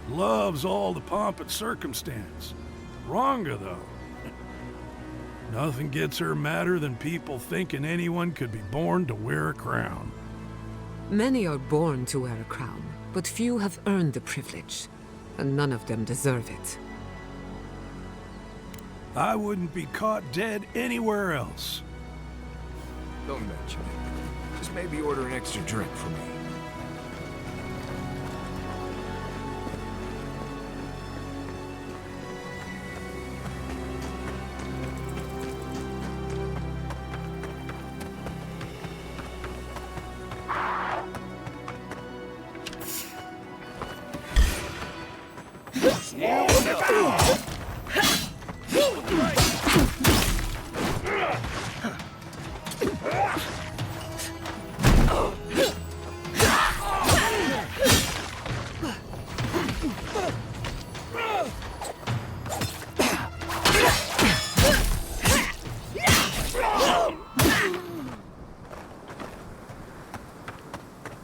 Loves all the pomp and circumstance. Wronger, though. Nothing gets her madder than people thinking anyone could be born to wear a crown. Many are born to wear a crown, but few have earned the privilege, and none of them deserve it. I wouldn't be caught dead anywhere else. Don't mention it. Just maybe order an extra drink for me.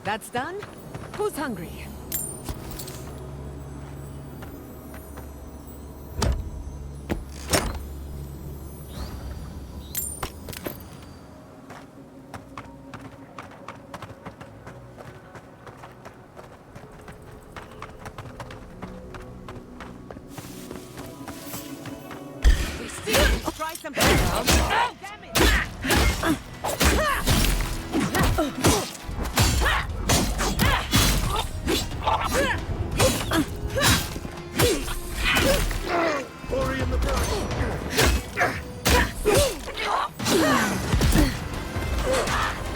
That's done? Who's hungry? Try something else. Damn it! Hurry in the brush.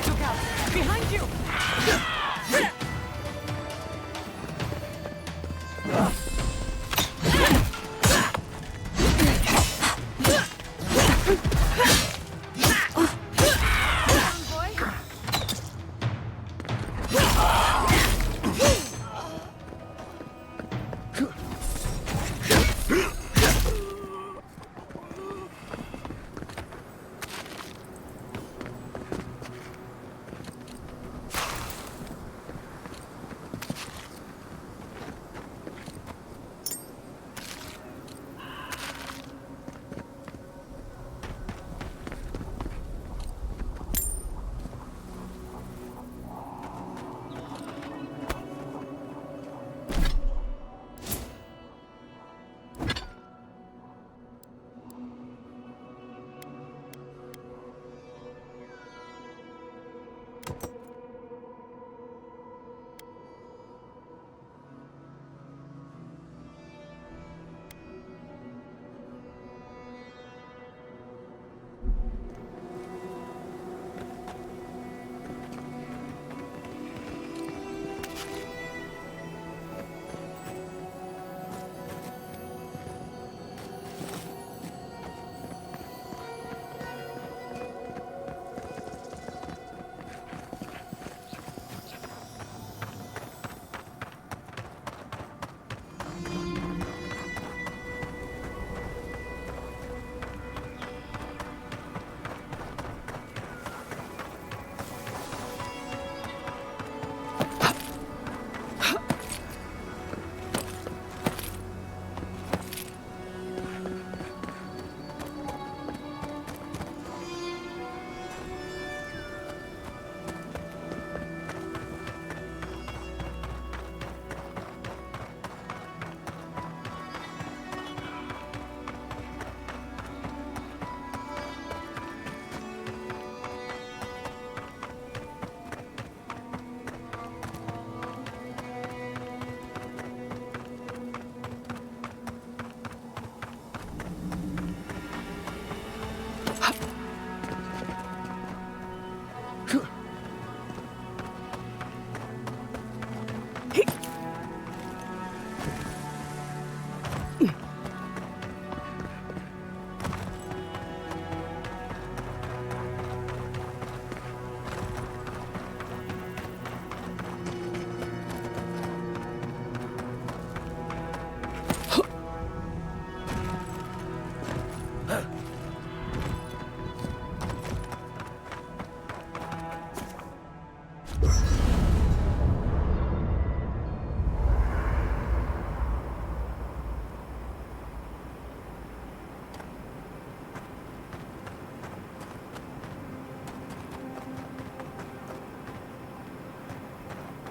Look out! Behind you!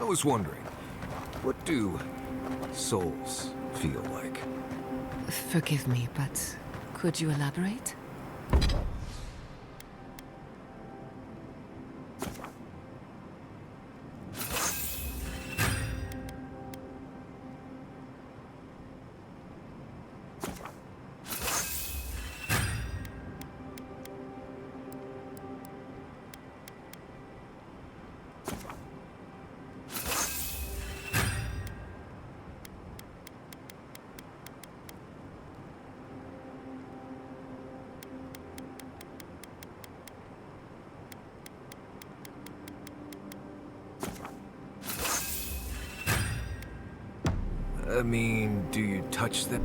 I was wondering, what do souls feel like? Forgive me, but could you elaborate? I mean, do you touch them?